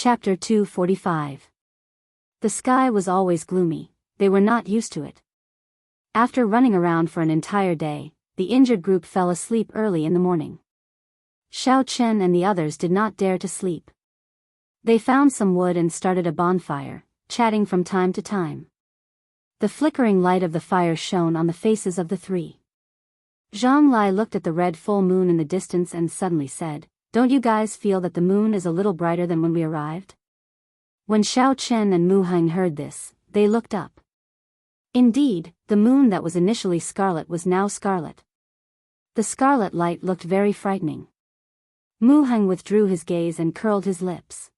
Chapter 245. The sky was always gloomy, they were not used to it. After running around for an entire day, the injured group fell asleep early in the morning. Xiao Chen and the others did not dare to sleep. They found some wood and started a bonfire, chatting from time to time. The flickering light of the fire shone on the faces of the three. Zhang Lai looked at the red full moon in the distance and suddenly said, "Don't you guys feel that the moon is a little brighter than when we arrived?" When Xiao Chen and Mu Heng heard this, they looked up. Indeed, the moon that was initially scarlet was now scarlet. The scarlet light looked very frightening. Mu Heng withdrew his gaze and curled his lips.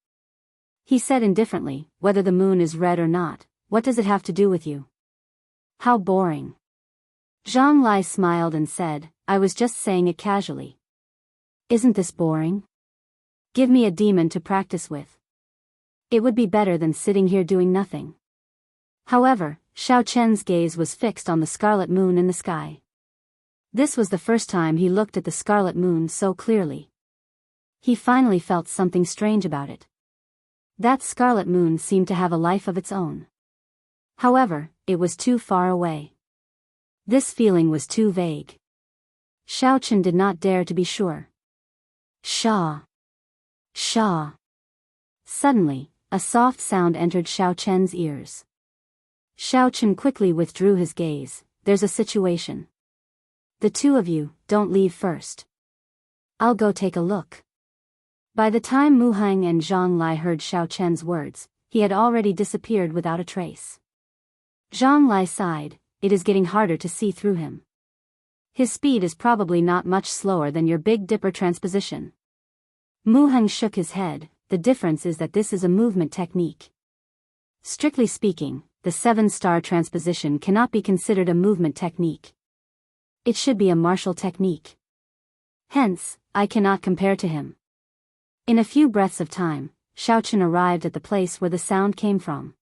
He said indifferently, "Whether the moon is red or not, what does it have to do with you? How boring." Zhang Lai smiled and said, "I was just saying it casually. Isn't this boring? Give me a demon to practice with. It would be better than sitting here doing nothing." However, Xiao Chen's gaze was fixed on the scarlet moon in the sky. This was the first time he looked at the scarlet moon so clearly. He finally felt something strange about it. That scarlet moon seemed to have a life of its own. However, it was too far away. This feeling was too vague. Xiao Chen did not dare to be sure. Sha! Sha! Suddenly, a soft sound entered Xiao Chen's ears. Xiao Chen quickly withdrew his gaze. "There's a situation. The two of you, don't leave first. I'll go take a look." By the time Mu Heng and Zhang Lai heard Xiao Chen's words, he had already disappeared without a trace. Zhang Lai sighed, "It is getting harder to see through him. His speed is probably not much slower than your Big Dipper transposition." Mu Heng shook his head. "The difference is that this is a movement technique. Strictly speaking, the 7-star transposition cannot be considered a movement technique. It should be a martial technique. Hence, I cannot compare to him." In a few breaths of time, Xiao Chen arrived at the place where the sound came from.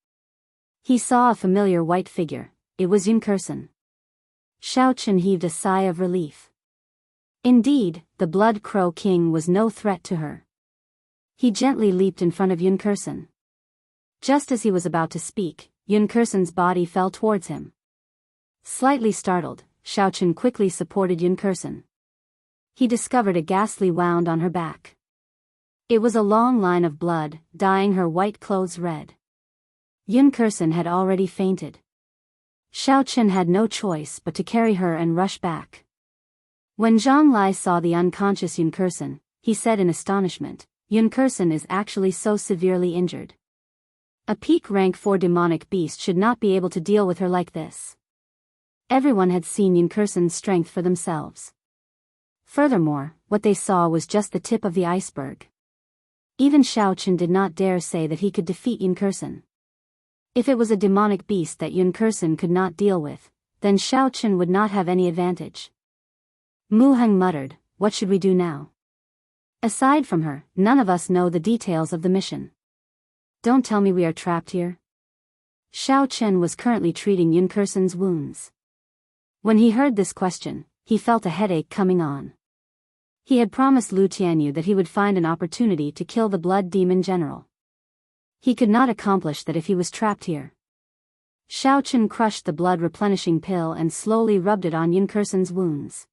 He saw a familiar white figure. It was Yun Kursen. Xiao Chen heaved a sigh of relief. Indeed, the Blood Crow King was no threat to her. He gently leaped in front of Yun Kursen. Just as he was about to speak, Yun Kursen's body fell towards him. Slightly startled, Xiao Chen quickly supported Yun Kursen. He discovered a ghastly wound on her back. It was a long line of blood, dyeing her white clothes red. Yun Kursen had already fainted. Xiao Chen had no choice but to carry her and rush back. When Zhang Lai saw the unconscious Yun Kursen, he said in astonishment, "Yun Kursen is actually so severely injured. A peak rank 4 demonic beast should not be able to deal with her like this." Everyone had seen Yun Kursen's strength for themselves. Furthermore, what they saw was just the tip of the iceberg. Even Xiao Chen did not dare say that he could defeat Yun Kursen. If it was a demonic beast that Yun Kursen could not deal with, then Xiao Chen would not have any advantage. Mu Heng muttered, "What should we do now? Aside from her, none of us know the details of the mission. Don't tell me we are trapped here." Xiao Chen was currently treating Yun Kursen's wounds. When he heard this question, he felt a headache coming on. He had promised Lu Tianyu that he would find an opportunity to kill the Blood Demon General. He could not accomplish that if he was trapped here. Xiao Chen crushed the blood-replenishing pill and slowly rubbed it on Yun Kursen's wounds.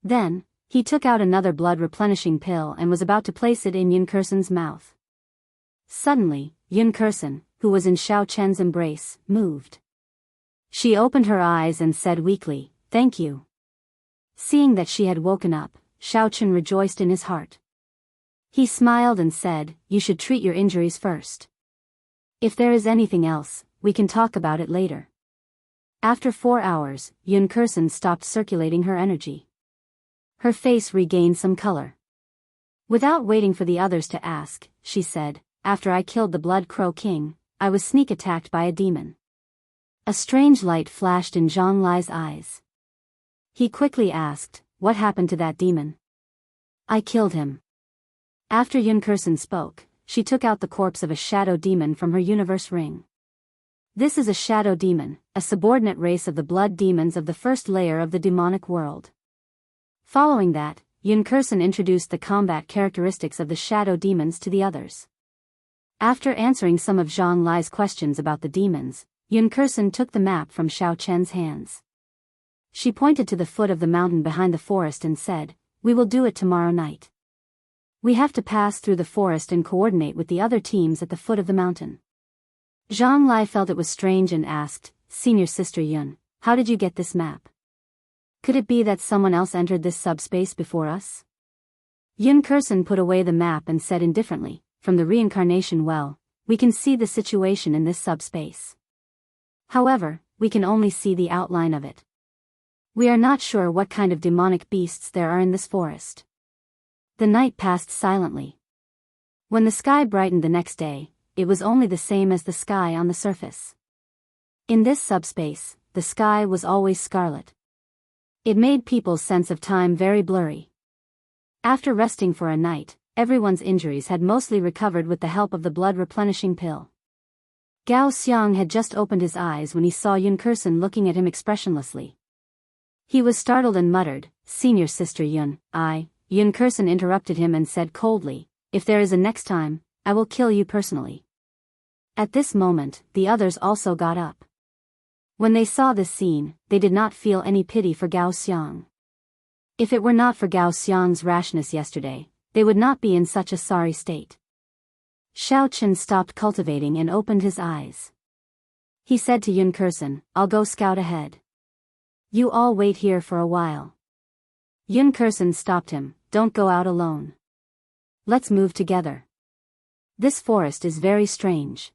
Then, he took out another blood-replenishing pill and was about to place it in Yun Kursen's mouth. Suddenly, Yun Kursen, who was in Xiao Chen's embrace, moved. She opened her eyes and said weakly, "Thank you." Seeing that she had woken up, Xiao Chen rejoiced in his heart. He smiled and said, "You should treat your injuries first. If there is anything else, we can talk about it later." After 4 hours, Yun Kursen stopped circulating her energy. Her face regained some color. Without waiting for the others to ask, she said, "After I killed the Blood Crow King, I was sneak attacked by a demon." A strange light flashed in Zhang Lai's eyes. He quickly asked, "What happened to that demon?" "I killed him." After Yun Kursen spoke, she took out the corpse of a shadow demon from her universe ring. This is a shadow demon, a subordinate race of the blood demons of the first layer of the demonic world. Following that, Yun Kursen introduced the combat characteristics of the shadow demons to the others. After answering some of Zhang Lai's questions about the demons, Yun Kursen took the map from Xiao Chen's hands. She pointed to the foot of the mountain behind the forest and said, "We will do it tomorrow night. We have to pass through the forest and coordinate with the other teams at the foot of the mountain." Zhang Lai felt it was strange and asked, "Senior Sister Yun, how did you get this map? Could it be that someone else entered this subspace before us?" Yun Kursen put away the map and said indifferently, "From the reincarnation well, we can see the situation in this subspace. However, we can only see the outline of it. We are not sure what kind of demonic beasts there are in this forest." The night passed silently. When the sky brightened the next day, it was only the same as the sky on the surface. In this subspace, the sky was always scarlet. It made people's sense of time very blurry. After resting for a night, everyone's injuries had mostly recovered with the help of the blood-replenishing pill. Gao Xiang had just opened his eyes when he saw Yun Kursen looking at him expressionlessly. He was startled and muttered, "Senior Sister Yun, Yun Kursen interrupted him and said coldly, "If there is a next time, I will kill you personally." At this moment, the others also got up. When they saw this scene, they did not feel any pity for Gao Xiang. If it were not for Gao Xiang's rashness yesterday, they would not be in such a sorry state. Xiao Chen stopped cultivating and opened his eyes. He said to Yun Kursen, "I'll go scout ahead. You all wait here for a while." Yun Kursen stopped him, "Don't go out alone. Let's move together. This forest is very strange.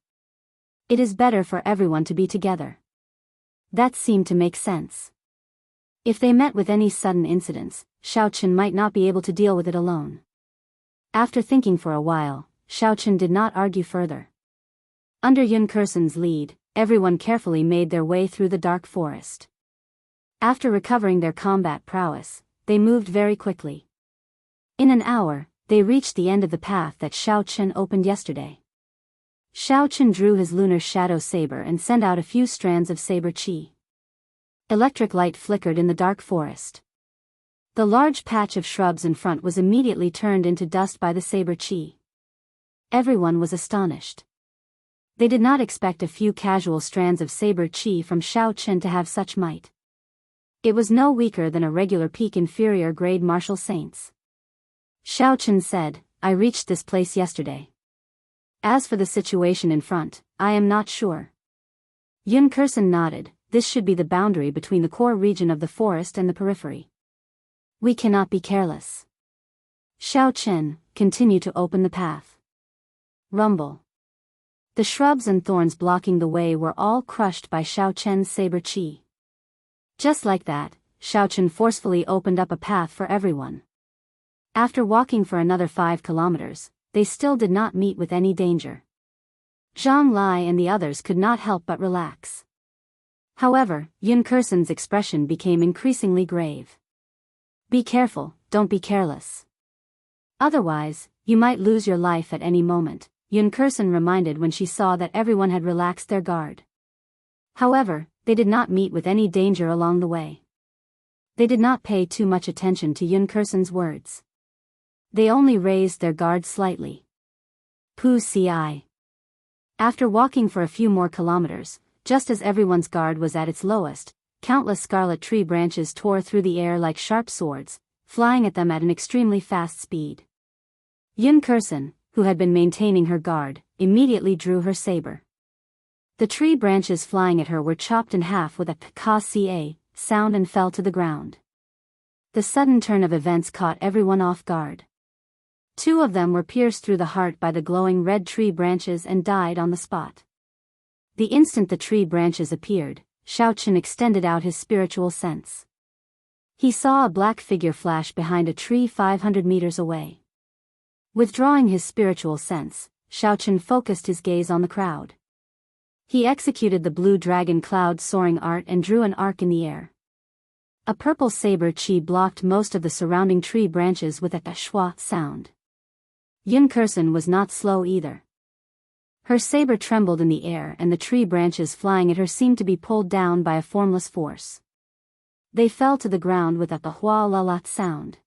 It is better for everyone to be together." That seemed to make sense. If they met with any sudden incidents, Xiao Chen might not be able to deal with it alone. After thinking for a while, Xiao Chen did not argue further. Under Yun Kursen's lead, everyone carefully made their way through the dark forest. After recovering their combat prowess, they moved very quickly. In an hour, they reached the end of the path that Xiao Chen opened yesterday. Xiao Chen drew his lunar shadow saber and sent out a few strands of saber chi. Electric light flickered in the dark forest. The large patch of shrubs in front was immediately turned into dust by the saber chi. Everyone was astonished. They did not expect a few casual strands of saber chi from Xiao Chen to have such might. It was no weaker than a regular peak inferior grade martial saints. Xiao Chen said, "I reached this place yesterday. As for the situation in front, I am not sure." Yun Kursen nodded. "This should be the boundary between the core region of the forest and the periphery. We cannot be careless." Xiao Chen, "Continue to open the path." Rumble. The shrubs and thorns blocking the way were all crushed by Xiao Chen's saber chi. Just like that, Xiao Chen forcefully opened up a path for everyone. After walking for another 5 kilometers, they still did not meet with any danger. Zhang Lai and the others could not help but relax. However, Yun Kursen's expression became increasingly grave. "Be careful, don't be careless. Otherwise, you might lose your life at any moment," Yun Kursen reminded when she saw that everyone had relaxed their guard. However, they did not meet with any danger along the way. They did not pay too much attention to Yun Kursen's words. They only raised their guard slightly. Pu Ci. After walking for a few more kilometers, just as everyone's guard was at its lowest, countless scarlet tree branches tore through the air like sharp swords, flying at them at an extremely fast speed. Yun Kursen, who had been maintaining her guard, immediately drew her saber. The tree branches flying at her were chopped in half with a ka-ca sound and fell to the ground. The sudden turn of events caught everyone off guard. 2 of them were pierced through the heart by the glowing red tree branches and died on the spot. The instant the tree branches appeared, Xiao Chen extended out his spiritual sense. He saw a black figure flash behind a tree 500 meters away. Withdrawing his spiritual sense, Xiao Chen focused his gaze on the crowd. He executed the blue dragon cloud soaring art and drew an arc in the air. A purple saber chi blocked most of the surrounding tree branches with a shwa sound. Yun Kursen was not slow either. Her saber trembled in the air and the tree branches flying at her seemed to be pulled down by a formless force. They fell to the ground with a hua la la sound.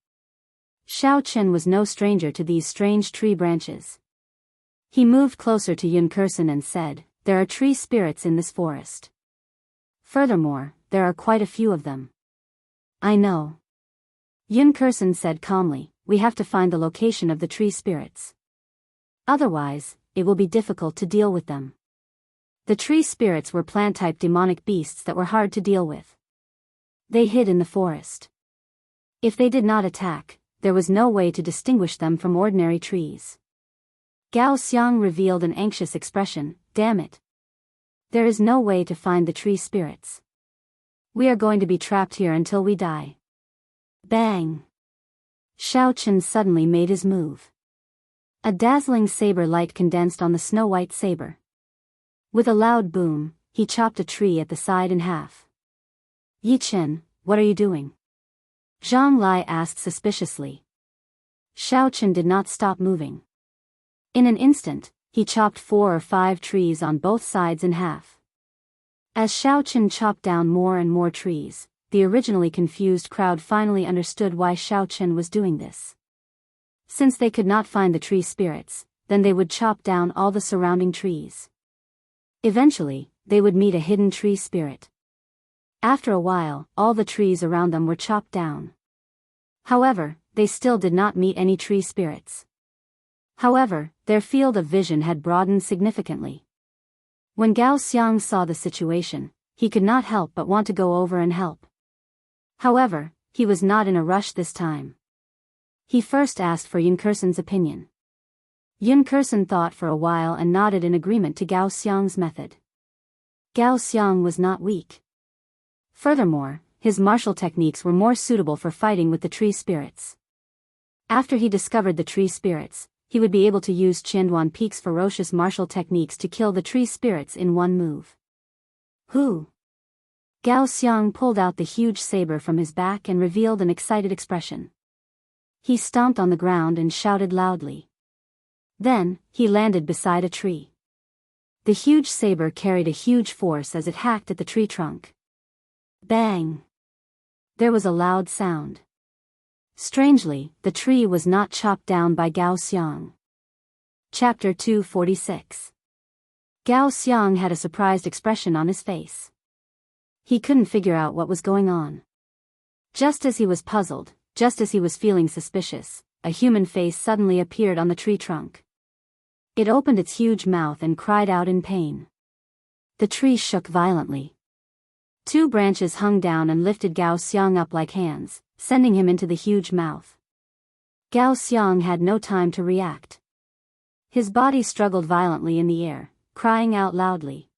Xiao Chen was no stranger to these strange tree branches. He moved closer to Yun Kursen and said, "There are tree spirits in this forest. Furthermore, there are quite a few of them." "I know." Yun Kursen said calmly, "We have to find the location of the tree spirits. Otherwise, it will be difficult to deal with them." The tree spirits were plant-type demonic beasts that were hard to deal with. They hid in the forest. If they did not attack, there was no way to distinguish them from ordinary trees. Gao Xiang revealed an anxious expression. "Damn it. There is no way to find the tree spirits. We are going to be trapped here until we die." Bang! Xiao Chen suddenly made his move. A dazzling saber light condensed on the snow-white saber. With a loud boom, he chopped a tree at the side in half. "Yi Chen, what are you doing?" Zhang Lai asked suspiciously. Xiao Chen did not stop moving. In an instant, he chopped 4 or 5 trees on both sides in half. As Xiao Chen chopped down more and more trees, the originally confused crowd finally understood why Xiao Chen was doing this. Since they could not find the tree spirits, then they would chop down all the surrounding trees. Eventually, they would meet a hidden tree spirit. After a while, all the trees around them were chopped down. However, they still did not meet any tree spirits. However, their field of vision had broadened significantly. When Gao Xiang saw the situation, he could not help but want to go over and help. However, he was not in a rush this time. He first asked for Yun Kursen's opinion. Yun Kursen thought for a while and nodded in agreement to Gao Xiang's method. Gao Xiang was not weak. Furthermore, his martial techniques were more suitable for fighting with the tree spirits. After he discovered the tree spirits, he would be able to use Qianduan Peak's ferocious martial techniques to kill the tree spirits in one move. "Who?" Gao Xiang pulled out the huge saber from his back and revealed an excited expression. He stomped on the ground and shouted loudly. Then, he landed beside a tree. The huge saber carried a huge force as it hacked at the tree trunk. Bang! There was a loud sound. Strangely, the tree was not chopped down by Gao Xiang. Chapter 246. Gao Xiang had a surprised expression on his face. He couldn't figure out what was going on. Just as he was puzzled, just as he was feeling suspicious, a human face suddenly appeared on the tree trunk. It opened its huge mouth and cried out in pain. The tree shook violently. 2 branches hung down and lifted Gao Xiang up like hands, sending him into the huge mouth. Gao Xiang had no time to react. His body struggled violently in the air, crying out loudly.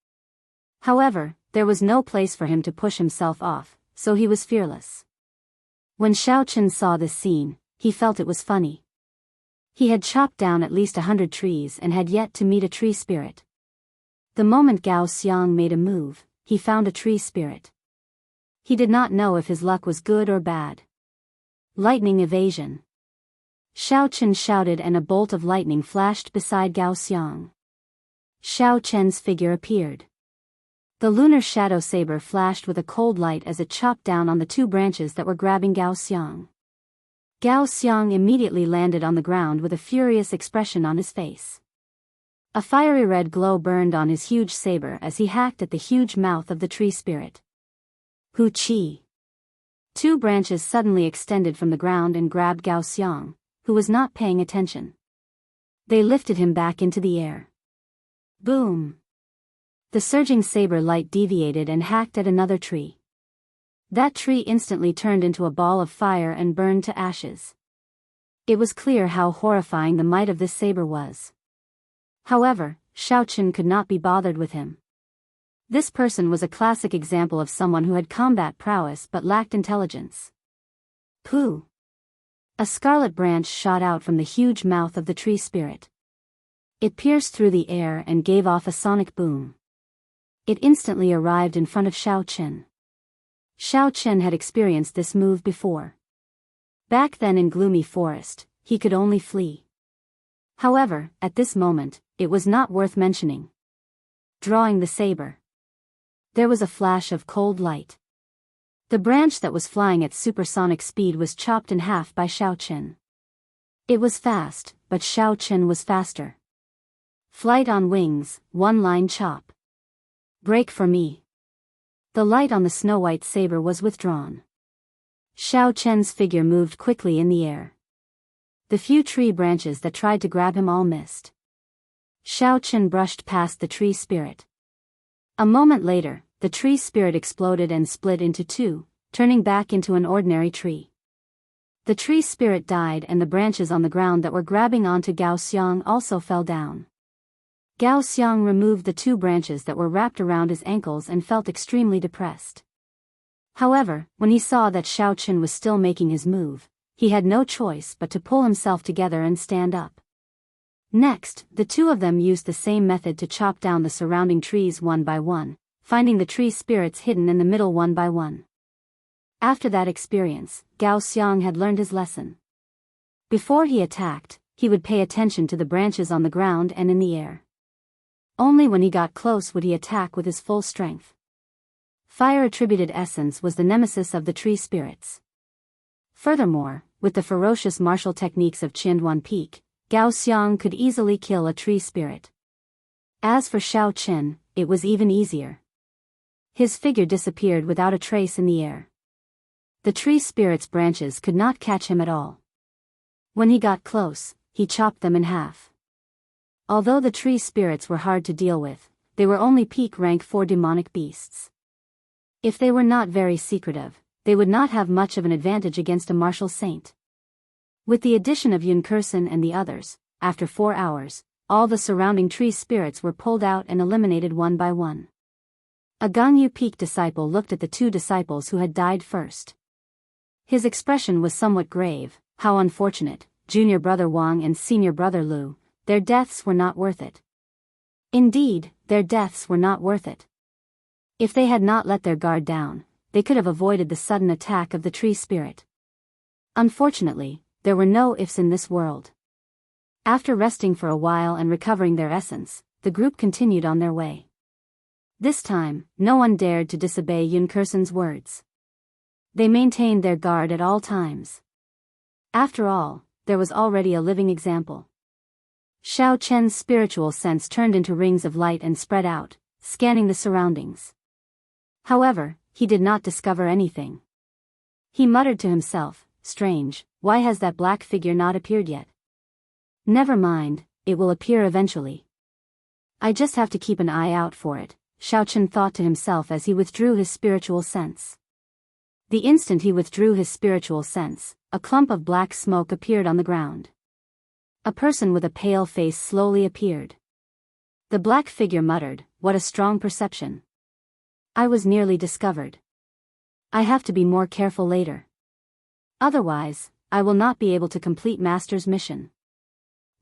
However, there was no place for him to push himself off, so he was fearless. When Xiao Chen saw this scene, he felt it was funny. He had chopped down at least 100 trees and had yet to meet a tree spirit. The moment Gao Xiang made a move, he found a tree spirit. He did not know if his luck was good or bad. Lightning evasion. Xiao Chen shouted and a bolt of lightning flashed beside Gao Xiang. Xiao Chen's figure appeared. The lunar shadow saber flashed with a cold light as it chopped down on the 2 branches that were grabbing Gao Xiang. Gao Xiang immediately landed on the ground with a furious expression on his face. A fiery red glow burned on his huge saber as he hacked at the huge mouth of the tree spirit. Hu Qi. 2 branches suddenly extended from the ground and grabbed Gao Xiang, who was not paying attention. They lifted him back into the air. Boom! The surging saber light deviated and hacked at another tree. That tree instantly turned into a ball of fire and burned to ashes. It was clear how horrifying the might of this saber was. However, Xiao Chen could not be bothered with him. This person was a classic example of someone who had combat prowess but lacked intelligence. Pooh! A scarlet branch shot out from the huge mouth of the tree spirit. It pierced through the air and gave off a sonic boom. It instantly arrived in front of Xiao Chen. Xiao Chen had experienced this move before. Back then in Gloomy Forest, he could only flee. However, at this moment, it was not worth mentioning. Drawing the saber. There was a flash of cold light. The branch that was flying at supersonic speed was chopped in half by Xiao Chen. It was fast, but Xiao Chen was faster. Flight on wings, one-line chop. Break for me. The light on the snow-white saber was withdrawn. Xiao Chen's figure moved quickly in the air. The few tree branches that tried to grab him all missed. Xiao Chen brushed past the tree spirit. A moment later, the tree spirit exploded and split into two, turning back into an ordinary tree. The tree spirit died and the branches on the ground that were grabbing onto Gao Xiang also fell down. Gao Xiang removed the two branches that were wrapped around his ankles and felt extremely depressed. However, when he saw that Xiao Chen was still making his move, he had no choice but to pull himself together and stand up. Next, the two of them used the same method to chop down the surrounding trees one by one, finding the tree spirits hidden in the middle one by one. After that experience, Gao Xiang had learned his lesson. Before he attacked, he would pay attention to the branches on the ground and in the air. Only when he got close would he attack with his full strength. Fire-attributed essence was the nemesis of the tree spirits. Furthermore, with the ferocious martial techniques of Qianduan Peak, Gao Xiang could easily kill a tree spirit. As for Xiao Chen, it was even easier. His figure disappeared without a trace in the air. The tree spirit's branches could not catch him at all. When he got close, he chopped them in half. Although the tree spirits were hard to deal with, they were only peak rank 4 demonic beasts. If they were not very secretive, they would not have much of an advantage against a martial saint. With the addition of Yun Kursen and the others, after 4 hours, all the surrounding tree spirits were pulled out and eliminated one by one. A Gangyu Peak disciple looked at the two disciples who had died first. His expression was somewhat grave. How unfortunate, junior brother Wang and senior brother Lu, their deaths were not worth it. Indeed, their deaths were not worth it. If they had not let their guard down, they could have avoided the sudden attack of the tree spirit. Unfortunately, there were no ifs in this world. After resting for a while and recovering their essence, the group continued on their way. This time, no one dared to disobey Yun Kursen's words. They maintained their guard at all times. After all, there was already a living example. Xiao Chen's spiritual sense turned into rings of light and spread out, scanning the surroundings. However, he did not discover anything. He muttered to himself, "Strange, why has that black figure not appeared yet? Never mind, it will appear eventually. I just have to keep an eye out for it," Xiao Chen thought to himself as he withdrew his spiritual sense. The instant he withdrew his spiritual sense, a clump of black smoke appeared on the ground. A person with a pale face slowly appeared. The black figure muttered, "What a strong perception. I was nearly discovered. I have to be more careful later. Otherwise, I will not be able to complete Master's mission.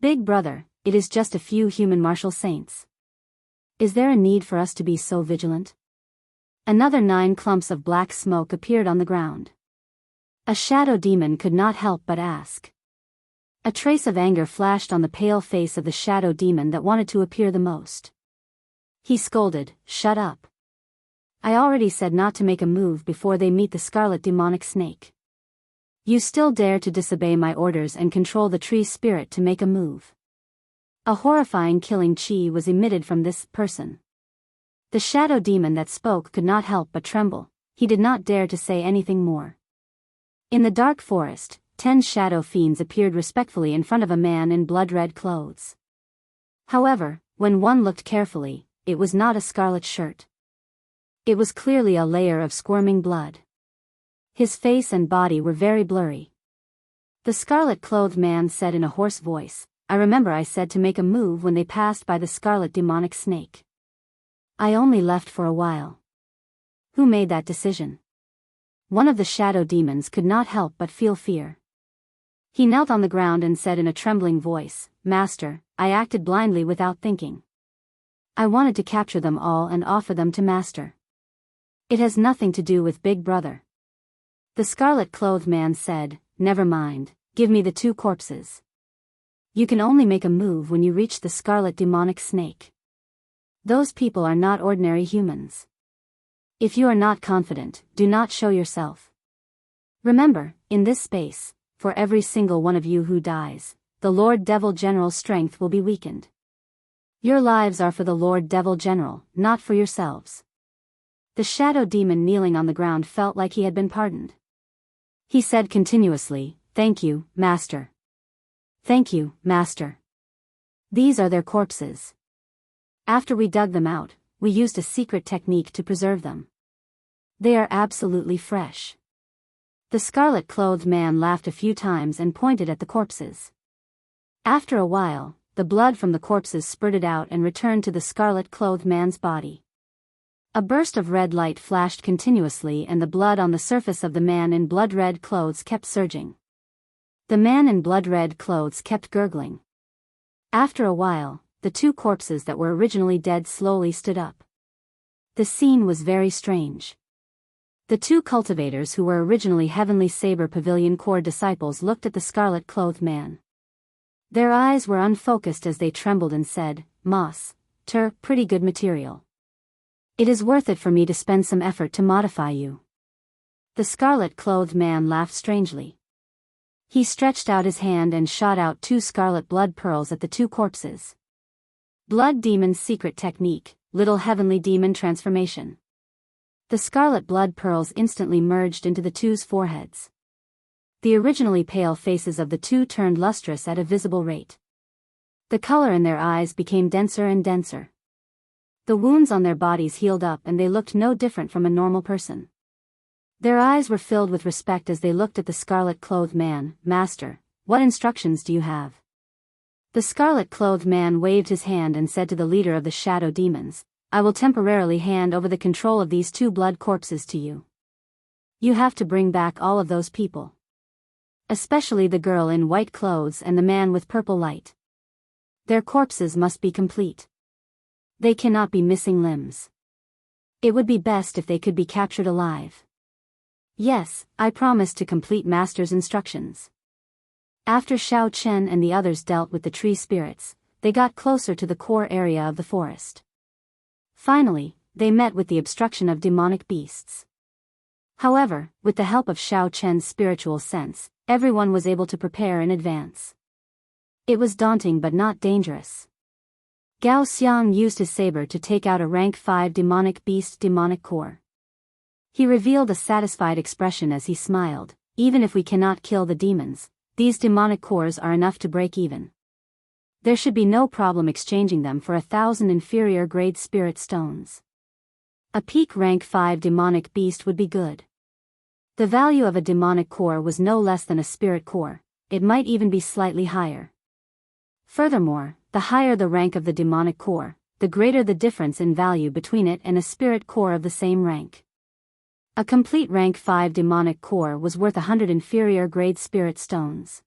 Big brother, it is just a few human martial saints. Is there a need for us to be so vigilant?" Another 9 clumps of black smoke appeared on the ground. A shadow demon could not help but ask. A trace of anger flashed on the pale face of the shadow demon that wanted to appear the most. He scolded, "Shut up. I already said not to make a move before they meet the scarlet demonic snake. You still dare to disobey my orders and control the tree spirit to make a move." A horrifying killing chi was emitted from this person. The shadow demon that spoke could not help but tremble. He did not dare to say anything more. In the dark forest, 10 shadow fiends appeared respectfully in front of a man in blood-red clothes. However, when one looked carefully, it was not a scarlet shirt. It was clearly a layer of squirming blood. His face and body were very blurry. The scarlet-clothed man said in a hoarse voice, "I remember I said to make a move when they passed by the scarlet demonic snake. I only left for a while." Who made that decision? One of the shadow demons could not help but feel fear. He knelt on the ground and said in a trembling voice, "Master, I acted blindly without thinking. I wanted to capture them all and offer them to Master. It has nothing to do with Big Brother." The scarlet-clothed man said, "Never mind, give me the 2 corpses. You can only make a move when you reach the scarlet demonic snake. Those people are not ordinary humans. If you are not confident, do not show yourself. Remember, in this space, for every single one of you who dies, the Lord Devil General's strength will be weakened. Your lives are for the Lord Devil General, not for yourselves. The shadow demon kneeling on the ground felt like he had been pardoned. He said continuously, "Thank you, Master. Thank you, Master. These are their corpses. After we dug them out, we used a secret technique to preserve them. They are absolutely fresh." The scarlet-clothed man laughed a few times and pointed at the corpses. After a while, the blood from the corpses spurted out and returned to the scarlet-clothed man's body. A burst of red light flashed continuously and the blood on the surface of the man in blood-red clothes kept surging. The man in blood-red clothes kept gurgling. After a while, the two corpses that were originally dead slowly stood up. The scene was very strange. The two cultivators who were originally Heavenly Saber Pavilion Corps disciples looked at the scarlet-clothed man. Their eyes were unfocused as they trembled and said, "Moss, pretty good material. It is worth it for me to spend some effort to modify you." The scarlet-clothed man laughed strangely. He stretched out his hand and shot out 2 scarlet blood pearls at the 2 corpses. Blood Demon's secret technique, Little Heavenly Demon transformation. The scarlet blood pearls instantly merged into the 2's foreheads. The originally pale faces of the 2 turned lustrous at a visible rate. The color in their eyes became denser and denser. The wounds on their bodies healed up and they looked no different from a normal person. Their eyes were filled with respect as they looked at the scarlet-clothed man. "Master, what instructions do you have?" The scarlet-clothed man waved his hand and said to the leader of the shadow demons, "I will temporarily hand over the control of these 2 blood corpses to you. You have to bring back all of those people. Especially the girl in white clothes and the man with purple light. Their corpses must be complete. They cannot be missing limbs. It would be best if they could be captured alive." "Yes, I promise to complete Master's instructions." After Xiao Chen and the others dealt with the tree spirits, they got closer to the core area of the forest. Finally, they met with the obstruction of demonic beasts. However, with the help of Xiao Chen's spiritual sense, everyone was able to prepare in advance. It was daunting but not dangerous. Gao Xiang used his saber to take out a rank 5 demonic beast demonic core. He revealed a satisfied expression as he smiled, "Even if we cannot kill the demons, these demonic cores are enough to break even. There should be no problem exchanging them for 1,000 inferior grade spirit stones. A peak rank 5 demonic beast would be good." The value of a demonic core was no less than a spirit core, it might even be slightly higher. Furthermore, the higher the rank of the demonic core, the greater the difference in value between it and a spirit core of the same rank. A complete rank 5 demonic core was worth 100 inferior grade spirit stones.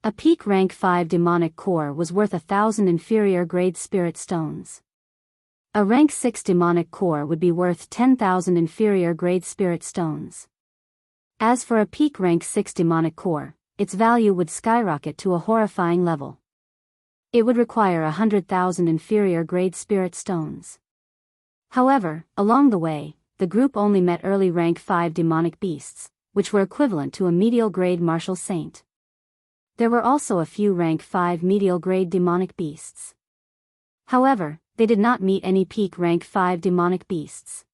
A peak rank 5 demonic core was worth 1,000 inferior grade spirit stones. A rank 6 demonic core would be worth 10,000 inferior grade spirit stones. As for a peak rank 6 demonic core, its value would skyrocket to a horrifying level. It would require 100,000 inferior grade spirit stones. However, along the way, the group only met early rank 5 demonic beasts, which were equivalent to a medial grade martial saint. There were also a few rank 5 medial grade demonic beasts. However, they did not meet any peak rank 5 demonic beasts.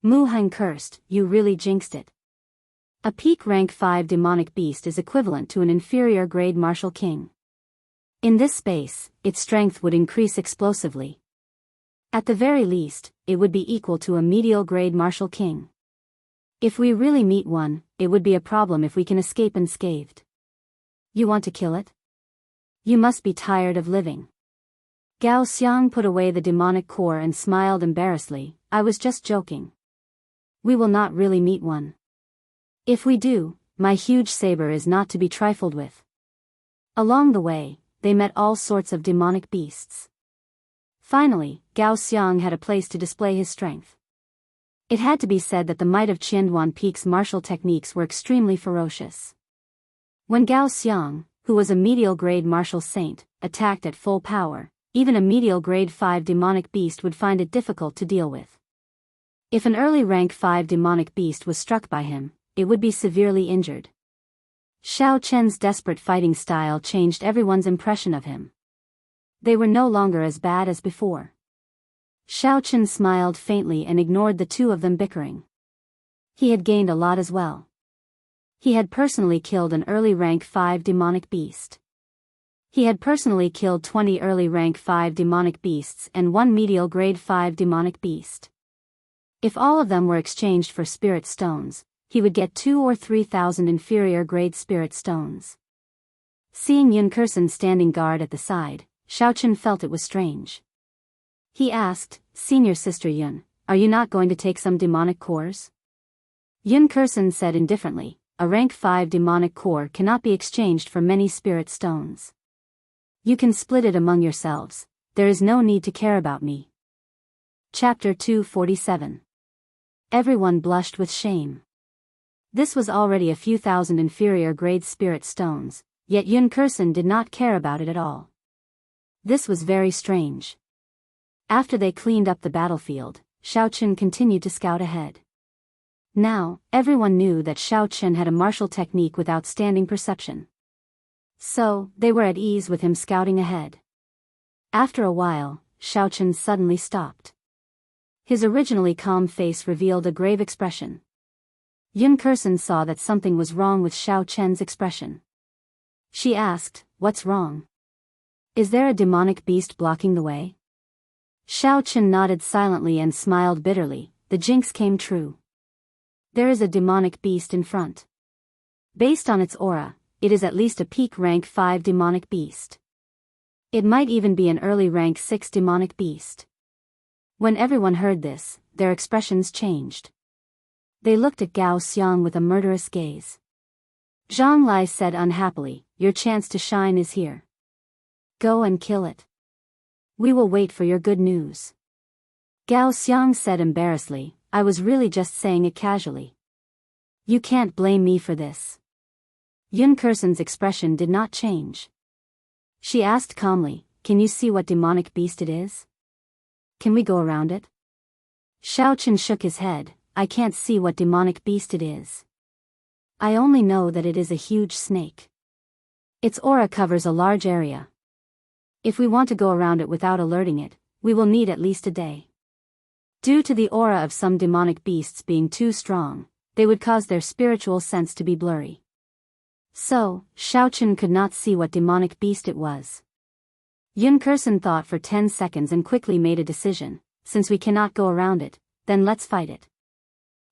Mu Heng cursed, "You really jinxed it. A peak rank 5 demonic beast is equivalent to an inferior grade martial king. In this space, its strength would increase explosively. At the very least, it would be equal to a medial grade martial king. If we really meet one, it would be a problem if we can escape unscathed. You want to kill it? You must be tired of living." Gao Xiang put away the demonic core and smiled embarrassedly, "I was just joking. We will not really meet one. If we do, my huge saber is not to be trifled with." Along the way, they met all sorts of demonic beasts. Finally, Gao Xiang had a place to display his strength. It had to be said that the might of Qianduan Peak's martial techniques were extremely ferocious. When Gao Xiang, who was a medial grade martial saint, attacked at full power, even a medial grade 5 demonic beast would find it difficult to deal with. If an early rank 5 demonic beast was struck by him, it would be severely injured. Xiao Chen's desperate fighting style changed everyone's impression of him. They were no longer as bad as before. Xiaochen smiled faintly and ignored the two of them bickering. He had gained a lot as well. He had personally killed an early rank 5 demonic beast. He had personally killed 20 early rank 5 demonic beasts and 1 medial grade 5 demonic beast. If all of them were exchanged for spirit stones, he would get 2 or 3,000 inferior grade spirit stones. Seeing Yun Kursen standing guard at the side, Xiaochen felt it was strange. He asked, "Senior Sister Yun, are you not going to take some demonic cores?" Yun Kursen said indifferently, "A rank 5 demonic core cannot be exchanged for many spirit stones. You can split it among yourselves, there is no need to care about me." Chapter 247. Everyone blushed with shame. This was already a few thousand inferior grade spirit stones, yet Yun Kursen did not care about it at all. This was very strange. After they cleaned up the battlefield, Xiaochen continued to scout ahead. Now, everyone knew that Xiaochen had a martial technique with outstanding perception. So, they were at ease with him scouting ahead. After a while, Xiaochen suddenly stopped. His originally calm face revealed a grave expression. Yun Kursen saw that something was wrong with Xiaochen's expression. She asked, "What's wrong? Is there a demonic beast blocking the way?" Xiaochen nodded silently and smiled bitterly. The jinx came true. There is a demonic beast in front. Based on its aura, it is at least a peak rank 5 demonic beast. It might even be an early rank 6 demonic beast. When everyone heard this, their expressions changed. They looked at Gao Xiang with a murderous gaze. Zhang Lai said unhappily, "Your chance to shine is here. Go and kill it. We will wait for your good news." Gao Xiang said embarrassedly, "I was really just saying it casually. You can't blame me for this." Yun Kursen's expression did not change. She asked calmly, "Can you see what demonic beast it is? Can we go around it?" Xiaochen shook his head, "I can't see what demonic beast it is. I only know that it is a huge snake. Its aura covers a large area. If we want to go around it without alerting it, we will need at least a day. Due to the aura of some demonic beasts being too strong, they would cause their spiritual sense to be blurry." So, Xiaochen could not see what demonic beast it was. Yun Kursen thought for 10 seconds and quickly made a decision, "Since we cannot go around it, then let's fight it.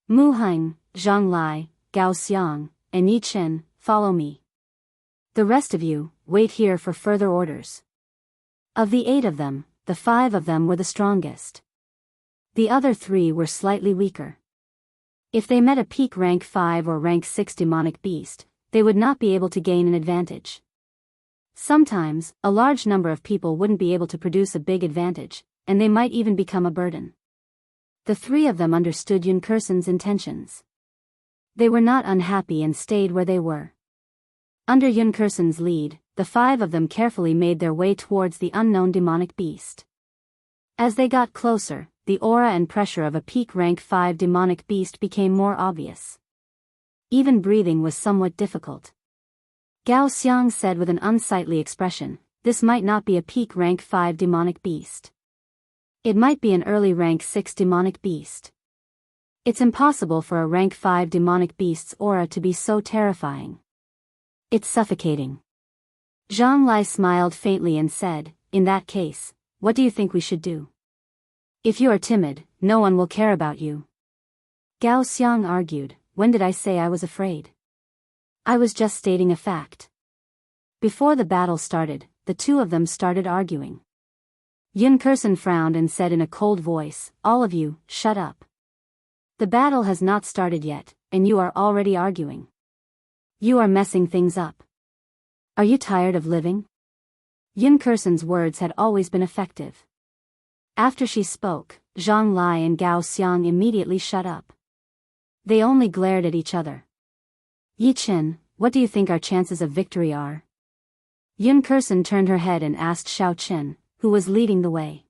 Mu Heng, Zhang Lai, Gao Xiang, and Yi Chen, follow me. The rest of you, wait here for further orders." Of the 8 of them, the 5 of them were the strongest. The other 3 were slightly weaker. If they met a peak rank 5 or rank 6 demonic beast, they would not be able to gain an advantage. Sometimes, a large number of people wouldn't be able to produce a big advantage, and they might even become a burden. The 3 of them understood Yun Kursen's intentions. They were not unhappy and stayed where they were. Under Yun Kursen's lead, the 5 of them carefully made their way towards the unknown demonic beast. As they got closer, the aura and pressure of a peak rank 5 demonic beast became more obvious. Even breathing was somewhat difficult. Gao Xiang said with an unsightly expression, "This might not be a peak rank 5 demonic beast. It might be an early rank 6 demonic beast. It's impossible for a rank 5 demonic beast's aura to be so terrifying. It's suffocating." Zhang Lai smiled faintly and said, "In that case, what do you think we should do? If you are timid, no one will care about you." Gao Xiang argued, "When did I say I was afraid? I was just stating a fact." Before the battle started, the 2 of them started arguing. Yun Kursen frowned and said in a cold voice, "All of you, shut up. The battle has not started yet, and you are already arguing. You are messing things up. Are you tired of living?" Yun Kursen's words had always been effective. After she spoke, Zhang Lai and Gao Xiang immediately shut up. They only glared at each other. "Yi Chen, what do you think our chances of victory are?" Yun Kursen turned her head and asked Xiaochen, who was leading the way.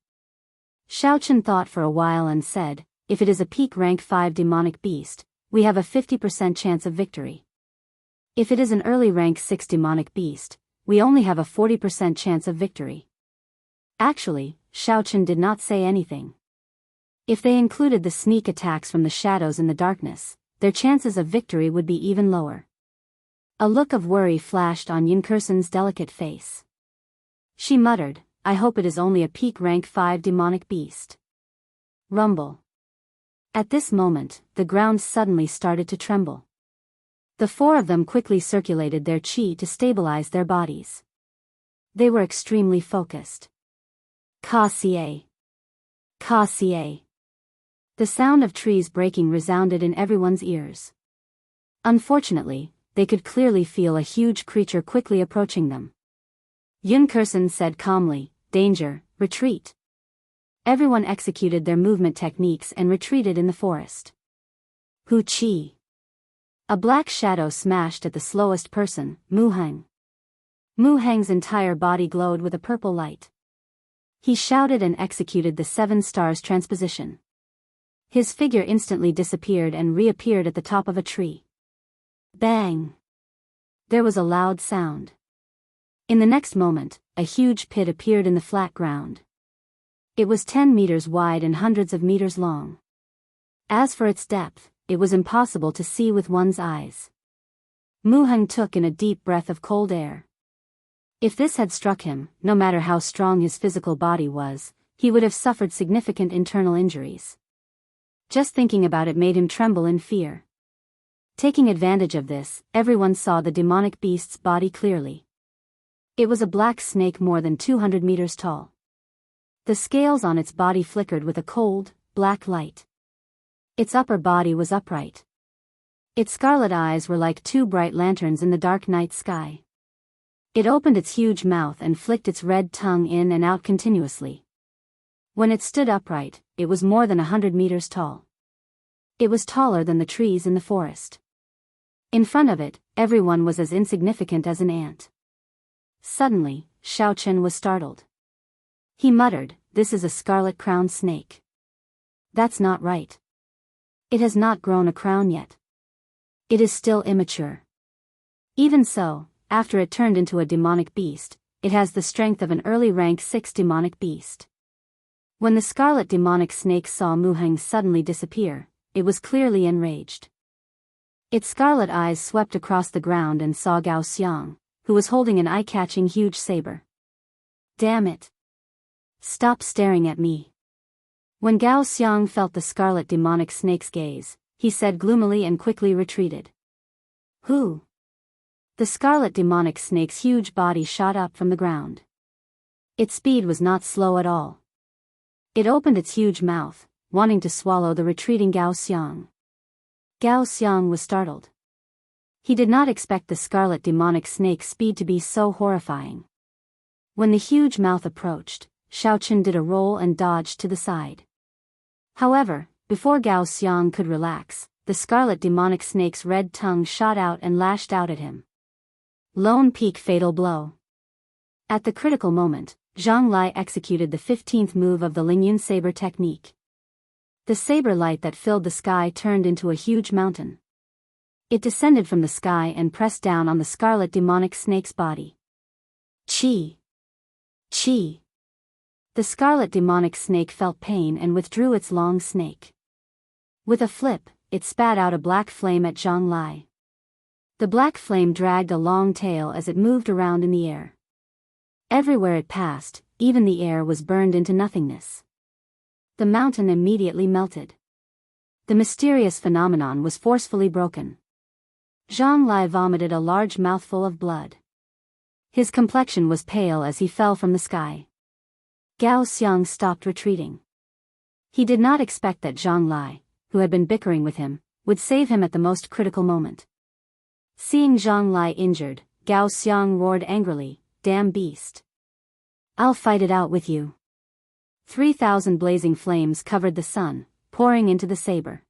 Xiaochen thought for a while and said, "If it is a peak rank 5 demonic beast, we have a 50% chance of victory. If it is an early rank 6 demonic beast, we only have a 40% chance of victory." Actually, Xiaochen did not say anything. If they included the sneak attacks from the shadows in the darkness, their chances of victory would be even lower. A look of worry flashed on Yunkerson's delicate face. She muttered, "I hope it is only a peak rank 5 demonic beast." Rumble. At this moment, the ground suddenly started to tremble. The four of them quickly circulated their qi to stabilize their bodies. They were extremely focused. Ka-xie. Ka-xie. The sound of trees breaking resounded in everyone's ears. Unfortunately, they could clearly feel a huge creature quickly approaching them. Yunkerson said calmly, "Danger, retreat." Everyone executed their movement techniques and retreated in the forest. Hu Qi. A black shadow smashed at the slowest person, Mu Heng. Mu Heng's entire body glowed with a purple light. He shouted and executed the 7 stars transposition. His figure instantly disappeared and reappeared at the top of a tree. Bang! There was a loud sound. In the next moment, a huge pit appeared in the flat ground. It was 10 meters wide and hundreds of meters long. As for its depth, it was impossible to see with one's eyes. Mu Heng took in a deep breath of cold air. If this had struck him, no matter how strong his physical body was, he would have suffered significant internal injuries. Just thinking about it made him tremble in fear. Taking advantage of this, everyone saw the demonic beast's body clearly. It was a black snake more than 200 meters tall. The scales on its body flickered with a cold, black light. Its upper body was upright. Its scarlet eyes were like 2 bright lanterns in the dark night sky. It opened its huge mouth and flicked its red tongue in and out continuously. When it stood upright, it was more than 100 meters tall. It was taller than the trees in the forest. In front of it, everyone was as insignificant as an ant. Suddenly, Xiaochen was startled. He muttered, "This is a scarlet-crowned snake. That's not right. It has not grown a crown yet. It is still immature. Even so, after it turned into a demonic beast, it has the strength of an early rank 6 demonic beast." When the scarlet demonic snake saw Mu Heng suddenly disappear, it was clearly enraged. Its scarlet eyes swept across the ground and saw Gao Xiang, who was holding an eye-catching huge saber. "Damn it! Stop staring at me." When Gao Xiang felt the scarlet demonic snake's gaze, he said gloomily and quickly retreated. "Who?" The scarlet demonic snake's huge body shot up from the ground. Its speed was not slow at all. It opened its huge mouth, wanting to swallow the retreating Gao Xiang. Gao Xiang was startled. He did not expect the scarlet demonic snake's speed to be so horrifying. When the huge mouth approached, Xiaochen did a roll and dodged to the side. However, before Gao Xiang could relax, the scarlet demonic snake's red tongue shot out and lashed out at him. Lone Peak fatal blow. At the critical moment, Zhang Lai executed the 15th move of the Lingyun saber technique. The saber light that filled the sky turned into a huge mountain. It descended from the sky and pressed down on the scarlet demonic snake's body. Chi! Chi! The scarlet demonic snake felt pain and withdrew its long snake. With a flip, it spat out a black flame at Zhang Lai. The black flame dragged a long tail as it moved around in the air. Everywhere it passed, even the air was burned into nothingness. The mountain immediately melted. The mysterious phenomenon was forcefully broken. Zhang Lai vomited a large mouthful of blood. His complexion was pale as he fell from the sky. Gao Xiang stopped retreating. He did not expect that Zhang Lai, who had been bickering with him, would save him at the most critical moment. Seeing Zhang Lai injured, Gao Xiang roared angrily, "Damn beast! I'll fight it out with you." 3,000 blazing flames covered the sun, pouring into the saber.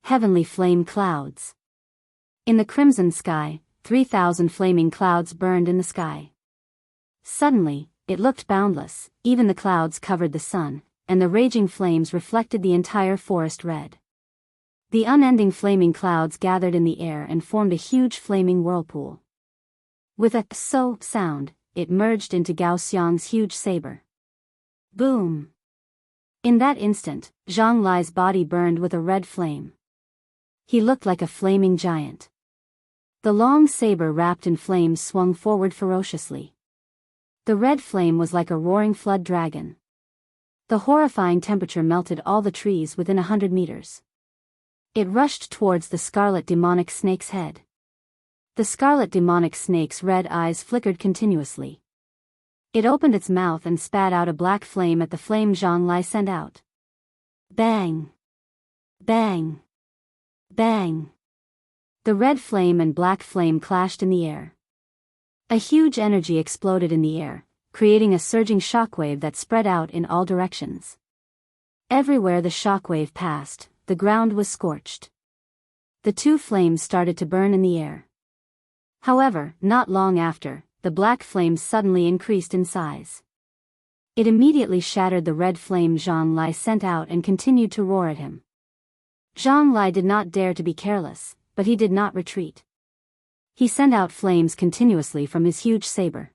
Heavenly flame clouds. In the crimson sky, 3,000 flaming clouds burned in the sky. Suddenly, it looked boundless, even the clouds covered the sun, and the raging flames reflected the entire forest red. The unending flaming clouds gathered in the air and formed a huge flaming whirlpool. With a "so" sound, it merged into Gao Xiang's huge saber. Boom! In that instant, Zhang Lai's body burned with a red flame. He looked like a flaming giant. The long saber wrapped in flames swung forward ferociously. The red flame was like a roaring flood dragon. The horrifying temperature melted all the trees within 100 meters. It rushed towards the scarlet demonic snake's head. The scarlet demonic snake's red eyes flickered continuously. It opened its mouth and spat out a black flame at the flame Zhang Lai sent out. Bang! Bang! Bang! The red flame and black flame clashed in the air. A huge energy exploded in the air, creating a surging shockwave that spread out in all directions. Everywhere the shockwave passed, the ground was scorched. The two flames started to burn in the air. However, not long after, the black flame suddenly increased in size. It immediately shattered the red flame Zhang Lai sent out and continued to roar at him. Zhang Lai did not dare to be careless, but he did not retreat. He sent out flames continuously from his huge saber.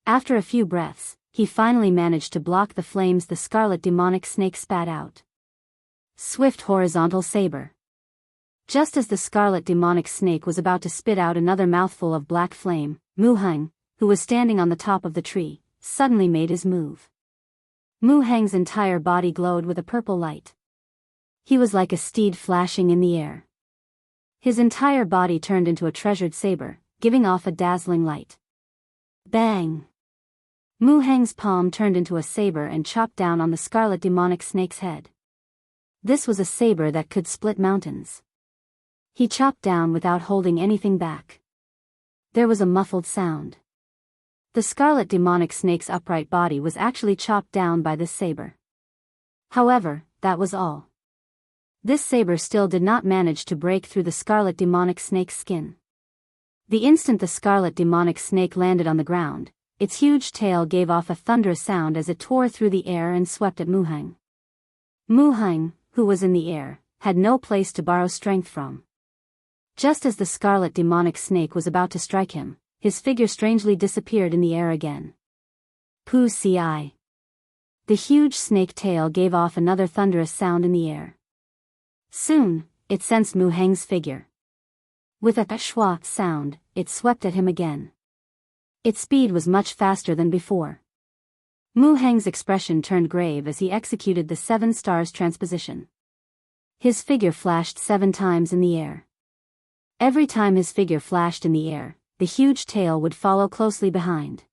After a few breaths, he finally managed to block the flames the scarlet demonic snake spat out. Swift horizontal saber. Just as the scarlet demonic snake was about to spit out another mouthful of black flame, Mu Heng, who was standing on the top of the tree, suddenly made his move. Mu Heng's entire body glowed with a purple light. He was like a steed flashing in the air. His entire body turned into a treasured saber, giving off a dazzling light. Bang! Mu Heng's palm turned into a saber and chopped down on the scarlet demonic snake's head. This was a saber that could split mountains. He chopped down without holding anything back. There was a muffled sound. The scarlet demonic snake's upright body was actually chopped down by this saber. However, that was all. This saber still did not manage to break through the scarlet demonic snake's skin. The instant the scarlet demonic snake landed on the ground, its huge tail gave off a thunderous sound as it tore through the air and swept at Mu Heng. Mu Heng, who was in the air, had no place to borrow strength from. Just as the scarlet demonic snake was about to strike him, his figure strangely disappeared in the air again. Pu Ci. The huge snake tail gave off another thunderous sound in the air. Soon, it sensed Mu Heng's figure. With a schwa sound, it swept at him again. Its speed was much faster than before. Mu Heng's expression turned grave as he executed the 7 stars transposition. His figure flashed 7 times in the air. Every time his figure flashed in the air, the huge tail would follow closely behind.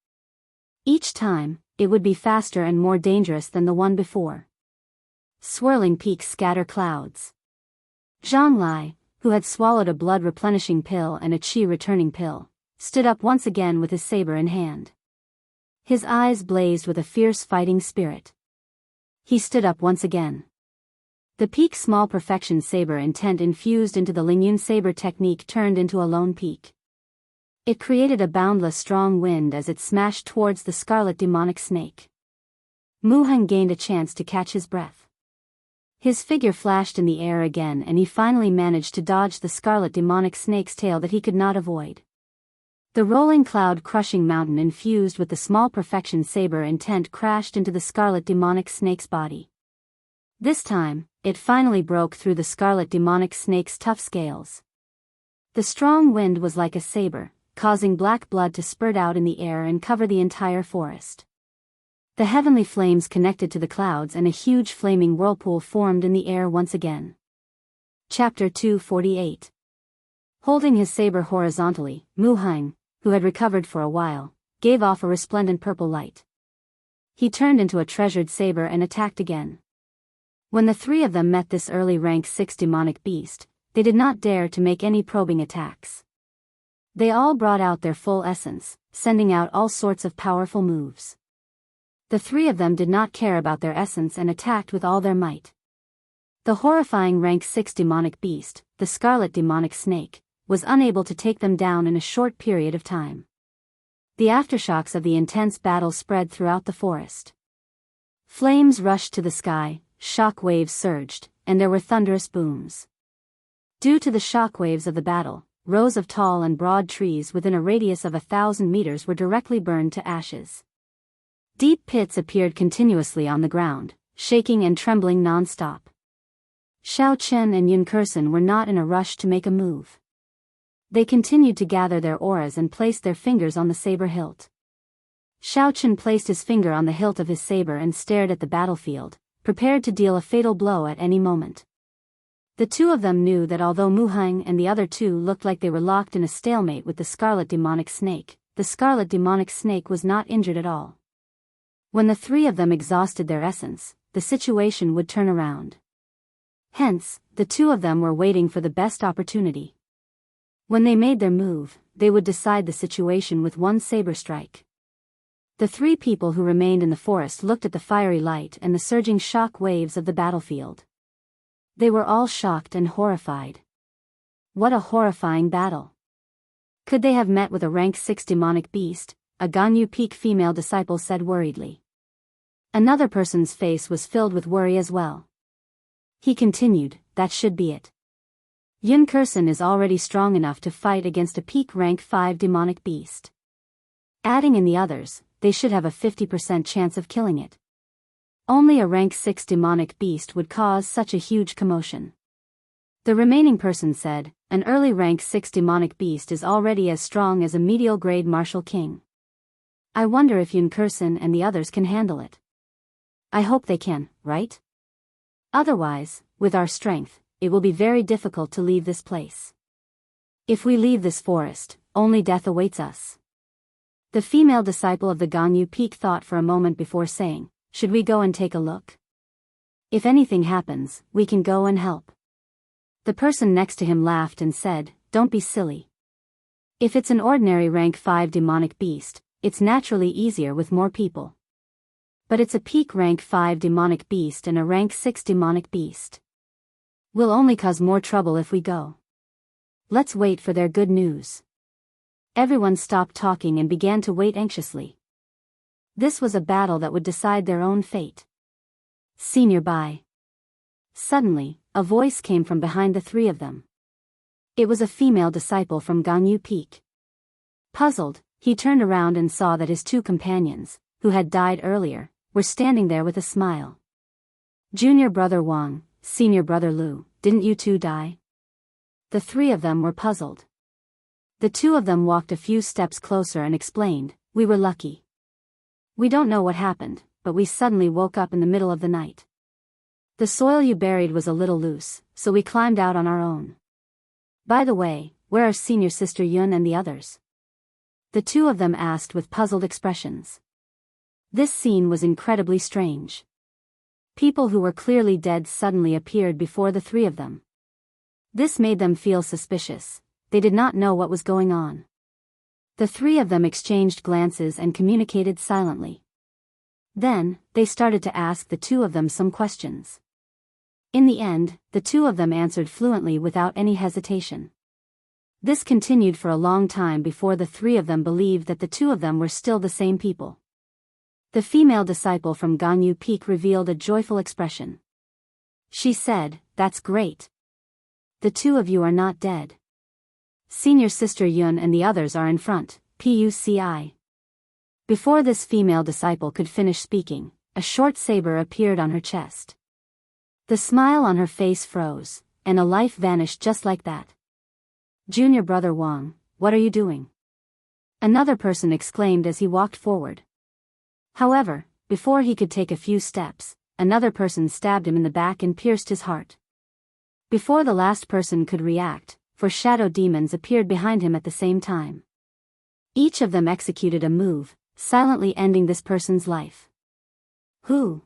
Each time, it would be faster and more dangerous than the one before. Swirling peaks scatter clouds. Zhang Lai, who had swallowed a blood-replenishing pill and a qi-returning pill, stood up once again with his saber in hand. His eyes blazed with a fierce fighting spirit. He stood up once again. The peak small perfection saber intent infused into the Lingyun saber technique turned into a lone peak. It created a boundless strong wind as it smashed towards the scarlet demonic snake. Mu Heng gained a chance to catch his breath. His figure flashed in the air again and he finally managed to dodge the scarlet demonic snake's tail that he could not avoid. The rolling cloud-crushing mountain infused with the small perfection saber intent crashed into the scarlet demonic snake's body. This time, it finally broke through the scarlet demonic snake's tough scales. The strong wind was like a saber, causing black blood to spurt out in the air and cover the entire forest. The heavenly flames connected to the clouds and a huge flaming whirlpool formed in the air once again. Chapter 248. Holding his saber horizontally, Mu Heng, who had recovered for a while, gave off a resplendent purple light. He turned into a treasured saber and attacked again. When the 3 of them met this early rank 6 demonic beast, they did not dare to make any probing attacks. They all brought out their full essence, sending out all sorts of powerful moves. The 3 of them did not care about their essence and attacked with all their might. The horrifying rank 6 demonic beast, the scarlet demonic snake, was unable to take them down in a short period of time. The aftershocks of the intense battle spread throughout the forest. Flames rushed to the sky, shock waves surged, and there were thunderous booms. Due to the shock waves of the battle, rows of tall and broad trees within a radius of 1,000 meters were directly burned to ashes. Deep pits appeared continuously on the ground, shaking and trembling non-stop. Xiao Chen and Yun Kursen were not in a rush to make a move. They continued to gather their auras and placed their fingers on the saber hilt. Xiao Chen placed his finger on the hilt of his saber and stared at the battlefield, prepared to deal a fatal blow at any moment. The two of them knew that although Mu Heng and the other two looked like they were locked in a stalemate with the scarlet demonic snake, the scarlet demonic snake was not injured at all. When the three of them exhausted their essence, the situation would turn around. Hence, the two of them were waiting for the best opportunity. When they made their move, they would decide the situation with one saber strike. The three people who remained in the forest looked at the fiery light and the surging shock waves of the battlefield. They were all shocked and horrified. What a horrifying battle! Could they have met with a rank 6 demonic beast? A Ganyu Peak female disciple said worriedly. Another person's face was filled with worry as well. He continued, that should be it. Yun Kursen is already strong enough to fight against a peak rank 5 demonic beast. Adding in the others, they should have a 50% chance of killing it. Only a rank 6 demonic beast would cause such a huge commotion. The remaining person said, an early rank 6 demonic beast is already as strong as a medial grade martial king. I wonder if Yun Kursen and the others can handle it. I hope they can, right? Otherwise, with our strength, it will be very difficult to leave this place. If we leave this forest, only death awaits us. The female disciple of the Ganyu Peak thought for a moment before saying, should we go and take a look? If anything happens, we can go and help. The person next to him laughed and said, don't be silly. If it's an ordinary rank 5 demonic beast, it's naturally easier with more people. But it's a peak rank 5 demonic beast and a rank 6 demonic beast. We'll only cause more trouble if we go. Let's wait for their good news. Everyone stopped talking and began to wait anxiously. This was a battle that would decide their own fate. See nearby. Suddenly, a voice came from behind the three of them. It was a female disciple from Ganyu Peak. Puzzled, he turned around and saw that his two companions, who had died earlier, were standing there with a smile. Junior brother Wang, senior brother Lu, didn't you two die? The three of them were puzzled. The two of them walked a few steps closer and explained, we were lucky. We don't know what happened, but we suddenly woke up in the middle of the night. The soil you buried was a little loose, so we climbed out on our own. By the way, where are senior sister Yun and the others? The two of them asked with puzzled expressions. This scene was incredibly strange. People who were clearly dead suddenly appeared before the three of them. This made them feel suspicious. They did not know what was going on. The three of them exchanged glances and communicated silently. Then, they started to ask the two of them some questions. In the end, the two of them answered fluently without any hesitation. This continued for a long time before the three of them believed that the two of them were still the same people. The female disciple from Ganyu Peak revealed a joyful expression. She said, that's great. The two of you are not dead. Senior sister Yun and the others are in front, PUCI. Before this female disciple could finish speaking, a short saber appeared on her chest. The smile on her face froze, and a life vanished just like that. Junior brother Wang, what are you doing? Another person exclaimed as he walked forward. However, before he could take a few steps, another person stabbed him in the back and pierced his heart. Before the last person could react, 4 shadow demons appeared behind him at the same time. Each of them executed a move, silently ending this person's life. Who?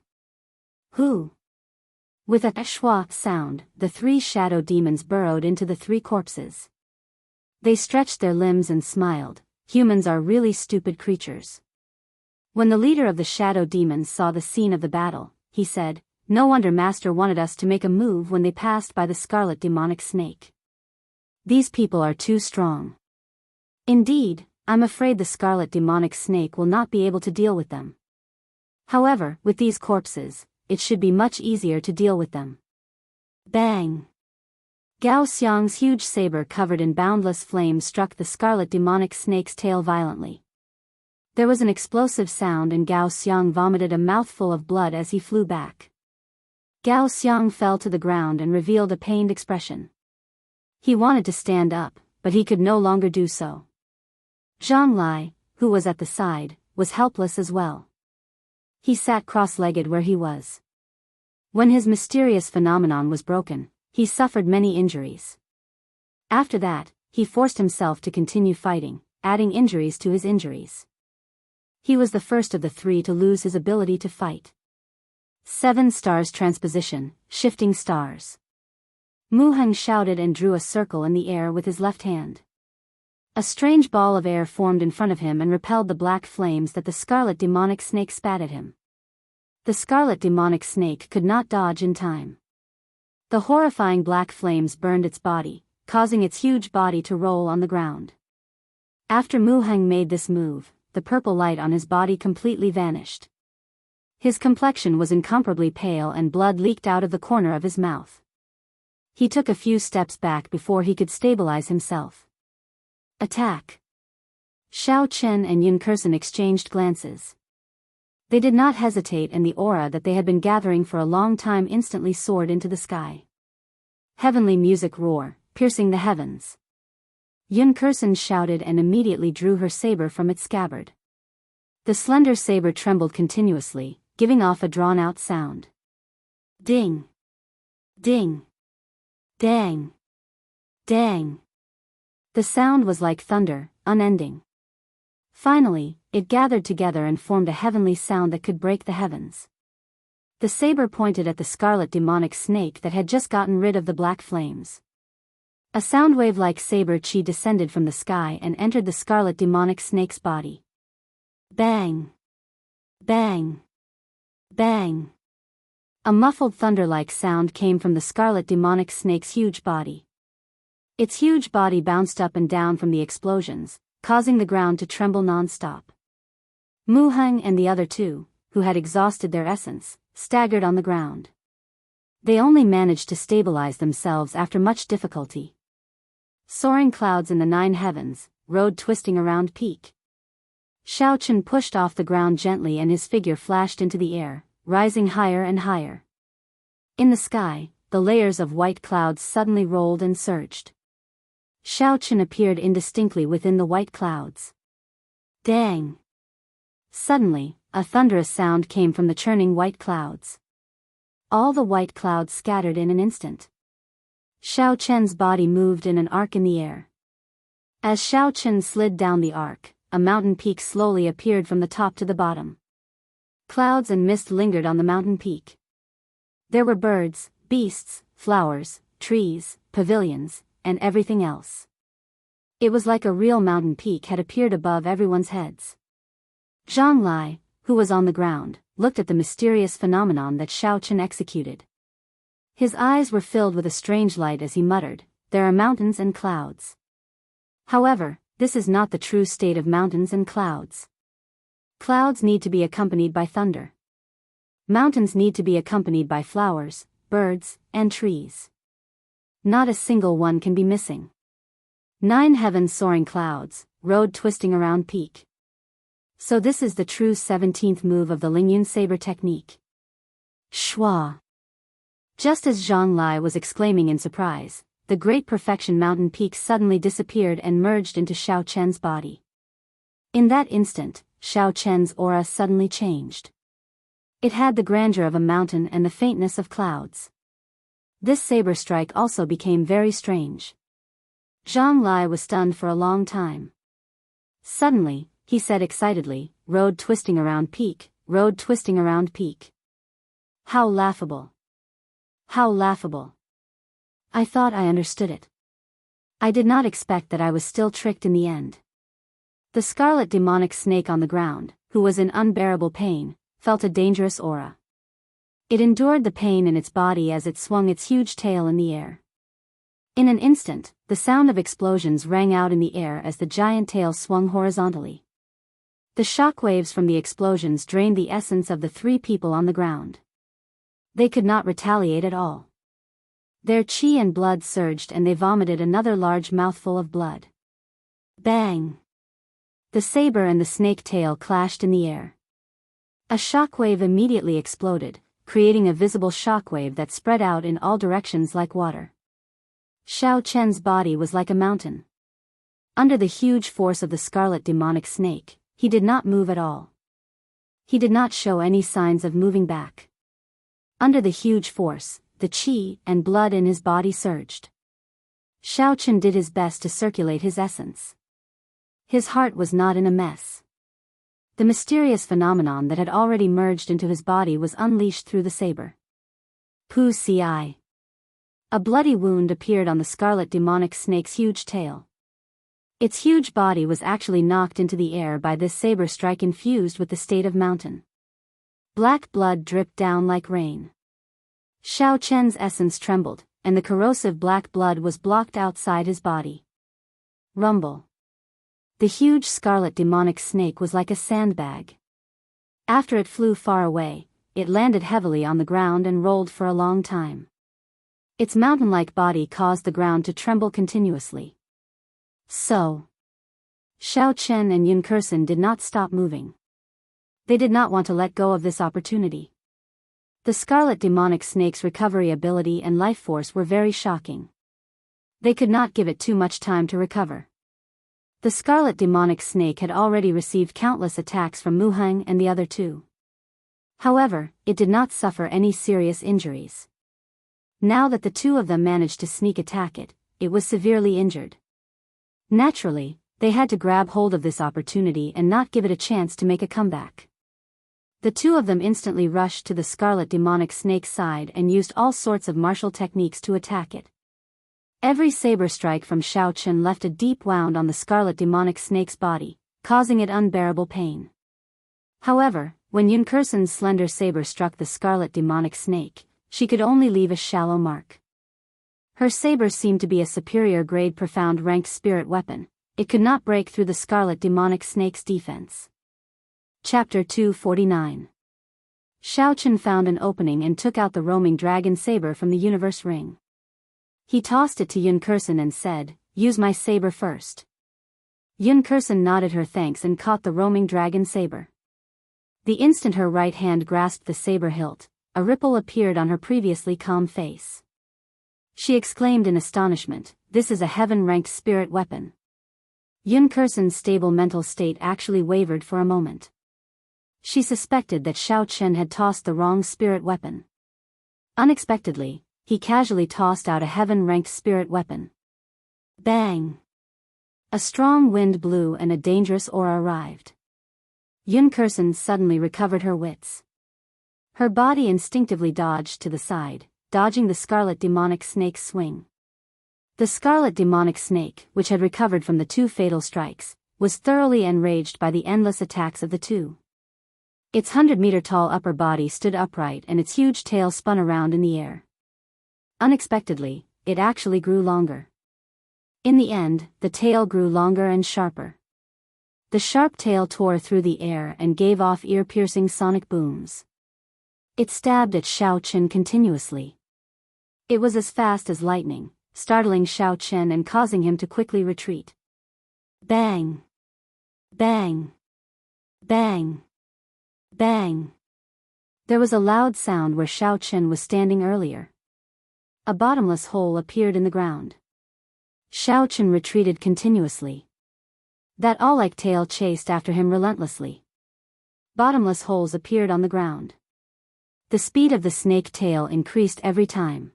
With a schwa sound, the 3 shadow demons burrowed into the 3 corpses. They stretched their limbs and smiled. Humans are really stupid creatures. When the leader of the shadow demons saw the scene of the battle, he said, no wonder Master wanted us to make a move when they passed by the scarlet demonic snake. These people are too strong. Indeed, I'm afraid the scarlet demonic snake will not be able to deal with them. However, with these corpses, it should be much easier to deal with them. Bang! Gao Xiang's huge saber covered in boundless flame struck the scarlet demonic snake's tail violently. There was an explosive sound and Gao Xiang vomited a mouthful of blood as he flew back. Gao Xiang fell to the ground and revealed a pained expression. He wanted to stand up, but he could no longer do so. Zhang Lai, who was at the side, was helpless as well. He sat cross-legged where he was. When his mysterious phenomenon was broken, he suffered many injuries. After that, he forced himself to continue fighting, adding injuries to his injuries. He was the first of the three to lose his ability to fight. 7 stars transposition, shifting stars. Mu Heng shouted and drew a circle in the air with his left hand. A strange ball of air formed in front of him and repelled the black flames that the scarlet demonic snake spat at him. The scarlet demonic snake could not dodge in time. The horrifying black flames burned its body, causing its huge body to roll on the ground. After Mu Heng made this move, the purple light on his body completely vanished. His complexion was incomparably pale and blood leaked out of the corner of his mouth. He took a few steps back before he could stabilize himself. Attack! Xiao Chen and Yun Kursen exchanged glances. They did not hesitate, and the aura that they had been gathering for a long time instantly soared into the sky. Heavenly music roar, piercing the heavens. Yun Kursen shouted and immediately drew her saber from its scabbard. The slender saber trembled continuously, giving off a drawn-out sound. Ding! Ding! Dang! Dang! The sound was like thunder, unending. Finally, it gathered together and formed a heavenly sound that could break the heavens. The saber pointed at the scarlet demonic snake that had just gotten rid of the black flames. A sound wave-like saber chi descended from the sky and entered the scarlet demonic snake's body. Bang! Bang! Bang! A muffled thunder-like sound came from the scarlet demonic snake's huge body. Its huge body bounced up and down from the explosions, causing the ground to tremble non-stop. Mu Heng and the other two, who had exhausted their essence, staggered on the ground. They only managed to stabilize themselves after much difficulty. Soaring clouds in the 9 heavens, road twisting around peak. Xiao Chen pushed off the ground gently and his figure flashed into the air, rising higher and higher. In the sky, the layers of white clouds suddenly rolled and surged. Xiao Chen appeared indistinctly within the white clouds. Dang! Suddenly, a thunderous sound came from the churning white clouds. All the white clouds scattered in an instant. Xiao Chen's body moved in an arc in the air. As Xiao Chen slid down the arc, a mountain peak slowly appeared from the top to the bottom. Clouds and mist lingered on the mountain peak. There were birds, beasts, flowers, trees, pavilions, and everything else. It was like a real mountain peak had appeared above everyone's heads. Zhang Lai, who was on the ground, looked at the mysterious phenomenon that Xiao Chen executed. His eyes were filled with a strange light as he muttered, "There are mountains and clouds. However, this is not the true state of mountains and clouds. Clouds need to be accompanied by thunder. Mountains need to be accompanied by flowers, birds, and trees. Not a single one can be missing. 9 heavens soaring clouds, road twisting around peak. So this is the true 17th move of the Lingyun saber technique." Shua! Just as Zhang Lai was exclaiming in surprise, the Great Perfection mountain peak suddenly disappeared and merged into Xiao Chen's body. In that instant, Xiao Chen's aura suddenly changed. It had the grandeur of a mountain and the faintness of clouds. This saber strike also became very strange. Zhang Lai was stunned for a long time. Suddenly, he said excitedly, "Road twisting around peak, road twisting around peak. How laughable! How laughable! I thought I understood it. I did not expect that I was still tricked in the end." The scarlet demonic snake on the ground, who was in unbearable pain, felt a dangerous aura. It endured the pain in its body as it swung its huge tail in the air. In an instant, the sound of explosions rang out in the air as the giant tail swung horizontally. The shock waves from the explosions drained the essence of the 3 people on the ground. They could not retaliate at all. Their chi and blood surged and they vomited another large mouthful of blood. Bang! The saber and the snake tail clashed in the air. A shockwave immediately exploded, creating a visible shockwave that spread out in all directions like water. Xiao Chen's body was like a mountain. Under the huge force of the scarlet demonic snake, he did not move at all. He did not show any signs of moving back. Under the huge force, the qi and blood in his body surged. Xiao Chen did his best to circulate his essence. His heart was not in a mess. The mysterious phenomenon that had already merged into his body was unleashed through the saber. Pu Ci. A bloody wound appeared on the scarlet demonic snake's huge tail. Its huge body was actually knocked into the air by this saber strike infused with the state of mountain. Black blood dripped down like rain. Xiao Chen's essence trembled, and the corrosive black blood was blocked outside his body. Rumble. The huge scarlet demonic snake was like a sandbag. After it flew far away, it landed heavily on the ground and rolled for a long time. Its mountain-like body caused the ground to tremble continuously. So, Xiao Chen and Yun Kursen did not stop moving. They did not want to let go of this opportunity. The scarlet demonic snake's recovery ability and life force were very shocking. They could not give it too much time to recover. The scarlet demonic snake had already received countless attacks from Mu Heng and the other two. However, it did not suffer any serious injuries. Now that the two of them managed to sneak attack it, it was severely injured. Naturally, they had to grab hold of this opportunity and not give it a chance to make a comeback. The two of them instantly rushed to the scarlet demonic snake's side and used all sorts of martial techniques to attack it. Every saber strike from Xiao Chen left a deep wound on the scarlet demonic snake's body, causing it unbearable pain. However, when Yun Kursen's slender saber struck the scarlet demonic snake, she could only leave a shallow mark. Her saber seemed to be a superior grade profound ranked spirit weapon. It could not break through the scarlet demonic snake's defense. Chapter 249. Xiao Chen found an opening and took out the roaming dragon saber from the universe ring. He tossed it to Yun Kursen and said, "Use my saber first." Yun Kursen nodded her thanks and caught the roaming dragon saber. The instant her right hand grasped the saber hilt, a ripple appeared on her previously calm face. She exclaimed in astonishment, "This is a heaven-ranked spirit weapon." Yun Kursen's stable mental state actually wavered for a moment. She suspected that Xiao Chen had tossed the wrong spirit weapon. Unexpectedly, he casually tossed out a heaven-ranked spirit weapon. Bang! A strong wind blew and a dangerous aura arrived. Yun Kursen suddenly recovered her wits. Her body instinctively dodged to the side, dodging the scarlet demonic snake's swing. The scarlet demonic snake, which had recovered from the two fatal strikes, was thoroughly enraged by the endless attacks of the two. Its 100-meter-tall upper body stood upright and its huge tail spun around in the air. Unexpectedly, it actually grew longer. In the end, the tail grew longer and sharper. The sharp tail tore through the air and gave off ear-piercing sonic booms. It stabbed at Xiao Chen continuously. It was as fast as lightning, startling Xiao Chen and causing him to quickly retreat. Bang! Bang! Bang! Bang! There was a loud sound where Xiao Chen was standing earlier. A bottomless hole appeared in the ground. Xiao Chen retreated continuously. That awl-like tail chased after him relentlessly. Bottomless holes appeared on the ground. The speed of the snake tail increased every time.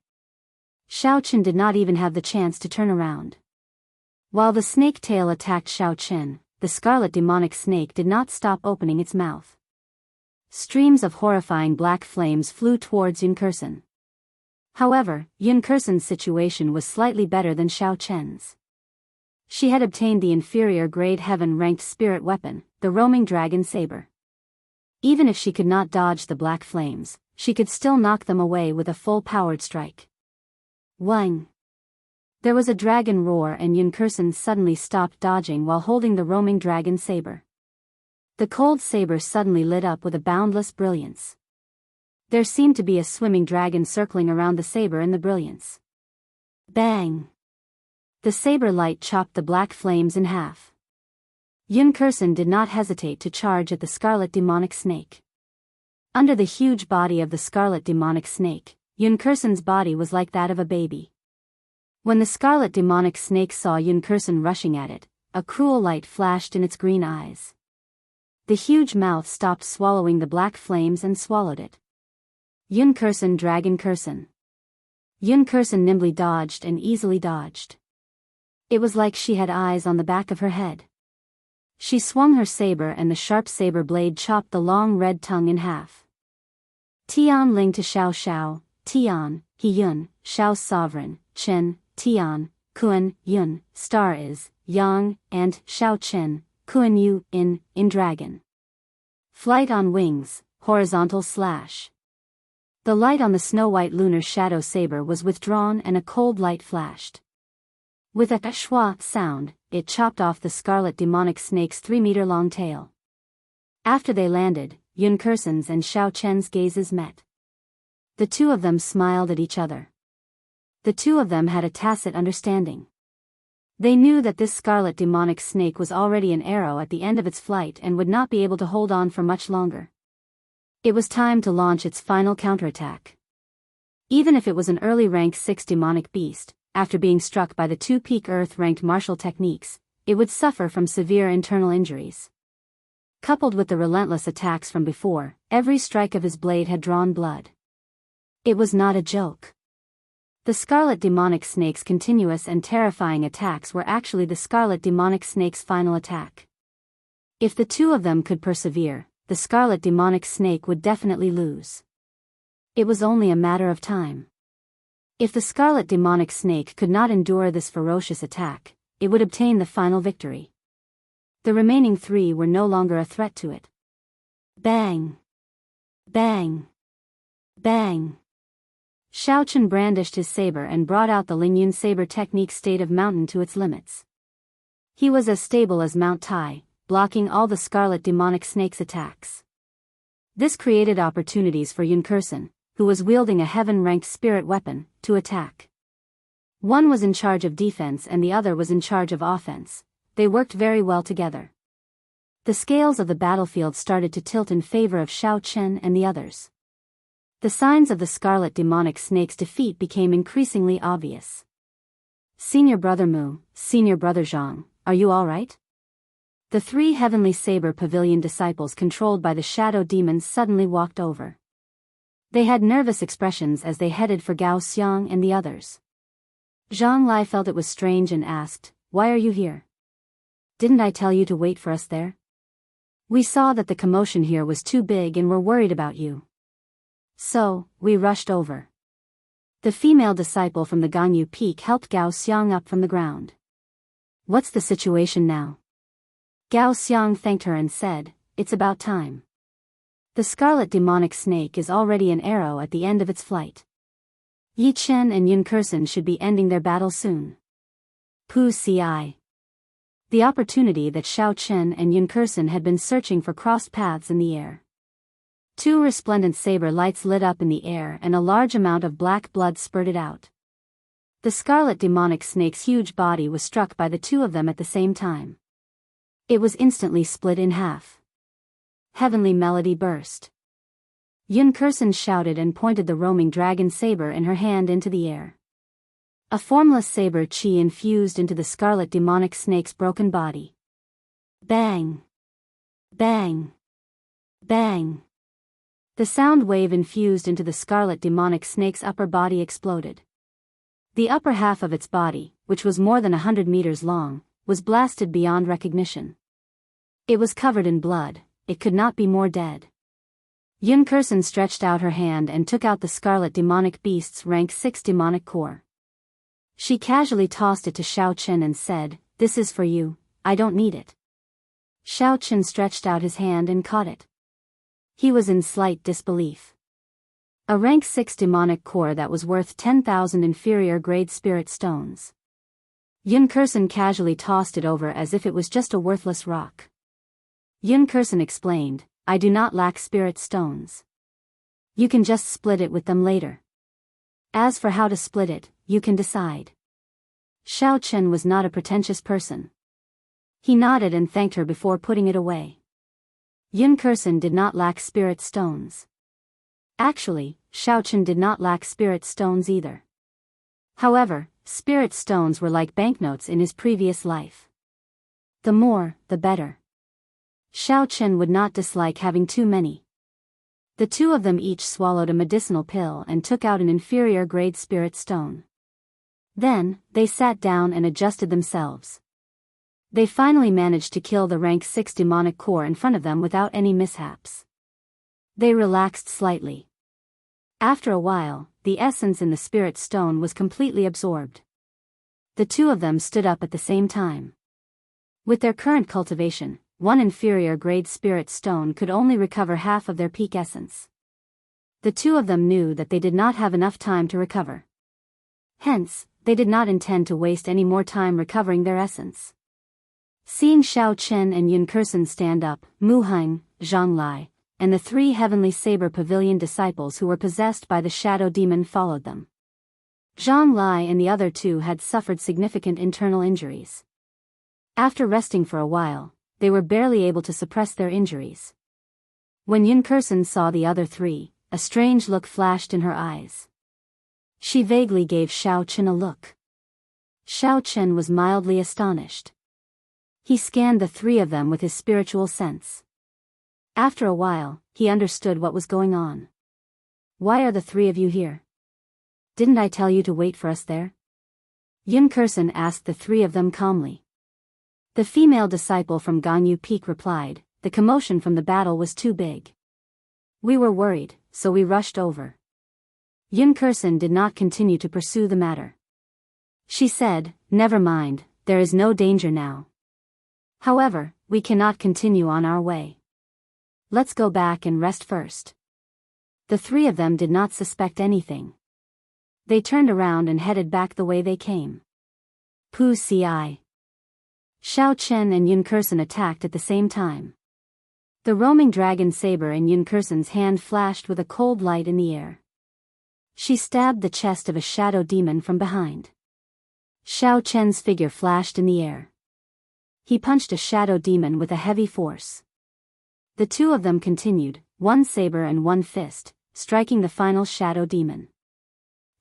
Xiao Chen did not even have the chance to turn around. While the snake tail attacked Xiao Chen, the scarlet demonic snake did not stop opening its mouth. Streams of horrifying black flames flew towards Yun Kursen. However, Yun Kursen's situation was slightly better than Xiao Chen's. She had obtained the inferior grade heaven-ranked spirit weapon, the roaming dragon saber. Even if she could not dodge the black flames, she could still knock them away with a full-powered strike. Wang! There was a dragon roar and Yun Kursen suddenly stopped dodging while holding the roaming dragon saber. The cold saber suddenly lit up with a boundless brilliance. There seemed to be a swimming dragon circling around the saber in the brilliance. Bang! The saber light chopped the black flames in half. Yun Kursen did not hesitate to charge at the scarlet demonic snake. Under the huge body of the scarlet demonic snake, Yun Kursen's body was like that of a baby. When the scarlet demonic snake saw Yun Kursen rushing at it, a cruel light flashed in its green eyes. The huge mouth stopped swallowing the black flames and swallowed it. Yun Kursen, Dragon Kursen. Yun Kursen nimbly dodged and easily dodged. It was like she had eyes on the back of her head. She swung her saber and the sharp saber blade chopped the long red tongue in half. Tian Ling to Xiao Xiao, Tian, He Yun, Xiao's sovereign, Chen, Tian, Kuan, Yun, star is, Yang, and Xiao Chen, Kuan Yu, in dragon. Flight on wings, horizontal slash. The light on the snow-white lunar shadow saber was withdrawn and a cold light flashed. With a schwa sound, it chopped off the scarlet demonic snake's 3-meter-long tail. After they landed, Yun Kursen's and Xiao Chen's gazes met. The two of them smiled at each other. The two of them had a tacit understanding. They knew that this scarlet demonic snake was already an arrow at the end of its flight and would not be able to hold on for much longer. It was time to launch its final counterattack. Even if it was an early rank 6 demonic beast, after being struck by the 2 peak Earth-ranked martial techniques, it would suffer from severe internal injuries. Coupled with the relentless attacks from before, every strike of his blade had drawn blood. It was not a joke. The scarlet demonic snake's continuous and terrifying attacks were actually the scarlet demonic snake's final attack. If the two of them could persevere, the scarlet demonic snake would definitely lose. It was only a matter of time. If the scarlet demonic snake could not endure this ferocious attack, it would obtain the final victory. The remaining 3 were no longer a threat to it. Bang! Bang! Bang! Xiao Chen brandished his saber and brought out the Lingyun saber technique state of mountain to its limits. He was as stable as Mount Tai, blocking all the scarlet demonic snake's attacks. This created opportunities for Yun Kursen, who was wielding a heaven-ranked spirit weapon, to attack. One was in charge of defense and the other was in charge of offense. They worked very well together. The scales of the battlefield started to tilt in favor of Xiao Chen and the others. The signs of the scarlet demonic snake's defeat became increasingly obvious. Senior Brother Mu, Senior Brother Zhang, are you all right? The 3 Heavenly Saber Pavilion disciples controlled by the shadow demons suddenly walked over. They had nervous expressions as they headed for Gao Xiang and the others. Zhang Lai felt it was strange and asked, "Why are you here? Didn't I tell you to wait for us there? We saw that the commotion here was too big and were worried about you. So, we rushed over." The female disciple from the Gangyu Peak helped Gao Xiang up from the ground. "What's the situation now?" Gao Xiang thanked her and said, "It's about time. The scarlet demonic snake is already an arrow at the end of its flight. Yi Chen and Yun Kursen should be ending their battle soon." Pu Ci. The opportunity that Xiao Chen and Yun Kursen had been searching for crossed paths in the air. 2 resplendent saber lights lit up in the air and a large amount of black blood spurted out. The scarlet demonic snake's huge body was struck by the 2 of them at the same time. It was instantly split in half. Heavenly melody burst. Yun Kursen shouted and pointed the roaming dragon saber in her hand into the air. A formless saber chi infused into the scarlet demonic snake's broken body. Bang! Bang! Bang! The sound wave infused into the scarlet demonic snake's upper body exploded. The upper half of its body, which was more than 100 meters long, was blasted beyond recognition. It was covered in blood, it could not be more dead. Yun Kursen stretched out her hand and took out the scarlet demonic beast's rank 6 demonic core. She casually tossed it to Xiao Chen and said, "This is for you, I don't need it." Xiao Chen stretched out his hand and caught it. He was in slight disbelief. A rank 6 demonic core that was worth 10,000 inferior grade spirit stones. Yun Kursen casually tossed it over as if it was just a worthless rock. Yun Kursen explained, "I do not lack spirit stones. You can just split it with them later. As for how to split it, you can decide." Xiao Chen was not a pretentious person. He nodded and thanked her before putting it away. Yun Kursen did not lack spirit stones. Actually, Xiaochen did not lack spirit stones either. However, spirit stones were like banknotes in his previous life. The more, the better. Xiaochen would not dislike having too many. The two of them each swallowed a medicinal pill and took out an inferior grade spirit stone. Then, they sat down and adjusted themselves. They finally managed to kill the rank 6 demonic core in front of them without any mishaps. They relaxed slightly. After a while, the essence in the spirit stone was completely absorbed. The two of them stood up at the same time. With their current cultivation, one inferior grade spirit stone could only recover half of their peak essence. The two of them knew that they did not have enough time to recover. Hence, they did not intend to waste any more time recovering their essence. Seeing Xiao Chen and Yun Kursen stand up, Mu Heng, Zhang Lai, and the 3 Heavenly Saber Pavilion disciples who were possessed by the shadow demon followed them. Zhang Lai and the other 2 had suffered significant internal injuries. After resting for a while, they were barely able to suppress their injuries. When Yun Kursen saw the other 3, a strange look flashed in her eyes. She vaguely gave Xiao Chen a look. Xiao Chen was mildly astonished. He scanned the 3 of them with his spiritual sense. After a while, he understood what was going on. Why are the 3 of you here? Didn't I tell you to wait for us there? Yun Kursen asked the 3 of them calmly. The female disciple from Ganyu Peak replied, the commotion from the battle was too big. We were worried, so we rushed over. Yun Kursen did not continue to pursue the matter. She said, never mind, there is no danger now. However, we cannot continue on our way. Let's go back and rest first. The 3 of them did not suspect anything. They turned around and headed back the way they came. Pu Ci. Xiao Chen and Yun Kursen attacked at the same time. The roaming dragon saber in Yun Kursen's hand flashed with a cold light in the air. She stabbed the chest of a shadow demon from behind. Xiao Chen's figure flashed in the air. He punched a shadow demon with a heavy force. The 2 of them continued, 1 saber and 1 fist, striking the final shadow demon.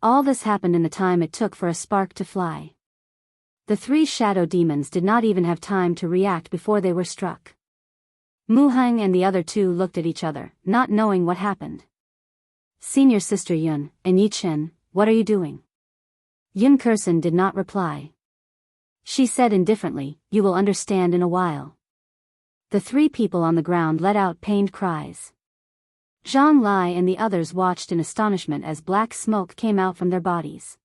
All this happened in the time it took for a spark to fly. The 3 shadow demons did not even have time to react before they were struck. Mu Heng and the other 2 looked at each other, not knowing what happened. Senior Sister Yun and Yi Chen, what are you doing? Yun Kursen did not reply. She said indifferently, you will understand in a while. The 3 people on the ground let out pained cries. Zhang Lai and the others watched in astonishment as black smoke came out from their bodies.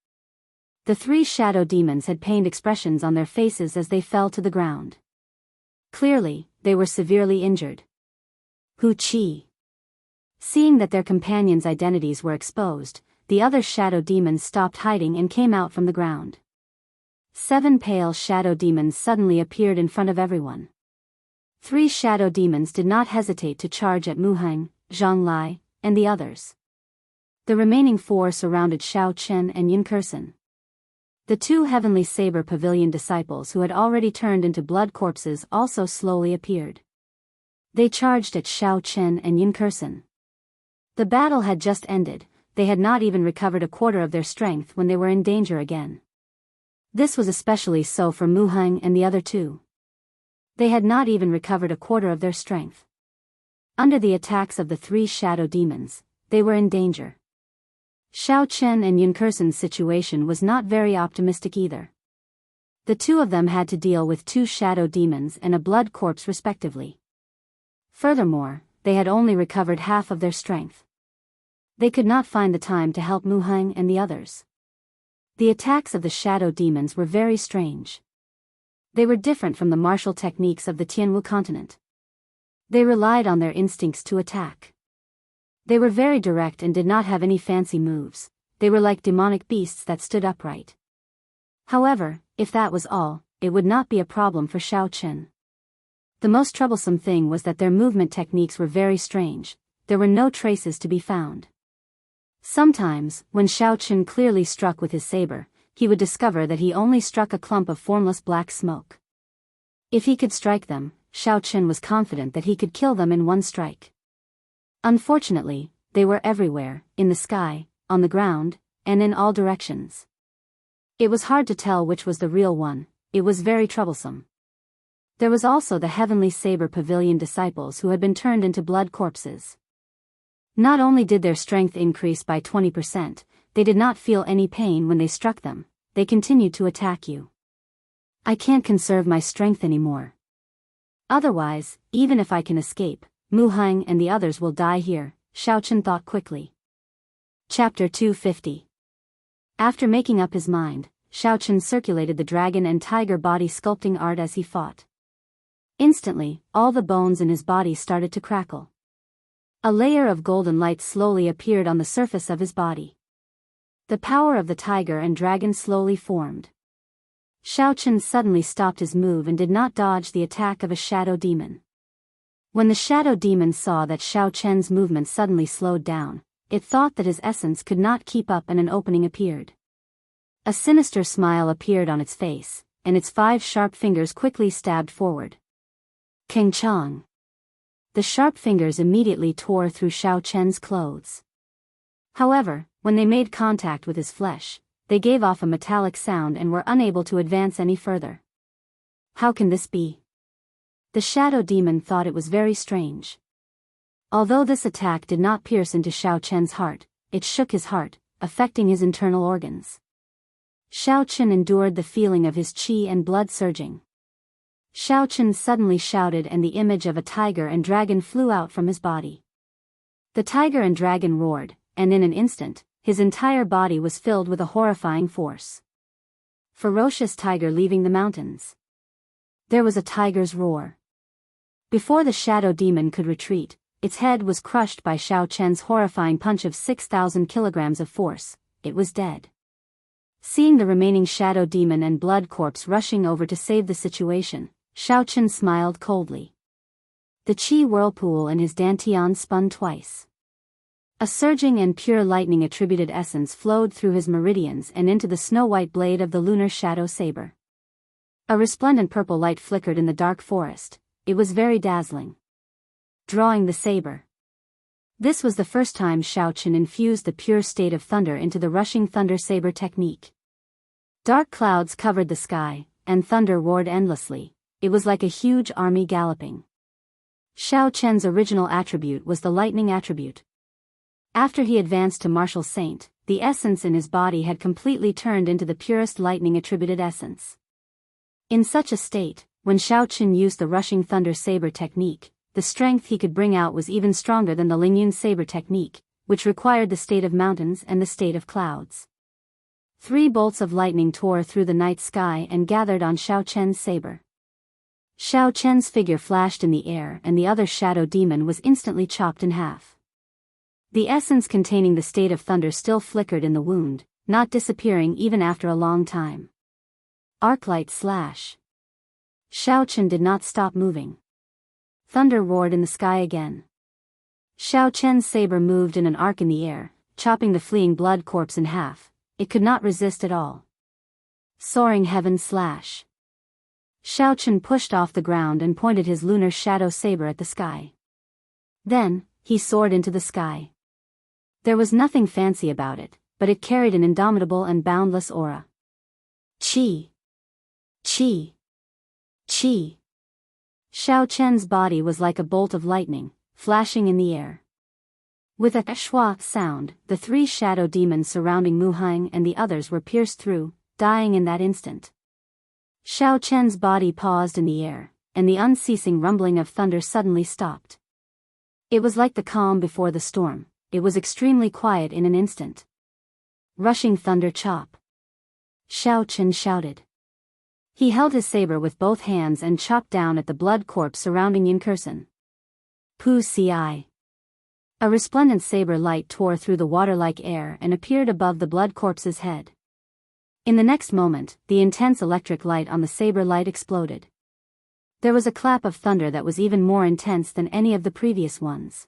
The 3 shadow demons had pained expressions on their faces as they fell to the ground. Clearly, they were severely injured. Hu Qi. Seeing that their companions' identities were exposed, the other shadow demons stopped hiding and came out from the ground. 7 pale shadow demons suddenly appeared in front of everyone. 3 shadow demons did not hesitate to charge at Mu Heng, Zhang Lai, and the others. The remaining 4 surrounded Xiao Chen and Yun Kursen. The 2 Heavenly Saber Pavilion disciples who had already turned into blood corpses also slowly appeared. They charged at Xiao Chen and Yun Kursen. The battle had just ended, they had not even recovered a quarter of their strength when they were in danger again. This was especially so for Mu Heng and the other 2. They had not even recovered a quarter of their strength. Under the attacks of the 3 shadow demons, they were in danger. Xiao Chen and Yun Kursen's situation was not very optimistic either. The 2 of them had to deal with 2 shadow demons and a blood corpse respectively. Furthermore, they had only recovered half of their strength. They could not find the time to help Mu Heng and the others. The attacks of the shadow demons were very strange. They were different from the martial techniques of the Tianwu continent. They relied on their instincts to attack. They were very direct and did not have any fancy moves. They were like demonic beasts that stood upright. However, if that was all, it would not be a problem for Xiao Chen. The most troublesome thing was that their movement techniques were very strange. There were no traces to be found. Sometimes, when Xiao Chen clearly struck with his saber, he would discover that he only struck a clump of formless black smoke. If he could strike them, Xiao was confident that he could kill them in one strike. Unfortunately, they were everywhere, in the sky, on the ground, and in all directions. It was hard to tell which was the real one. It was very troublesome. There was also the Heavenly Saber Pavilion disciples who had been turned into blood corpses. Not only did their strength increase by 20%, they did not feel any pain when they struck them. They continued to attack you. I can't conserve my strength anymore. Otherwise, even if I can escape, Mu Hang and the others will die here, Xiao thought quickly. Chapter 250. After making up his mind, Xiao circulated the dragon and tiger body sculpting art as he fought. Instantly, all the bones in his body started to crackle. A layer of golden light slowly appeared on the surface of his body. The power of the tiger and dragon slowly formed. Xiao suddenly stopped his move and did not dodge the attack of a shadow demon. When the shadow demon saw that Xiao movement suddenly slowed down, it thought that his essence could not keep up and an opening appeared. A sinister smile appeared on its face, and its 5 sharp fingers quickly stabbed forward. King Chong. The sharp fingers immediately tore through Xiao clothes. However, when they made contact with his flesh, they gave off a metallic sound and were unable to advance any further. How can this be? The shadow demon thought it was very strange. Although this attack did not pierce into Xiao heart, it shook his heart, affecting his internal organs. Xiao endured the feeling of his qi and blood surging. Xiao suddenly shouted and the image of a tiger and dragon flew out from his body. The tiger and dragon roared, and in an instant, his entire body was filled with a horrifying force. Ferocious tiger leaving the mountains. There was a tiger's roar. Before the shadow demon could retreat, its head was crushed by Xiao horrifying punch of 6,000 kilograms of force. It was dead. Seeing the remaining shadow demon and blood corpse rushing over to save the situation, Xiao smiled coldly. The qi whirlpool in his dantian spun twice. A surging and pure lightning attributed essence flowed through his meridians and into the snow-white blade of the lunar shadow saber. A resplendent purple light flickered in the dark forest. It was very dazzling. Drawing the saber. This was the first time Xiao infused the pure state of thunder into the rushing thunder saber technique. Dark clouds covered the sky, and thunder roared endlessly. It was like a huge army galloping. Xiao original attribute was the lightning attribute. After he advanced to martial saint, the essence in his body had completely turned into the purest lightning attributed essence. In such a state, when Xiao used the rushing thunder saber technique, the strength he could bring out was even stronger than the Lingyun saber technique, which required the state of mountains and the state of clouds. 3 bolts of lightning tore through the night sky and gathered on Xiao saber. Xiao figure flashed in the air and the other shadow demon was instantly chopped in half. The essence containing the state of thunder still flickered in the wound, not disappearing even after a long time. Arclight slash. Xiao did not stop moving. Thunder roared in the sky again. Xiao saber moved in an arc in the air, chopping the fleeing blood corpse in half. It could not resist at all. Soaring heaven slash. Xiao pushed off the ground and pointed his lunar shadow saber at the sky. Then, he soared into the sky. There was nothing fancy about it, but it carried an indomitable and boundless aura. Qi. Qi. Qi. Xiao body was like a bolt of lightning, flashing in the air. With a schwa sound, the 3 shadow demons surrounding Mu Hang and the others were pierced through, dying in that instant. Xiao body paused in the air, and the unceasing rumbling of thunder suddenly stopped. It was like the calm before the storm. It was extremely quiet in an instant. Rushing thunder chop. Xiao shouted. He held his saber with both hands and chopped down at the blood corpse surrounding Yinkursen. Pu Ci. A resplendent saber light tore through the water-like air and appeared above the blood corpse's head. In the next moment, the intense electric light on the saber light exploded. There was a clap of thunder that was even more intense than any of the previous ones.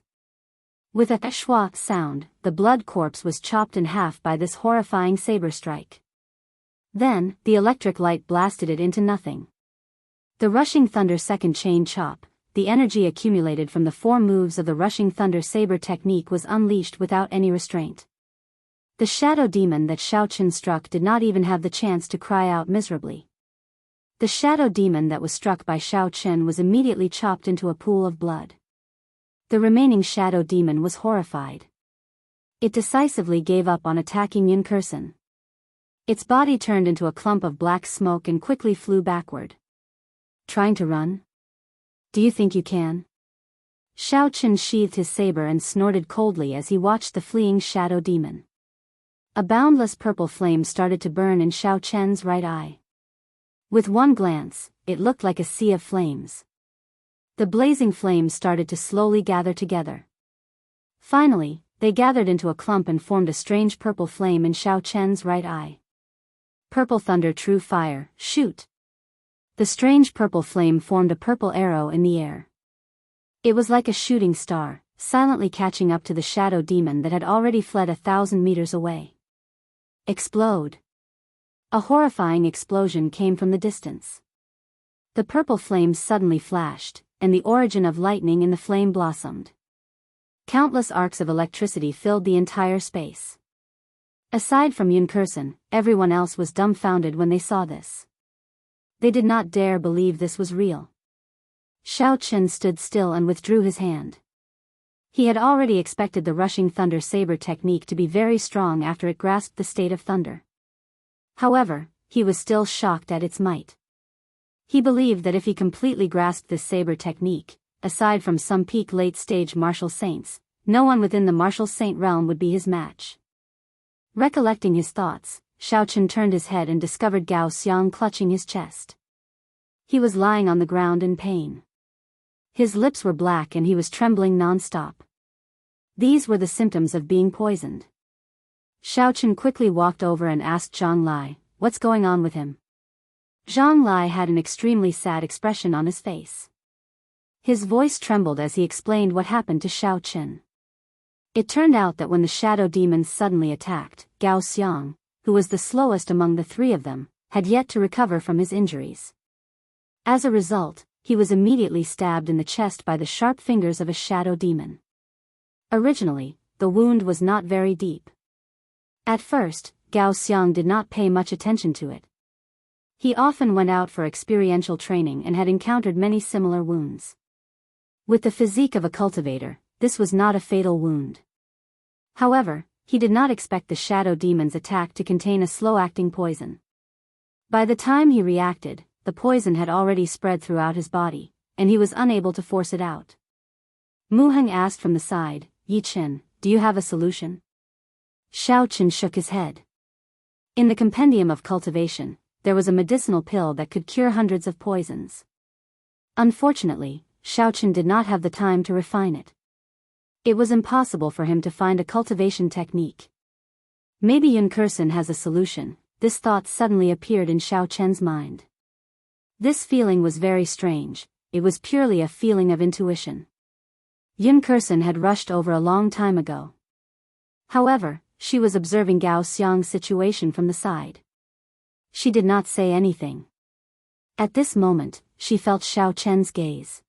With a schwa sound, the blood corpse was chopped in half by this horrifying saber strike. Then, the electric light blasted it into nothing. The rushing thunder second chain chop, the energy accumulated from the 4 moves of the rushing thunder saber technique was unleashed without any restraint. The shadow demon that Xiaoqin struck did not even have the chance to cry out miserably. The shadow demon that was struck by Xiaoqin was immediately chopped into a pool of blood. The remaining shadow demon was horrified. It decisively gave up on attacking Yunkursen. Its body turned into a clump of black smoke and quickly flew backward. Trying to run? Do you think you can? Xiaoqin sheathed his saber and snorted coldly as he watched the fleeing shadow demon. A boundless purple flame started to burn in Xiaoqian's right eye. With one glance, it looked like a sea of flames. The blazing flames started to slowly gather together. Finally, they gathered into a clump and formed a strange purple flame in Xiaoqian's right eye. Purple thunder, true fire, shoot! The strange purple flame formed a purple arrow in the air. It was like a shooting star, silently catching up to the shadow demon that had already fled 1,000 meters away. Explode! A horrifying explosion came from the distance. The purple flames suddenly flashed, and the origin of lightning in the flame blossomed. Countless arcs of electricity filled the entire space. Aside from Yunkursen, everyone else was dumbfounded when they saw this. They did not dare believe this was real. Xiaoqin stood still and withdrew his hand. He had already expected the rushing thunder saber technique to be very strong after it grasped the state of thunder. However, he was still shocked at its might. He believed that if he completely grasped this saber technique, aside from some peak late-stage martial saints, no one within the martial saint realm would be his match. Recollecting his thoughts, Xiaoqin turned his head and discovered Gao Xiang clutching his chest. He was lying on the ground in pain. His lips were black and he was trembling non-stop. These were the symptoms of being poisoned. Xiaoqin quickly walked over and asked Zhang Lai, "What's going on with him?" Zhang Lai had an extremely sad expression on his face. His voice trembled as he explained what happened to Xiaoqin. It turned out that when the shadow demons suddenly attacked, Gao Xiang, who was the slowest among the 3 of them, had yet to recover from his injuries. As a result, he was immediately stabbed in the chest by the sharp fingers of a shadow demon. Originally, the wound was not very deep. At first, Gao Xiang did not pay much attention to it. He often went out for experiential training and had encountered many similar wounds. With the physique of a cultivator, this was not a fatal wound. However, he did not expect the shadow demon's attack to contain a slow-acting poison. By the time he reacted, the poison had already spread throughout his body, and he was unable to force it out. Mu Heng asked from the side, "Yi Qin, do you have a solution?" Xiaoqin shook his head. In the compendium of cultivation, there was a medicinal pill that could cure hundreds of poisons. Unfortunately, Xiaoqin did not have the time to refine it. It was impossible for him to find a cultivation technique. Maybe Yunkursen has a solution, this thought suddenly appeared in Xiaoqian's mind. This feeling was very strange, it was purely a feeling of intuition. Yunkursen had rushed over a long time ago. However, she was observing Gao Xiang's situation from the side. She did not say anything. At this moment, she felt Xiaoqian's gaze.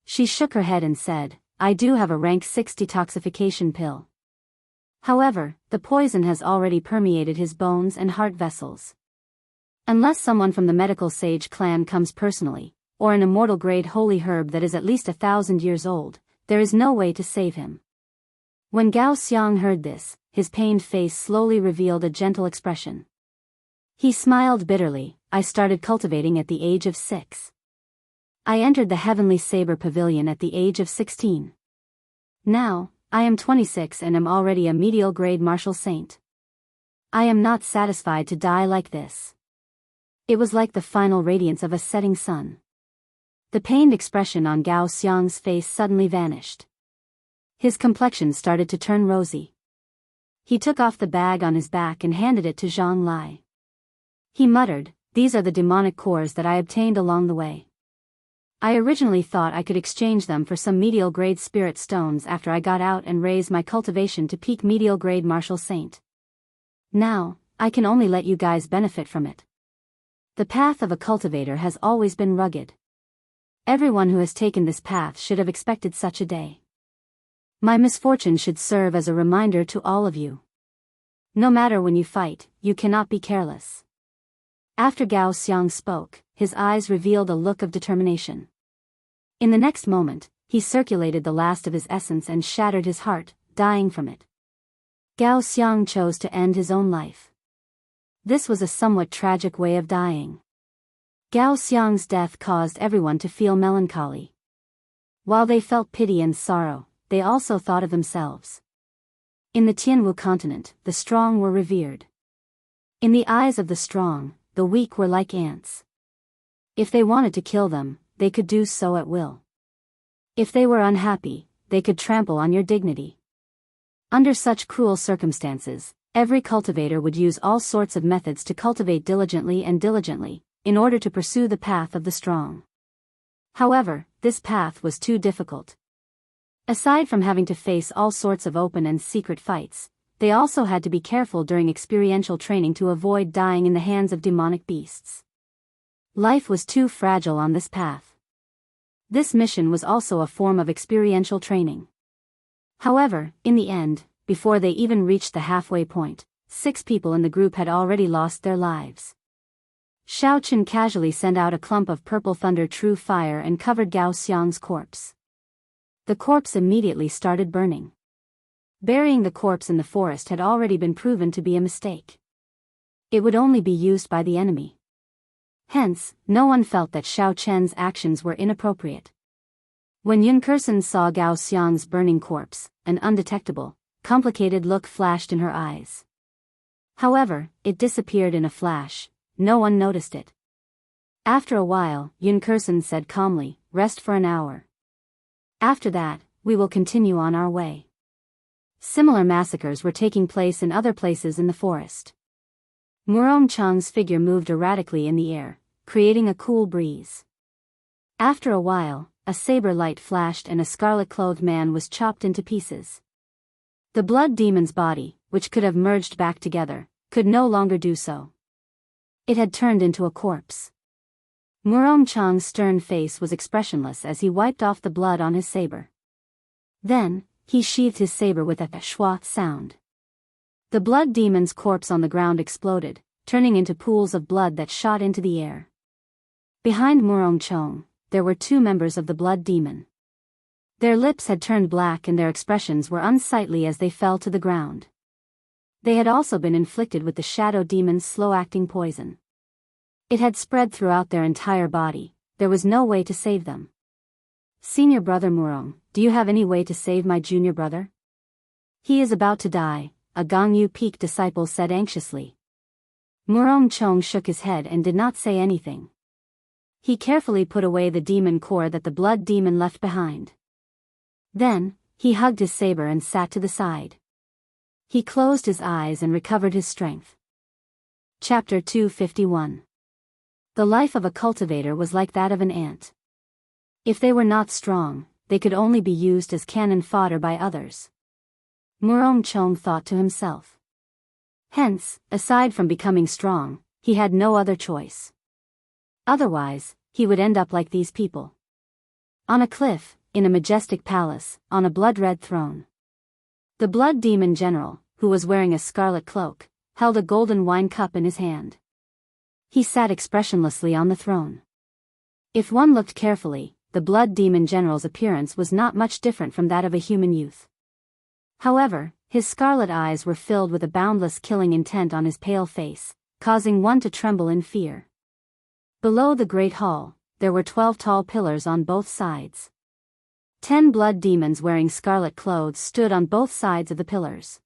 She shook her head and said, "I do have a rank 6 detoxification pill. However, the poison has already permeated his bones and heart vessels. Unless someone from the medical sage clan comes personally, or an immortal grade holy herb that is at least 1,000 years old, there is no way to save him." When Gao Xiang heard this, his pained face slowly revealed a gentle expression. He smiled bitterly. "I started cultivating at the age of 6. I entered the Heavenly Saber Pavilion at the age of 16. Now, I am 26 and am already a medial grade martial saint. I am not satisfied to die like this." It was like the final radiance of a setting sun. The pained expression on Gao Xiang's face suddenly vanished. His complexion started to turn rosy. He took off the bag on his back and handed it to Zhang Lai. He muttered, "These are the demonic cores that I obtained along the way. I originally thought I could exchange them for some medial grade spirit stones after I got out and raised my cultivation to peak medial grade martial saint. Now, I can only let you guys benefit from it." The path of a cultivator has always been rugged. Everyone who has taken this path should have expected such a day. My misfortune should serve as a reminder to all of you. No matter when you fight, you cannot be careless. After Gao Xiang spoke, his eyes revealed a look of determination. In the next moment, he circulated the last of his essence and shattered his heart, dying from it. Gao Xiang chose to end his own life. This was a somewhat tragic way of dying. Gao Xiang's death caused everyone to feel melancholy. While they felt pity and sorrow, they also thought of themselves. In the Jianghu continent, the strong were revered. In the eyes of the strong, the weak were like ants. If they wanted to kill them, they could do so at will. If they were unhappy, they could trample on your dignity. Under such cruel circumstances, every cultivator would use all sorts of methods to cultivate diligently, in order to pursue the path of the strong. However, this path was too difficult. Aside from having to face all sorts of open and secret fights, they also had to be careful during experiential training to avoid dying in the hands of demonic beasts. Life was too fragile on this path. This mission was also a form of experiential training. However, in the end, before they even reached the halfway point, 6 people in the group had already lost their lives. Shao Chen casually sent out a clump of purple thunder true fire and covered Gao Xiang's corpse. The corpse immediately started burning. Burying the corpse in the forest had already been proven to be a mistake. It would only be used by the enemy. Hence, no one felt that Shao Chen's actions were inappropriate. When Yun Kursen saw Gao Xiang's burning corpse, an undetectable, complicated look flashed in her eyes. However, it disappeared in a flash. No one noticed it. After a while, Yun Kursen said calmly, "Rest for an hour. After that, we will continue on our way." Similar massacres were taking place in other places in the forest. Murong Chang's figure moved erratically in the air, creating a cool breeze. After a while, a saber light flashed and a scarlet-clothed man was chopped into pieces. The blood demon's body, which could have merged back together, could no longer do so. It had turned into a corpse. Murong Chang's stern face was expressionless as he wiped off the blood on his saber. Then, he sheathed his saber with a shwa sound. The blood demon's corpse on the ground exploded, turning into pools of blood that shot into the air. Behind Murong Chang, there were 2 members of the blood demon. Their lips had turned black and their expressions were unsightly as they fell to the ground. They had also been inflicted with the shadow demon's slow-acting poison. It had spread throughout their entire body. There was no way to save them. "Senior brother Murong, do you have any way to save my junior brother? He is about to die," a Gangyu Peak disciple said anxiously. Murong Chong shook his head and did not say anything. He carefully put away the demon core that the blood demon left behind. Then, he hugged his saber and sat to the side. He closed his eyes and recovered his strength. Chapter 251. The life of a cultivator was like that of an ant. If they were not strong, they could only be used as cannon fodder by others. Murong Chong thought to himself. Hence, aside from becoming strong, he had no other choice. Otherwise, he would end up like these people. On a cliff, in a majestic palace, on a blood-red throne. The blood demon general, who was wearing a scarlet cloak, held a golden wine cup in his hand. He sat expressionlessly on the throne. If one looked carefully, the blood demon general's appearance was not much different from that of a human youth. However, his scarlet eyes were filled with a boundless killing intent on his pale face, causing one to tremble in fear. Below the great hall, there were 12 tall pillars on both sides. 10 blood demons wearing scarlet clothes stood on both sides of the pillars.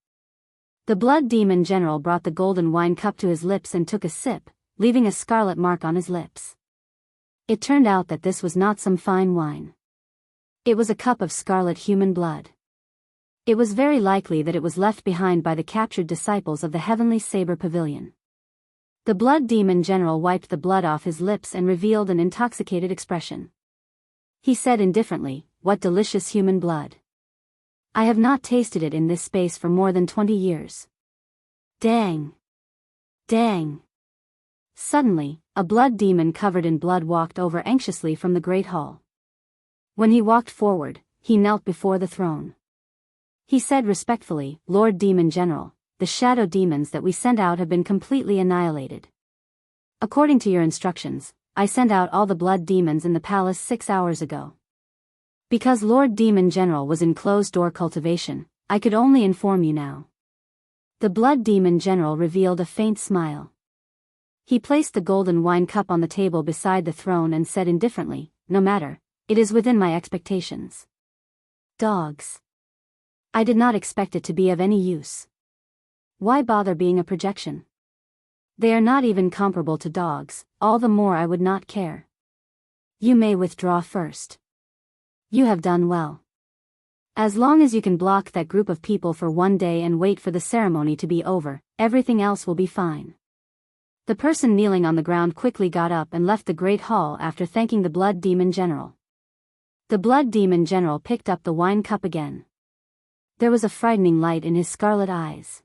The blood demon general brought the golden wine cup to his lips and took a sip, leaving a scarlet mark on his lips. It turned out that this was not some fine wine. It was a cup of scarlet human blood. It was very likely that it was left behind by the captured disciples of the Heavenly Saber Pavilion. The blood demon general wiped the blood off his lips and revealed an intoxicated expression. He said indifferently, "What delicious human blood. I have not tasted it in this space for more than 20 years. Dang! Dang!" Suddenly, a blood demon covered in blood walked over anxiously from the great hall. When he walked forward, he knelt before the throne. He said respectfully, "Lord Demon General, the shadow demons that we sent out have been completely annihilated. According to your instructions, I sent out all the blood demons in the palace 6 hours ago. Because Lord Demon General was in closed-door cultivation, I could only inform you now." The blood demon general revealed a faint smile. He placed the golden wine cup on the table beside the throne and said indifferently, "No matter, it is within my expectations. Dogs. I did not expect it to be of any use. Why bother being a projection? They are not even comparable to dogs, all the more I would not care. You may withdraw first. You have done well. As long as you can block that group of people for one day and wait for the ceremony to be over, everything else will be fine." The person kneeling on the ground quickly got up and left the great hall after thanking the blood demon general. The blood demon general picked up the wine cup again. There was a frightening light in his scarlet eyes.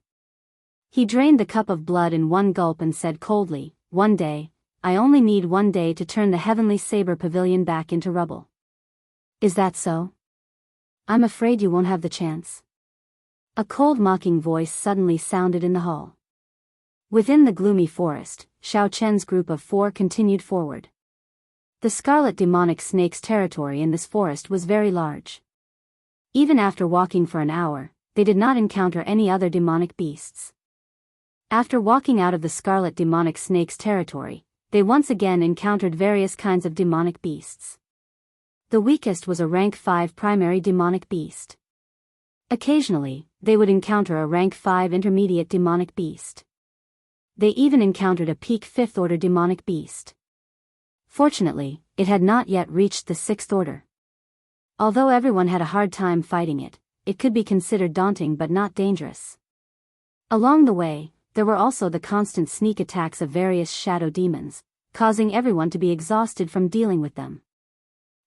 He drained the cup of blood in one gulp and said coldly, "One day, I only need one day to turn the heavenly saber pavilion back into rubble." "Is that so? I'm afraid you won't have the chance." A cold mocking voice suddenly sounded in the hall. Within the gloomy forest, Xiao Chen's group of 4 continued forward. The scarlet demonic snake's territory in this forest was very large. Even after walking for an hour, they did not encounter any other demonic beasts. After walking out of the scarlet demonic snake's territory, they once again encountered various kinds of demonic beasts. The weakest was a rank 5 primary demonic beast. Occasionally, they would encounter a rank 5 intermediate demonic beast. They even encountered a peak 5th order demonic beast. Fortunately, it had not yet reached the 6th order. Although everyone had a hard time fighting it, it could be considered daunting but not dangerous. Along the way, there were also the constant sneak attacks of various shadow demons, causing everyone to be exhausted from dealing with them.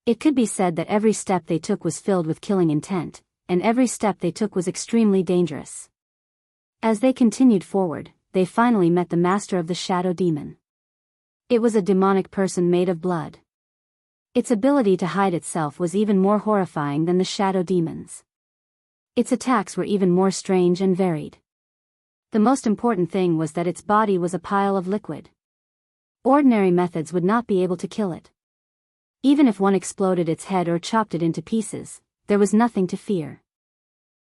It could be said that every step they took was filled with killing intent, and every step they took was extremely dangerous. As they continued forward, they finally met the master of the shadow demon. It was a demonic person made of blood. Its ability to hide itself was even more horrifying than the shadow demons. Its attacks were even more strange and varied. The most important thing was that its body was a pile of liquid. Ordinary methods would not be able to kill it. Even if one exploded its head or chopped it into pieces, there was nothing to fear.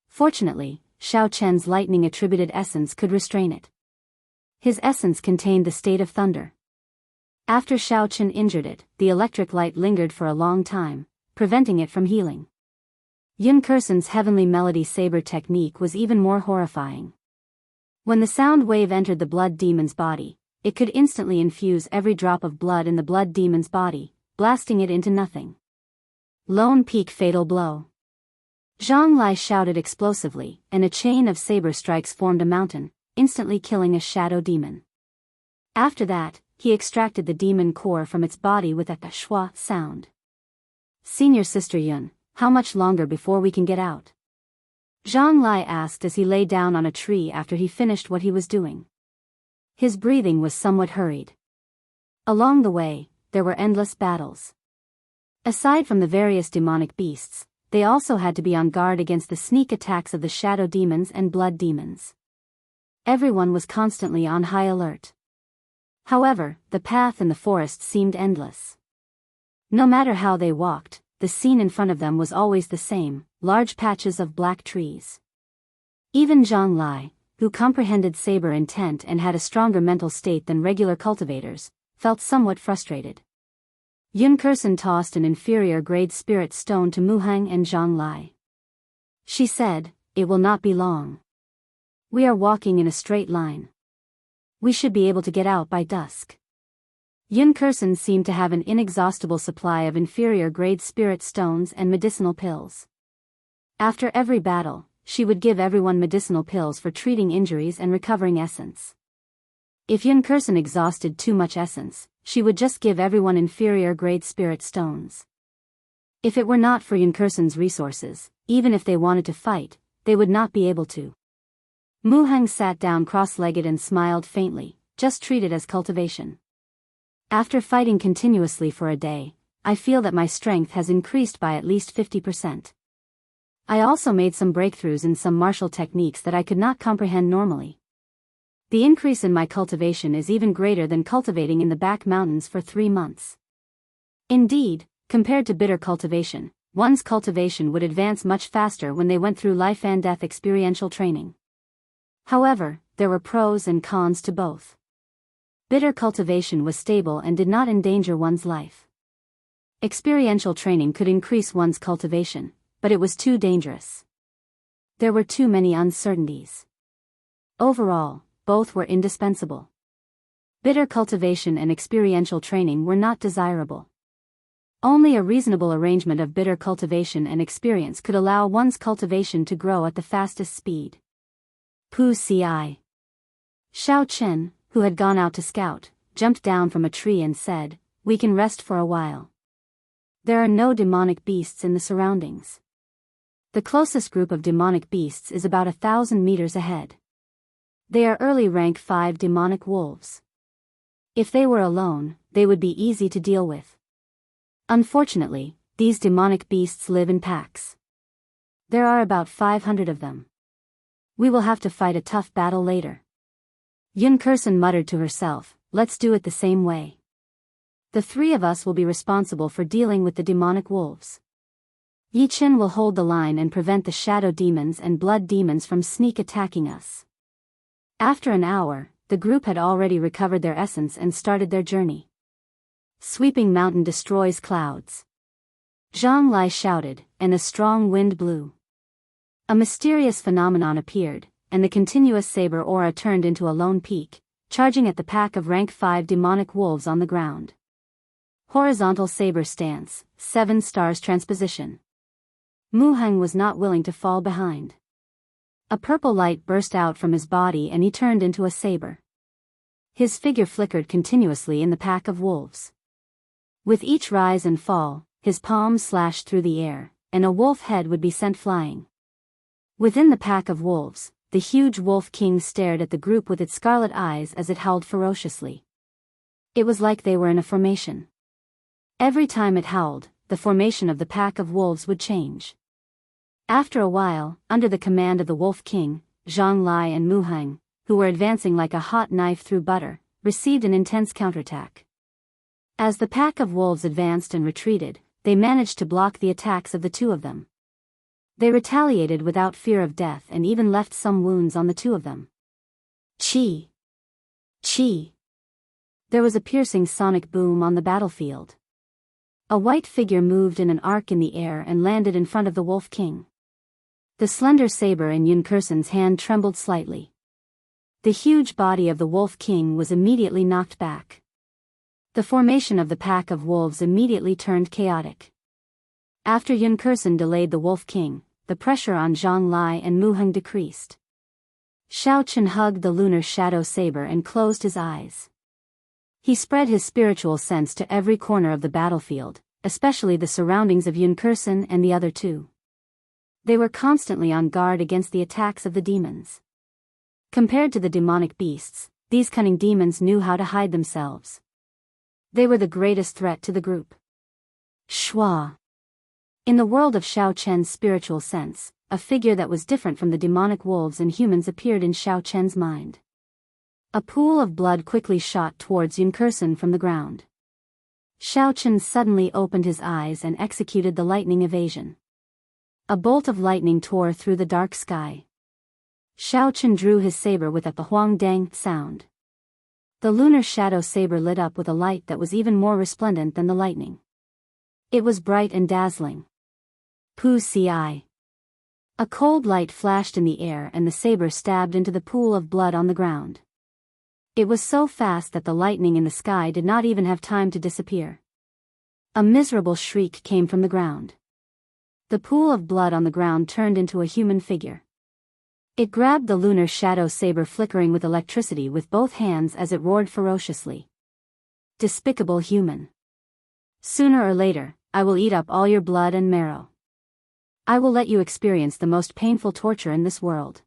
Fortunately, Xiao Chen's lightning-attributed essence could restrain it. His essence contained the state of thunder. After Xiao Chen injured it, the electric light lingered for a long time, preventing it from healing. Yun Kursen's heavenly melody saber technique was even more horrifying. When the sound wave entered the blood demon's body, it could instantly infuse every drop of blood in the blood demon's body, blasting it into nothing. Lone peak fatal blow. Zhang Lai shouted explosively, and a chain of saber strikes formed a mountain, instantly killing a shadow demon. After that, he extracted the demon core from its body with a schwa sound. "Senior Sister Yun, how much longer before we can get out?" Zhang Lai asked as he lay down on a tree after he finished what he was doing. His breathing was somewhat hurried. Along the way, there were endless battles. Aside from the various demonic beasts, they also had to be on guard against the sneak attacks of the shadow demons and blood demons. Everyone was constantly on high alert. However, the path in the forest seemed endless. No matter how they walked, the scene in front of them was always the same, large patches of black trees. Even Zhang Lai, who comprehended saber intent and had a stronger mental state than regular cultivators, felt somewhat frustrated. Yun Kursen tossed an inferior-grade spirit stone to Mu Hang and Zhang Lai. She said, "It will not be long. We are walking in a straight line. We should be able to get out by dusk." Yun Kursen seemed to have an inexhaustible supply of inferior-grade spirit stones and medicinal pills. After every battle, she would give everyone medicinal pills for treating injuries and recovering essence. If Yun Kursen exhausted too much essence, she would just give everyone inferior-grade spirit stones. If it were not for Yun Kursen's resources, even if they wanted to fight, they would not be able to. Mu Hang sat down cross-legged and smiled faintly, just treat it as cultivation. After fighting continuously for a day, I feel that my strength has increased by at least 50%. I also made some breakthroughs in some martial techniques that I could not comprehend normally. The increase in my cultivation is even greater than cultivating in the back mountains for 3 months. Indeed, compared to bitter cultivation, one's cultivation would advance much faster when they went through life and death experiential training. However, there were pros and cons to both. Bitter cultivation was stable and did not endanger one's life. Experiential training could increase one's cultivation, but it was too dangerous. There were too many uncertainties. Overall, both were indispensable. Bitter cultivation and experiential training were not desirable. Only a reasonable arrangement of bitter cultivation and experience could allow one's cultivation to grow at the fastest speed. Pu Ci. Xiao Chen, who had gone out to scout, jumped down from a tree and said, "We can rest for a while. There are no demonic beasts in the surroundings. The closest group of demonic beasts is about 1,000 meters ahead. They are early rank 5 demonic wolves. If they were alone, they would be easy to deal with. Unfortunately, these demonic beasts live in packs. There are about 500 of them. We will have to fight a tough battle later." Yun Kursen muttered to herself, "Let's do it the same way. The 3 of us will be responsible for dealing with the demonic wolves. Yi Chen will hold the line and prevent the shadow demons and blood demons from sneak attacking us." After an hour, the group had already recovered their essence and started their journey. Sweeping mountain destroys clouds. Zhang Lai shouted, and a strong wind blew. A mysterious phenomenon appeared, and the continuous saber aura turned into a lone peak, charging at the pack of rank 5 demonic wolves on the ground. Horizontal saber stance, 7 stars transposition. Mu Heng was not willing to fall behind. A purple light burst out from his body and he turned into a saber. His figure flickered continuously in the pack of wolves. With each rise and fall, his palms slashed through the air, and a wolf head would be sent flying. Within the pack of wolves, the huge wolf king stared at the group with its scarlet eyes as it howled ferociously. It was like they were in a formation. Every time it howled, the formation of the pack of wolves would change. After a while, under the command of the Wolf King, Zhang Lai and Mu Heng, who were advancing like a hot knife through butter, received an intense counterattack. As the pack of wolves advanced and retreated, they managed to block the attacks of the 2 of them. They retaliated without fear of death and even left some wounds on the 2 of them. Chi! Chi! There was a piercing sonic boom on the battlefield. A white figure moved in an arc in the air and landed in front of the Wolf King. The slender saber in Yun Kursen's hand trembled slightly. The huge body of the Wolf King was immediately knocked back. The formation of the pack of wolves immediately turned chaotic. After Yun Kursen delayed the Wolf King, the pressure on Zhang Lai and Mu Heng decreased. Xiao Chen hugged the lunar shadow saber and closed his eyes. He spread his spiritual sense to every corner of the battlefield, especially the surroundings of Yun Kursen and the other 2. They were constantly on guard against the attacks of the demons. Compared to the demonic beasts, these cunning demons knew how to hide themselves. They were the greatest threat to the group. Shua. In the world of Xiao Chen's spiritual sense, a figure that was different from the demonic wolves and humans appeared in Xiao Chen's mind. A pool of blood quickly shot towards Yun Kursen from the ground. Xiao Chen suddenly opened his eyes and executed the lightning evasion. A bolt of lightning tore through the dark sky. Xiao Chen drew his saber with a huang-dang sound. The lunar shadow saber lit up with a light that was even more resplendent than the lightning. It was bright and dazzling. Pu Ci. A cold light flashed in the air and the saber stabbed into the pool of blood on the ground. It was so fast that the lightning in the sky did not even have time to disappear. A miserable shriek came from the ground. The pool of blood on the ground turned into a human figure. It grabbed the lunar shadow saber flickering with electricity with both hands as it roared ferociously. Despicable human. Sooner or later, I will eat up all your blood and marrow. I will let you experience the most painful torture in this world.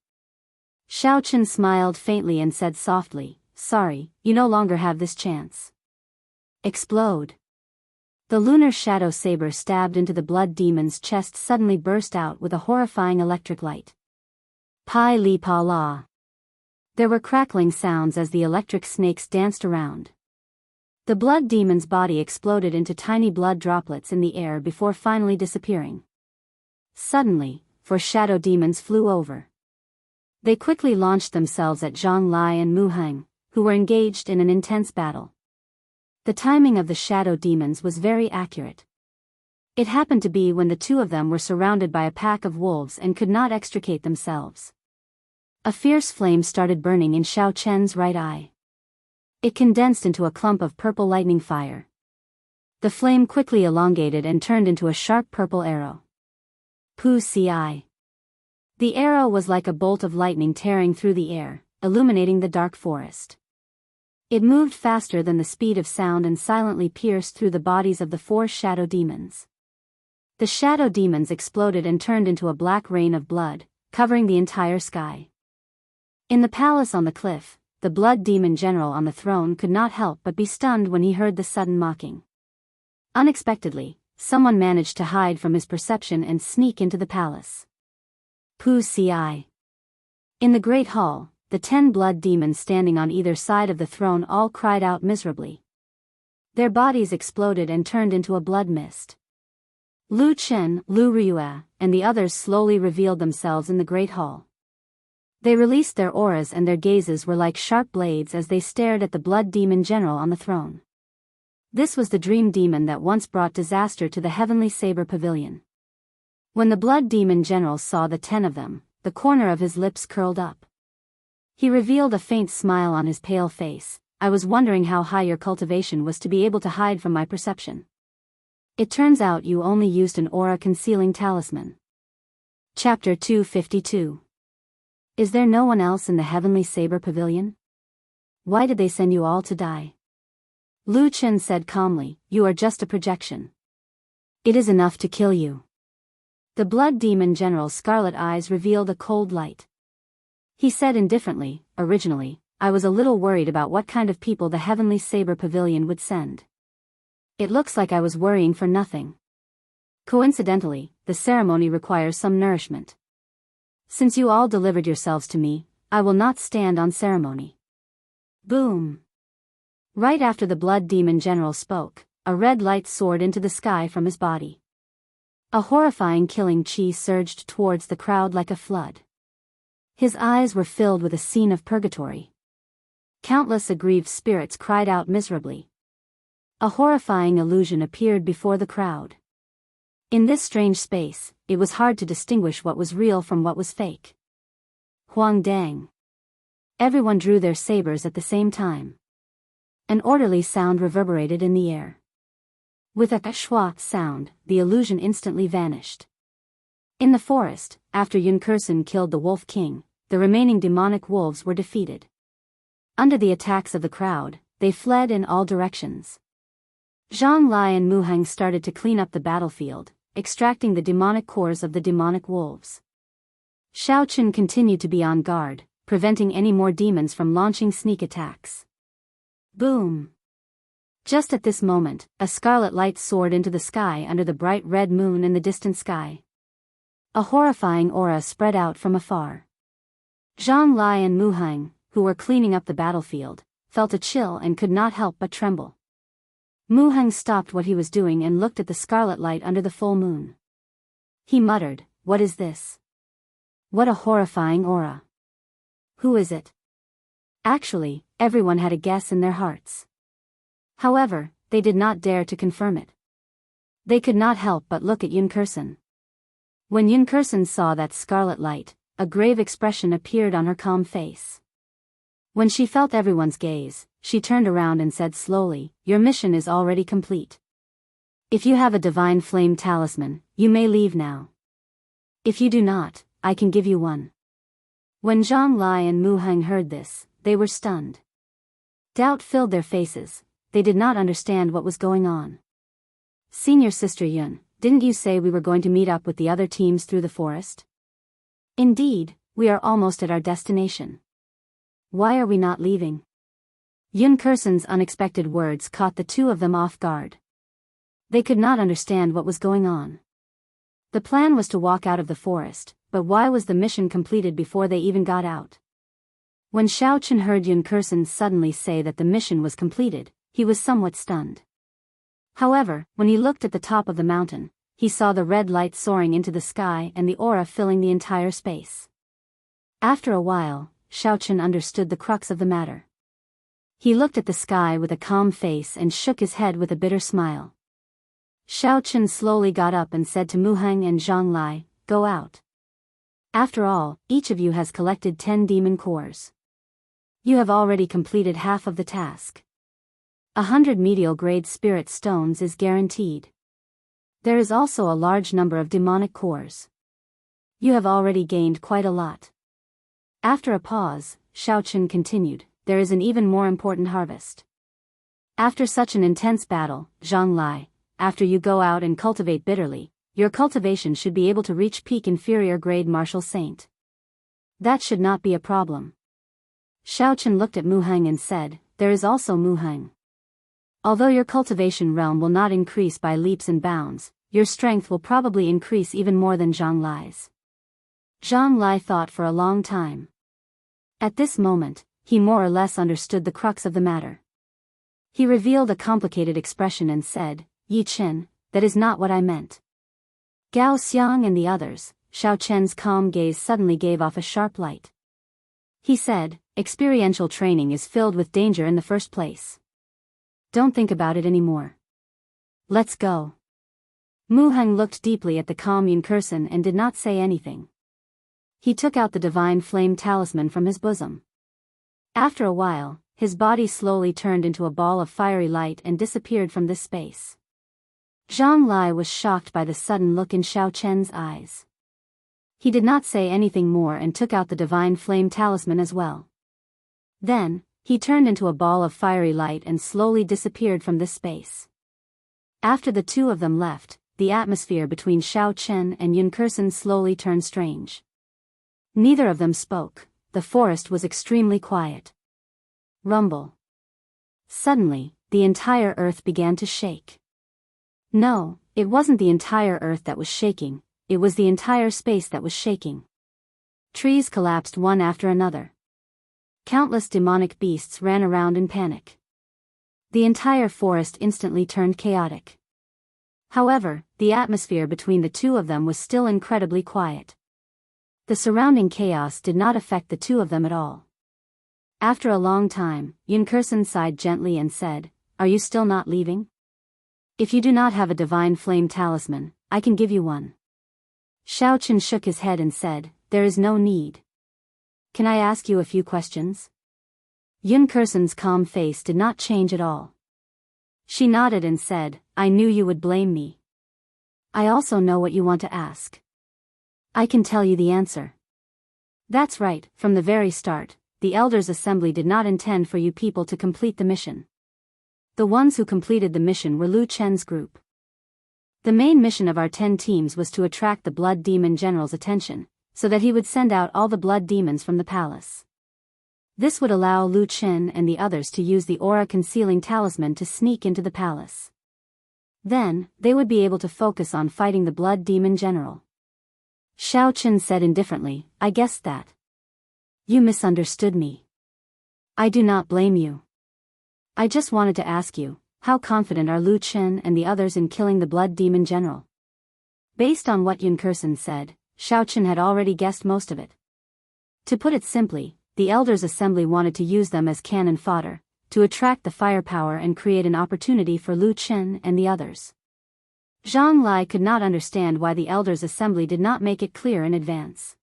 Xiao Chen smiled faintly and said softly, "Sorry, you no longer have this chance." Explode. The lunar shadow saber stabbed into the blood demon's chest suddenly burst out with a horrifying electric light. Pai li pa la. There were crackling sounds as the electric snakes danced around. The blood demon's body exploded into tiny blood droplets in the air before finally disappearing. Suddenly, 4 shadow demons flew over. They quickly launched themselves at Zhang Lai and Mu Heng, who were engaged in an intense battle. The timing of the shadow demons was very accurate. It happened to be when the two of them were surrounded by a pack of wolves and could not extricate themselves. A fierce flame started burning in Xiao Chen's right eye. It condensed into a clump of purple lightning fire. The flame quickly elongated and turned into a sharp purple arrow. Pu Ci. The arrow was like a bolt of lightning tearing through the air, illuminating the dark forest. It moved faster than the speed of sound and silently pierced through the bodies of the 4 shadow demons. The shadow demons exploded and turned into a black rain of blood, covering the entire sky. In the palace on the cliff, the blood demon general on the throne could not help but be stunned when he heard the sudden mocking. Unexpectedly, someone managed to hide from his perception and sneak into the palace. Pu Ci. In the great hall, the 10 blood demons standing on either side of the throne all cried out miserably. Their bodies exploded and turned into a blood mist. Lu Chen, Lu Ryue, and the others slowly revealed themselves in the great hall. They released their auras and their gazes were like sharp blades as they stared at the blood demon general on the throne. This was the dream demon that once brought disaster to the heavenly saber pavilion. When the blood demon general saw the 10 of them, the corner of his lips curled up. He revealed a faint smile on his pale face. I was wondering how high your cultivation was to be able to hide from my perception. It turns out you only used an aura-concealing talisman. Chapter 252. Is there no one else in the heavenly saber pavilion? Why did they send you all to die? Lu Chen said calmly, you are just a projection. It is enough to kill you. The blood demon general's scarlet eyes revealed a cold light. He said indifferently, originally, I was a little worried about what kind of people the heavenly saber pavilion would send. It looks like I was worrying for nothing. Coincidentally, the ceremony requires some nourishment. Since you all delivered yourselves to me, I will not stand on ceremony. Boom. Right after the blood demon general spoke, a red light soared into the sky from his body. A horrifying killing chi surged towards the crowd like a flood. His eyes were filled with a scene of purgatory. Countless aggrieved spirits cried out miserably. A horrifying illusion appeared before the crowd. In this strange space, it was hard to distinguish what was real from what was fake. Huang Dang. Everyone drew their sabers at the same time. An orderly sound reverberated in the air. With a schwa sound, the illusion instantly vanished. In the forest, after Yun Kursen killed the Wolf King, the remaining demonic wolves were defeated. Under the attacks of the crowd, they fled in all directions. Zhang Lai and Mu Heng started to clean up the battlefield, extracting the demonic cores of the demonic wolves. Xiao Chen continued to be on guard, preventing any more demons from launching sneak attacks. Boom! Just at this moment, a scarlet light soared into the sky under the bright red moon in the distant sky. A horrifying aura spread out from afar. Zhang Lai and Mu Heng, who were cleaning up the battlefield, felt a chill and could not help but tremble. Mu Heng stopped what he was doing and looked at the scarlet light under the full moon. He muttered, "What is this? What a horrifying aura. Who is it?" Actually, everyone had a guess in their hearts. However, they did not dare to confirm it. They could not help but look at Yun Kursen. When Yun Kursen saw that scarlet light, a grave expression appeared on her calm face. When she felt everyone's gaze, she turned around and said slowly, "Your mission is already complete. If you have a divine flame talisman, you may leave now. If you do not, I can give you one." When Zhang Lai and Mu Heng heard this, they were stunned. Doubt filled their faces. They did not understand what was going on. "Senior Sister Yun, didn't you say we were going to meet up with the other teams through the forest?" "Indeed, we are almost at our destination. Why are we not leaving?" Yun Kursen's unexpected words caught the two of them off guard. They could not understand what was going on. The plan was to walk out of the forest, but why was the mission completed before they even got out? When Xiaochen heard Yun Kursen suddenly say that the mission was completed, he was somewhat stunned. However, when he looked at the top of the mountain, he saw the red light soaring into the sky and the aura filling the entire space. After a while, Xiaochen understood the crux of the matter. He looked at the sky with a calm face and shook his head with a bitter smile. Xiaochen slowly got up and said to Muheng and Zhang Lai, "Go out. After all, each of you has collected 10 demon cores. You have already completed half of the task. 100 medial-grade spirit stones is guaranteed. There is also a large number of demonic cores. You have already gained quite a lot." After a pause, Xiaochen continued, "There is an even more important harvest. After such an intense battle, Zhang Lai, after you go out and cultivate bitterly, your cultivation should be able to reach peak inferior grade martial saint. That should not be a problem." Xiaochen looked at Muheng and said, "There is also Muheng. Although your cultivation realm will not increase by leaps and bounds, your strength will probably increase even more than Zhang Lai's." Zhang Lai thought for a long time. At this moment, he more or less understood the crux of the matter. He revealed a complicated expression and said, "Yi Chen, that is not what I meant." Gao Xiang and the others, Xiaochen's calm gaze suddenly gave off a sharp light. He said, "Experiential training is filled with danger in the first place. Don't think about it anymore. Let's go." Muheng looked deeply at the calm Yun Kursen and did not say anything. He took out the divine flame talisman from his bosom. After a while, his body slowly turned into a ball of fiery light and disappeared from this space. Zhang Lai was shocked by the sudden look in Xiaochen's eyes. He did not say anything more and took out the divine flame talisman as well. Then, he turned into a ball of fiery light and slowly disappeared from this space. After the two of them left, the atmosphere between Xiaochen and Yun Kursen slowly turned strange. Neither of them spoke. The forest was extremely quiet. Rumble. Suddenly, the entire earth began to shake. No, it wasn't the entire earth that was shaking, it was the entire space that was shaking. Trees collapsed one after another. Countless demonic beasts ran around in panic. The entire forest instantly turned chaotic. However, the atmosphere between the two of them was still incredibly quiet. The surrounding chaos did not affect the two of them at all. After a long time, Yun Kursen sighed gently and said, "Are you still not leaving? If you do not have a divine flame talisman, I can give you one." Xiaochen shook his head and said, "There is no need. Can I ask you a few questions?" Yun Kursen's calm face did not change at all. She nodded and said, "I knew you would blame me. I also know what you want to ask. I can tell you the answer." "That's right, from the very start, the Elders' Assembly did not intend for you people to complete the mission. The ones who completed the mission were Lu Chen's group. The main mission of our 10 teams was to attract the Blood Demon General's attention, so that he would send out all the blood demons from the palace. This would allow Lu Chen and the others to use the aura-concealing talisman to sneak into the palace. Then, they would be able to focus on fighting the Blood Demon General." Xiaochen said indifferently, "I guessed that. You misunderstood me. I do not blame you. I just wanted to ask you, how confident are Lu Chen and the others in killing the Blood Demon General?" Based on what Yun Kursen said, Xiaochen had already guessed most of it. To put it simply, the Elders' Assembly wanted to use them as cannon fodder, to attract the firepower and create an opportunity for Lu Chen and the others. Zhang Lai could not understand why the Elders' Assembly did not make it clear in advance.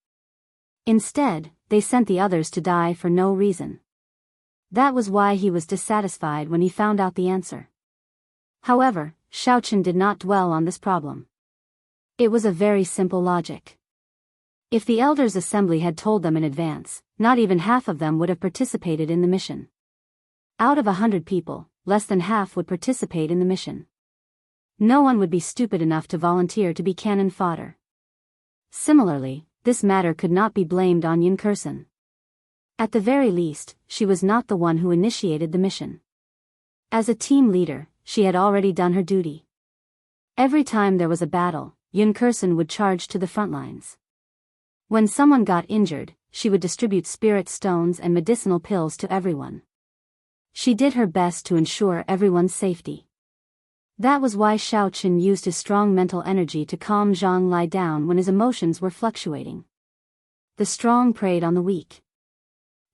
Instead, they sent the others to die for no reason. That was why he was dissatisfied when he found out the answer. However, Xiaochen did not dwell on this problem. It was a very simple logic. If the Elders' Assembly had told them in advance, not even half of them would have participated in the mission. Out of 100 people, less than half would participate in the mission. No one would be stupid enough to volunteer to be cannon fodder. Similarly, this matter could not be blamed on Yun Kursen. At the very least, she was not the one who initiated the mission. As a team leader, she had already done her duty. Every time there was a battle, Yun Kursen would charge to the front lines. When someone got injured, she would distribute spirit stones and medicinal pills to everyone. She did her best to ensure everyone's safety. That was why Xiao Qin used his strong mental energy to calm Zhang Lai down when his emotions were fluctuating. The strong preyed on the weak.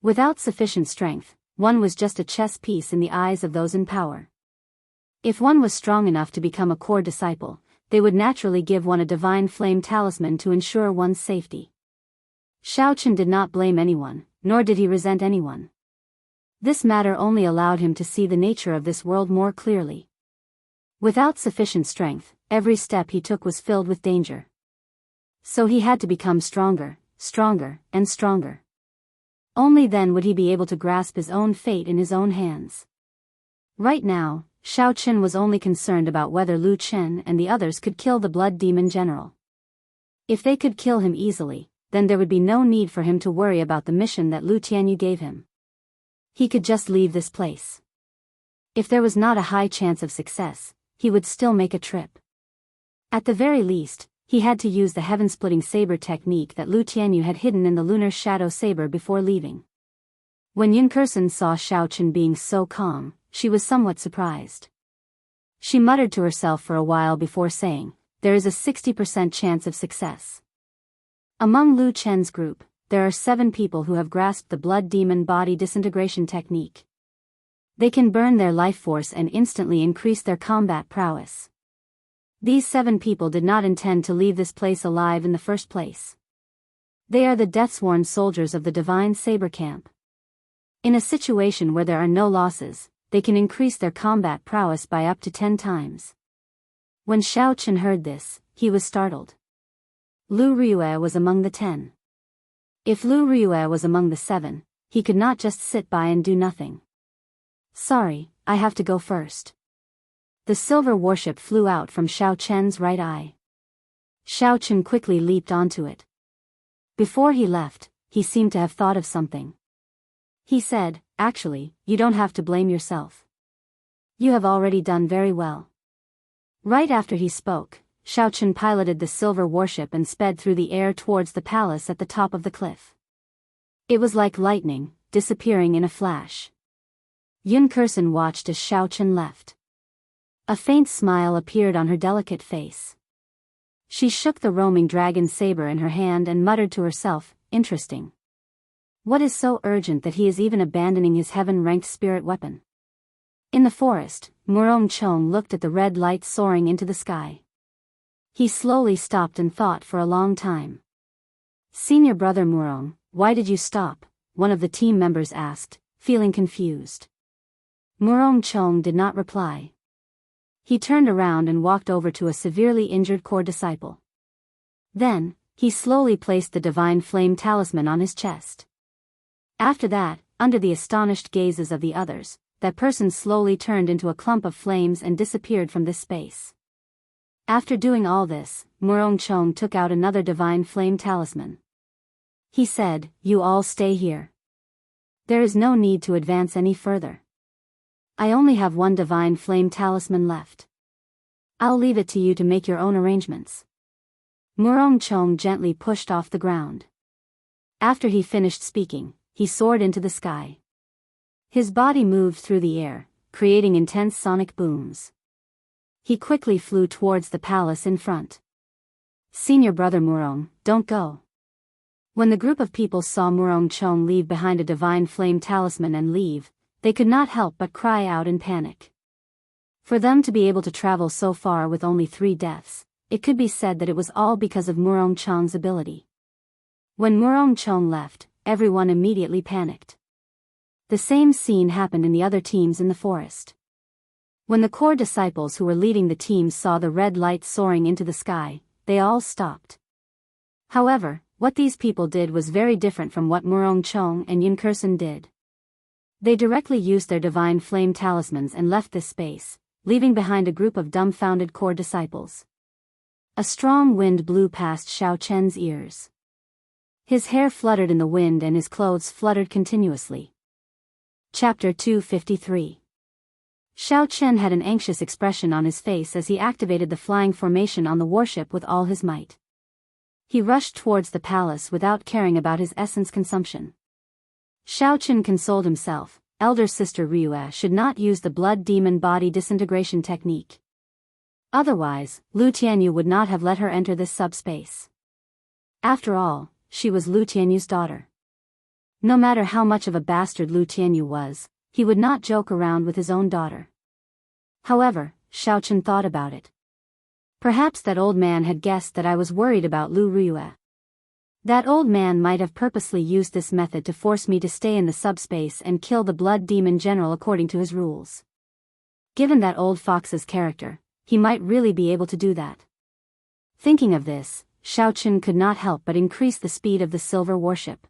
Without sufficient strength, one was just a chess piece in the eyes of those in power. If one was strong enough to become a core disciple, they would naturally give one a divine flame talisman to ensure one's safety. Xiao Qin did not blame anyone, nor did he resent anyone. This matter only allowed him to see the nature of this world more clearly. Without sufficient strength, every step he took was filled with danger. So he had to become stronger, stronger, and stronger. Only then would he be able to grasp his own fate in his own hands. Right now, Xiao Qin was only concerned about whether Lu Chen and the others could kill the blood demon general. If they could kill him easily, then there would be no need for him to worry about the mission that Lu Tianyu gave him. He could just leave this place. If there was not a high chance of success, he would still make a trip. At the very least, he had to use the heaven-splitting saber technique that Lu Tianyu had hidden in the lunar shadow saber before leaving. When Yun Kursen saw Xiao Qin being so calm, she was somewhat surprised. She muttered to herself for a while before saying, "There is a 60% chance of success." Among Lu Chen's group, there are 7 people who have grasped the blood demon body disintegration technique. They can burn their life force and instantly increase their combat prowess. These 7 people did not intend to leave this place alive in the first place. They are the death-sworn soldiers of the Divine Saber Camp. In a situation where there are no losses, they can increase their combat prowess by up to 10 times. When Xiao Qin heard this, he was startled. Lu Ryue was among the 10. If Lu Ryue was among the 7, he could not just sit by and do nothing. "Sorry, I have to go first." The silver warship flew out from Xiao Chen's right eye. Xiao Qin quickly leaped onto it. Before he left, he seemed to have thought of something. He said, "Actually, you don't have to blame yourself. You have already done very well." Right after he spoke, Xiao Qin piloted the silver warship and sped through the air towards the palace at the top of the cliff. It was like lightning, disappearing in a flash. Yun Kursen watched as Xiao Qin left. A faint smile appeared on her delicate face. She shook the roaming dragon saber in her hand and muttered to herself, "Interesting. What is so urgent that he is even abandoning his heaven-ranked spirit weapon?" In the forest, Murong Chong looked at the red light soaring into the sky. He slowly stopped and thought for a long time. "Senior brother Murong, why did you stop?" one of the team members asked, feeling confused. Murong Chong did not reply. He turned around and walked over to a severely injured core disciple. Then, he slowly placed the divine flame talisman on his chest. After that, under the astonished gazes of the others, that person slowly turned into a clump of flames and disappeared from this space. After doing all this, Murong Chong took out another divine flame talisman. He said, "You all stay here. There is no need to advance any further. I only have one divine flame talisman left. I'll leave it to you to make your own arrangements." Murong Chong gently pushed off the ground. After he finished speaking, he soared into the sky. His body moved through the air, creating intense sonic booms. He quickly flew towards the palace in front. "Senior brother Murong, don't go." When the group of people saw Murong Chong leave behind a divine flame talisman and leave, they could not help but cry out in panic. For them to be able to travel so far with only 3 deaths, it could be said that it was all because of Murong Chong's ability. When Murong Chong left, everyone immediately panicked. The same scene happened in the other teams in the forest. When the core disciples who were leading the teams saw the red light soaring into the sky, they all stopped. However, what these people did was very different from what Murong Chong and Yun Kursen did. They directly used their divine flame talismans and left this space, leaving behind a group of dumbfounded core disciples. A strong wind blew past Xiao Chen's ears. His hair fluttered in the wind and his clothes fluttered continuously. Chapter 253. Xiao Chen had an anxious expression on his face as he activated the flying formation on the warship with all his might. He rushed towards the palace without caring about his essence consumption. Xiao Chen consoled himself, elder sister Ryue should not use the blood demon body disintegration technique. Otherwise, Lu Tianyu would not have let her enter this subspace. After all, she was Lu Tianyu's daughter. No matter how much of a bastard Lu Tianyu was, he would not joke around with his own daughter. However, Xiao Chen thought about it. Perhaps that old man had guessed that I was worried about Lu Ryue. That old man might have purposely used this method to force me to stay in the subspace and kill the blood demon general according to his rules. Given that old fox's character, he might really be able to do that. Thinking of this, Xiao Chen could not help but increase the speed of the silver warship.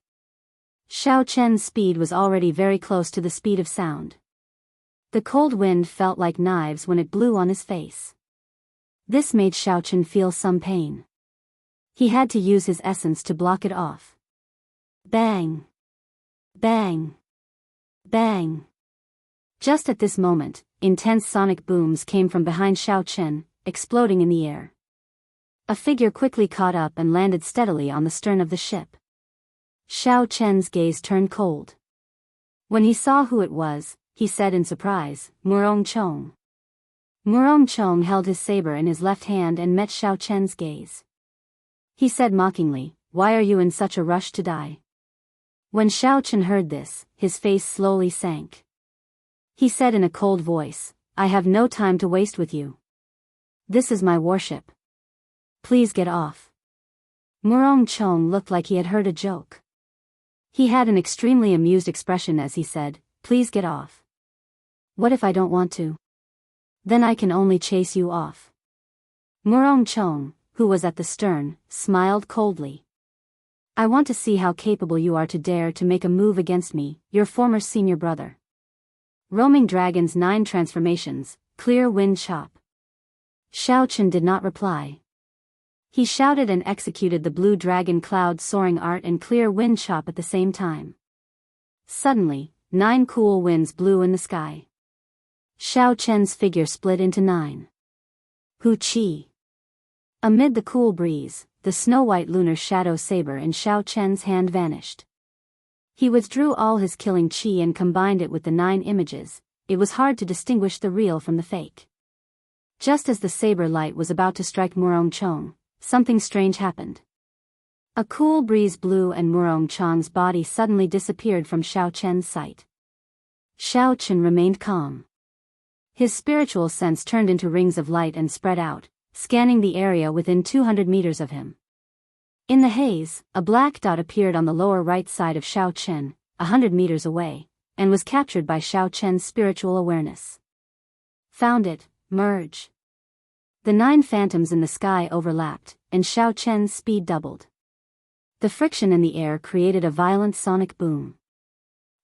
Xiao Chen's speed was already very close to the speed of sound. The cold wind felt like knives when it blew on his face. This made Xiao Chen feel some pain. He had to use his essence to block it off. Bang! Bang! Bang! Just at this moment, intense sonic booms came from behind Xiao Chen, exploding in the air. A figure quickly caught up and landed steadily on the stern of the ship. Xiao Chen's gaze turned cold. When he saw who it was, he said in surprise, "Murong Chong." Murong Chong held his saber in his left hand and met Xiao Chen's gaze. He said mockingly, "Why are you in such a rush to die?" When Xiao Chen heard this, his face slowly sank. He said in a cold voice, "I have no time to waste with you. This is my warship. Please get off." Murong Chong looked like he had heard a joke. He had an extremely amused expression as he said, "Please get off. What if I don't want to? Then I can only chase you off." Murong Chong, who was at the stern, smiled coldly. "I want to see how capable you are to dare to make a move against me, your former senior brother." Roaming Dragon's 9 transformations, Clear Wind Chop. Xiao Chen did not reply. He shouted and executed the blue dragon cloud soaring art and Clear Wind Chop at the same time. Suddenly, 9 cool winds blew in the sky. Xiao Chen's figure split into 9. Hu Qi. Amid the cool breeze, the snow-white lunar shadow saber in Xiao Chen's hand vanished. He withdrew all his killing qi and combined it with the 9 images. It was hard to distinguish the real from the fake. Just as the saber light was about to strike Murong Chong, something strange happened. A cool breeze blew and Murong Chong's body suddenly disappeared from Xiao Chen's sight. Xiao Chen remained calm. His spiritual sense turned into rings of light and spread out, scanning the area within 200 meters of him. In the haze, a black dot appeared on the lower right side of Xiao Chen, 100 meters away, and was captured by Xiao Chen's spiritual awareness. Found it, merge. The 9 phantoms in the sky overlapped, and Xiao Chen's speed doubled. The friction in the air created a violent sonic boom.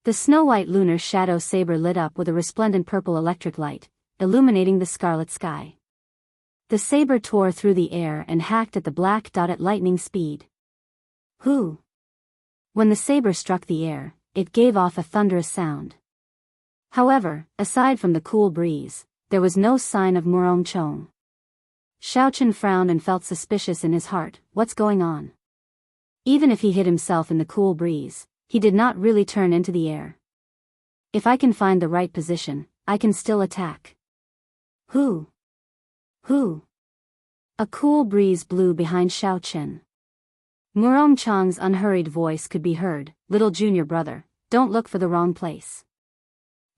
The snow-white lunar shadow saber lit up with a resplendent purple electric light, illuminating the scarlet sky. The saber tore through the air and hacked at the black dot at lightning speed. Hoo! When the saber struck the air, it gave off a thunderous sound. However, aside from the cool breeze, there was no sign of Murong Chong. Xiao Chen frowned and felt suspicious in his heart. What's going on? Even if he hid himself in the cool breeze, he did not really turn into the air. If I can find the right position, I can still attack. Who? Who? A cool breeze blew behind Xiao Chen. Murong Chong's unhurried voice could be heard. "Little junior brother, don't look for the wrong place.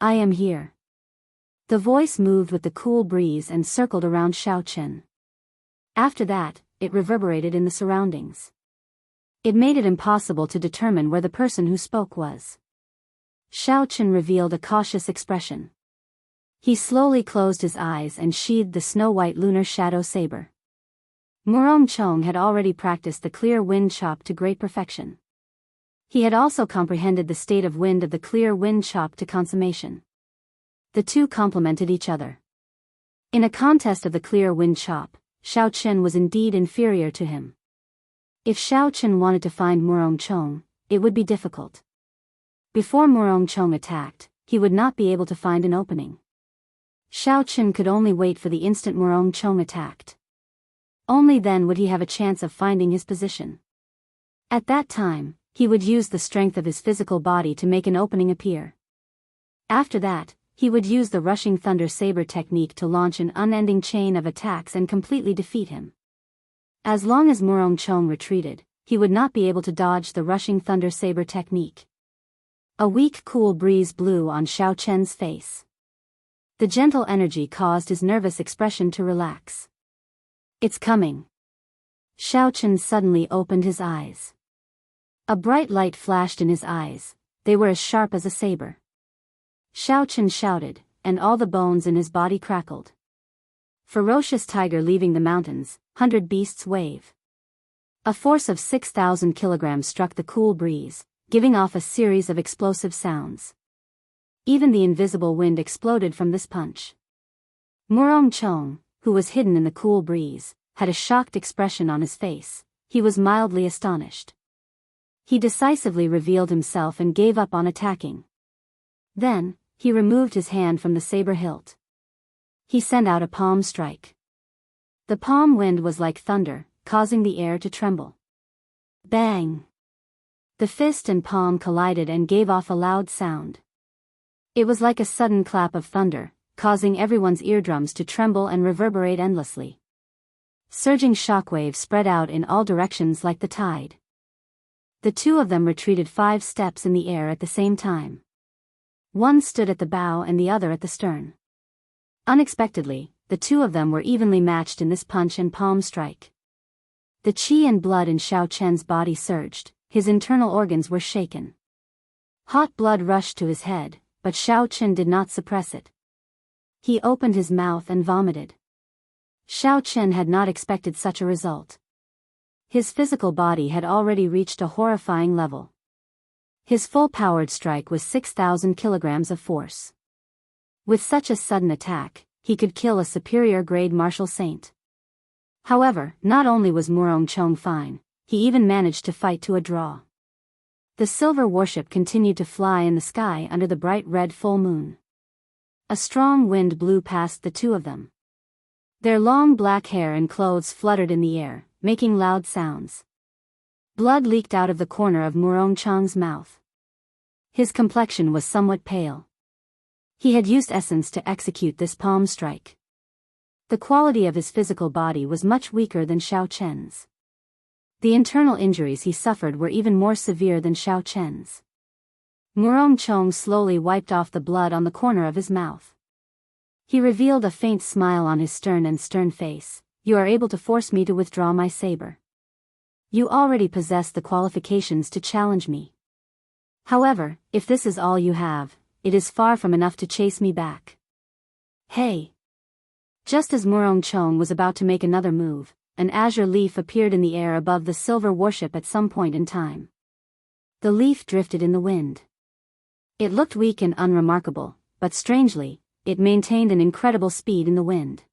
I am here." The voice moved with the cool breeze and circled around Xiao Chen. After that, it reverberated in the surroundings. It made it impossible to determine where the person who spoke was. Xiao Chen revealed a cautious expression. He slowly closed his eyes and sheathed the snow-white lunar shadow saber. Murong Chong had already practiced the clear wind chop to great perfection. He had also comprehended the state of wind of the clear wind chop to consummation. The two complemented each other. In a contest of the clear wind chop, Xiao Chen was indeed inferior to him. If Xiao Chen wanted to find Murong Chong, it would be difficult. Before Murong Chong attacked, he would not be able to find an opening. Xiao Chen could only wait for the instant Murong Chong attacked. Only then would he have a chance of finding his position. At that time, he would use the strength of his physical body to make an opening appear. After that, he would use the rushing thunder saber technique to launch an unending chain of attacks and completely defeat him. As long as Murong Chong retreated, he would not be able to dodge the rushing thunder saber technique. A weak cool breeze blew on Xiao Chen's face. The gentle energy caused his nervous expression to relax. It's coming. Xiao Chen suddenly opened his eyes. A bright light flashed in his eyes, they were as sharp as a saber. Xiao Chen shouted, and all the bones in his body crackled. Ferocious tiger leaving the mountains, 100 beasts wave. A force of 6,000 kilograms struck the cool breeze, giving off a series of explosive sounds. Even the invisible wind exploded from this punch. Murong Chong, who was hidden in the cool breeze, had a shocked expression on his face. He was mildly astonished. He decisively revealed himself and gave up on attacking. Then, he removed his hand from the saber hilt. He sent out a palm strike. The palm wind was like thunder, causing the air to tremble. Bang! The fist and palm collided and gave off a loud sound. It was like a sudden clap of thunder, causing everyone's eardrums to tremble and reverberate endlessly. Surging shockwaves spread out in all directions like the tide. The two of them retreated 5 steps in the air at the same time. One stood at the bow and the other at the stern. Unexpectedly, the two of them were evenly matched in this punch and palm strike. The qi and blood in Xiao Chen's body surged, his internal organs were shaken. Hot blood rushed to his head, but Xiao Chen did not suppress it. He opened his mouth and vomited. Xiao Chen had not expected such a result. His physical body had already reached a horrifying level. His full-powered strike was 6,000 kilograms of force. With such a sudden attack, he could kill a superior-grade martial saint. However, not only was Murong Chong fine, he even managed to fight to a draw. The silver warship continued to fly in the sky under the bright red full moon. A strong wind blew past the two of them. Their long black hair and clothes fluttered in the air, making loud sounds. Blood leaked out of the corner of Murong Chong's mouth. His complexion was somewhat pale. He had used essence to execute this palm strike. The quality of his physical body was much weaker than Xiao Chen's. The internal injuries he suffered were even more severe than Xiao Chen's. Murong Chong slowly wiped off the blood on the corner of his mouth. He revealed a faint smile on his stern face. You are able to force me to withdraw my saber. You already possess the qualifications to challenge me. However, if this is all you have, it is far from enough to chase me back. Hey! Just as Murong Chong was about to make another move, an azure leaf appeared in the air above the silver warship at some point in time. The leaf drifted in the wind. It looked weak and unremarkable, but strangely, it maintained an incredible speed in the wind.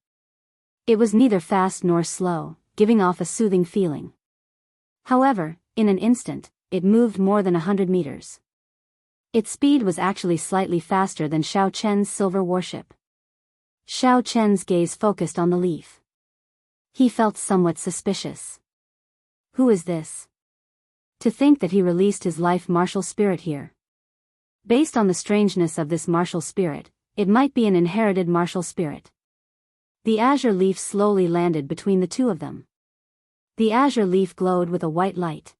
It was neither fast nor slow, giving off a soothing feeling. However, in an instant, it moved more than 100 meters. Its speed was actually slightly faster than Xiao Chen's silver warship. Xiao Chen's gaze focused on the leaf. He felt somewhat suspicious. Who is this? To think that he released his life martial spirit here. Based on the strangeness of this martial spirit, it might be an inherited martial spirit. The azure leaf slowly landed between the two of them. The azure leaf glowed with a white light.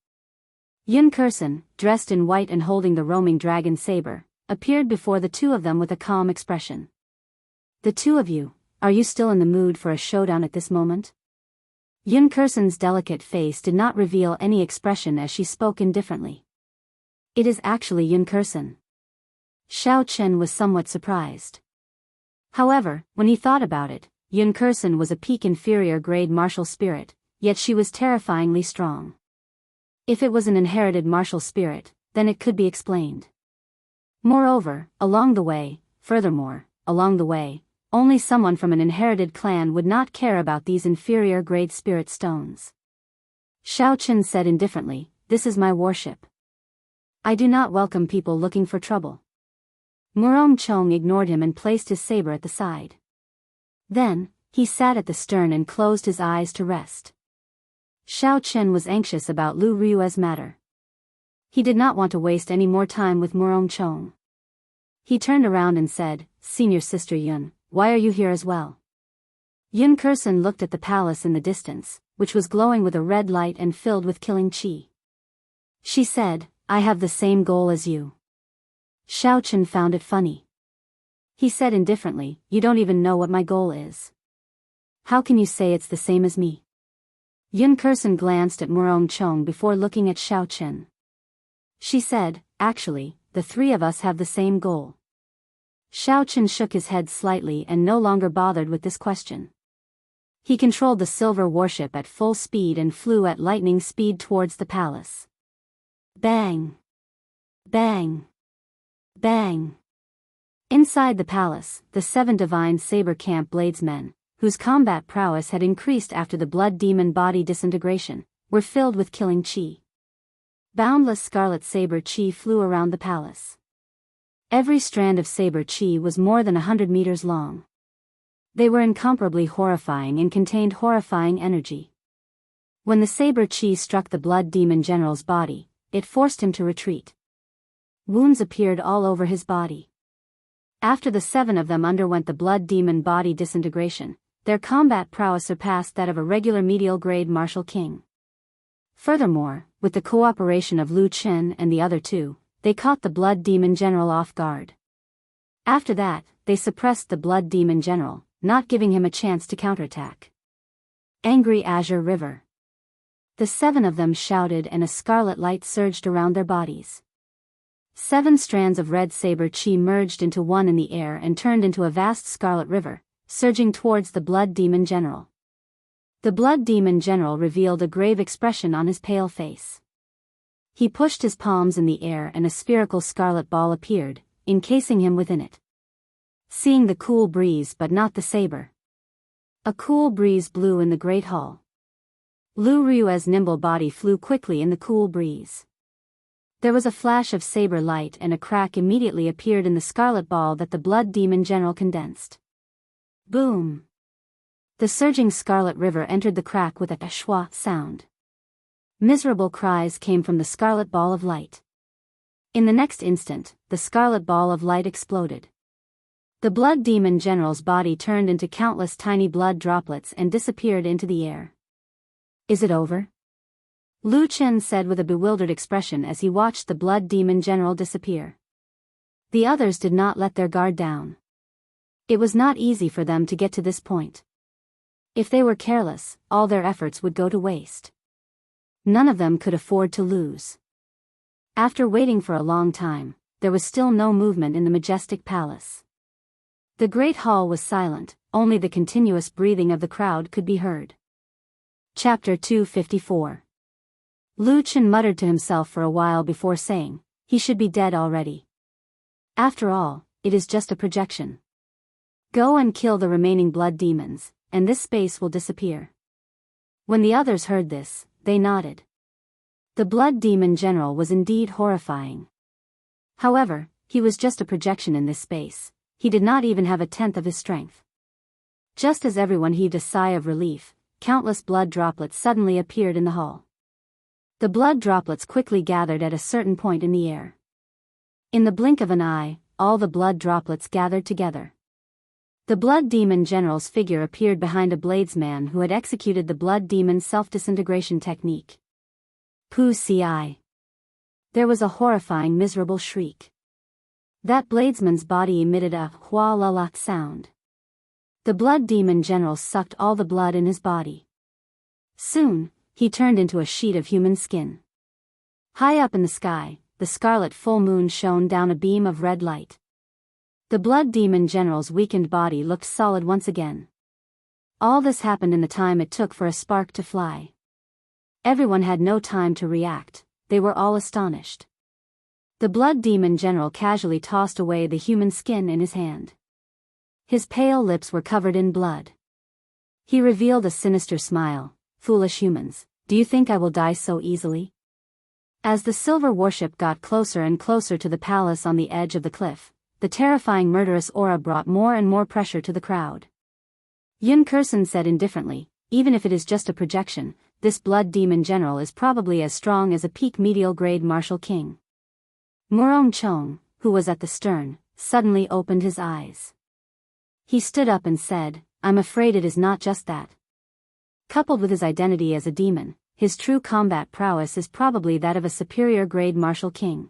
Yun Kursen, dressed in white and holding the roaming dragon saber, appeared before the two of them with a calm expression. The two of you, are you still in the mood for a showdown at this moment? Yun Kursen's delicate face did not reveal any expression as she spoke indifferently. It is actually Yun Kursen. Xiao Chen was somewhat surprised. However, when he thought about it, Yun Kursen was a peak inferior grade martial spirit, yet she was terrifyingly strong. If it was an inherited martial spirit, then it could be explained. Moreover, along the way, only someone from an inherited clan would not care about these inferior grade spirit stones. Xiao Chen said indifferently, "This is my warship. I do not welcome people looking for trouble." Murong Chong ignored him and placed his saber at the side. Then, he sat at the stern and closed his eyes to rest. Xiao Chen was anxious about Lu Ryue's matter. He did not want to waste any more time with Murong Chong. He turned around and said, "Senior Sister Yun, why are you here as well?" Yun Kursen looked at the palace in the distance, which was glowing with a red light and filled with killing qi. She said, "I have the same goal as you." Xiao Chen found it funny. He said indifferently, "You don't even know what my goal is. How can you say it's the same as me?" Yun Kursen glanced at Murong Chong before looking at Xiao Chen. She said, "Actually, the three of us have the same goal." Xiao Chen shook his head slightly and no longer bothered with this question. He controlled the silver warship at full speed and flew at lightning speed towards the palace. Bang! Bang! Bang! Inside the palace, the 7 divine saber camp bladesmen, whose combat prowess had increased after the blood demon body disintegration, were filled with killing qi. Boundless scarlet saber qi flew around the palace. Every strand of saber qi was more than 100 meters long. They were incomparably horrifying and contained horrifying energy. When the saber qi struck the blood demon general's body, it forced him to retreat. Wounds appeared all over his body. After the 7 of them underwent the blood demon body disintegration, their combat prowess surpassed that of a regular medial grade martial king. Furthermore, with the cooperation of Lu Chen and the other 2, they caught the blood demon general off guard. After that, they suppressed the blood demon general, not giving him a chance to counterattack. Angry Azure River. The 7 of them shouted and a scarlet light surged around their bodies. 7 strands of red saber qi merged into one in the air and turned into a vast scarlet river, surging towards the blood demon general. The blood demon general revealed a grave expression on his pale face. He pushed his palms in the air and a spherical scarlet ball appeared, encasing him within it. Seeing the cool breeze but not the saber. A cool breeze blew in the great hall. Lu Ryue's nimble body flew quickly in the cool breeze. There was a flash of saber light and a crack immediately appeared in the scarlet ball that the blood demon general condensed. Boom! The surging scarlet river entered the crack with a schwa sound. Miserable cries came from the scarlet ball of light. In the next instant, the scarlet ball of light exploded. The blood demon general's body turned into countless tiny blood droplets and disappeared into the air. Is it over? Lu Chen said with a bewildered expression as he watched the blood demon general disappear. The others did not let their guard down. It was not easy for them to get to this point. If they were careless, all their efforts would go to waste. None of them could afford to lose. After waiting for a long time, there was still no movement in the majestic palace. The great hall was silent, only the continuous breathing of the crowd could be heard. Chapter 254. Lu Chen muttered to himself for a while before saying, "He should be dead already. After all, it is just a projection. Go and kill the remaining blood demons, and this space will disappear." When the others heard this, they nodded. The blood demon general was indeed horrifying. However, he was just a projection in this space. He did not even have a tenth of his strength. Just as everyone heaved a sigh of relief, countless blood droplets suddenly appeared in the hall. The blood droplets quickly gathered at a certain point in the air. In the blink of an eye, all the blood droplets gathered together. The blood demon general's figure appeared behind a bladesman who had executed the blood demon self-disintegration technique. Pu ci. There was a horrifying miserable shriek. That bladesman's body emitted a hua la la sound. The blood demon general sucked all the blood in his body. Soon, he turned into a sheet of human skin. High up in the sky, the scarlet full moon shone down a beam of red light. The blood demon general's weakened body looked solid once again. All this happened in the time it took for a spark to fly. Everyone had no time to react, they were all astonished. The blood demon general casually tossed away the human skin in his hand. His pale lips were covered in blood. He revealed a sinister smile. "Foolish humans, do you think I will die so easily? As the silver warship got closer and closer to the palace on the edge of the cliff, the terrifying murderous aura brought more and more pressure to the crowd. Yun Kursen said indifferently, even if it is just a projection, this blood demon general is probably as strong as a peak medial grade martial king. Murong Chong, who was at the stern, suddenly opened his eyes. He stood up and said, I'm afraid it is not just that. Coupled with his identity as a demon, his true combat prowess is probably that of a superior grade martial king.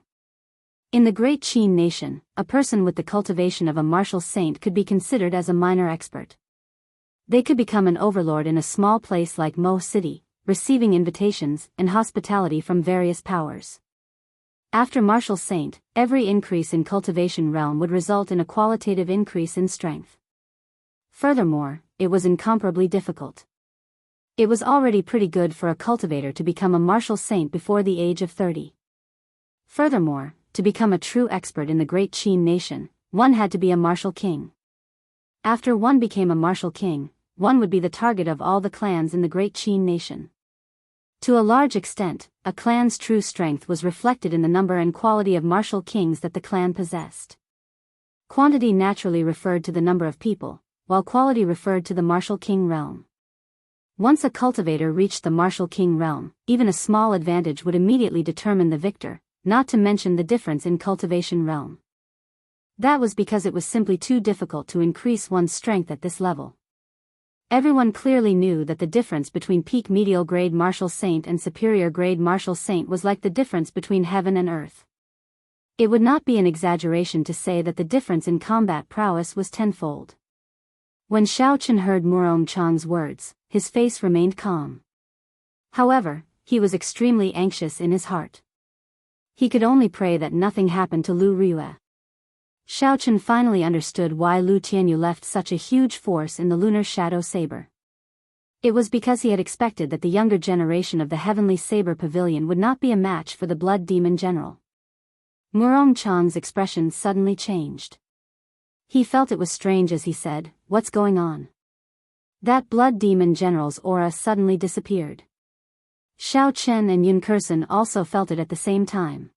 In the Great Qin nation, a person with the cultivation of a martial saint could be considered as a minor expert. They could become an overlord in a small place like Mo City, receiving invitations and hospitality from various powers. After martial saint, every increase in cultivation realm would result in a qualitative increase in strength. Furthermore, it was incomparably difficult. It was already pretty good for a cultivator to become a martial saint before the age of 30. Furthermore, to become a true expert in the Great Qin nation, one had to be a martial king. After one became a martial king, one would be the target of all the clans in the Great Qin nation. To a large extent, a clan's true strength was reflected in the number and quality of martial kings that the clan possessed. Quantity naturally referred to the number of people, while quality referred to the martial king realm. Once a cultivator reached the martial king realm, even a small advantage would immediately determine the victor, not to mention the difference in cultivation realm. That was because it was simply too difficult to increase one's strength at this level. Everyone clearly knew that the difference between peak medial grade martial saint and superior grade martial saint was like the difference between heaven and earth. It would not be an exaggeration to say that the difference in combat prowess was tenfold. When Xiao Chen heard Murong Chang's words, his face remained calm. However, he was extremely anxious in his heart. He could only pray that nothing happened to Lu Riyue. Xiao Chen finally understood why Lu Tianyu left such a huge force in the lunar shadow saber. It was because he had expected that the younger generation of the heavenly saber pavilion would not be a match for the blood demon general. Murong Chang's expression suddenly changed. He felt it was strange as he said, "What's going on?" That blood demon general's aura suddenly disappeared. Xiao Chen and Yun Kursen also felt it at the same time.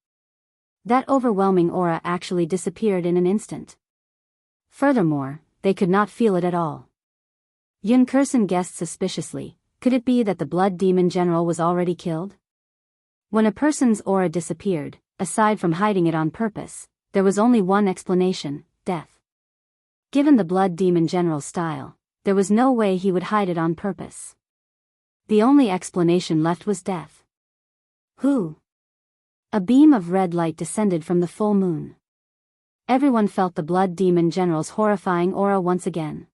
That overwhelming aura actually disappeared in an instant. Furthermore, they could not feel it at all. Yun Kursen guessed suspiciously, could it be that the blood demon general was already killed? When a person's aura disappeared, aside from hiding it on purpose, there was only one explanation, death. Given the blood demon general's style, there was no way he would hide it on purpose. The only explanation left was death. Who? A beam of red light descended from the full moon. Everyone felt the blood demon general's horrifying aura once again.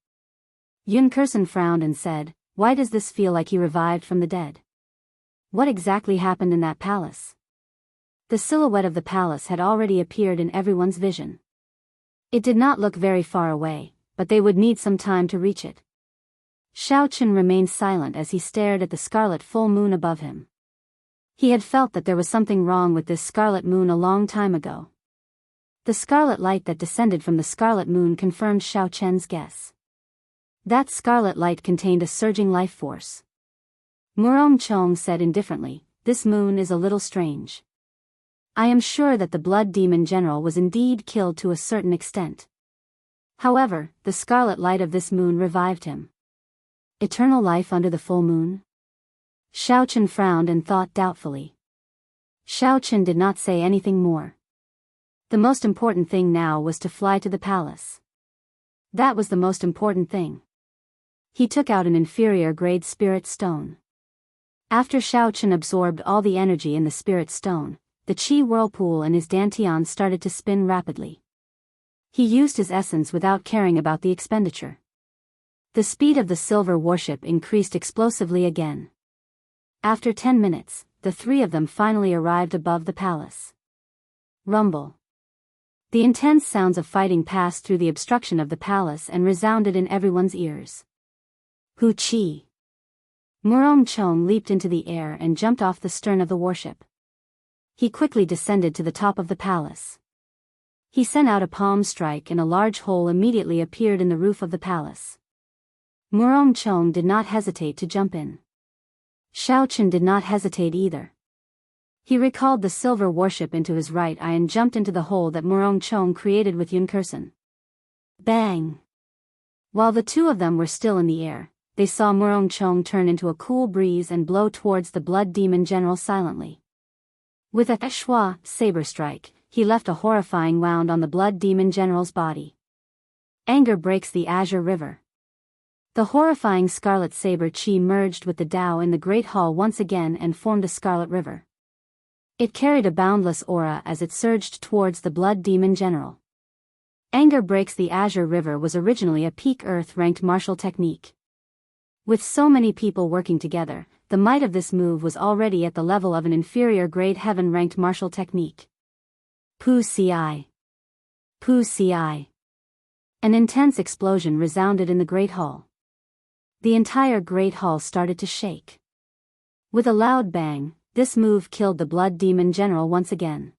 Yun Kursen frowned and said, "Why does this feel like he revived from the dead? What exactly happened in that palace?" The silhouette of the palace had already appeared in everyone's vision. It did not look very far away, but they would need some time to reach it. Xiao Chen remained silent as he stared at the scarlet full moon above him. He had felt that there was something wrong with this scarlet moon a long time ago. The scarlet light that descended from the scarlet moon confirmed Xiao Chen's guess. That scarlet light contained a surging life force. Murong Chong said indifferently, "This moon is a little strange. I am sure that the blood demon general was indeed killed to a certain extent. However, the scarlet light of this moon revived him. Eternal life under the full moon?" Xiao Chen frowned and thought doubtfully. Xiao Chen did not say anything more. The most important thing now was to fly to the palace. That was the most important thing. He took out an inferior grade spirit stone. After Xiao Chen absorbed all the energy in the spirit stone, the qi whirlpool in his dantian started to spin rapidly. He used his essence without caring about the expenditure. The speed of the silver warship increased explosively again. After 10 minutes, the three of them finally arrived above the palace. Rumble. The intense sounds of fighting passed through the obstruction of the palace and resounded in everyone's ears. Hu Qi. Murong Chong leaped into the air and jumped off the stern of the warship. He quickly descended to the top of the palace. He sent out a palm strike and a large hole immediately appeared in the roof of the palace. Murong Chong did not hesitate to jump in. Xiao did not hesitate either. He recalled the silver worship into his right eye and jumped into the hole that Murong Chong created with Yunkursen. Bang! While the two of them were still in the air, they saw Murong Chong turn into a cool breeze and blow towards the Blood Demon General silently. With a Shua saber strike, he left a horrifying wound on the Blood Demon General's body. Anger breaks the Azure River. The horrifying scarlet saber chi merged with the Dao in the Great Hall once again and formed a scarlet river. It carried a boundless aura as it surged towards the Blood Demon General. Anger breaks the Azure River was originally a peak Earth-ranked martial technique. With so many people working together, the might of this move was already at the level of an inferior grade heaven-ranked martial technique. Pu Ci. Pu Ci. An intense explosion resounded in the Great Hall. The entire Great Hall started to shake. With a loud bang, this move killed the Blood Demon General once again.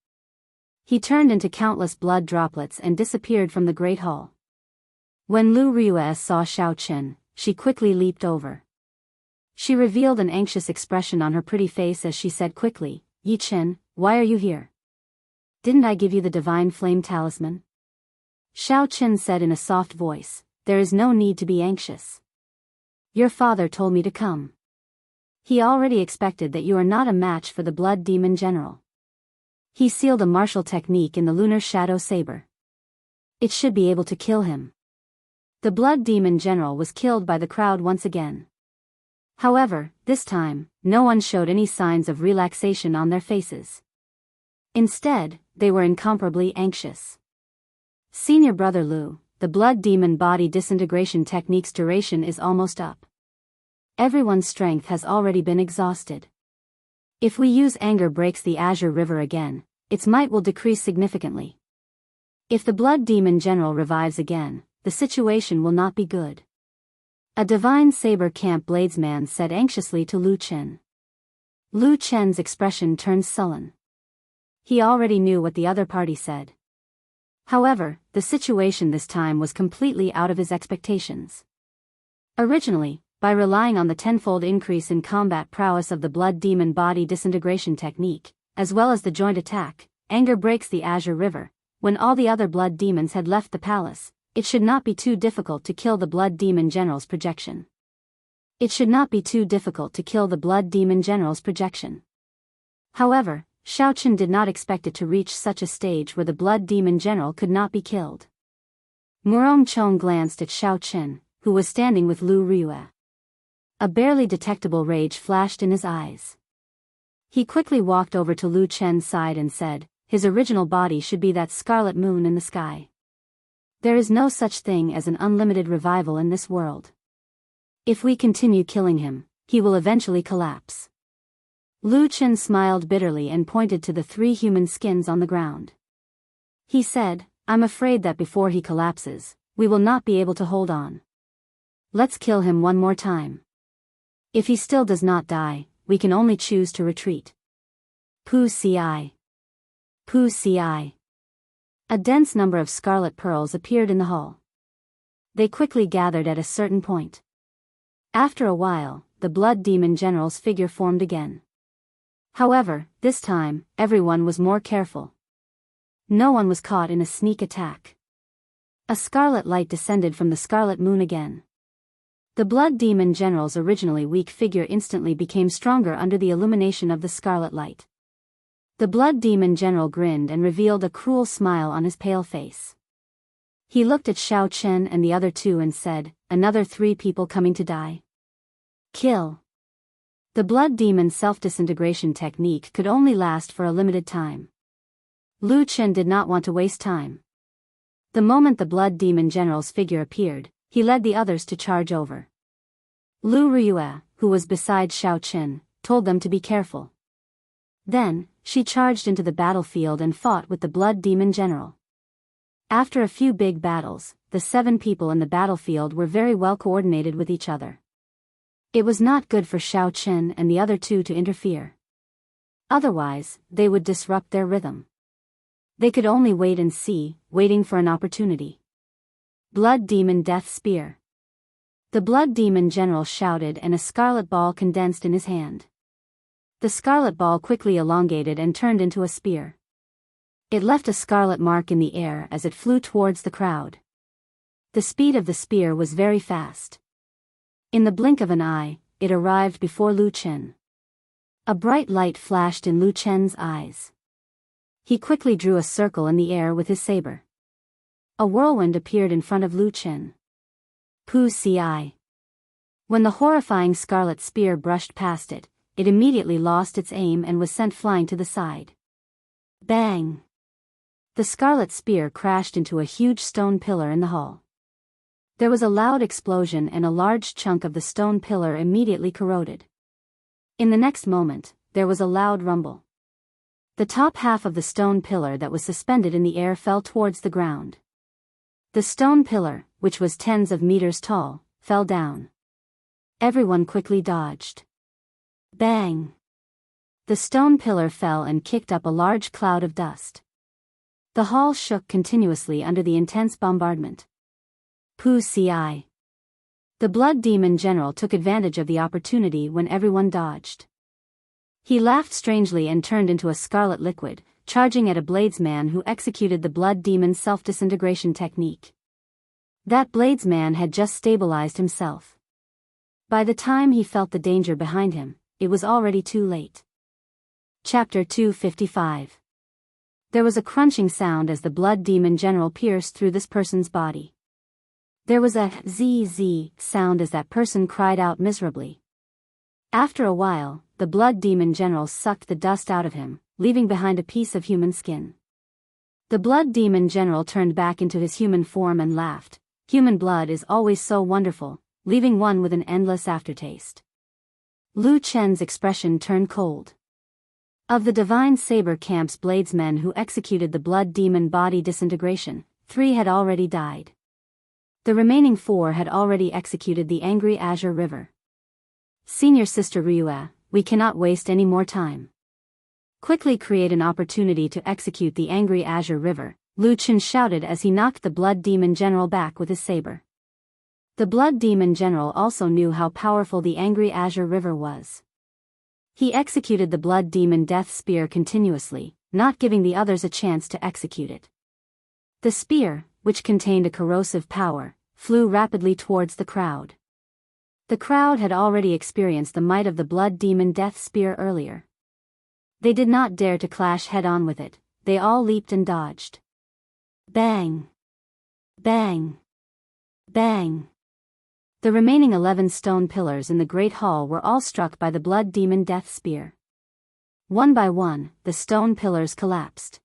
He turned into countless blood droplets and disappeared from the Great Hall. When Lu Ryue saw Xiao Qin, she quickly leaped over. She revealed an anxious expression on her pretty face as she said quickly, "Yi Qin, why are you here? Didn't I give you the divine flame talisman?" Xiao Qin said in a soft voice, "There is no need to be anxious. Your father told me to come. He already expected that you are not a match for the Blood Demon General. He sealed a martial technique in the Lunar Shadow Saber. It should be able to kill him." The Blood Demon General was killed by the crowd once again. However, this time, no one showed any signs of relaxation on their faces. Instead, they were incomparably anxious. Senior Brother Lu, the Blood Demon body disintegration technique's duration is almost up. Everyone's strength has already been exhausted. If we use Anger Breaks the Azure River again, its might will decrease significantly. If the Blood Demon General revives again, the situation will not be good. A Divine Saber Camp Bladesman said anxiously to Lu Chen. Lu Chen's expression turned sullen. He already knew what the other party said. However, the situation this time was completely out of his expectations. Originally, by relying on the tenfold increase in combat prowess of the Blood Demon body disintegration technique, as well as the joint attack, Anger Breaks the Azure River, when all the other Blood Demons had left the palace, it should not be too difficult to kill the Blood Demon General's projection. It should not be too difficult to kill the Blood Demon General's projection. However, Xiao Qin did not expect it to reach such a stage where the Blood Demon General could not be killed. Murong Chong glanced at Xiao Qin, who was standing with Lu Ryue. A barely detectable rage flashed in his eyes. He quickly walked over to Lu Chen's side and said, "His original body should be that scarlet moon in the sky. There is no such thing as an unlimited revival in this world. If we continue killing him, he will eventually collapse." Lu Chen smiled bitterly and pointed to the 3 human skins on the ground. He said, "I'm afraid that before he collapses, we will not be able to hold on. Let's kill him one more time. If he still does not die, we can only choose to retreat." Pu Ci. Pu Ci. A dense number of scarlet pearls appeared in the hall. They quickly gathered at a certain point. After a while, the Blood Demon General's figure formed again. However, this time, everyone was more careful. No one was caught in a sneak attack. A scarlet light descended from the scarlet moon again. The Blood Demon General's originally weak figure instantly became stronger under the illumination of the scarlet light. The Blood Demon General grinned and revealed a cruel smile on his pale face. He looked at Xiao Chen and the other 2 and said, "Another 3 people coming to die? Kill." The Blood Demon self-disintegration technique could only last for a limited time. Lu Chen did not want to waste time. The moment the Blood Demon General's figure appeared, he led the others to charge over. Lu Ryue, who was beside Xiao Qin, told them to be careful. Then, she charged into the battlefield and fought with the Blood Demon General. After a few big battles, the 7 people in the battlefield were very well coordinated with each other. It was not good for Xiao Qin and the other 2 to interfere. Otherwise, they would disrupt their rhythm. They could only wait and see, waiting for an opportunity. Blood Demon Death Spear. The blood demon general shouted, and a scarlet ball condensed in his hand. The scarlet ball quickly elongated and turned into a spear. It left a scarlet mark in the air as it flew towards the crowd. The speed of the spear was very fast. In the blink of an eye, it arrived before Lu Chen. A bright light flashed in Lu Chen's eyes. He quickly drew a circle in the air with his saber. A whirlwind appeared in front of Lu Chen. Pu Ci. When the horrifying scarlet spear brushed past it, it immediately lost its aim and was sent flying to the side. Bang! The scarlet spear crashed into a huge stone pillar in the hall. There was a loud explosion and a large chunk of the stone pillar immediately corroded. In the next moment, there was a loud rumble. The top half of the stone pillar that was suspended in the air fell towards the ground. The stone pillar, which was tens of meters tall, fell down. Everyone quickly dodged. Bang! The stone pillar fell and kicked up a large cloud of dust. The hall shook continuously under the intense bombardment. Pu Ci. The blood demon general took advantage of the opportunity when everyone dodged. He laughed strangely and turned into a scarlet liquid, charging at a bladesman who executed the blood demon's self-disintegration technique. That bladesman had just stabilized himself. By the time he felt the danger behind him, it was already too late. Chapter 255. There was a crunching sound as the blood demon general pierced through this person's body. There was a zzz sound as that person cried out miserably. After a while, the blood demon general sucked the dust out of him, leaving behind a piece of human skin. The blood demon general turned back into his human form and laughed. Human blood is always so wonderful, leaving one with an endless aftertaste. Lu Chen's expression turned cold. Of the Divine Saber Camp's bladesmen who executed the blood demon body disintegration, 3 had already died. The remaining 4 had already executed the angry Azure River. Senior Sister Ryue, we cannot waste any more time. Quickly create an opportunity to execute the angry Azure River, Lu Chen shouted as he knocked the blood demon general back with his saber. The blood demon general also knew how powerful the angry Azure River was. He executed the blood demon death spear continuously, not giving the others a chance to execute it. The spear, which contained a corrosive power, flew rapidly towards the crowd. The crowd had already experienced the might of the blood demon death spear earlier. They did not dare to clash head-on with it, they all leaped and dodged. Bang! Bang! Bang! The remaining 11 stone pillars in the Great Hall were all struck by the blood demon death spear. One by one, the stone pillars collapsed.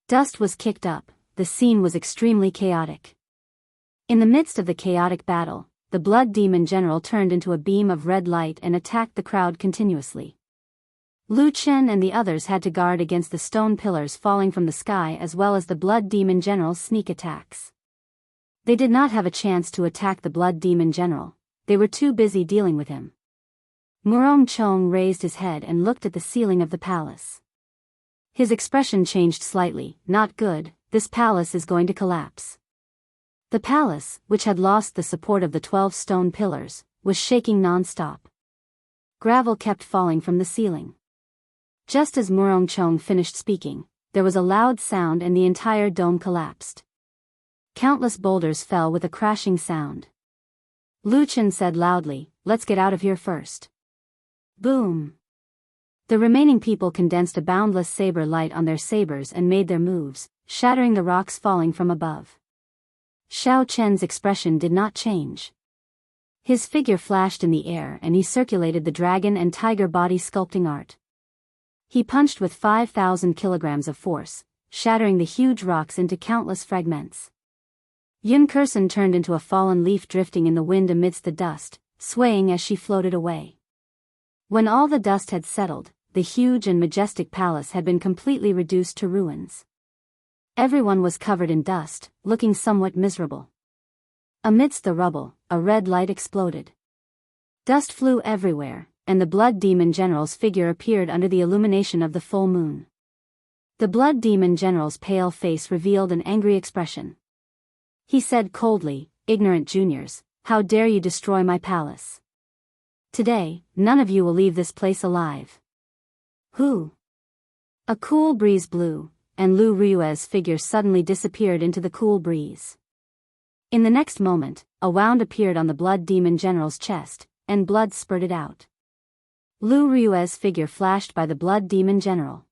Dust was kicked up, the scene was extremely chaotic. In the midst of the chaotic battle, the blood demon general turned into a beam of red light and attacked the crowd continuously. Lu Chen and the others had to guard against the stone pillars falling from the sky as well as the blood demon general's sneak attacks. They did not have a chance to attack the blood demon general, they were too busy dealing with him. Murong Chong raised his head and looked at the ceiling of the palace. His expression changed slightly. Not good, this palace is going to collapse. The palace, which had lost the support of the 12 stone pillars, was shaking non-stop. Gravel kept falling from the ceiling. Just as Murong Chong finished speaking, there was a loud sound and the entire dome collapsed. Countless boulders fell with a crashing sound. Lu Chen said loudly, "Let's get out of here first." Boom! The remaining people condensed a boundless saber light on their sabers and made their moves, shattering the rocks falling from above. Xiao Chen's expression did not change. His figure flashed in the air and he circulated the dragon and tiger body sculpting art. He punched with 5,000 kilograms of force, shattering the huge rocks into countless fragments. Yun Kursen turned into a fallen leaf drifting in the wind amidst the dust, swaying as she floated away. When all the dust had settled, the huge and majestic palace had been completely reduced to ruins. Everyone was covered in dust, looking somewhat miserable. Amidst the rubble, a red light exploded. Dust flew everywhere, and the blood demon general's figure appeared under the illumination of the full moon. The blood demon general's pale face revealed an angry expression. He said coldly, "Ignorant juniors, How dare you destroy my palace? Today, none of you will leave this place alive. Who? A cool breeze blew, and Lu Rui's figure suddenly disappeared into the cool breeze. In the next moment, a wound appeared on the Blood Demon General's chest, and blood spurted out. Lu Rui's figure flashed by the Blood Demon General.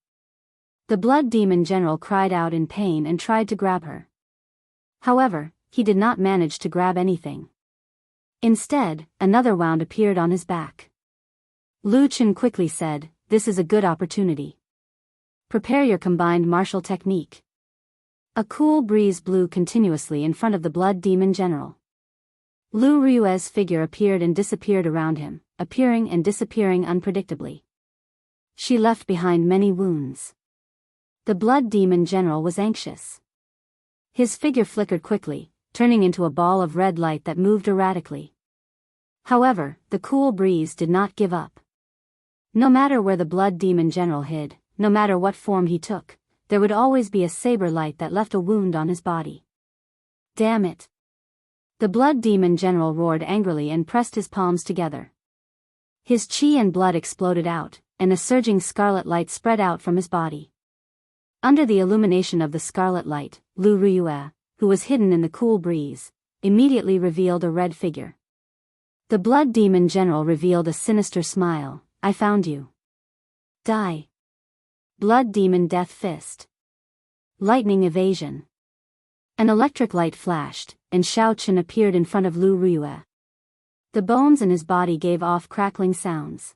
The Blood Demon General cried out in pain and tried to grab her. However, he did not manage to grab anything. Instead, another wound appeared on his back. Lu Chen quickly said, "This is a good opportunity. Prepare your combined martial technique." A cool breeze blew continuously in front of the Blood Demon General. Lu Rui's figure appeared and disappeared around him, appearing and disappearing unpredictably. She left behind many wounds. The Blood Demon General was anxious. His figure flickered quickly, turning into a ball of red light that moved erratically. However, the cool breeze did not give up. No matter where the Blood Demon General hid, no matter what form he took, there would always be a saber light that left a wound on his body. Damn it! The Blood Demon General roared angrily and pressed his palms together. His chi and blood exploded out, and a surging scarlet light spread out from his body. Under the illumination of the scarlet light, Lu Rui, who was hidden in the cool breeze, immediately revealed a red figure. The Blood Demon General revealed a sinister smile. "I found you. Die." Blood Demon Death Fist. Lightning Evasion. An electric light flashed, and Xiao Chen appeared in front of Lu Rui. The bones in his body gave off crackling sounds.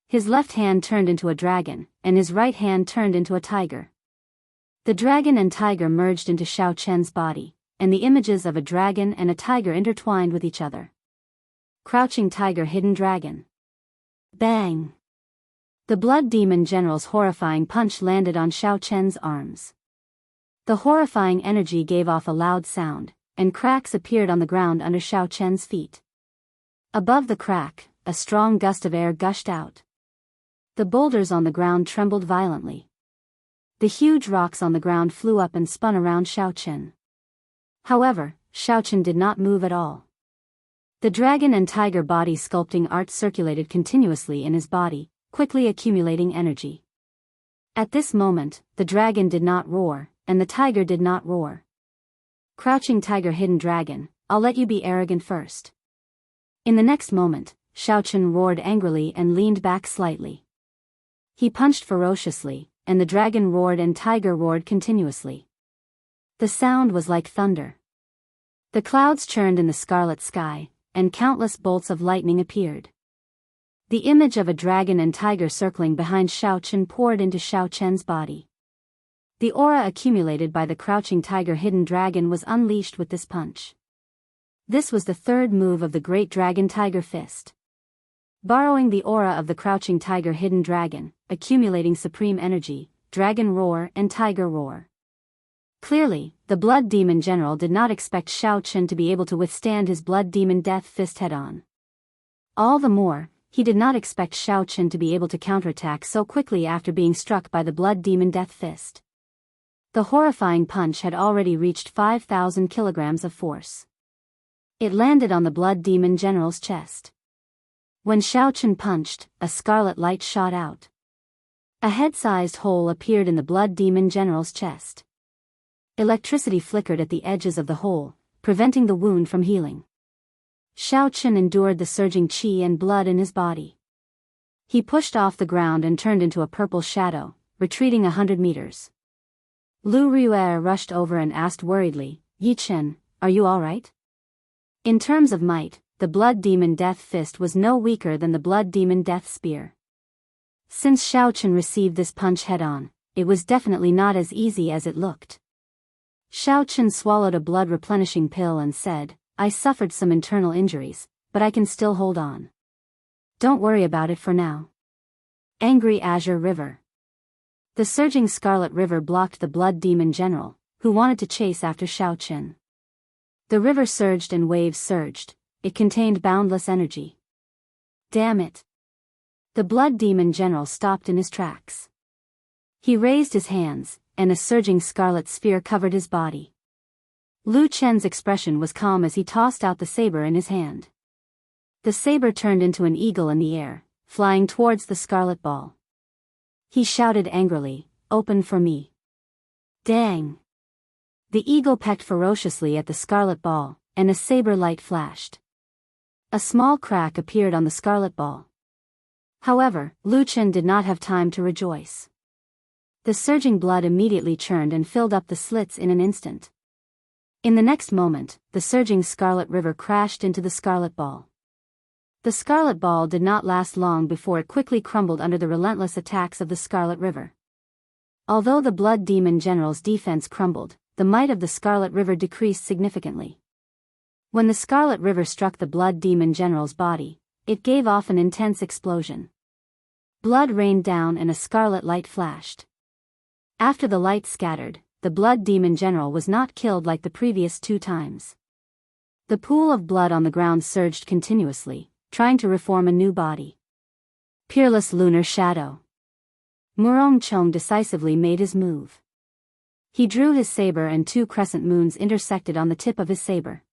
His left hand turned into a dragon, and his right hand turned into a tiger. The dragon and tiger merged into Xiao Chen's body, and the images of a dragon and a tiger intertwined with each other. Crouching Tiger, Hidden Dragon. Bang! The Blood Demon General's horrifying punch landed on Xiao Chen's arms. The horrifying energy gave off a loud sound, and cracks appeared on the ground under Xiao Chen's feet. Above the crack, a strong gust of air gushed out. The boulders on the ground trembled violently. The huge rocks on the ground flew up and spun around Xiao Chen. However, Xiao Chen did not move at all. The dragon and tiger body sculpting art circulated continuously in his body, quickly accumulating energy. At this moment, the dragon did not roar, and the tiger did not roar. Crouching Tiger, Hidden Dragon, I'll let you be arrogant first. In the next moment, Xiao Chen roared angrily and leaned back slightly. He punched ferociously, and the dragon roared and tiger roared continuously. The sound was like thunder. The clouds churned in the scarlet sky, and countless bolts of lightning appeared. The image of a dragon and tiger circling behind Xiao Chen poured into Xiao Chen's body. The aura accumulated by the Crouching Tiger, Hidden Dragon was unleashed with this punch. This was the third move of the Great Dragon Tiger Fist. Borrowing the aura of the Crouching Tiger, Hidden Dragon, accumulating supreme energy, Dragon Roar and Tiger Roar. Clearly, the Blood Demon General did not expect Xiao Chen to be able to withstand his Blood Demon Death Fist head-on. All the more, he did not expect Xiao Chen to be able to counterattack so quickly after being struck by the Blood Demon Death Fist. The horrifying punch had already reached 5,000 kilograms of force. It landed on the Blood Demon General's chest. When Xiao Chen punched, a scarlet light shot out. A head-sized hole appeared in the Blood Demon General's chest. Electricity flickered at the edges of the hole, preventing the wound from healing. Xiao Chen endured the surging qi and blood in his body. He pushed off the ground and turned into a purple shadow, retreating 100 meters. Lu Rui rushed over and asked worriedly, "Yi Chen, are you all right?" In terms of might, the Blood Demon Death Fist was no weaker than the Blood Demon Death Spear. Since Xiao Chen received this punch head-on, it was definitely not as easy as it looked. Xiao Chen swallowed a blood-replenishing pill and said, "I suffered some internal injuries, but I can still hold on. Don't worry about it for now." Angry Azure River. The surging Scarlet River blocked the Blood Demon General, who wanted to chase after Xiao Chen. The river surged and waves surged. It contained boundless energy. Damn it! The Blood Demon General stopped in his tracks. He raised his hands, and a surging scarlet sphere covered his body. Lu Chen's expression was calm as he tossed out the saber in his hand. The saber turned into an eagle in the air, flying towards the scarlet ball. He shouted angrily, "Open for me." Dang! The eagle pecked ferociously at the scarlet ball, and a saber light flashed. A small crack appeared on the scarlet ball. However, Lu Chen did not have time to rejoice. The surging blood immediately churned and filled up the slits in an instant. In the next moment, the surging scarlet river crashed into the scarlet ball. The scarlet ball did not last long before it quickly crumbled under the relentless attacks of the scarlet river. Although the Blood Demon General's defense crumbled, the might of the scarlet river decreased significantly. When the scarlet river struck the Blood Demon General's body, it gave off an intense explosion. Blood rained down and a scarlet light flashed. After the light scattered, the Blood Demon General was not killed like the previous 2 times. The pool of blood on the ground surged continuously, trying to reform a new body. Peerless lunar shadow. Murong Chong decisively made his move. He drew his saber and 2 crescent moons intersected on the tip of his saber.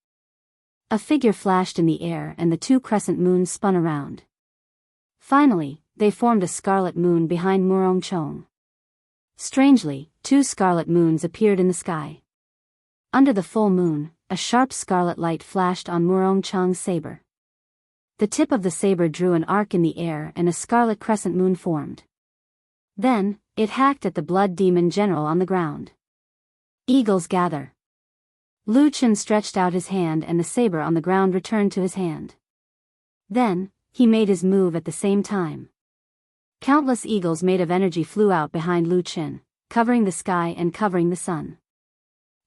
A figure flashed in the air and the 2 crescent moons spun around. Finally, they formed a scarlet moon behind Murong Chong. Strangely, 2 scarlet moons appeared in the sky. Under the full moon, a sharp scarlet light flashed on Murong Chong's saber. The tip of the saber drew an arc in the air and a scarlet crescent moon formed. Then, it hacked at the Blood Demon General on the ground. Eagles gather. Lu Chen stretched out his hand and the saber on the ground returned to his hand. Then, he made his move at the same time. Countless eagles made of energy flew out behind Lu Chen, covering the sky and covering the sun.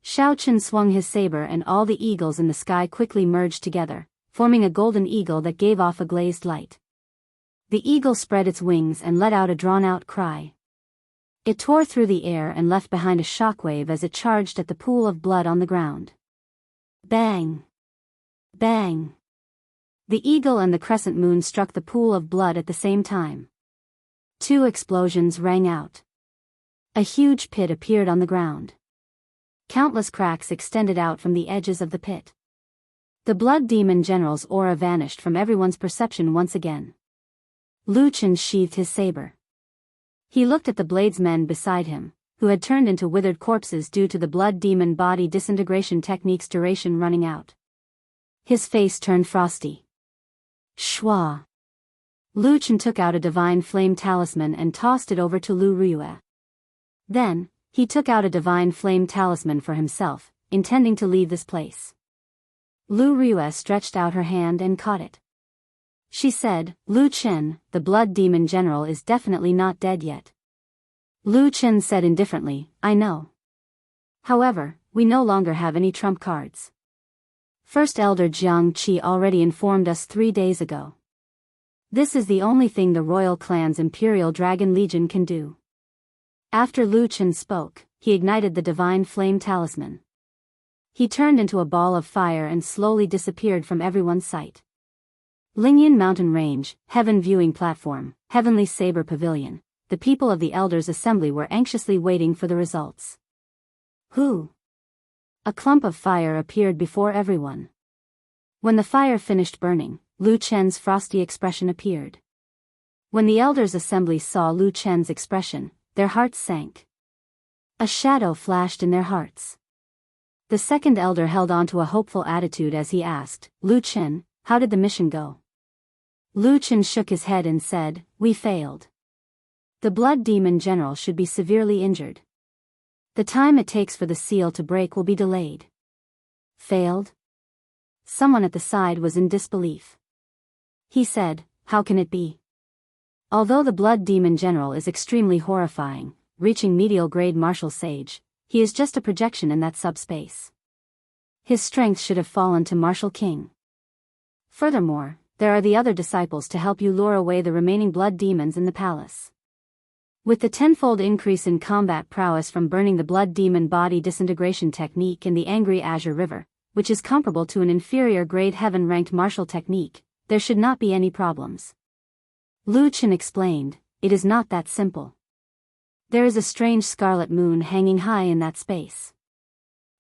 Xiao Chen swung his saber and all the eagles in the sky quickly merged together, forming a golden eagle that gave off a glazed light. The eagle spread its wings and let out a drawn-out cry. It tore through the air and left behind a shockwave as it charged at the pool of blood on the ground. Bang! Bang! The eagle and the crescent moon struck the pool of blood at the same time. 2 explosions rang out. A huge pit appeared on the ground. Countless cracks extended out from the edges of the pit. The Blood Demon General's aura vanished from everyone's perception once again. Lu Chen sheathed his saber. He looked at the bladesmen beside him, who had turned into withered corpses due to the Blood Demon body disintegration technique's duration running out. His face turned frosty. Shwa! Lu Chen took out a divine flame talisman and tossed it over to Lu Riyue. Then, he took out a divine flame talisman for himself, intending to leave this place. Lu Riyue stretched out her hand and caught it. She said, "Lu Chen, the Blood Demon General is definitely not dead yet." Lu Chen said indifferently, "I know. However, we no longer have any trump cards. First Elder Jianghu already informed us 3 days ago. This is the only thing the royal clan's Imperial Dragon Legion can do." After Lu Chen spoke, he ignited the divine flame talisman. He turned into a ball of fire and slowly disappeared from everyone's sight. Lingyan Mountain Range, Heaven Viewing Platform, Heavenly Saber Pavilion. The people of the Elders' Assembly were anxiously waiting for the results. Who? A clump of fire appeared before everyone. When the fire finished burning, Lu Chen's frosty expression appeared. When the Elders' Assembly saw Lu Chen's expression, their hearts sank. A shadow flashed in their hearts. The second elder held on to a hopeful attitude as he asked, "Lu Chen, how did the mission go?" Lu Chen shook his head and said, "We failed. The Blood Demon General should be severely injured. The time it takes for the seal to break will be delayed." Failed? Someone at the side was in disbelief. He said, "How can it be? Although the Blood Demon General is extremely horrifying, reaching medial grade martial sage, he is just a projection in that subspace. His strength should have fallen to Martial King. Furthermore, there are the other disciples to help you lure away the remaining blood demons in the palace. With the tenfold increase in combat prowess from burning the blood demon body disintegration technique and the angry Azure River, which is comparable to an inferior grade heaven-ranked martial technique, there should not be any problems." Lu Chen explained, "It is not that simple. There is a strange scarlet moon hanging high in that space.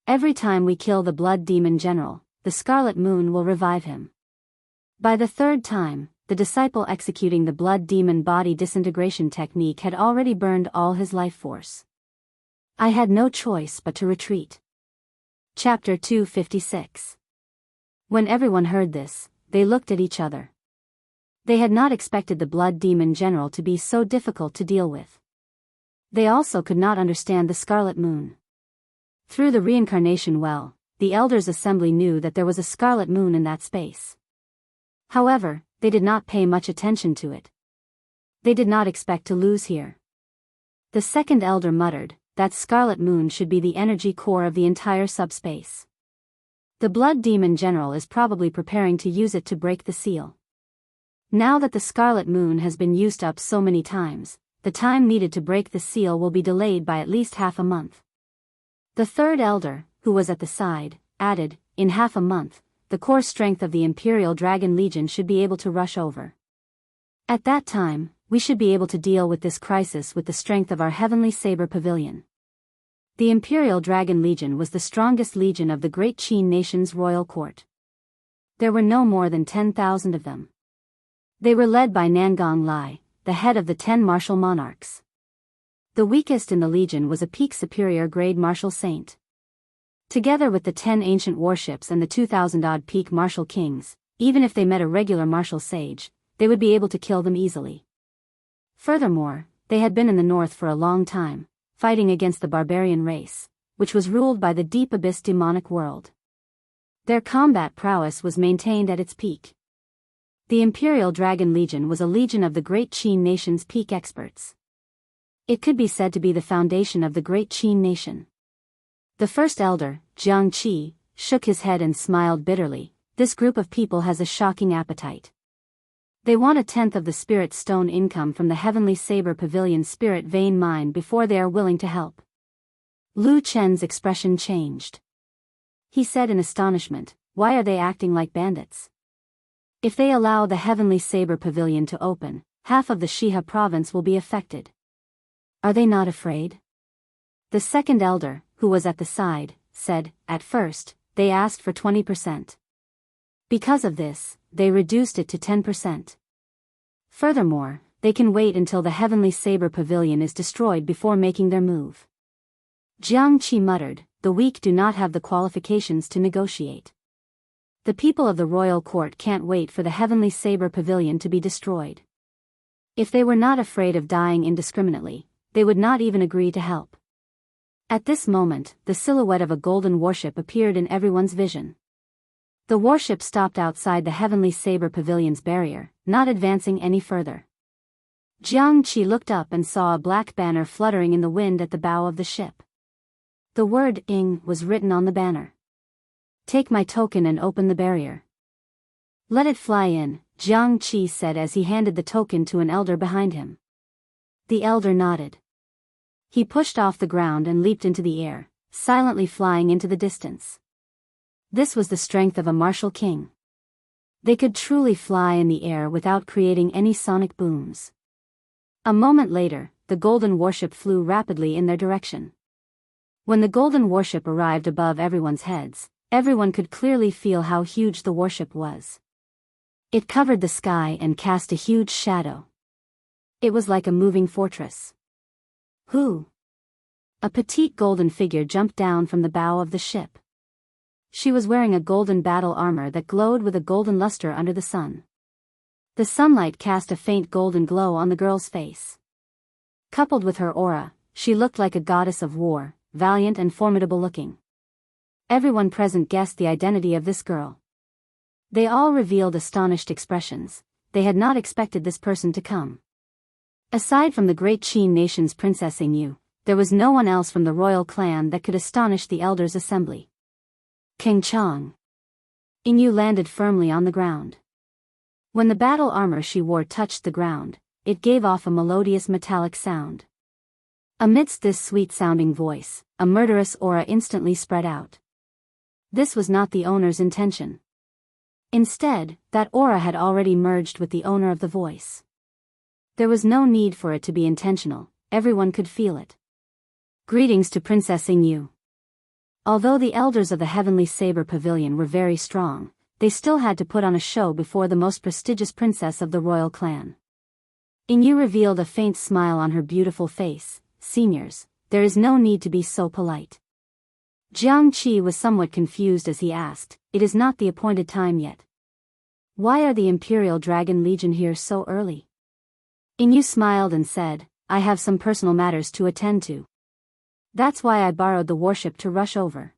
Every time we kill the blood demon general, the Scarlet Moon will revive him. By the third time, the disciple executing the blood demon body disintegration technique had already burned all his life force. I had no choice but to retreat. Chapter 256. When everyone heard this, they looked at each other. They had not expected the blood demon general to be so difficult to deal with. They also could not understand the Scarlet Moon. Through the reincarnation well, the Elders' Assembly knew that there was a Scarlet Moon in that space. However, they did not pay much attention to it. They did not expect to lose here. The second elder muttered, that Scarlet Moon should be the energy core of the entire subspace. The blood demon general is probably preparing to use it to break the seal. Now that the Scarlet Moon has been used up so many times, the time needed to break the seal will be delayed by at least half a month. The third elder, who was at the side, added, in half a month, the core strength of the Imperial Dragon Legion should be able to rush over. At that time, we should be able to deal with this crisis with the strength of our Heavenly Saber Pavilion. The Imperial Dragon Legion was the strongest legion of the Great Qin nation's royal court. There were no more than 10,000 of them. They were led by Nangong Lai, the head of the 10 martial monarchs. The weakest in the legion was a peak superior grade martial saint. Together with the 10 ancient warships and the 2,000-odd peak martial kings, even if they met a regular martial sage, they would be able to kill them easily. Furthermore, they had been in the north for a long time, fighting against the barbarian race, which was ruled by the deep abyss demonic world. Their combat prowess was maintained at its peak. The Imperial Dragon Legion was a legion of the Great Qin nation's peak experts. It could be said to be the foundation of the Great Qin nation. The first elder, Jianghu, shook his head and smiled bitterly. This group of people has a shocking appetite. They want 1/10 of the Spirit Stone income from the Heavenly Saber Pavilion Spirit Vein mine before they are willing to help. Lu Chen's expression changed. He said in astonishment, why are they acting like bandits? If they allow the Heavenly Saber Pavilion to open, half of the Shiha province will be affected. Are they not afraid? The second elder, who was at the side, said, at first, they asked for 20%. Because of this, they reduced it to 10%. Furthermore, they can wait until the Heavenly Saber Pavilion is destroyed before making their move. Jianghu muttered, the weak do not have the qualifications to negotiate. The people of the royal court can't wait for the Heavenly Saber Pavilion to be destroyed. If they were not afraid of dying indiscriminately, they would not even agree to help. At this moment, the silhouette of a golden warship appeared in everyone's vision. The warship stopped outside the Heavenly Saber Pavilion's barrier, not advancing any further. Jianghu looked up and saw a black banner fluttering in the wind at the bow of the ship. The word Ing was written on the banner. Take my token and open the barrier. Let it fly in, Jianghu said as he handed the token to an elder behind him. The elder nodded. He pushed off the ground and leaped into the air, silently flying into the distance. This was the strength of a martial king. They could truly fly in the air without creating any sonic booms. A moment later, the golden warship flew rapidly in their direction. When the golden warship arrived above everyone's heads, everyone could clearly feel how huge the warship was. It covered the sky and cast a huge shadow. It was like a moving fortress. Who? A petite golden figure jumped down from the bow of the ship. She was wearing a golden battle armor that glowed with a golden luster under the sun. The sunlight cast a faint golden glow on the girl's face. Coupled with her aura, she looked like a goddess of war, valiant and formidable looking. Everyone present guessed the identity of this girl. They all revealed astonished expressions. They had not expected this person to come. Aside from the Great Qin nation's Princess Ingyu, there was no one else from the royal clan that could astonish the Elders' Assembly. King Chang. Ingyu landed firmly on the ground. When the battle armor she wore touched the ground, it gave off a melodious metallic sound. Amidst this sweet-sounding voice, a murderous aura instantly spread out. This was not the owner's intention. Instead, that aura had already merged with the owner of the voice. There was no need for it to be intentional, everyone could feel it. Greetings to Princess Ingyu. Although the elders of the Heavenly Saber Pavilion were very strong, they still had to put on a show before the most prestigious princess of the royal clan. Ingyu revealed a faint smile on her beautiful face. Seniors, there is no need to be so polite. Jianghu was somewhat confused as he asked, it is not the appointed time yet. Why are the Imperial Dragon Legion here so early? Ingyu smiled and said, I have some personal matters to attend to. That's why I borrowed the warship to rush over.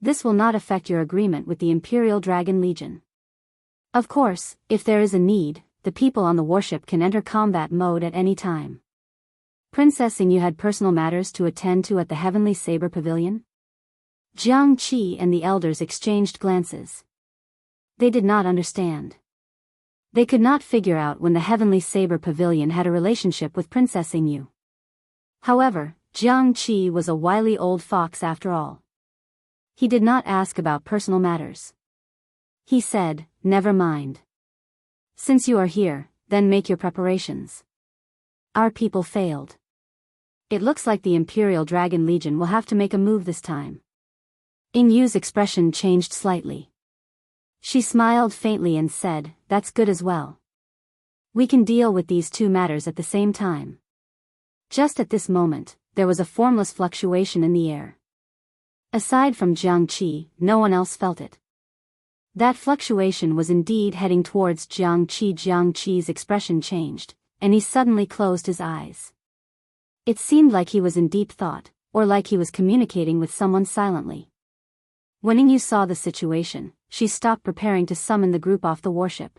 This will not affect your agreement with the Imperial Dragon Legion. Of course, if there is a need, the people on the warship can enter combat mode at any time. Princess Ingyu had personal matters to attend to at the Heavenly Saber Pavilion? Jianghu and the elders exchanged glances. They did not understand. They could not figure out when the Heavenly Saber Pavilion had a relationship with Princess Ingyu. However, Jianghu was a wily old fox after all. He did not ask about personal matters. He said, never mind. Since you are here, then make your preparations. Our people failed. It looks like the Imperial Dragon Legion will have to make a move this time. Ingyu's expression changed slightly. She smiled faintly and said, that's good as well. We can deal with these two matters at the same time. Just at this moment, there was a formless fluctuation in the air. Aside from Jianghu, no one else felt it. That fluctuation was indeed heading towards Jianghu. Jianghu's expression changed, and he suddenly closed his eyes. It seemed like he was in deep thought, or like he was communicating with someone silently. When Ingyu saw the situation, she stopped preparing to summon the group off the warship.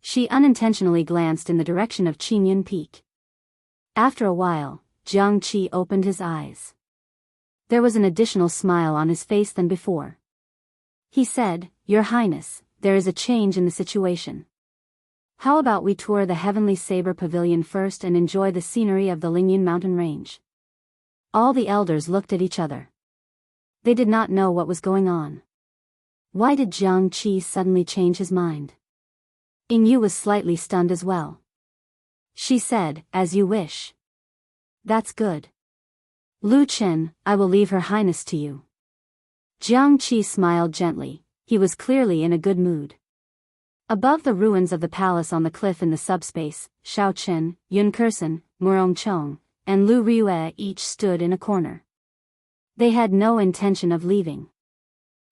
She unintentionally glanced in the direction of Qingyun Peak. After a while, Jianghu opened his eyes. There was an additional smile on his face than before. He said, Your Highness, there is a change in the situation. How about we tour the Heavenly Saber Pavilion first and enjoy the scenery of the Lingyun mountain range? All the elders looked at each other. They did not know what was going on. Why did Jianghu suddenly change his mind? Ingyu was slightly stunned as well. She said, as you wish. That's good. Lu Chen, I will leave Her Highness to you. Jianghu smiled gently. He was clearly in a good mood. Above the ruins of the palace on the cliff in the subspace, Shao Chen, Yun Kursen, Murong Chong, and Lu Riyue each stood in a corner. They had no intention of leaving.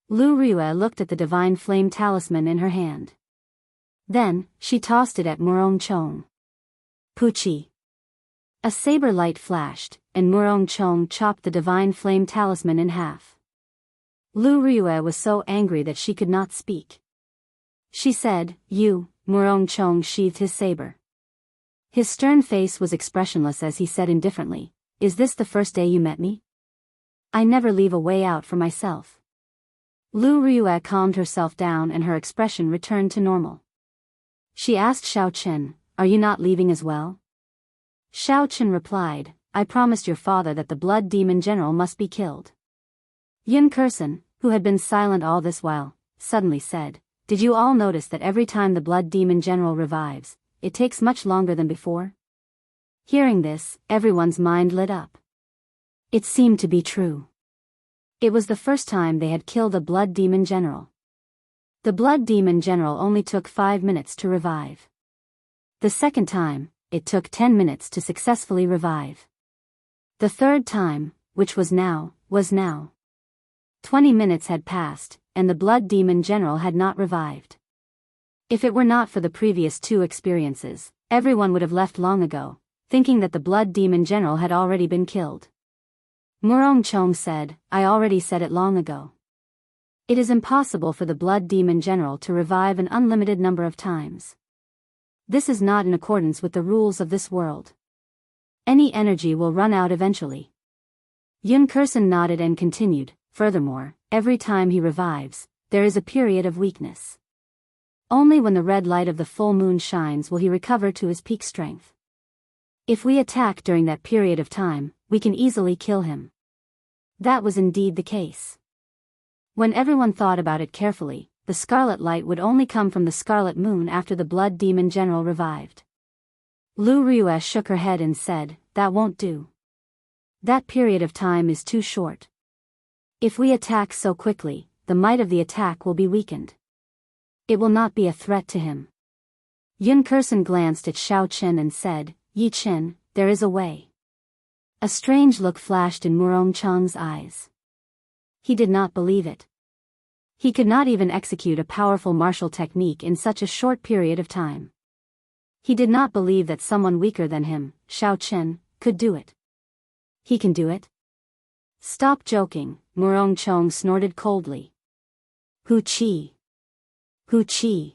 Lu Riyue looked at the divine flame talisman in her hand. Then, she tossed it at Murong Chong. Puchi. A saber light flashed, and Murong Chong chopped the divine flame talisman in half. Lu Riyue was so angry that she could not speak. She said, You, Murong Chong sheathed his saber. His stern face was expressionless as he said indifferently, Is this the first day you met me? I never leave a way out for myself. Lu Riyue calmed herself down and her expression returned to normal. She asked Shao Chen, Are you not leaving as well? Shao Chen replied, I promised your father that the Blood Demon General must be killed. Yun Kursen, who had been silent all this while, suddenly said, Did you all notice that every time the Blood Demon General revives, it takes much longer than before? Hearing this, everyone's mind lit up. It seemed to be true. It was the first time they had killed a Blood Demon General. The Blood Demon General only took 5 minutes to revive. The second time, it took 10 minutes to successfully revive. The third time, which was now. 20 minutes had passed, and the Blood Demon General had not revived. If it were not for the previous 2 experiences, everyone would have left long ago, thinking that the Blood Demon General had already been killed. Murong Chong said, I already said it long ago. It is impossible for the Blood Demon General to revive an unlimited number of times. This is not in accordance with the rules of this world. Any energy will run out eventually. Yun Kursen nodded and continued, Furthermore, every time he revives, there is a period of weakness. Only when the red light of the full moon shines will he recover to his peak strength. If we attack during that period of time, we can easily kill him. That was indeed the case. When everyone thought about it carefully, the scarlet light would only come from the scarlet moon after the Blood Demon General revived. Lu Riyue shook her head and said, That won't do. That period of time is too short. If we attack so quickly, the might of the attack will be weakened. It will not be a threat to him. Yun Kursen glanced at Xiao Chen and said, Yi Chen, there is a way. A strange look flashed in Murong Cheng's eyes. He did not believe it. He could not even execute a powerful martial technique in such a short period of time. He did not believe that someone weaker than him, Xiao Chen, could do it. He can do it? Stop joking, Murong Cheng snorted coldly. Hu Qi. Hu Qi.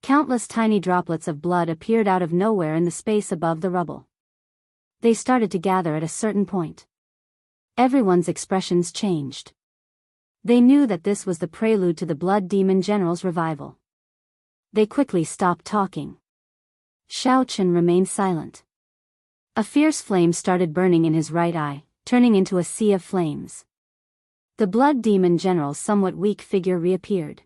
Countless tiny droplets of blood appeared out of nowhere in the space above the rubble. They started to gather at a certain point. Everyone's expressions changed. They knew that this was the prelude to the Blood Demon General's revival. They quickly stopped talking. Xiao Chen remained silent. A fierce flame started burning in his right eye, turning into a sea of flames. The Blood Demon General's somewhat weak figure reappeared.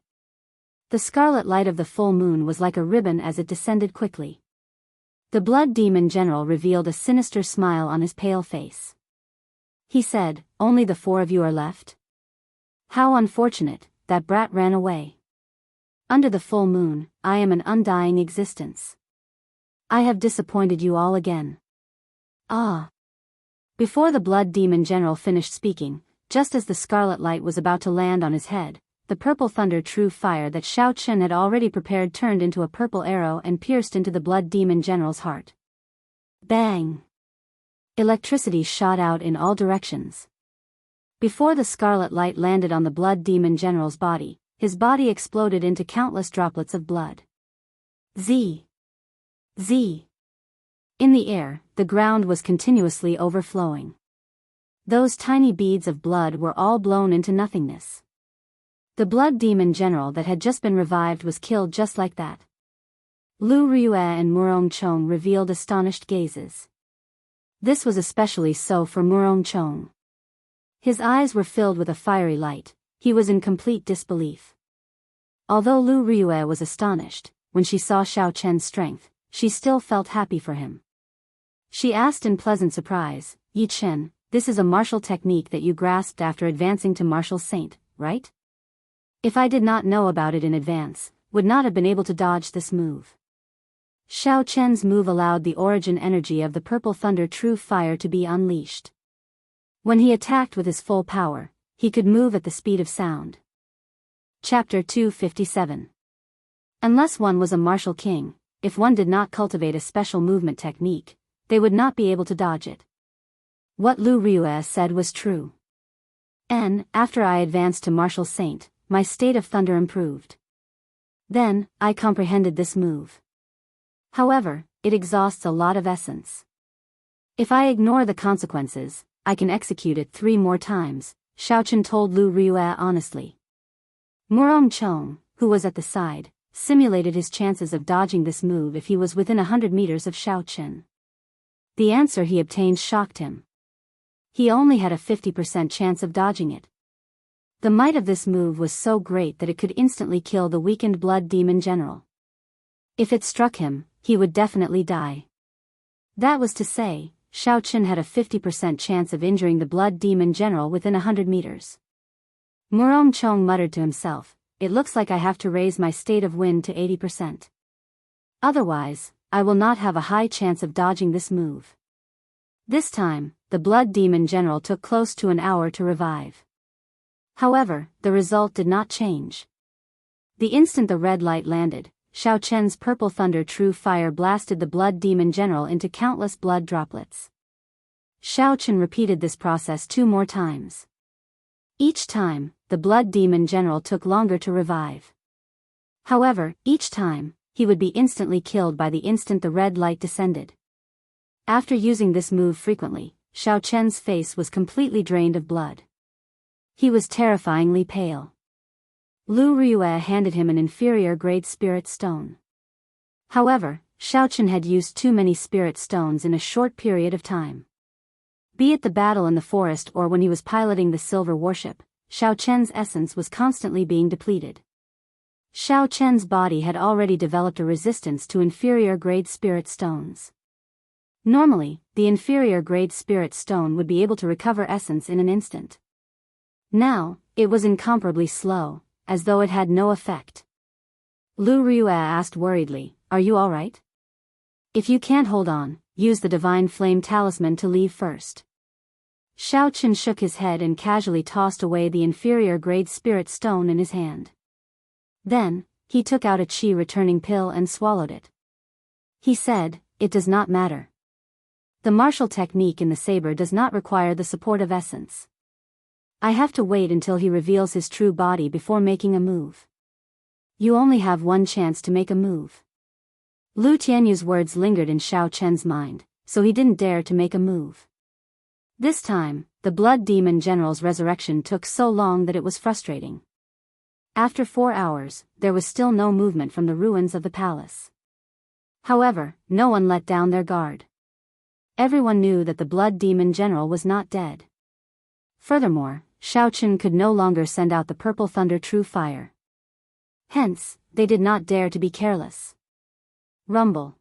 The scarlet light of the full moon was like a ribbon as it descended quickly. The Blood Demon General revealed a sinister smile on his pale face. He said, Only the 4 of you are left? How unfortunate, that brat ran away. Under the full moon, I am an undying existence. I have disappointed you all again. Ah. Before the Blood Demon General finished speaking, just as the scarlet light was about to land on his head, the purple thunder true fire that Xiao Chen had already prepared turned into a purple arrow and pierced into the Blood Demon General's heart. Bang! Electricity shot out in all directions. Before the scarlet light landed on the Blood Demon General's body, his body exploded into countless droplets of blood. Z. Z. In the air, the ground was continuously overflowing. Those tiny beads of blood were all blown into nothingness. The Blood Demon General that had just been revived was killed just like that. Lu Riyue and Murong Cheng revealed astonished gazes. This was especially so for Murong Cheng. His eyes were filled with a fiery light. He was in complete disbelief. Although Lu Riyue was astonished, when she saw Xiao Chen's strength, she still felt happy for him. She asked in pleasant surprise, Yi Chen, this is a martial technique that you grasped after advancing to Martial Saint, right? If I did not know about it in advance, would not have been able to dodge this move. Xiao Chen's move allowed the origin energy of the purple thunder true fire to be unleashed. When he attacked with his full power, he could move at the speed of sound. Chapter 257. Unless one was a martial king, if one did not cultivate a special movement technique, they would not be able to dodge it. What Lu Riyue said was true. After I advanced to Martial Saint, my state of thunder improved. Then, I comprehended this move. However, it exhausts a lot of essence. If I ignore the consequences, I can execute it 3 more times, Xiao Chen told Lu Riyue honestly. Murong Cheng, who was at the side, simulated his chances of dodging this move if he was within 100 meters of Xiao Chen. The answer he obtained shocked him. He only had a 50% chance of dodging it. The might of this move was so great that it could instantly kill the weakened Blood Demon General. If it struck him, he would definitely die. That was to say, Xiao Chen had a 50% chance of injuring the Blood Demon General within 100 meters. Murong Cheng muttered to himself, it looks like I have to raise my state of wind to 80%. Otherwise, I will not have a high chance of dodging this move. This time, the Blood Demon General took close to an hour to revive. However, the result did not change. The instant the red light landed, Xiao Chen's purple thunder true fire blasted the Blood Demon General into countless blood droplets. Xiao Chen repeated this process 2 more times. Each time, the Blood Demon General took longer to revive. However, each time, he would be instantly killed by the instant the red light descended. After using this move frequently, Xiao Chen's face was completely drained of blood. He was terrifyingly pale. Lu Riyue handed him an inferior-grade spirit stone. However, Xiao Chen had used too many spirit stones in a short period of time. Be it the battle in the forest or when he was piloting the silver warship, Xiao Chen's essence was constantly being depleted. Xiao Chen's body had already developed a resistance to inferior-grade spirit stones. Normally, the inferior-grade spirit stone would be able to recover essence in an instant. Now, it was incomparably slow, as though it had no effect. Lu Ryue asked worriedly, "Are you all right? If you can't hold on, use the divine flame talisman to leave first." Xiao Qin shook his head and casually tossed away the inferior-grade spirit stone in his hand. Then, he took out a qi-returning pill and swallowed it. He said, "It does not matter. The martial technique in the saber does not require the support of essence. I have to wait until he reveals his true body before making a move. You only have one chance to make a move." Lu Tianyu's words lingered in Xiao Chen's mind, so he didn't dare to make a move. This time, the Blood Demon General's resurrection took so long that it was frustrating. After 4 hours, there was still no movement from the ruins of the palace. However, no one let down their guard. Everyone knew that the Blood Demon General was not dead. Furthermore, Xiao Qin could no longer send out the Purple Thunder True Fire. Hence, they did not dare to be careless. Rumble.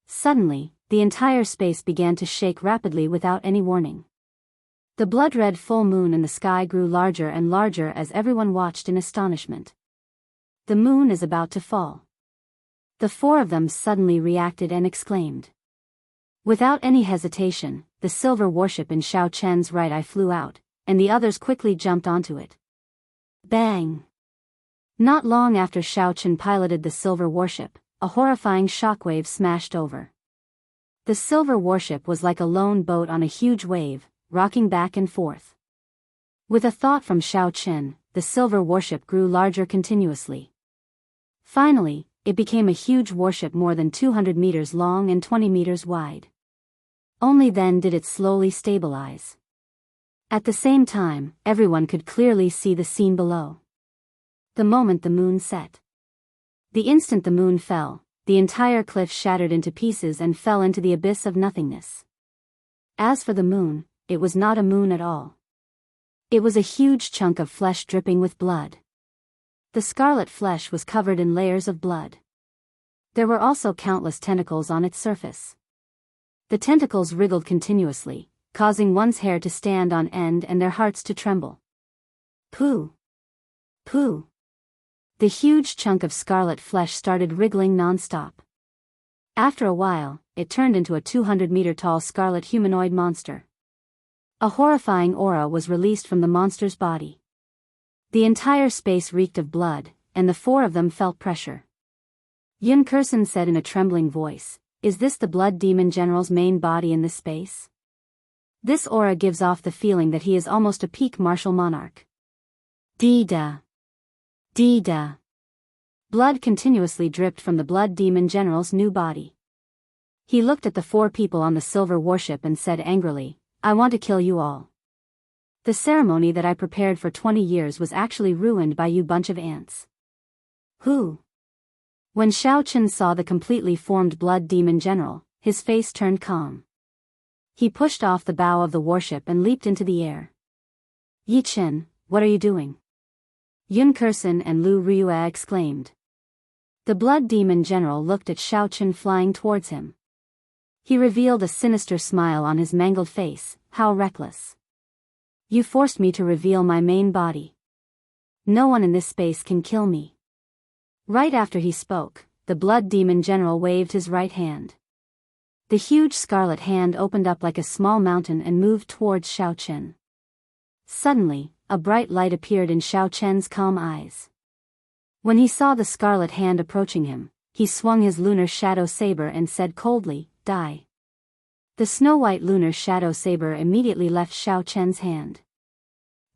Suddenly, the entire space began to shake rapidly without any warning. The blood-red full moon in the sky grew larger and larger as everyone watched in astonishment. The moon is about to fall. The 4 of them suddenly reacted and exclaimed. Without any hesitation, the silver warship in Xiao Chen's right eye flew out, and the others quickly jumped onto it. Bang! Not long after Xiao Chen piloted the silver warship, a horrifying shockwave smashed over. The silver warship was like a lone boat on a huge wave, rocking back and forth. With a thought from Xiao Chen, the silver warship grew larger continuously. Finally, it became a huge warship more than 200 meters long and 20 meters wide. Only then did it slowly stabilize. At the same time, everyone could clearly see the scene below. The moment the moon set. The instant the moon fell, the entire cliff shattered into pieces and fell into the abyss of nothingness. As for the moon, it was not a moon at all. It was a huge chunk of flesh dripping with blood. The scarlet flesh was covered in layers of blood. There were also countless tentacles on its surface. The tentacles wriggled continuously, causing one's hair to stand on end and their hearts to tremble. Pooh! Pooh! The huge chunk of scarlet flesh started wriggling non-stop. After a while, it turned into a 200-meter-tall scarlet humanoid monster. A horrifying aura was released from the monster's body. The entire space reeked of blood, and the 4 of them felt pressure. Yun Kursen said in a trembling voice, "Is this the Blood Demon General's main body in this space? This aura gives off the feeling that he is almost a peak martial monarch." Dee-da. Dee-da. Blood continuously dripped from the Blood Demon General's new body. He looked at the 4 people on the silver warship and said angrily, "I want to kill you all. The ceremony that I prepared for 20 years was actually ruined by you bunch of ants." Who? When Xiao Qin saw the completely formed Blood Demon General, his face turned calm. He pushed off the bow of the warship and leaped into the air. "Yi Chen, what are you doing?" Yun Kursen and Lu Ryue exclaimed. The Blood Demon General looked at Xiao Qin flying towards him. He revealed a sinister smile on his mangled face. "How reckless. You forced me to reveal my main body. No one in this space can kill me." Right after he spoke, the Blood Demon General waved his right hand. The huge scarlet hand opened up like a small mountain and moved towards Xiao Qin. Suddenly, a bright light appeared in Xiao Chen's calm eyes. When he saw the scarlet hand approaching him, he swung his lunar shadow saber and said coldly, "Die." The snow-white lunar shadow saber immediately left Xiao Chen's hand.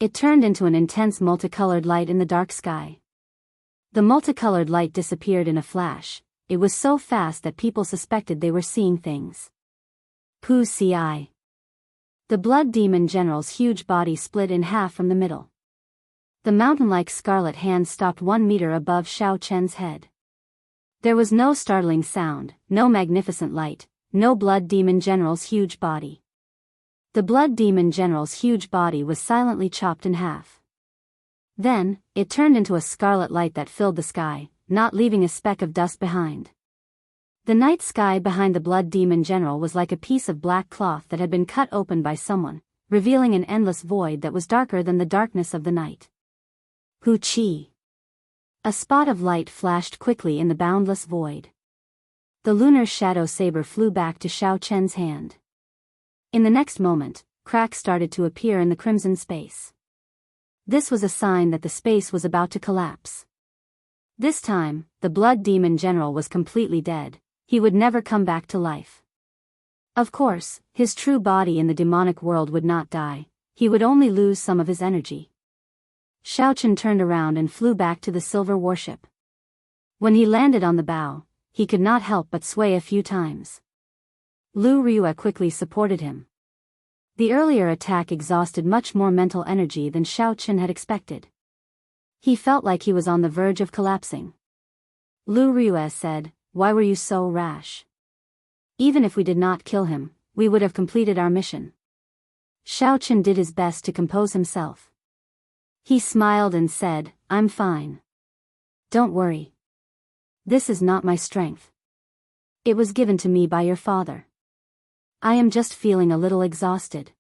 It turned into an intense multicolored light in the dark sky. The multicolored light disappeared in a flash. It was so fast that people suspected they were seeing things. Pu Ci. The Blood Demon General's huge body split in half from the middle. The mountain-like scarlet hand stopped 1 meter above Xiao Chen's head. There was no startling sound, no magnificent light, no Blood Demon General's huge body. The Blood Demon General's huge body was silently chopped in half. Then, it turned into a scarlet light that filled the sky, not leaving a speck of dust behind. The night sky behind the Blood Demon General was like a piece of black cloth that had been cut open by someone, revealing an endless void that was darker than the darkness of the night. Hu Qi. A spot of light flashed quickly in the boundless void. The lunar shadow saber flew back to Xiao Chen's hand. In the next moment, cracks started to appear in the crimson space. This was a sign that the space was about to collapse. This time, the blood demon general was completely dead. He would never come back to life. Of course, his true body in the demonic world would not die. He would only lose some of his energy. Xiao Chen turned around and flew back to the silver warship. When he landed on the bow, he could not help but sway a few times. Lu Ryue quickly supported him. The earlier attack exhausted much more mental energy than Xiao Chen had expected. He felt like he was on the verge of collapsing. Lu Ryue said, "Why were you so rash? Even if we did not kill him, we would have completed our mission." Xiao Chen did his best to compose himself. He smiled and said, "I'm fine. Don't worry. This is not my strength. It was given to me by your father. I am just feeling a little exhausted."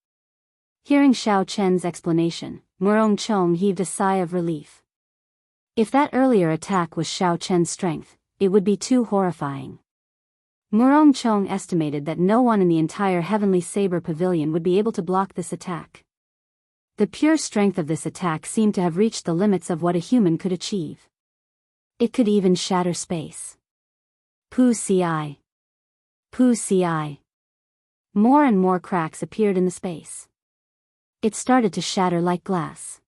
Hearing Xiao Chen's explanation, Murong Chong heaved a sigh of relief. If that earlier attack was Xiao Chen's strength, it would be too horrifying. Murong Chong estimated that no one in the entire Heavenly Saber Pavilion would be able to block this attack. The pure strength of this attack seemed to have reached the limits of what a human could achieve. It could even shatter space. Pu Ci. Pu Ci. More and more cracks appeared in the space. It started to shatter like glass.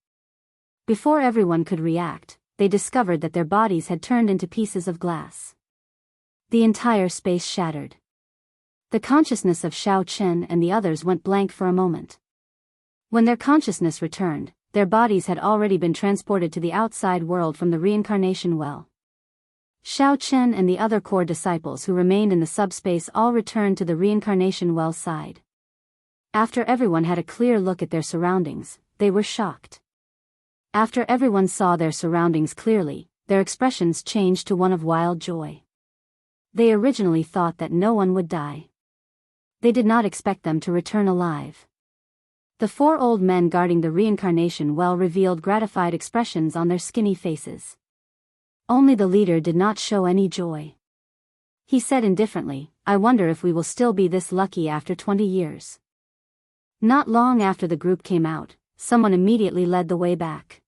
Before everyone could react, they discovered that their bodies had turned into pieces of glass. The entire space shattered. The consciousness of Xiao Chen and the others went blank for a moment. When their consciousness returned, their bodies had already been transported to the outside world from the reincarnation well. Xiao Chen and the other core disciples who remained in the subspace all returned to the reincarnation well side. After everyone had a clear look at their surroundings, they were shocked. After everyone saw their surroundings clearly, their expressions changed to one of wild joy. They originally thought that no one would die. They did not expect them to return alive. The four old men guarding the reincarnation well revealed gratified expressions on their skinny faces. Only the leader did not show any joy. He said indifferently, "I wonder if we will still be this lucky after 20 years. Not long after the group came out, someone immediately led the way back.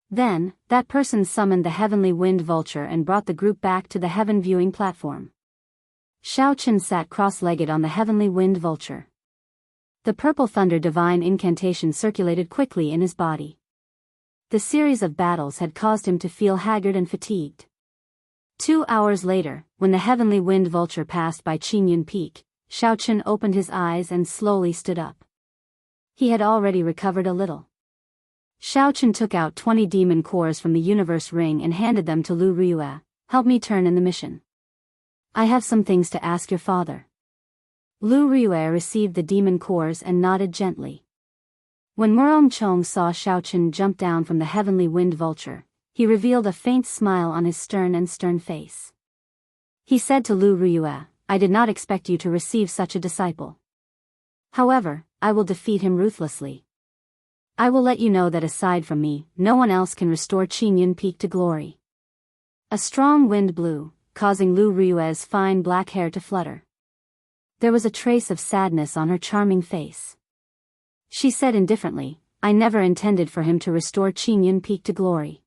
Then, that person summoned the heavenly wind vulture and brought the group back to the heaven viewing platform. Xiao Chen sat cross-legged on the heavenly wind vulture. The purple thunder divine incantation circulated quickly in his body. The series of battles had caused him to feel haggard and fatigued. 2 hours later, when the heavenly wind vulture passed by Qingyun Peak, Xiao Chen opened his eyes and slowly stood up. He had already recovered a little. Xiao Chen took out 20 demon cores from the universe ring and handed them to Lu Ryue. "Help me turn in the mission. I have some things to ask your father." Lu Ryue received the demon cores and nodded gently. When Murong Chong saw Xiao Chen jump down from the heavenly wind vulture, he revealed a faint smile on his stern face. He said to Lu Ryue, "I did not expect you to receive such a disciple. However, I will defeat him ruthlessly. I will let you know that aside from me, no one else can restore Qingyun Peak to glory." A strong wind blew, causing Lu Ryue's fine black hair to flutter. There was a trace of sadness on her charming face. She said indifferently, "I never intended for him to restore Qingyun Peak to glory.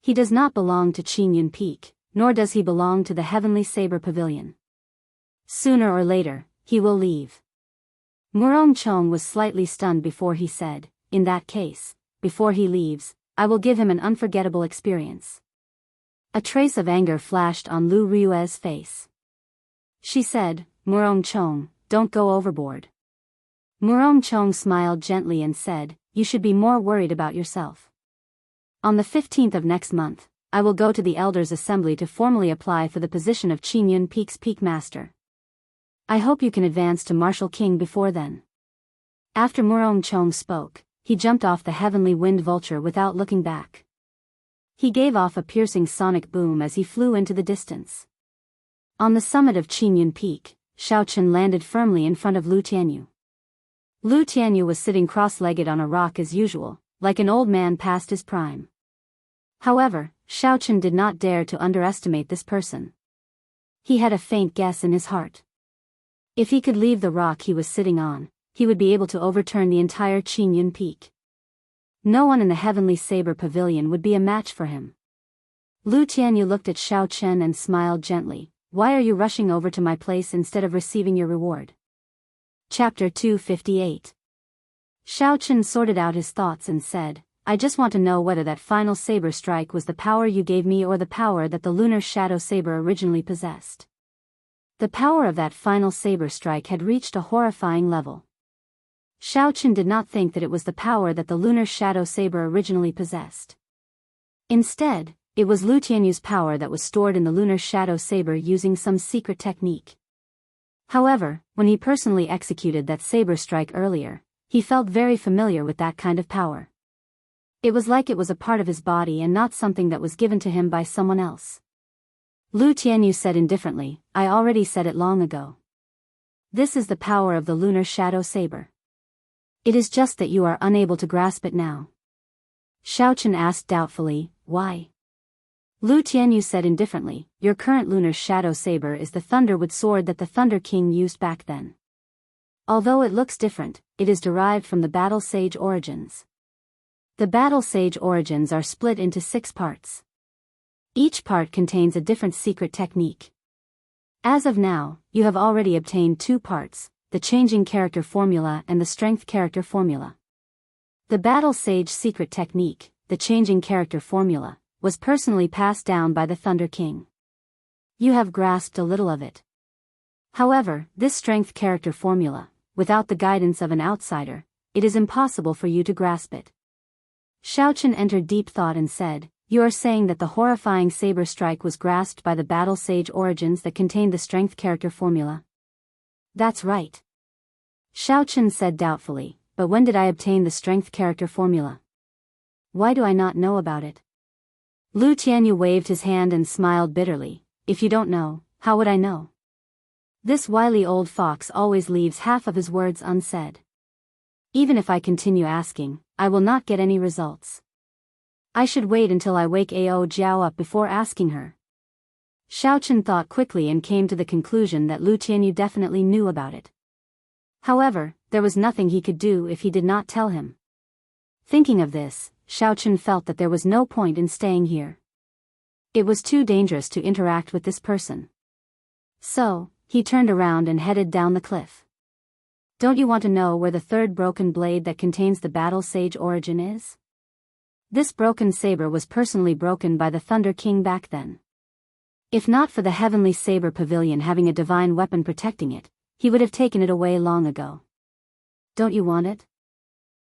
He does not belong to Qingyun Peak, nor does he belong to the Heavenly Saber Pavilion. Sooner or later, he will leave." Murong Chong was slightly stunned before he said, "In that case, before he leaves, I will give him an unforgettable experience." A trace of anger flashed on Lu Ryue's face. She said, "Murong Chong, don't go overboard." Murong Chong smiled gently and said, "You should be more worried about yourself. On the 15th of next month, I will go to the Elders' Assembly to formally apply for the position of Qingyun Peak's Peak Master. I hope you can advance to Martial King before then." After Murong Chong spoke, he jumped off the heavenly wind vulture without looking back. He gave off a piercing sonic boom as he flew into the distance. On the summit of Qingyun Peak, Xiao Chen landed firmly in front of Lu Tianyu. Lu Tianyu was sitting cross-legged on a rock as usual, like an old man past his prime. However, Xiaochen did not dare to underestimate this person. He had a faint guess in his heart. If he could leave the rock he was sitting on, he would be able to overturn the entire Qingyun Peak. No one in the Heavenly Saber Pavilion would be a match for him. Lu Tianyu looked at Xiaochen and smiled gently. Why are you rushing over to my place instead of receiving your reward? Chapter 258. Xiaochen sorted out his thoughts and said, I just want to know whether that final saber strike was the power you gave me or the power that the lunar shadow saber originally possessed. The power of that final saber strike had reached a horrifying level. Xiaochen did not think that it was the power that the lunar shadow saber originally possessed. Instead, it was Lu Tianyu's power that was stored in the lunar shadow saber using some secret technique. However, when he personally executed that saber strike earlier, he felt very familiar with that kind of power. It was like it was a part of his body and not something that was given to him by someone else. Lu Tianyu said indifferently, I already said it long ago. This is the power of the lunar shadow saber. It is just that you are unable to grasp it now. Xiaochen asked doubtfully, why? Lu Tianyu said indifferently, your current lunar shadow saber is the Thunderwood sword that the Thunder King used back then. Although it looks different, it is derived from the Battle Sage origins. The Battle Sage origins are split into 6 parts. Each part contains a different secret technique. As of now, you have already obtained 2 parts, the Changing Character Formula and the Strength Character Formula. The Battle Sage secret technique, the Changing Character Formula, was personally passed down by the Thunder King. You have grasped a little of it. However, this strength character formula, without the guidance of an outsider, it is impossible for you to grasp it. Xiaochen entered deep thought and said, you are saying that the horrifying saber strike was grasped by the Battle Sage origins that contained the strength character formula? That's right. Xiaochen said doubtfully, but when did I obtain the strength character formula? Why do I not know about it? Lu Tianyu waved his hand and smiled bitterly, if you don't know, how would I know? This wily old fox always leaves half of his words unsaid. Even if I continue asking, I will not get any results. I should wait until I wake Ao Jiao up before asking her. Xiaochen thought quickly and came to the conclusion that Lu Tianyu definitely knew about it. However, there was nothing he could do if he did not tell him. Thinking of this, Xiaochen felt that there was no point in staying here. It was too dangerous to interact with this person. So, he turned around and headed down the cliff. Don't you want to know where the 3rd broken blade that contains the Battle Sage origin is? This broken saber was personally broken by the Thunder King back then. If not for the Heavenly Saber Pavilion having a divine weapon protecting it, he would have taken it away long ago. Don't you want it?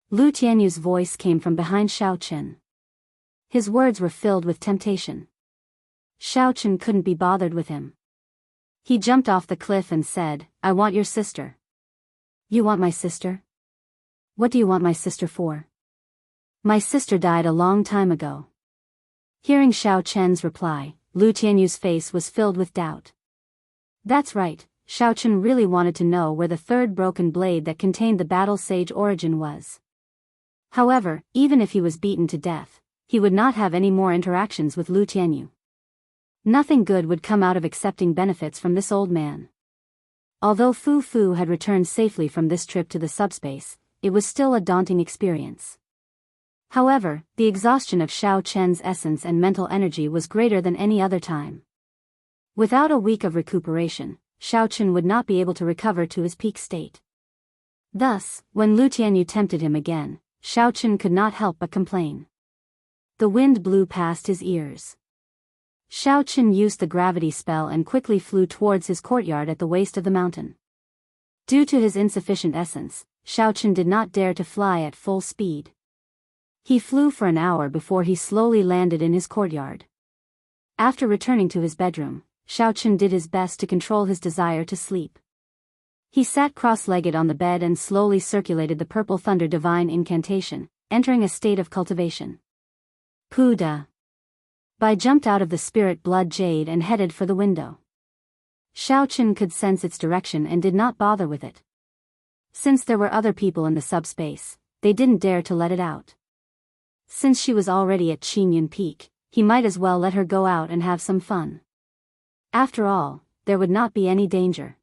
Lu Tianyu's voice came from behind Xiaochen. His words were filled with temptation. Xiaochen couldn't be bothered with him. He jumped off the cliff and said, I want your sister. You want my sister? What do you want my sister for? My sister died a long time ago. Hearing Xiaochen's reply, Lu Tianyu's face was filled with doubt. That's right, Xiaochen really wanted to know where the 3rd broken blade that contained the Battle Sage origin was. However, even if he was beaten to death, he would not have any more interactions with Lu Tianyu. Nothing good would come out of accepting benefits from this old man. Although Fu Fu had returned safely from this trip to the subspace, it was still a daunting experience. However, the exhaustion of Xiaochen's essence and mental energy was greater than any other time. Without a week of recuperation, Xiaochen would not be able to recover to his peak state. Thus, when Lu Tianyu tempted him again, Xiaochen could not help but complain. The wind blew past his ears. Xiaochen used the gravity spell and quickly flew towards his courtyard at the waist of the mountain. Due to his insufficient essence, Xiaochen did not dare to fly at full speed. He flew for an hour before he slowly landed in his courtyard. After returning to his bedroom, Xiaochen did his best to control his desire to sleep. He sat cross-legged on the bed and slowly circulated the Purple Thunder Divine Incantation, entering a state of cultivation. Puda. Bai jumped out of the Spirit Blood Jade and headed for the window. Xiaochen could sense its direction and did not bother with it. Since there were other people in the subspace, they didn't dare to let it out. Since she was already at Qingyun Peak, he might as well let her go out and have some fun. After all, there would not be any danger.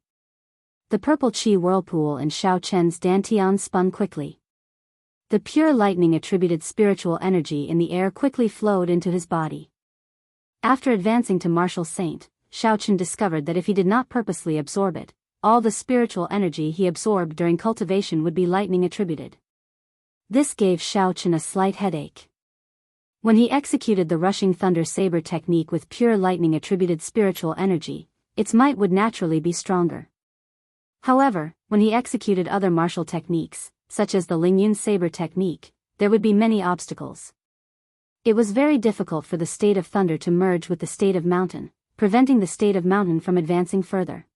The purple qi whirlpool in Xiao Chen's dantian spun quickly. The pure lightning-attributed spiritual energy in the air quickly flowed into his body. After advancing to martial saint, Xiao Chen discovered that if he did not purposely absorb it, all the spiritual energy he absorbed during cultivation would be lightning-attributed. This gave Xiao Chen a slight headache. When he executed the rushing thunder saber technique with pure lightning-attributed spiritual energy, its might would naturally be stronger. However, when he executed other martial techniques, such as the Lingyun saber technique, there would be many obstacles. It was very difficult for the state of thunder to merge with the state of mountain, preventing the state of mountain from advancing further.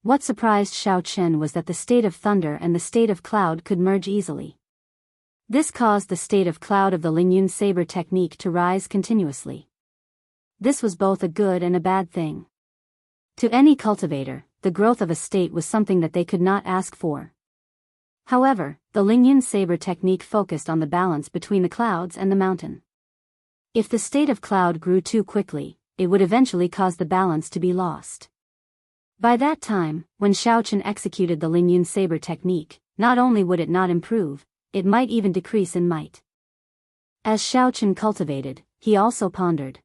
What surprised Xiao Chen was that the state of thunder and the state of cloud could merge easily. This caused the state of cloud of the Lingyun saber technique to rise continuously. This was both a good and a bad thing. To any cultivator, the growth of a state was something that they could not ask for. However, the Lingyun saber technique focused on the balance between the clouds and the mountain. If the state of cloud grew too quickly, it would eventually cause the balance to be lost. By that time, when Xiao Chen executed the Lingyun saber technique, not only would it not improve, it might even decrease in might. As Xiao Chen cultivated, he also pondered.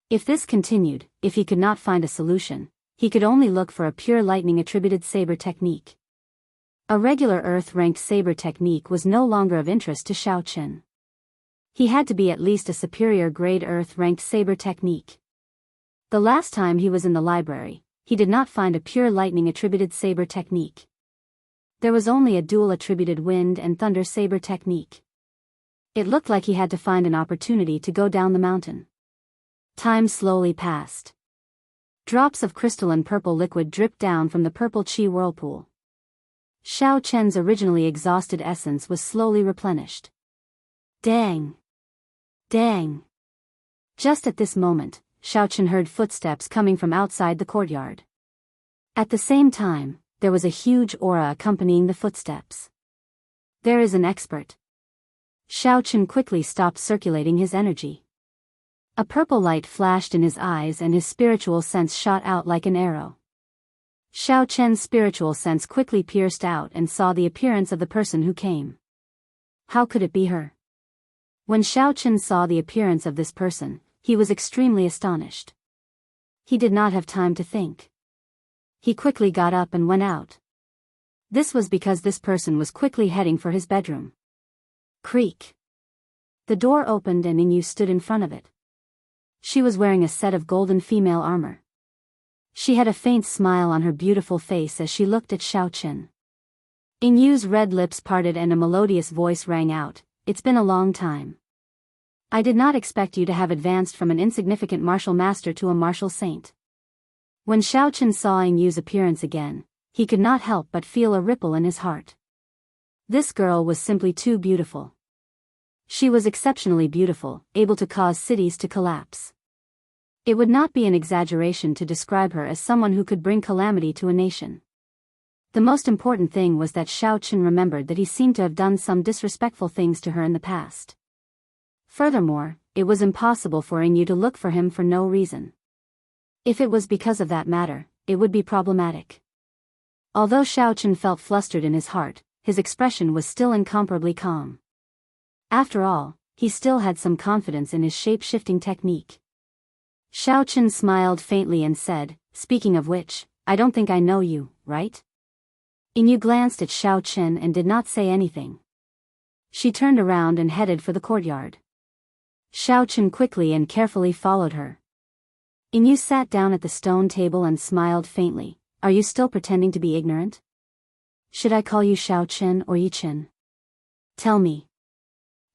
If this continued, if he could not find a solution, he could only look for a pure lightning-attributed saber technique. A regular earth-ranked saber technique was no longer of interest to Xiao Chen. He had to be at least a superior grade earth-ranked saber technique. The last time he was in the library, he did not find a pure lightning-attributed saber technique. There was only a dual-attributed wind and thunder saber technique. It looked like he had to find an opportunity to go down the mountain. Time slowly passed. Drops of crystalline purple liquid dripped down from the purple qi whirlpool. Xiao Chen's originally exhausted essence was slowly replenished. Dang! Dang! Just at this moment, Xiao Chen heard footsteps coming from outside the courtyard. At the same time, there was a huge aura accompanying the footsteps. There is an expert. Xiao Chen quickly stopped circulating his energy. A purple light flashed in his eyes and his spiritual sense shot out like an arrow. Xiao Chen's spiritual sense quickly pierced out and saw the appearance of the person who came. How could it be her? When Xiao Chen saw the appearance of this person, he was extremely astonished. He did not have time to think. He quickly got up and went out. This was because this person was quickly heading for his bedroom. Creak. The door opened and Yingyu stood in front of it. She was wearing a set of golden female armor. She had a faint smile on her beautiful face as she looked at Xiao Chen. Yingyu's red lips parted and a melodious voice rang out, "It's been a long time. I did not expect you to have advanced from an insignificant martial master to a martial saint." When Xiao Chen saw Yingyu's appearance again, he could not help but feel a ripple in his heart. This girl was simply too beautiful. She was exceptionally beautiful, able to cause cities to collapse. It would not be an exaggeration to describe her as someone who could bring calamity to a nation. The most important thing was that Xiao Chen remembered that he seemed to have done some disrespectful things to her in the past. Furthermore, it was impossible for Yingyu to look for him for no reason. If it was because of that matter, it would be problematic. Although Xiao Chen felt flustered in his heart, his expression was still incomparably calm. After all, he still had some confidence in his shape-shifting technique. Xiao Chen smiled faintly and said, "Speaking of which, I don't think I know you, right?" Yingyu glanced at Xiao Chen and did not say anything. She turned around and headed for the courtyard. Xiao Chen quickly and carefully followed her. Yingyu sat down at the stone table and smiled faintly. "Are you still pretending to be ignorant? Should I call you Xiao Chen or Yi Chen? Tell me."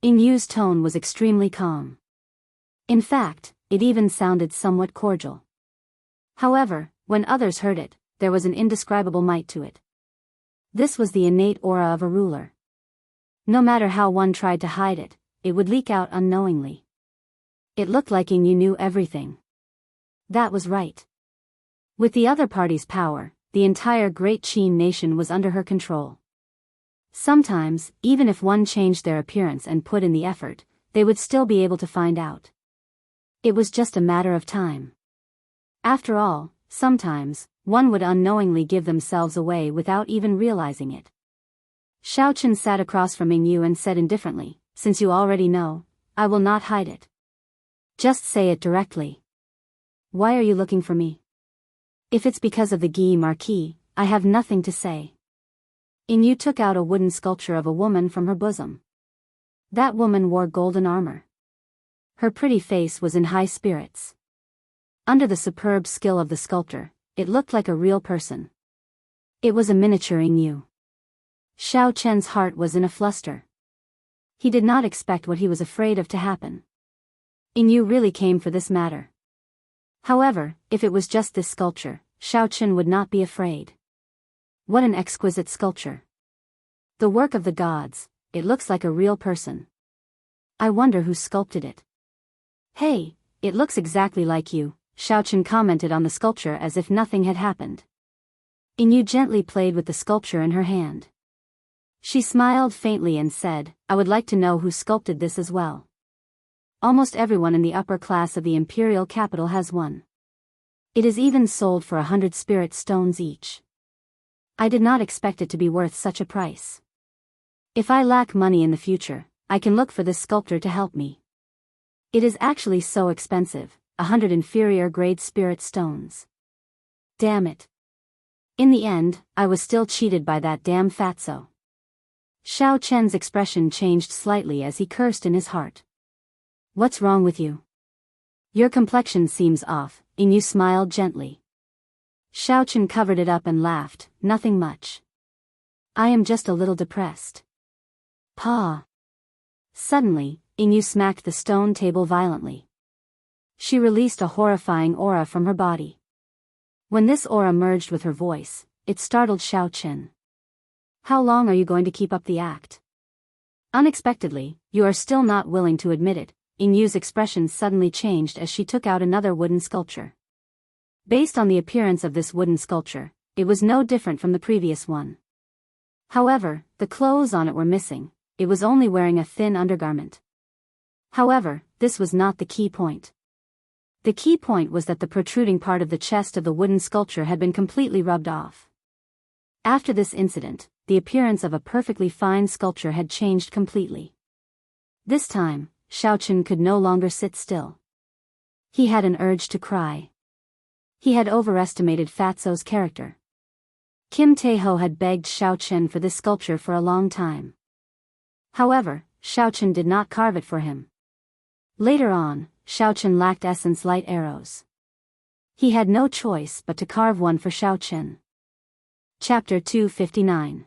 Yingyu's tone was extremely calm. In fact, it even sounded somewhat cordial. However, when others heard it, there was an indescribable might to it. This was the innate aura of a ruler. No matter how one tried to hide it, it would leak out unknowingly. It looked like Yingyu knew everything. That was right. With the other party's power, the entire Great Qin nation was under her control. Sometimes, even if one changed their appearance and put in the effort, they would still be able to find out. It was just a matter of time. After all, sometimes, one would unknowingly give themselves away without even realizing it. Xiaochen sat across from Yingyu and said indifferently, "Since you already know, I will not hide it. Just say it directly. Why are you looking for me? If it's because of the Guy Marquis, I have nothing to say." Yingyu took out a wooden sculpture of a woman from her bosom. That woman wore golden armor. Her pretty face was in high spirits. Under the superb skill of the sculptor, it looked like a real person. It was a miniature Yingyu. Xiao Chen's heart was in a fluster. He did not expect what he was afraid of to happen. Yingyu really came for this matter. However, if it was just this sculpture, Xiao Chen would not be afraid. What an exquisite sculpture. The work of the gods, it looks like a real person. I wonder who sculpted it. Hey, it looks exactly like you, Xiao Chen commented on the sculpture as if nothing had happened. Yingyu gently played with the sculpture in her hand. She smiled faintly and said, "I would like to know who sculpted this as well. Almost everyone in the upper class of the imperial capital has one. It is even sold for 100 spirit stones each. I did not expect it to be worth such a price. If I lack money in the future, I can look for this sculptor to help me. It is actually so expensive, 100 inferior grade spirit stones. Damn it. In the end, I was still cheated by that damn fatso." Xiao Chen's expression changed slightly as he cursed in his heart. "What's wrong with you? Your complexion seems off," Yingyu smiled gently. Xiao Chen covered it up and laughed, "Nothing much. I am just a little depressed." Pa. Suddenly, Yingyu smacked the stone table violently. She released a horrifying aura from her body. When this aura merged with her voice, it startled Xiao Chen. "How long are you going to keep up the act?" Unexpectedly, you are still not willing to admit it. Yingyu's expression suddenly changed as she took out another wooden sculpture. Based on the appearance of this wooden sculpture, it was no different from the previous one. However, the clothes on it were missing, it was only wearing a thin undergarment. However, this was not the key point. The key point was that the protruding part of the chest of the wooden sculpture had been completely rubbed off. After this incident, the appearance of a perfectly fine sculpture had changed completely. This time, Xiao Chen could no longer sit still. He had an urge to cry. He had overestimated Fatso's character. Kim Taeho had begged Xiao Chen for this sculpture for a long time. However, Xiao Chen did not carve it for him. Later on, Xiao Chen lacked essence light arrows. He had no choice but to carve one for Xiao Chen. Chapter 259.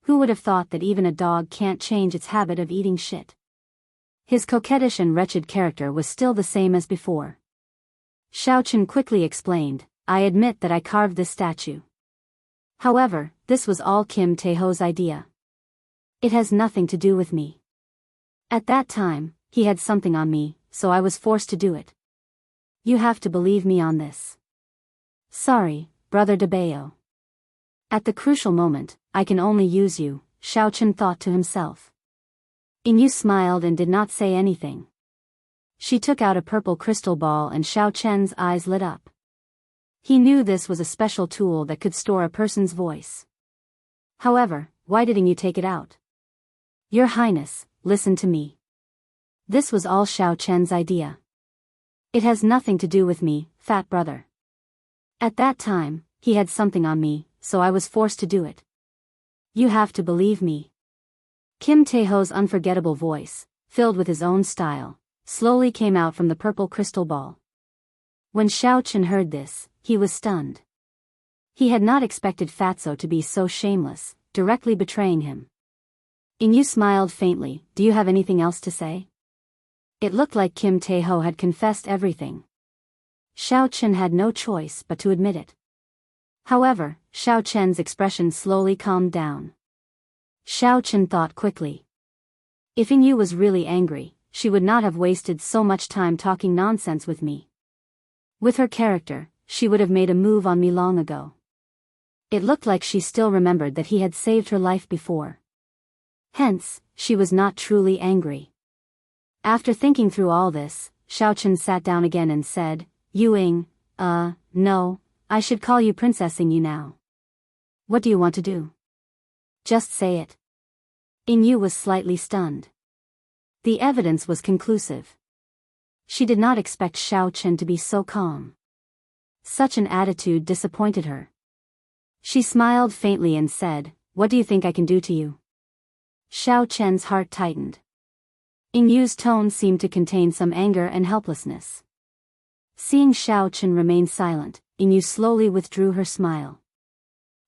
Who would have thought that even a dog can't change its habit of eating shit? His coquettish and wretched character was still the same as before. Xiao Chen quickly explained, "I admit that I carved this statue. However, this was all Kim Taeho's idea. It has nothing to do with me. At that time, he had something on me, so I was forced to do it. You have to believe me on this. Sorry, Brother Dabeo. At the crucial moment, I can only use you," Xiao Chen thought to himself. Yingyu smiled and did not say anything. She took out a purple crystal ball and Xiao Chen's eyes lit up. He knew this was a special tool that could store a person's voice. However, why didn't you take it out? Your Highness, listen to me. This was all Xiao Chen's idea. It has nothing to do with me, fat brother. At that time, he had something on me, so I was forced to do it. You have to believe me. Kim Taeho's unforgettable voice, filled with his own style, slowly came out from the purple crystal ball. When Xiao Chen heard this, he was stunned. He had not expected Fatso to be so shameless, directly betraying him. Yingyu smiled faintly, "Do you have anything else to say?" It looked like Kim Taeho had confessed everything. Xiao Chen had no choice but to admit it. However, Xiao Chen's expression slowly calmed down. Xiao Chen thought quickly. If Yingyu was really angry, she would not have wasted so much time talking nonsense with me. With her character, she would have made a move on me long ago. It looked like she still remembered that he had saved her life before. Hence, she was not truly angry. After thinking through all this, Xiaochen sat down again and said, Ying, no, I should call you Princess Ying now. What do you want to do? Just say it. Ying was slightly stunned. The evidence was conclusive. She did not expect Xiaochen to be so calm. Such an attitude disappointed her. She smiled faintly and said, What do you think I can do to you? Xiaochen's heart tightened. Ying's tone seemed to contain some anger and helplessness. Seeing Xiaochen remain silent, Ying slowly withdrew her smile.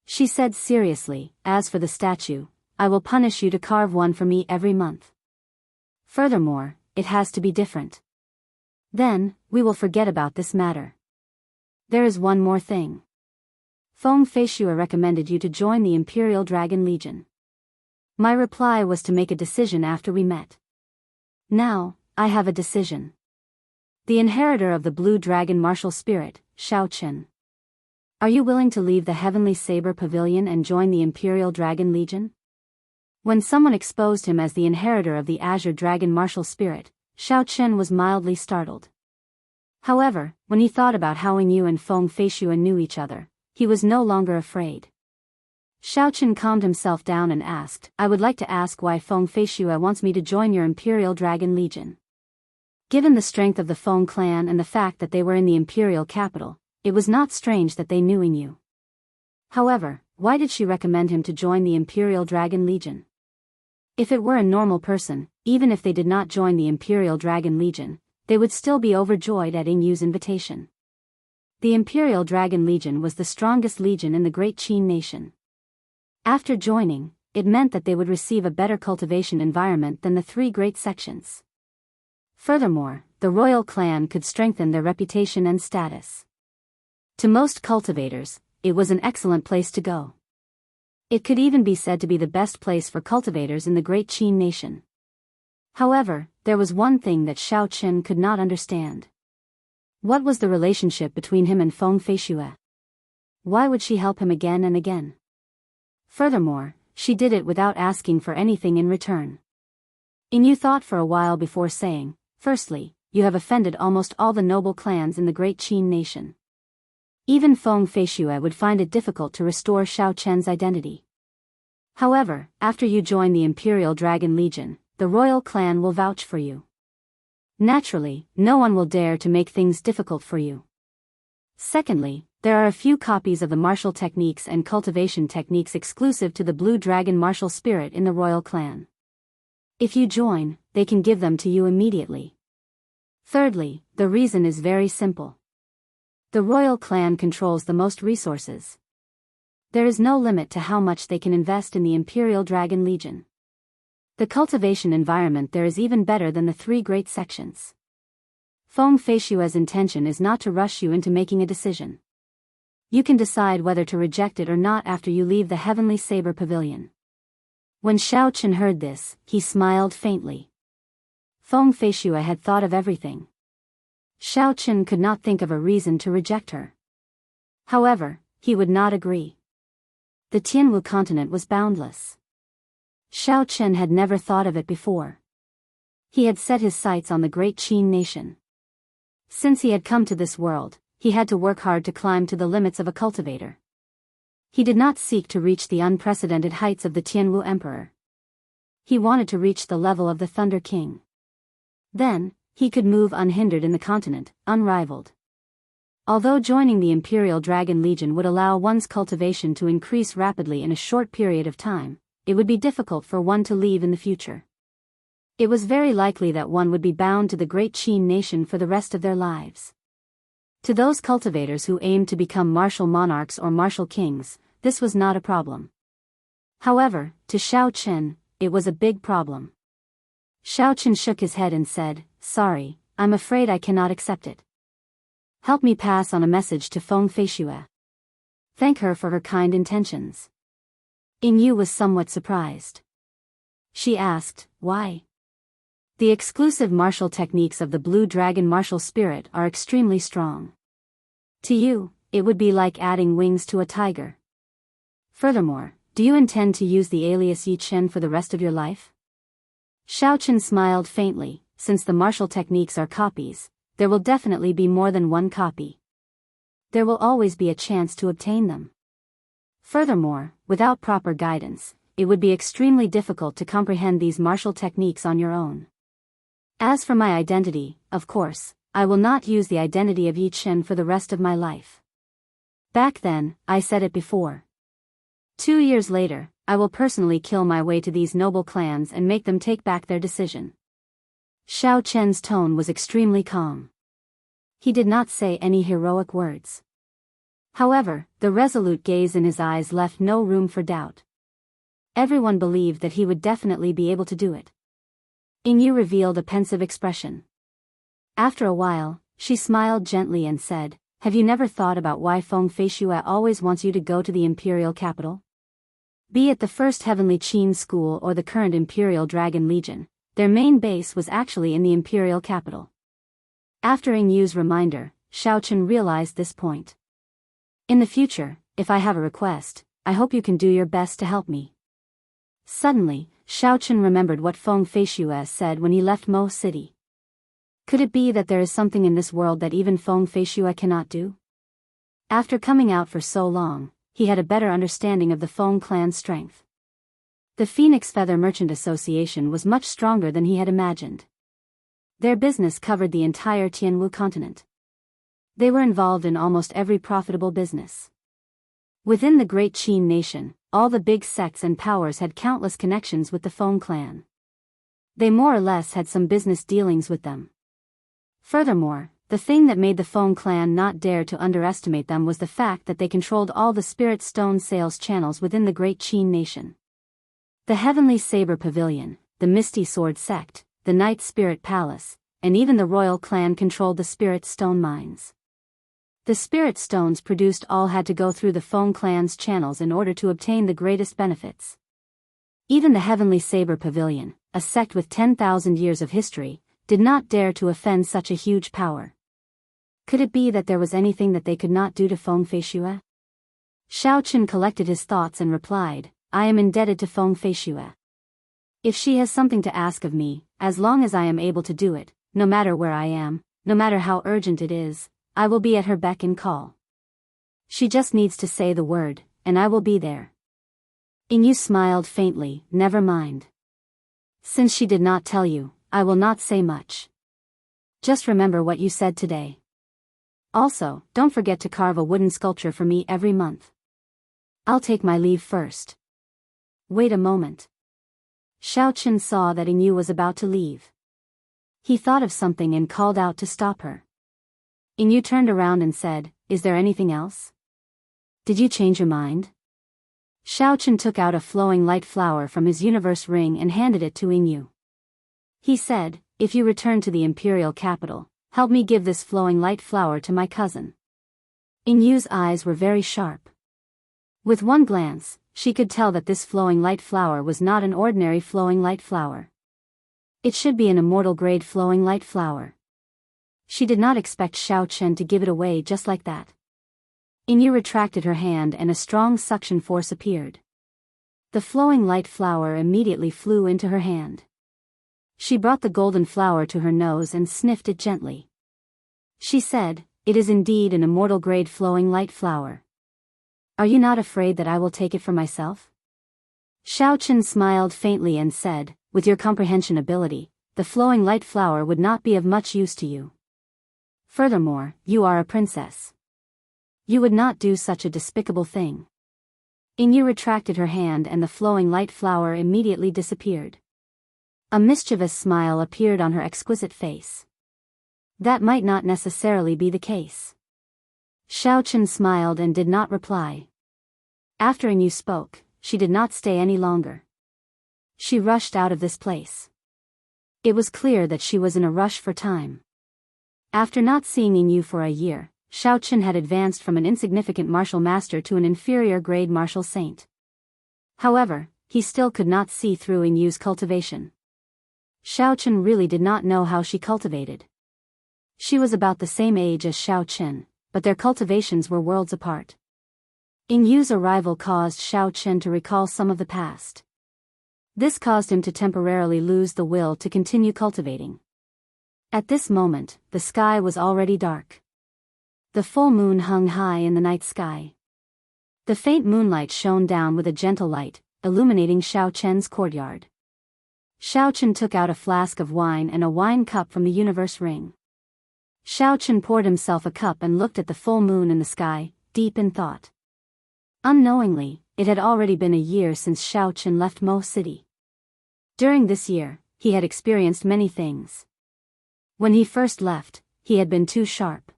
She said seriously, As for the statue, I will punish you to carve one for me every month. Furthermore, it has to be different. Then, we will forget about this matter. There is one more thing. Feng Feishue recommended you to join the Imperial Dragon Legion. My reply was to make a decision after we met. Now, I have a decision. The inheritor of the Blue Dragon martial spirit, Xiaochen. Are you willing to leave the Heavenly Saber Pavilion and join the Imperial Dragon Legion? When someone exposed him as the inheritor of the Azure Dragon martial spirit, Xiaochen was mildly startled. However, when he thought about how Ying and Feng Feishue knew each other, he was no longer afraid. Xiaochen calmed himself down and asked, I would like to ask why Feng Feishue wants me to join your Imperial Dragon Legion. Given the strength of the Feng clan and the fact that they were in the imperial capital, it was not strange that they knew Ying. However, why did she recommend him to join the Imperial Dragon Legion? If it were a normal person, even if they did not join the Imperial Dragon Legion, they would still be overjoyed at Ying's invitation. The Imperial Dragon Legion was the strongest legion in the Great Qin nation. After joining, it meant that they would receive a better cultivation environment than the three great sections. Furthermore, the royal clan could strengthen their reputation and status. To most cultivators, it was an excellent place to go. It could even be said to be the best place for cultivators in the Great Qin nation. However, there was one thing that Xiaochen could not understand. What was the relationship between him and Feng Feishue? Why would she help him again and again? Furthermore, she did it without asking for anything in return. Ying thought for a while before saying, Firstly, you have offended almost all the noble clans in the Great Qin nation. Even Feng Feishue would find it difficult to restore Xiaochen's identity. However, after you join the Imperial Dragon Legion, the royal clan will vouch for you. Naturally, no one will dare to make things difficult for you. Secondly, there are a few copies of the martial techniques and cultivation techniques exclusive to the Blue Dragon martial spirit in the royal clan. If you join, they can give them to you immediately. Thirdly, the reason is very simple. The royal clan controls the most resources. There is no limit to how much they can invest in the Imperial Dragon Legion. The cultivation environment there is even better than the three great sections. Feng Feishue's intention is not to rush you into making a decision. You can decide whether to reject it or not after you leave the Heavenly Saber Pavilion. When Xiaochen heard this, he smiled faintly. Feng Feishue had thought of everything. Xiaochen could not think of a reason to reject her. However, he would not agree. The Tianwu continent was boundless. Xiaochen had never thought of it before. He had set his sights on the Great Qin nation. Since he had come to this world, he had to work hard to climb to the limits of a cultivator. He did not seek to reach the unprecedented heights of the Tianwu Emperor. He wanted to reach the level of the Thunder King. Then, he could move unhindered in the continent, unrivaled. Although joining the Imperial Dragon Legion would allow one's cultivation to increase rapidly in a short period of time, it would be difficult for one to leave in the future. It was very likely that one would be bound to the Great Qin nation for the rest of their lives. To those cultivators who aimed to become martial monarchs or martial kings, this was not a problem. However, to Xiaochen, it was a big problem. Xiaochen shook his head and said, "Sorry, I'm afraid I cannot accept it. Help me pass on a message to Feng Feishue. Thank her for her kind intentions." Ying was somewhat surprised. She asked, "Why?" The exclusive martial techniques of the Blue Dragon martial spirit are extremely strong. To you, it would be like adding wings to a tiger. Furthermore, Do you intend to use the alias Yi Chen for the rest of your life? Xiao Chen smiled faintly. Since the martial techniques are copies, there will definitely be more than one copy. There will always be a chance to obtain them. Furthermore, without proper guidance, it would be extremely difficult to comprehend these martial techniques on your own. As for my identity, of course, I will not use the identity of Yi Chen for the rest of my life. Back then, I said it before. 2 years later, I will personally kill my way to these noble clans and make them take back their decision. Xiao Chen's tone was extremely calm. He did not say any heroic words. However, the resolute gaze in his eyes left no room for doubt. Everyone believed that he would definitely be able to do it. Yingyu revealed a pensive expression. After a while, she smiled gently and said, "Have you never thought about why Feng Feishue always wants you to go to the imperial capital? Be it the first Heavenly Qin School or the current Imperial Dragon Legion, their main base was actually in the imperial capital." After Yingyu's reminder, Xiao Chen realized this point. "In the future, if I have a request, I hope you can do your best to help me." Suddenly, Xiao Chen remembered what Feng Feishue said when he left Mo City. Could it be that there is something in this world that even Feng Feishue cannot do? After coming out for so long, he had a better understanding of the Feng clan's strength. The Phoenix Feather Merchant Association was much stronger than he had imagined. Their business covered the entire Tianwu continent. They were involved in almost every profitable business. Within the great Qin nation, all the big sects and powers had countless connections with the Feng clan. They more or less had some business dealings with them. Furthermore, the thing that made the Feng clan not dare to underestimate them was the fact that they controlled all the spirit stone sales channels within the great Qin nation. The Heavenly Saber Pavilion, the Misty Sword Sect, the Night Spirit Palace, and even the royal clan controlled the spirit stone mines. The spirit stones produced all had to go through the Feng clan's channels in order to obtain the greatest benefits. Even the Heavenly Saber Pavilion, a sect with 10,000 years of history, did not dare to offend such a huge power. Could it be that there was anything that they could not do to Feng Feishue? Xiao Chen collected his thoughts and replied, "I am indebted to Feng Feishue. If she has something to ask of me, as long as I am able to do it, no matter where I am, no matter how urgent it is, I will be at her beck and call. She just needs to say the word, and I will be there." Yingyu smiled faintly. "Never mind. Since she did not tell you, I will not say much. Just remember what you said today. Also, don't forget to carve a wooden sculpture for me every month. I'll take my leave first." "Wait a moment." Xiao Chen saw that Yingyu was about to leave. He thought of something and called out to stop her. Yingyu turned around and said, "Is there anything else? Did you change your mind?" Xiao Chen took out a flowing light flower from his universe ring and handed it to Yingyu. He said, "If you return to the imperial capital, help me give this flowing light flower to my cousin." Yingyu's eyes were very sharp. With one glance, she could tell that this flowing light flower was not an ordinary flowing light flower. It should be an immortal grade flowing light flower. She did not expect Xiao Chen to give it away just like that. Yingyu retracted her hand and a strong suction force appeared. The flowing light flower immediately flew into her hand. She brought the golden flower to her nose and sniffed it gently. She said, "It is indeed an immortal grade flowing light flower. Are you not afraid that I will take it for myself?" Xiao Chen smiled faintly and said, "With your comprehension ability, the flowing light flower would not be of much use to you. Furthermore, you are a princess. You would not do such a despicable thing." Yingyu retracted her hand and the flowing light flower immediately disappeared. A mischievous smile appeared on her exquisite face. That might not necessarily be the case. Xiao Chen smiled and did not reply. After Yingyu spoke, she did not stay any longer. She rushed out of this place. It was clear that she was in a rush for time. After not seeing Yingyu for a year, Xiao Chen had advanced from an insignificant martial master to an inferior grade martial saint. However, he still could not see through Yingyu's cultivation. Xiao Chen really did not know how she cultivated. She was about the same age as Xiao Chen, but their cultivations were worlds apart. Ing Yu's arrival caused Xiao Chen to recall some of the past. This caused him to temporarily lose the will to continue cultivating. At this moment, the sky was already dark. The full moon hung high in the night sky. The faint moonlight shone down with a gentle light, illuminating Xiao Chen's courtyard. Xiao Chen took out a flask of wine and a wine cup from the universe ring. Xiao Chen poured himself a cup and looked at the full moon in the sky, deep in thought. Unknowingly, it had already been a year since Xiao Chen left Mo City. During this year, he had experienced many things. When he first left, he had been too sharp.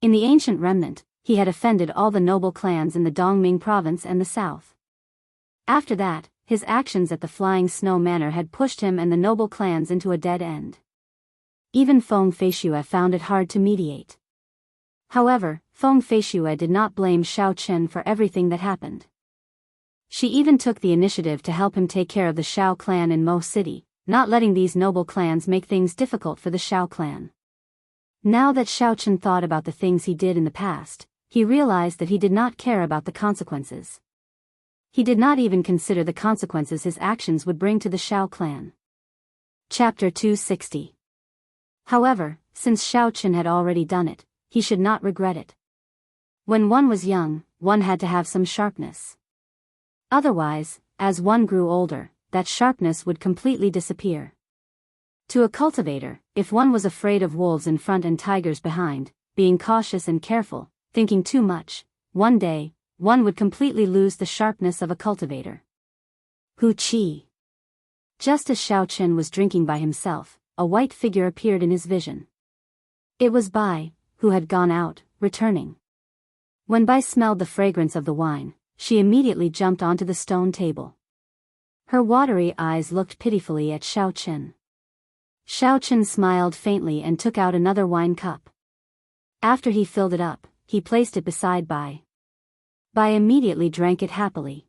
In the ancient remnant, he had offended all the noble clans in the Dongming province and the south. After that, his actions at the Flying Snow Manor had pushed him and the noble clans into a dead end. Even Feng Feishue found it hard to mediate. However, Feng Feishue did not blame Xiao Chen for everything that happened. She even took the initiative to help him take care of the Xiao clan in Mo City, not letting these noble clans make things difficult for the Xiao clan. Now that Xiao Chen thought about the things he did in the past, he realized that he did not care about the consequences. He did not even consider the consequences his actions would bring to the Xiao clan. Chapter 260. However, since Xiao Chen had already done it, he should not regret it. When one was young, one had to have some sharpness. Otherwise, as one grew older, that sharpness would completely disappear. To a cultivator, if one was afraid of wolves in front and tigers behind, being cautious and careful, thinking too much, one day, one would completely lose the sharpness of a cultivator. Hu Qi. Just as Xiao Chen was drinking by himself, a white figure appeared in his vision. It was Bai, who had gone out, returning. When Bai smelled the fragrance of the wine, she immediately jumped onto the stone table. Her watery eyes looked pitifully at Xiao Chen. Xiao Chen smiled faintly and took out another wine cup. After he filled it up, he placed it beside Bai. Bai immediately drank it happily.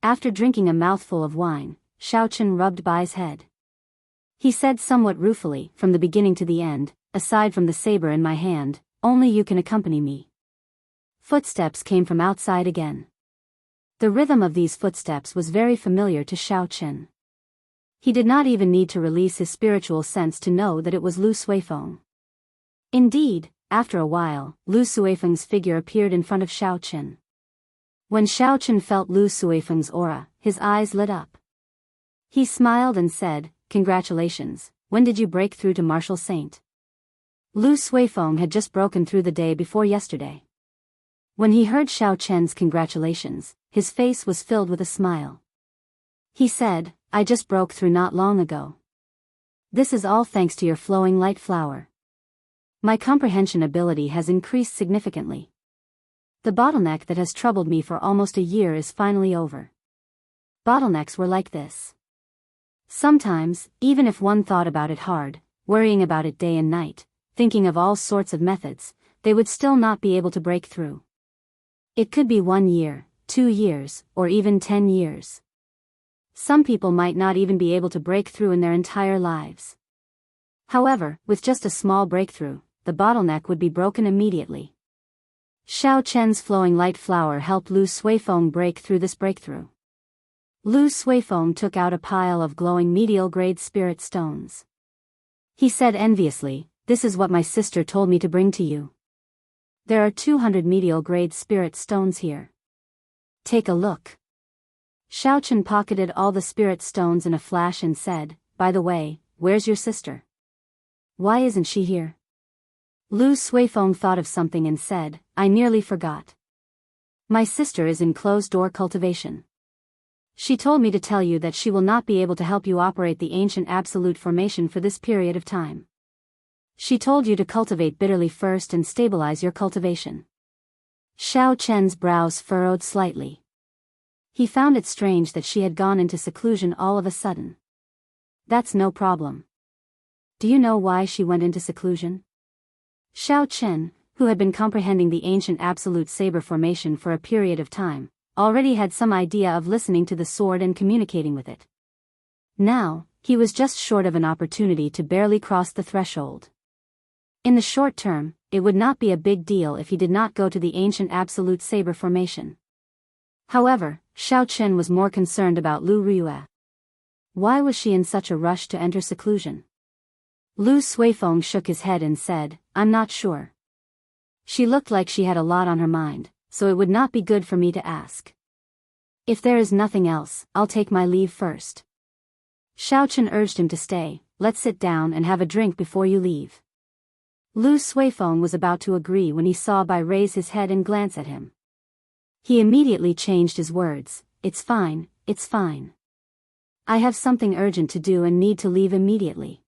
After drinking a mouthful of wine, Xiao Chen rubbed Bai's head. He said somewhat ruefully, "From the beginning to the end, aside from the saber in my hand, only you can accompany me." Footsteps came from outside again. The rhythm of these footsteps was very familiar to Xiao Chen. He did not even need to release his spiritual sense to know that it was Lu Suifeng. Indeed, after a while, Lu Suifeng's figure appeared in front of Xiao Chen. When Xiao Chen felt Lu Suifeng's aura, his eyes lit up. He smiled and said, "Congratulations, when did you break through to Martial Saint?" Lu Suifeng had just broken through the day before yesterday. When he heard Xiao Chen's congratulations, his face was filled with a smile. He said, "I just broke through not long ago. This is all thanks to your flowing light flower. My comprehension ability has increased significantly. The bottleneck that has troubled me for almost a year is finally over." Bottlenecks were like this. Sometimes, even if one thought about it hard, worrying about it day and night, thinking of all sorts of methods, they would still not be able to break through. It could be 1 year, 2 years, or even 10 years. Some people might not even be able to break through in their entire lives. However, with just a small breakthrough, the bottleneck would be broken immediately. Xiao Chen's flowing light flower helped Lu Suifeng break through this breakthrough. Lu Suifeng took out a pile of glowing medial-grade spirit stones. He said enviously, "This is what my sister told me to bring to you. There are 200 medial-grade spirit stones here. Take a look." Xiao Chen pocketed all the spirit stones in a flash and said, "By the way, where's your sister? Why isn't she here?" Lu Suifeng thought of something and said, "I nearly forgot. My sister is in closed-door cultivation. She told me to tell you that she will not be able to help you operate the ancient absolute formation for this period of time. She told you to cultivate bitterly first and stabilize your cultivation." Xiao Chen's brows furrowed slightly. He found it strange that she had gone into seclusion all of a sudden. "That's no problem. Do you know why she went into seclusion?" Xiao Chen, who had been comprehending the ancient absolute saber formation for a period of time, already had some idea of listening to the sword and communicating with it. Now, he was just short of an opportunity to barely cross the threshold. In the short term, it would not be a big deal if he did not go to the ancient absolute saber formation. However, Xiao Chen was more concerned about Lu Riyue. Why was she in such a rush to enter seclusion? Lu Suifeng shook his head and said, "I'm not sure. She looked like she had a lot on her mind, so it would not be good for me to ask. If there is nothing else, I'll take my leave first." Xiao Chen urged him to stay. "Let's sit down and have a drink before you leave." Lu Suifeng was about to agree when he saw Bai raise his head and glance at him. He immediately changed his words. "It's fine, it's fine. I have something urgent to do and need to leave immediately."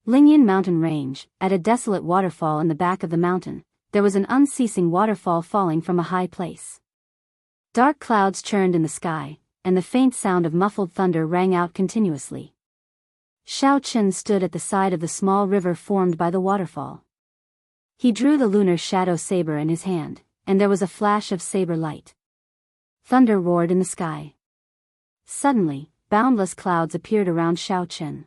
Lingyan Mountain Range, at a desolate waterfall in the back of the mountain, there was an unceasing waterfall falling from a high place. Dark clouds churned in the sky, and the faint sound of muffled thunder rang out continuously. Xiao Chen stood at the side of the small river formed by the waterfall. He drew the lunar shadow saber in his hand, and there was a flash of saber light. Thunder roared in the sky. Suddenly, boundless clouds appeared around Xiao Chen.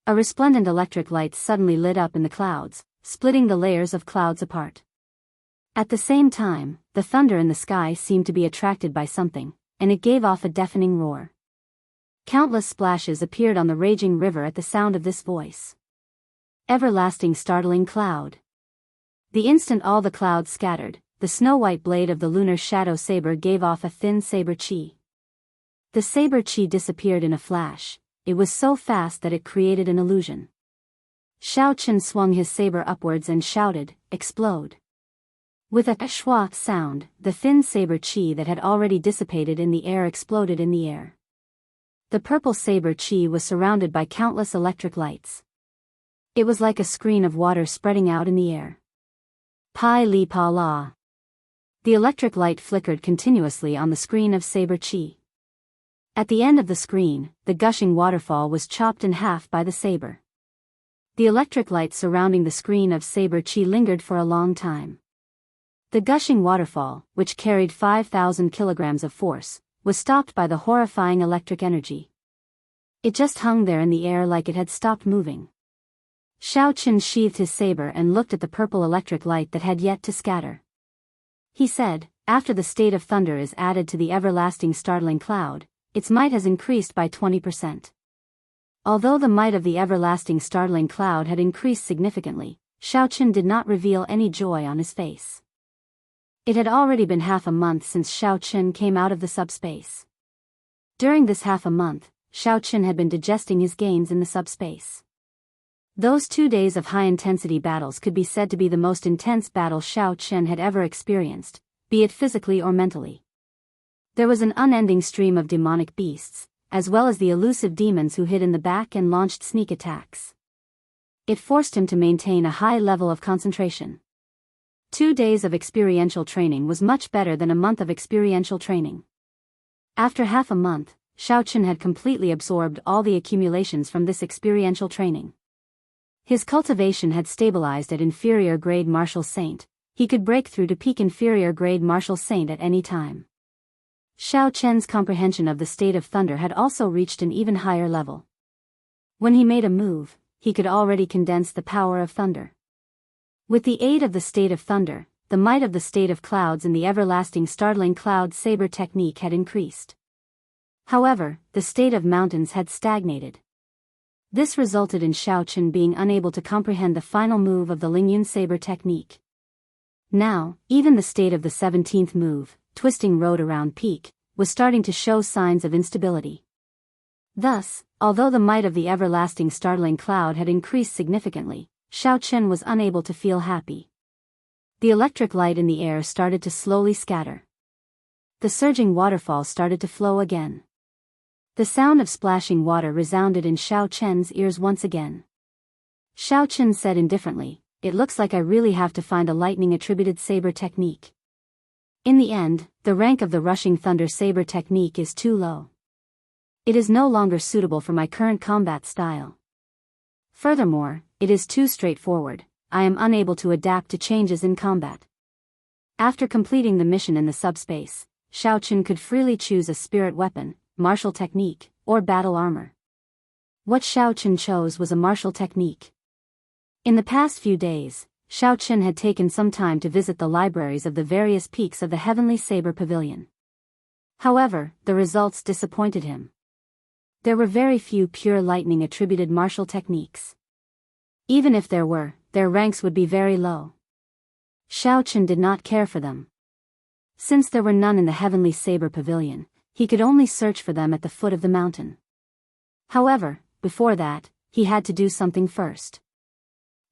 A resplendent electric light suddenly lit up in the clouds, splitting the layers of clouds apart. At the same time, the thunder in the sky seemed to be attracted by something, and it gave off a deafening roar. Countless splashes appeared on the raging river at the sound of this voice. Everlasting startling cloud. The instant all the clouds scattered, the snow-white blade of the lunar shadow saber gave off a thin saber chi. The saber chi disappeared in a flash. It was so fast that it created an illusion. Xiao Chen swung his saber upwards and shouted, "Explode!" With a schwa sound, the thin saber chi that had already dissipated in the air exploded in the air. The purple saber chi was surrounded by countless electric lights. It was like a screen of water spreading out in the air. Pai li pa la. The electric light flickered continuously on the screen of saber chi. At the end of the screen, the gushing waterfall was chopped in half by the saber. The electric light surrounding the screen of saber chi lingered for a long time. The gushing waterfall, which carried 5,000 kilograms of force, was stopped by the horrifying electric energy. It just hung there in the air like it had stopped moving. Xiao Chen sheathed his saber and looked at the purple electric light that had yet to scatter. He said, "After the state of thunder is added to the everlasting startling cloud, its might has increased by 20%. Although the might of the everlasting startling cloud had increased significantly, Xiao Chen did not reveal any joy on his face. It had already been half a month since Xiao Chen came out of the subspace. During this half a month, Xiao Chen had been digesting his gains in the subspace. Those 2 days of high-intensity battles could be said to be the most intense battle Xiao Chen had ever experienced, be it physically or mentally. There was an unending stream of demonic beasts, as well as the elusive demons who hid in the back and launched sneak attacks. It forced him to maintain a high level of concentration. 2 days of experiential training was much better than a month of experiential training. After half a month, Xiao Chen had completely absorbed all the accumulations from this experiential training. His cultivation had stabilized at inferior grade martial saint. He could break through to peak inferior grade martial saint at any time. Xiao Chen's comprehension of the state of thunder had also reached an even higher level. When he made a move, he could already condense the power of thunder. With the aid of the state of thunder, the might of the state of clouds and the everlasting startling cloud saber technique had increased. However, the state of mountains had stagnated. This resulted in Xiao Chen being unable to comprehend the final move of the Lingyun saber technique. Now, even the state of the 17th move, twisting road around peak, was starting to show signs of instability. Thus, although the might of the everlasting startling cloud had increased significantly, Xiao Chen was unable to feel happy. The electric light in the air started to slowly scatter. The surging waterfall started to flow again. The sound of splashing water resounded in Xiao Chen's ears once again. Xiao Chen said indifferently, "It looks like I really have to find a lightning-attributed saber technique. In the end, the rank of the rushing thunder saber technique is too low. It is no longer suitable for my current combat style. Furthermore, it is too straightforward. I am unable to adapt to changes in combat." After completing the mission in the subspace, Xiao Chen could freely choose a spirit weapon, martial technique, or battle armor. What Xiao Chen chose was a martial technique. In the past few days, Xiao Qin had taken some time to visit the libraries of the various peaks of the Heavenly Saber Pavilion. However, the results disappointed him. There were very few pure lightning-attributed martial techniques. Even if there were, their ranks would be very low. Xiao Qin did not care for them. Since there were none in the Heavenly Saber Pavilion, he could only search for them at the foot of the mountain. However, before that, he had to do something first.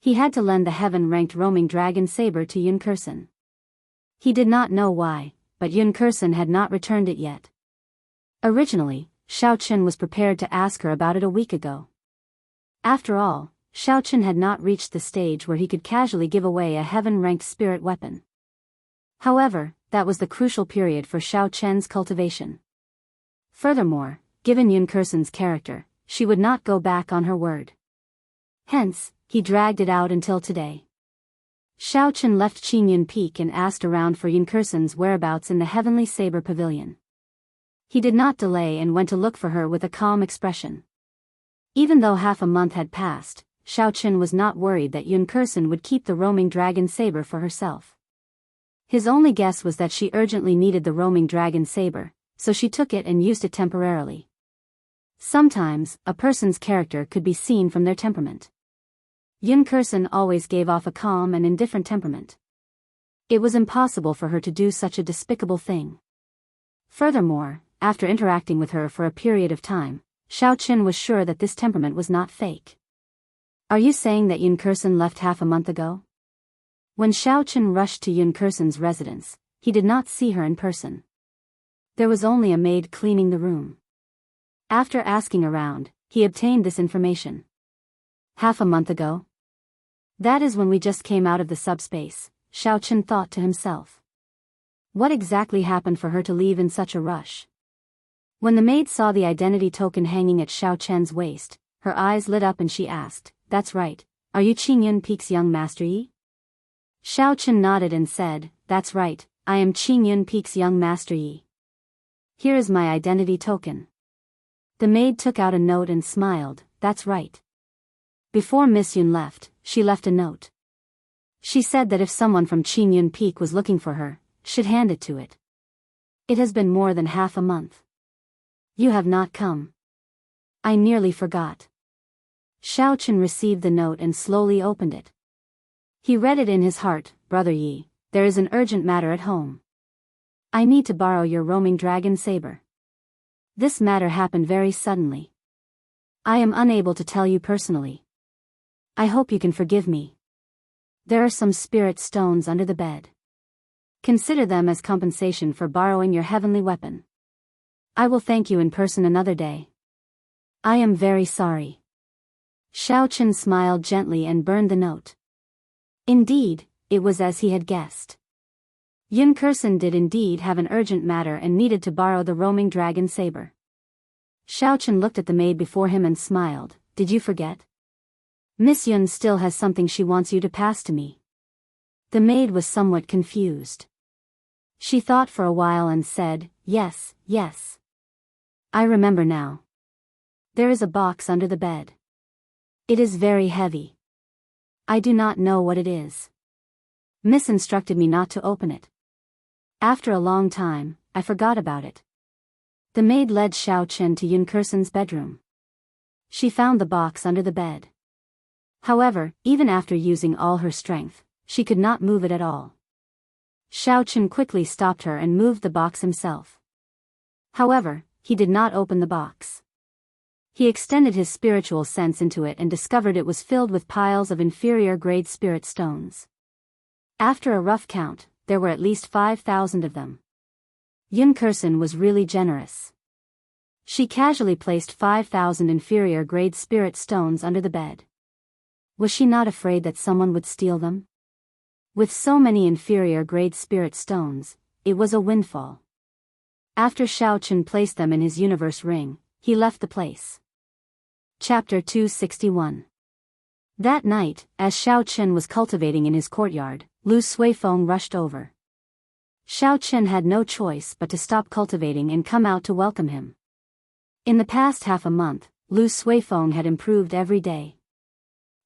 He had to lend the heaven-ranked roaming dragon saber to Yun Kursen. He did not know why, but Yun Kursen had not returned it yet. Originally, Xiao Qin was prepared to ask her about it a week ago. After all, Xiao Qin had not reached the stage where he could casually give away a heaven-ranked spirit weapon. However, that was the crucial period for Xiao Qin's cultivation. Furthermore, given Yun Kursen's character, she would not go back on her word. Hence, he dragged it out until today. Xiao Qin left Qingyun Peak and asked around for Yun Kursen's whereabouts in the Heavenly Saber Pavilion. He did not delay and went to look for her with a calm expression. Even though half a month had passed, Xiao Qin was not worried that Yun Kursen would keep the roaming dragon saber for herself. His only guess was that she urgently needed the roaming dragon saber, so she took it and used it temporarily. Sometimes, a person's character could be seen from their temperament. Yun Kursen always gave off a calm and indifferent temperament. It was impossible for her to do such a despicable thing. Furthermore, after interacting with her for a period of time, Xiao Qin was sure that this temperament was not fake. Are you saying that Yun Kursen left half a month ago? When Xiao Qin rushed to Yun Kursen's residence, he did not see her in person. There was only a maid cleaning the room. After asking around, he obtained this information. Half a month ago? That is when we just came out of the subspace, Xiao Qin thought to himself. What exactly happened for her to leave in such a rush? When the maid saw the identity token hanging at Xiao Qin's waist, her eyes lit up and she asked, "That's right, are you Qingyun Peak's young master Yi?" Xiao Qin nodded and said, "That's right, I am Qingyun Peak's young master Yi. Here is my identity token." The maid took out a note and smiled, "That's right." Before Miss Yun left, she left a note. She said that if someone from Qingyun Peak was looking for her, should hand it to it. It has been more than half a month. You have not come. I nearly forgot. Xiao Qin received the note and slowly opened it. He read it in his heart, "Brother Yi, there is an urgent matter at home. I need to borrow your roaming dragon saber. This matter happened very suddenly. I am unable to tell you personally. I hope you can forgive me. There are some spirit stones under the bed. Consider them as compensation for borrowing your heavenly weapon. I will thank you in person another day. I am very sorry." Xiao Qin smiled gently and burned the note. Indeed, it was as he had guessed. Yun Kursen did indeed have an urgent matter and needed to borrow the roaming dragon saber. Xiao Qin looked at the maid before him and smiled, "Did you forget? Miss Yun still has something she wants you to pass to me." The maid was somewhat confused. She thought for a while and said, "Yes, yes. I remember now. There is a box under the bed. It is very heavy. I do not know what it is. Miss instructed me not to open it. After a long time, I forgot about it." The maid led Xiao Qin to Yun Kursen's bedroom. She found the box under the bed. However, even after using all her strength, she could not move it at all. Xiao Qin quickly stopped her and moved the box himself. However, he did not open the box. He extended his spiritual sense into it and discovered it was filled with piles of inferior-grade spirit stones. After a rough count, there were at least 5,000 of them. Yun Kursen was really generous. She casually placed 5,000 inferior-grade spirit stones under the bed. Was she not afraid that someone would steal them? With so many inferior-grade spirit stones, it was a windfall. After Xiao Qin placed them in his universe ring, he left the place. Chapter 261. That night, as Xiao Qin was cultivating in his courtyard, Lu Suifeng rushed over. Xiao Qin had no choice but to stop cultivating and come out to welcome him. In the past half a month, Lu Suifeng had improved every day.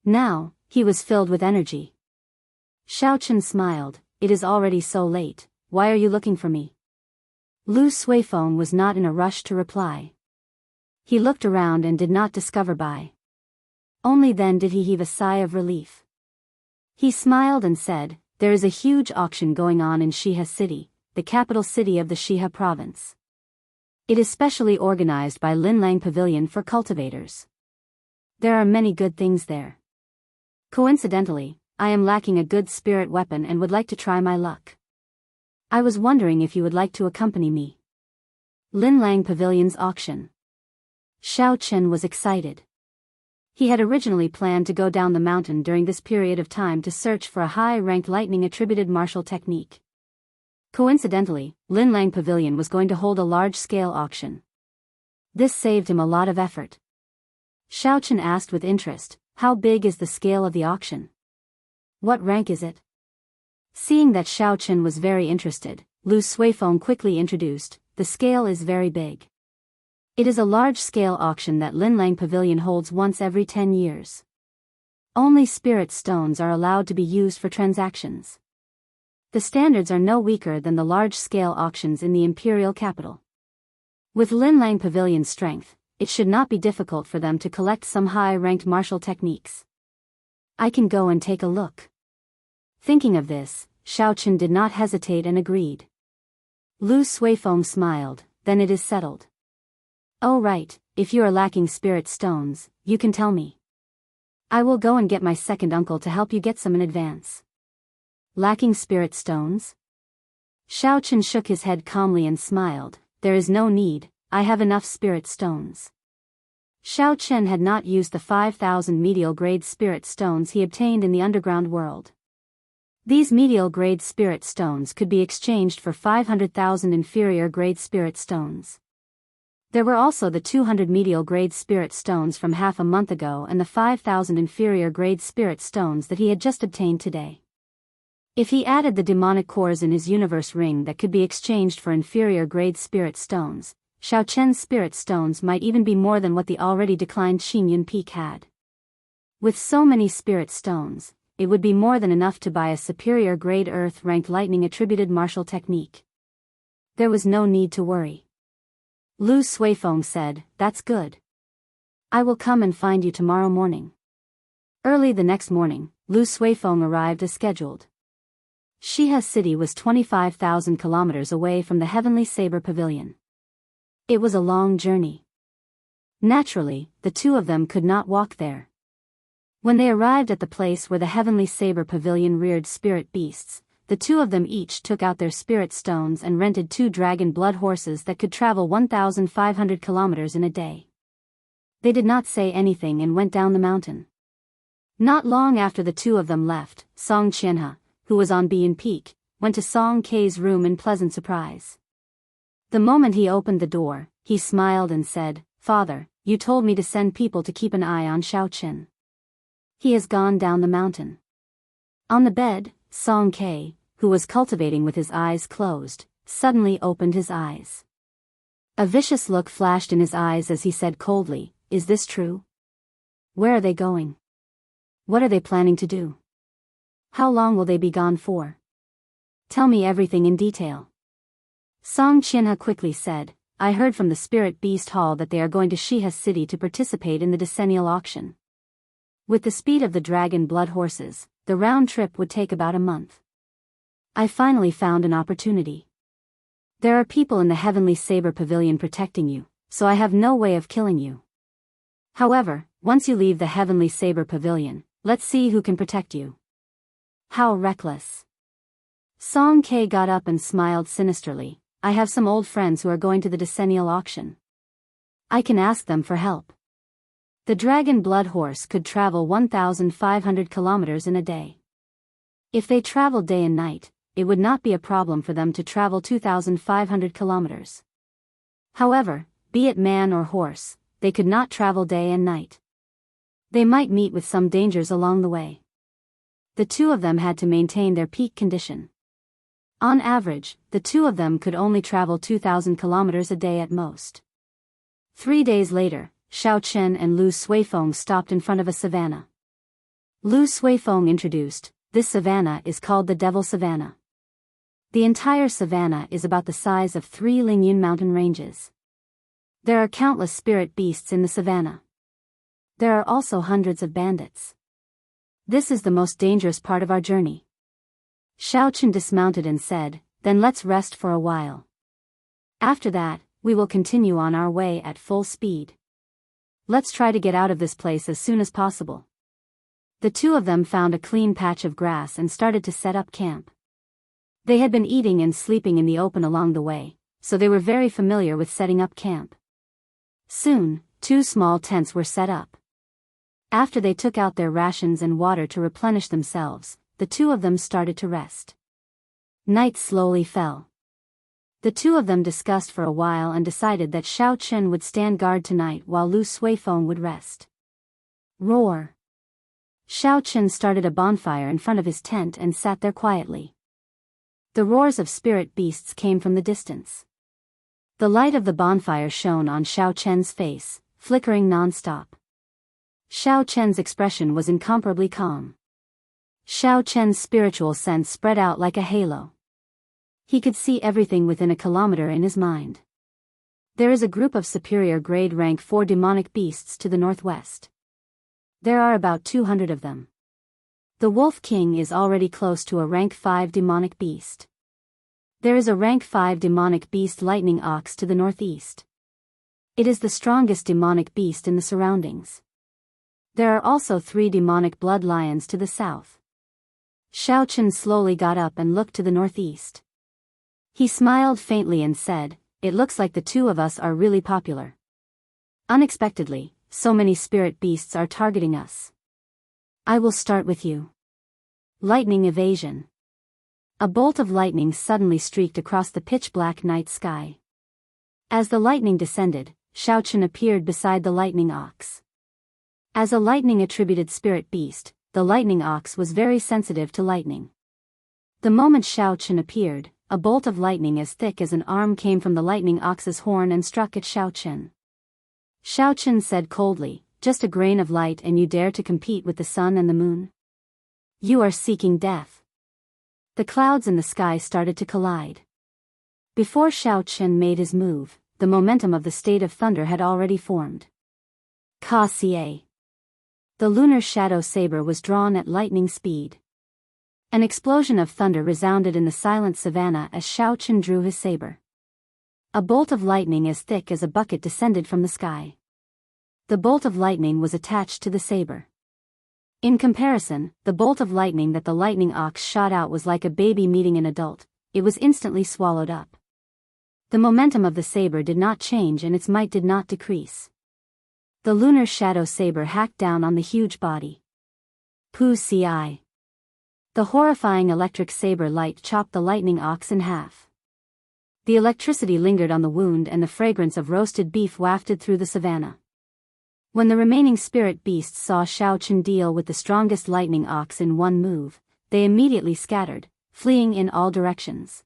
Now, He was filled with energy. Xiaochen smiled. It is already so late, why are you looking for me? Lu Suifeng was not in a rush to reply. He looked around and did not discover Bai. Only then did he heave a sigh of relief. He smiled and said, there is a huge auction going on in Shiha City, the capital city of the Shiha province. It is specially organized by Linlang Pavilion for cultivators. There are many good things there. Coincidentally, I am lacking a good spirit weapon and would like to try my luck. I was wondering if you would like to accompany me. Linlang Pavilion's auction. Xiaochen was excited. He had originally planned to go down the mountain during this period of time to search for a high-ranked lightning-attributed martial technique. Coincidentally, Linlang Pavilion was going to hold a large-scale auction. This saved him a lot of effort. Xiaochen asked with interest, how big is the scale of the auction? What rank is it? Seeing that Xiaochen was very interested, Lu Suifeng quickly introduced, the scale is very big. It is a large-scale auction that Linlang Pavilion holds once every 10 years. Only spirit stones are allowed to be used for transactions. The standards are no weaker than the large-scale auctions in the imperial capital. With Linlang Pavilion's strength, it should not be difficult for them to collect some high-ranked martial techniques. I can go and take a look. Thinking of this, Xiaochen did not hesitate and agreed. Lu Suifeng smiled, then it is settled. Oh right, if you are lacking spirit stones, you can tell me. I will go and get my second uncle to help you get some in advance. Lacking spirit stones? Xiaochen shook his head calmly and smiled, there is no need, I have enough spirit stones. Xiaochen had not used the 5,000 medial-grade spirit stones he obtained in the underground world. These medial-grade spirit stones could be exchanged for 500,000 inferior-grade spirit stones. There were also the 200 medial-grade spirit stones from half a month ago and the 5,000 inferior-grade spirit stones that he had just obtained today. If he added the demonic cores in his universe ring that could be exchanged for inferior-grade spirit stones, Xiaochen's spirit stones might even be more than what the already declined Xingyun Peak had. With so many spirit stones, it would be more than enough to buy a superior-grade earth-ranked lightning-attributed martial technique. There was no need to worry. Lu Suifeng said, that's good. I will come and find you tomorrow morning. Early the next morning, Lu Suifeng arrived as scheduled. Shiha City was 25,000 kilometers away from the Heavenly Saber Pavilion. It was a long journey. Naturally, the two of them could not walk there. When they arrived at the place where the Heavenly Saber Pavilion reared spirit beasts, the two of them each took out their spirit stones and rented 2 dragon blood horses that could travel 1,500 kilometers in a day. They did not say anything and went down the mountain. Not long after the two of them left, Song Qianhe, who was on Bian Peak, went to Song Kei's room in pleasant surprise. The moment he opened the door, he smiled and said, Father, you told me to send people to keep an eye on Xiaochen. He has gone down the mountain. On the bed, Song Kei, who was cultivating with his eyes closed, suddenly opened his eyes. A vicious look flashed in his eyes as he said coldly, is this true? Where are they going? What are they planning to do? How long will they be gone for? Tell me everything in detail. Song Qianhe quickly said, I heard from the Spirit Beast Hall that they are going to Shiha City to participate in the decennial auction. With the speed of the dragon blood horses, the round trip would take about a month. I finally found an opportunity. There are people in the Heavenly Saber Pavilion protecting you, so I have no way of killing you. However, once you leave the Heavenly Saber Pavilion, let's see who can protect you. How reckless. Song Kei got up and smiled sinisterly, I have some old friends who are going to the decennial auction. I can ask them for help. The dragon blood horse could travel 1,500 kilometers in a day. If they traveled day and night, it would not be a problem for them to travel 2,500 kilometers. However, be it man or horse, they could not travel day and night. They might meet with some dangers along the way. The two of them had to maintain their peak condition. On average, the two of them could only travel 2,000 kilometers a day at most. 3 days later, Xiaochen and Lu Suifeng stopped in front of a savanna. Lu Suifeng introduced, "This savanna is called the Devil Savanna. The entire savanna is about the size of 3 Lingyun mountain ranges. There are countless spirit beasts in the savanna. There are also hundreds of bandits. This is the most dangerous part of our journey." Xiao Chen dismounted and said, "Then let's rest for a while. After that, we will continue on our way at full speed. Let's try to get out of this place as soon as possible." The two of them found a clean patch of grass and started to set up camp. They had been eating and sleeping in the open along the way, so they were very familiar with setting up camp. Soon, 2 small tents were set up. After they took out their rations and water to replenish themselves, the two of them started to rest. Night slowly fell. The two of them discussed for a while and decided that Xiao Chen would stand guard tonight while Lu Suifeng would rest. Roar! Xiao Chen started a bonfire in front of his tent and sat there quietly. The roars of spirit beasts came from the distance. The light of the bonfire shone on Xiao Chen's face, flickering non-stop. Xiao Chen's expression was incomparably calm. Xiao Chen's spiritual sense spread out like a halo. He could see everything within a kilometer in his mind. There is a group of superior grade rank 4 demonic beasts to the northwest. There are about 200 of them. The Wolf King is already close to a rank 5 demonic beast. There is a rank 5 demonic beast Lightning Ox to the northeast. It is the strongest demonic beast in the surroundings. There are also 3 demonic blood lions to the south. Xiao Chen slowly got up and looked to the northeast. He smiled faintly and said, "It looks like the two of us are really popular. Unexpectedly, so many spirit beasts are targeting us. I will start with you." Lightning evasion. A bolt of lightning suddenly streaked across the pitch-black night sky. As the lightning descended, Xiao Chen appeared beside the lightning ox. As a lightning-attributed spirit beast, the lightning ox was very sensitive to lightning. The moment Xiao Chen appeared, a bolt of lightning as thick as an arm came from the lightning ox's horn and struck at Xiao Chen. Xiao Chen said coldly, "Just a grain of light and you dare to compete with the sun and the moon? You are seeking death." The clouds in the sky started to collide. Before Xiao Chen made his move, the momentum of the state of thunder had already formed. Ka-Xie. The lunar shadow saber was drawn at lightning speed. An explosion of thunder resounded in the silent savanna as Xiao Chen drew his saber. A bolt of lightning as thick as a bucket descended from the sky. The bolt of lightning was attached to the saber. In comparison, the bolt of lightning that the lightning ox shot out was like a baby meeting an adult. It was instantly swallowed up. The momentum of the saber did not change and its might did not decrease. The lunar shadow saber hacked down on the huge body. Pu-Ci. The horrifying electric saber light chopped the lightning ox in half. The electricity lingered on the wound and the fragrance of roasted beef wafted through the savanna. When the remaining spirit beasts saw Xiao Chen deal with the strongest lightning ox in one move, they immediately scattered, fleeing in all directions.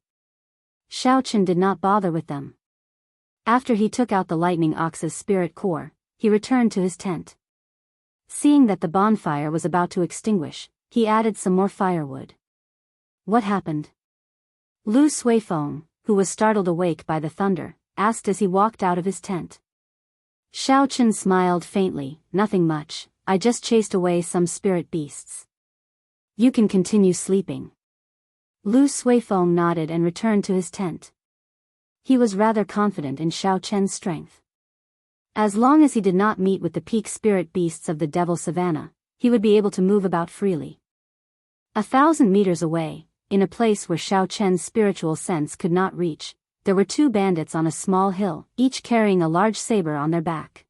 Xiao Chen did not bother with them. After he took out the lightning ox's spirit core, he returned to his tent. Seeing that the bonfire was about to extinguish, he added some more firewood. What happened? Lu Suifeng, who was startled awake by the thunder, asked as he walked out of his tent. Xiao Chen smiled faintly, "Nothing much, I just chased away some spirit beasts. You can continue sleeping." Lu Suifeng nodded and returned to his tent. He was rather confident in Xiao Chen's strength. As long as he did not meet with the peak spirit beasts of the Devil Savannah, he would be able to move about freely. 1,000 meters away, in a place where Xiao Chen's spiritual sense could not reach, there were 2 bandits on a small hill, each carrying a large saber on their back.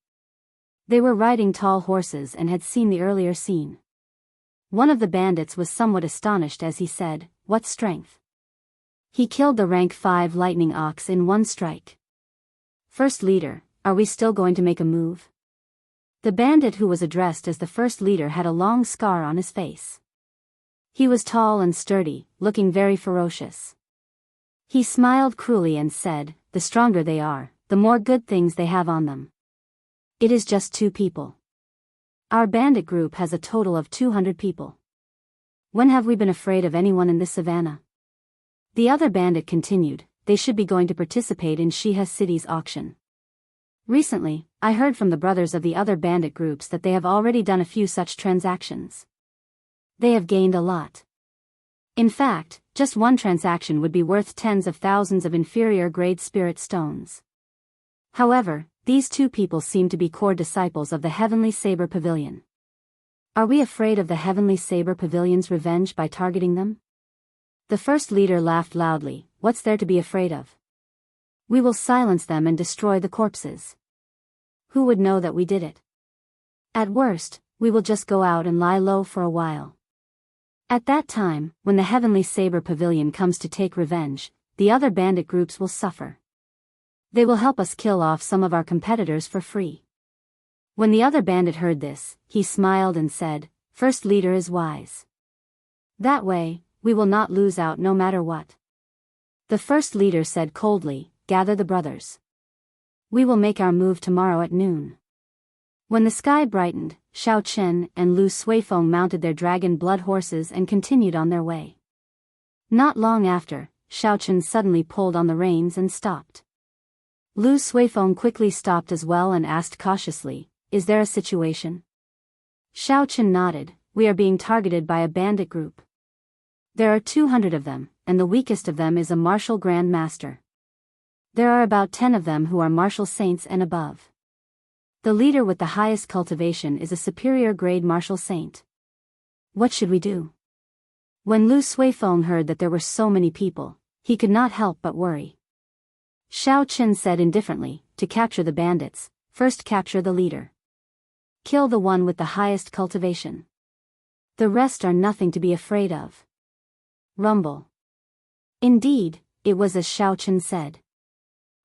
They were riding tall horses and had seen the earlier scene. One of the bandits was somewhat astonished as he said, "What strength?" He killed the rank 5 lightning ox in one strike. "First leader, are we still going to make a move?" The bandit who was addressed as the first leader had a long scar on his face. He was tall and sturdy, looking very ferocious. He smiled cruelly and said, "The stronger they are, the more good things they have on them. It is just 2 people. Our bandit group has a total of 200 people. When have we been afraid of anyone in this savannah? The other bandit continued, they should be going to participate in Shiha City's auction. Recently, I heard from the brothers of the other bandit groups that they have already done a few such transactions. They have gained a lot. In fact, just one transaction would be worth tens of thousands of inferior-grade spirit stones. However, these two people seem to be core disciples of the Heavenly Saber Pavilion. Are we afraid of the Heavenly Saber Pavilion's revenge by targeting them? The first leader laughed loudly. What's there to be afraid of? We will silence them and destroy the corpses. Who would know that we did it? At worst, we will just go out and lie low for a while. At that time, when the Heavenly Saber Pavilion comes to take revenge, the other bandit groups will suffer. They will help us kill off some of our competitors for free. When the other bandit heard this, he smiled and said, First leader is wise. That way, we will not lose out no matter what. The first leader said coldly, Gather the brothers. We will make our move tomorrow at noon. When the sky brightened, Xiao Chen and Lu Suifeng mounted their dragon blood horses and continued on their way. Not long after, Xiao Chen suddenly pulled on the reins and stopped. Lu Suifeng quickly stopped as well and asked cautiously, Is there a situation? Xiao Chen nodded, We are being targeted by a bandit group. There are 200 of them, and the weakest of them is a martial grand master. There are about 10 of them who are martial saints and above. The leader with the highest cultivation is a superior grade martial saint. What should we do? When Lu Suifeng heard that there were so many people, he could not help but worry. Xiao Chen said indifferently, To capture the bandits, first capture the leader. Kill the one with the highest cultivation. The rest are nothing to be afraid of. Rumble. Indeed, it was as Xiao Chen said.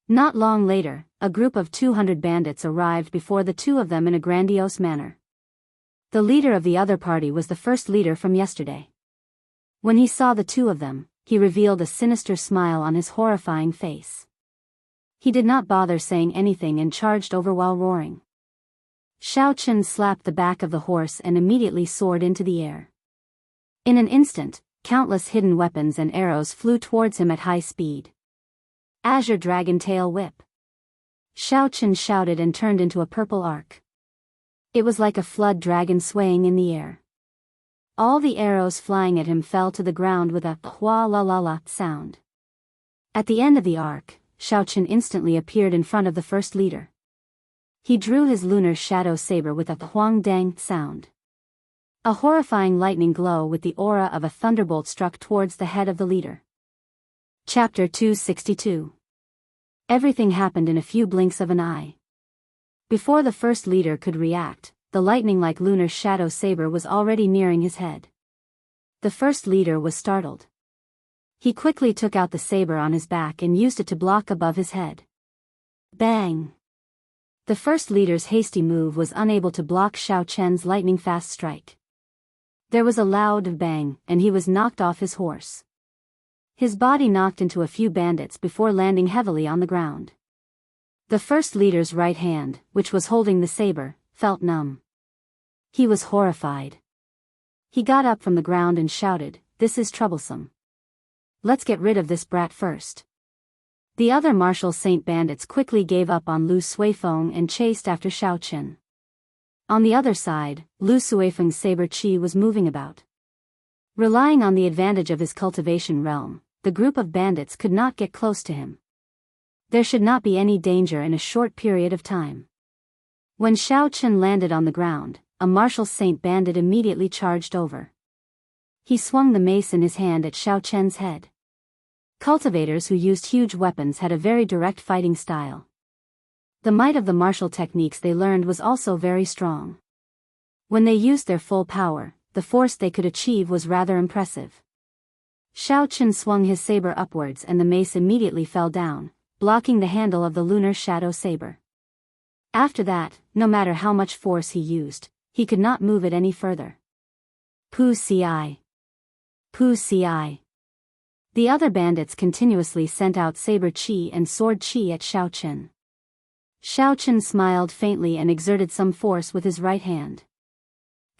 Not long later, a group of 200 bandits arrived before the two of them in a grandiose manner. The leader of the other party was the first leader from yesterday. When he saw the two of them, he revealed a sinister smile on his horrifying face. He did not bother saying anything and charged over while roaring. Xiao Chen slapped the back of the horse and immediately soared into the air. In an instant, countless hidden weapons and arrows flew towards him at high speed. Azure Dragon Tail Whip. Xiao Chen shouted and turned into a purple arc. It was like a flood dragon swaying in the air. All the arrows flying at him fell to the ground with a hua la la la sound. At the end of the arc, Xiao Chen instantly appeared in front of the first leader. He drew his lunar shadow saber with a huang dang sound. A horrifying lightning glow with the aura of a thunderbolt struck towards the head of the leader. Chapter 262. Everything happened in a few blinks of an eye. Before the first leader could react, the lightning-like lunar shadow saber was already nearing his head. The first leader was startled. He quickly took out the saber on his back and used it to block above his head. Bang! The first leader's hasty move was unable to block Xiao Chen's lightning-fast strike. There was a loud bang, and he was knocked off his horse. His body knocked into a few bandits before landing heavily on the ground. The first leader's right hand, which was holding the saber, felt numb. He was horrified. He got up from the ground and shouted, This is troublesome. Let's get rid of this brat first. The other martial saint bandits quickly gave up on Lu Suifeng and chased after Xiao Chen. On the other side, Lu Suifeng's saber chi was moving about. Relying on the advantage of his cultivation realm, the group of bandits could not get close to him. There should not be any danger in a short period of time. When Xiao Chen landed on the ground, a martial saint bandit immediately charged over. He swung the mace in his hand at Xiao Chen's head. Cultivators who used huge weapons had a very direct fighting style. The might of the martial techniques they learned was also very strong. When they used their full power, the force they could achieve was rather impressive. Xiao Chen swung his saber upwards and the mace immediately fell down, blocking the handle of the lunar shadow saber. After that, no matter how much force he used, he could not move it any further. Pu ci. Pu ci. The other bandits continuously sent out saber chi and sword chi at Xiao Chen. Xiao Chen smiled faintly and exerted some force with his right hand.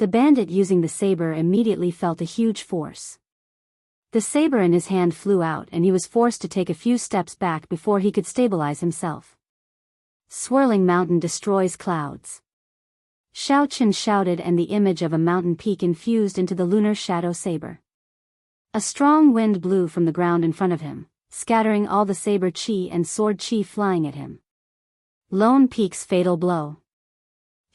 The bandit using the saber immediately felt a huge force. The saber in his hand flew out and he was forced to take a few steps back before he could stabilize himself. Swirling mountain destroys clouds. Xiaoqin shouted, and the image of a mountain peak infused into the lunar shadow saber. A strong wind blew from the ground in front of him, scattering all the saber chi and sword chi flying at him. Lone Peak's fatal blow.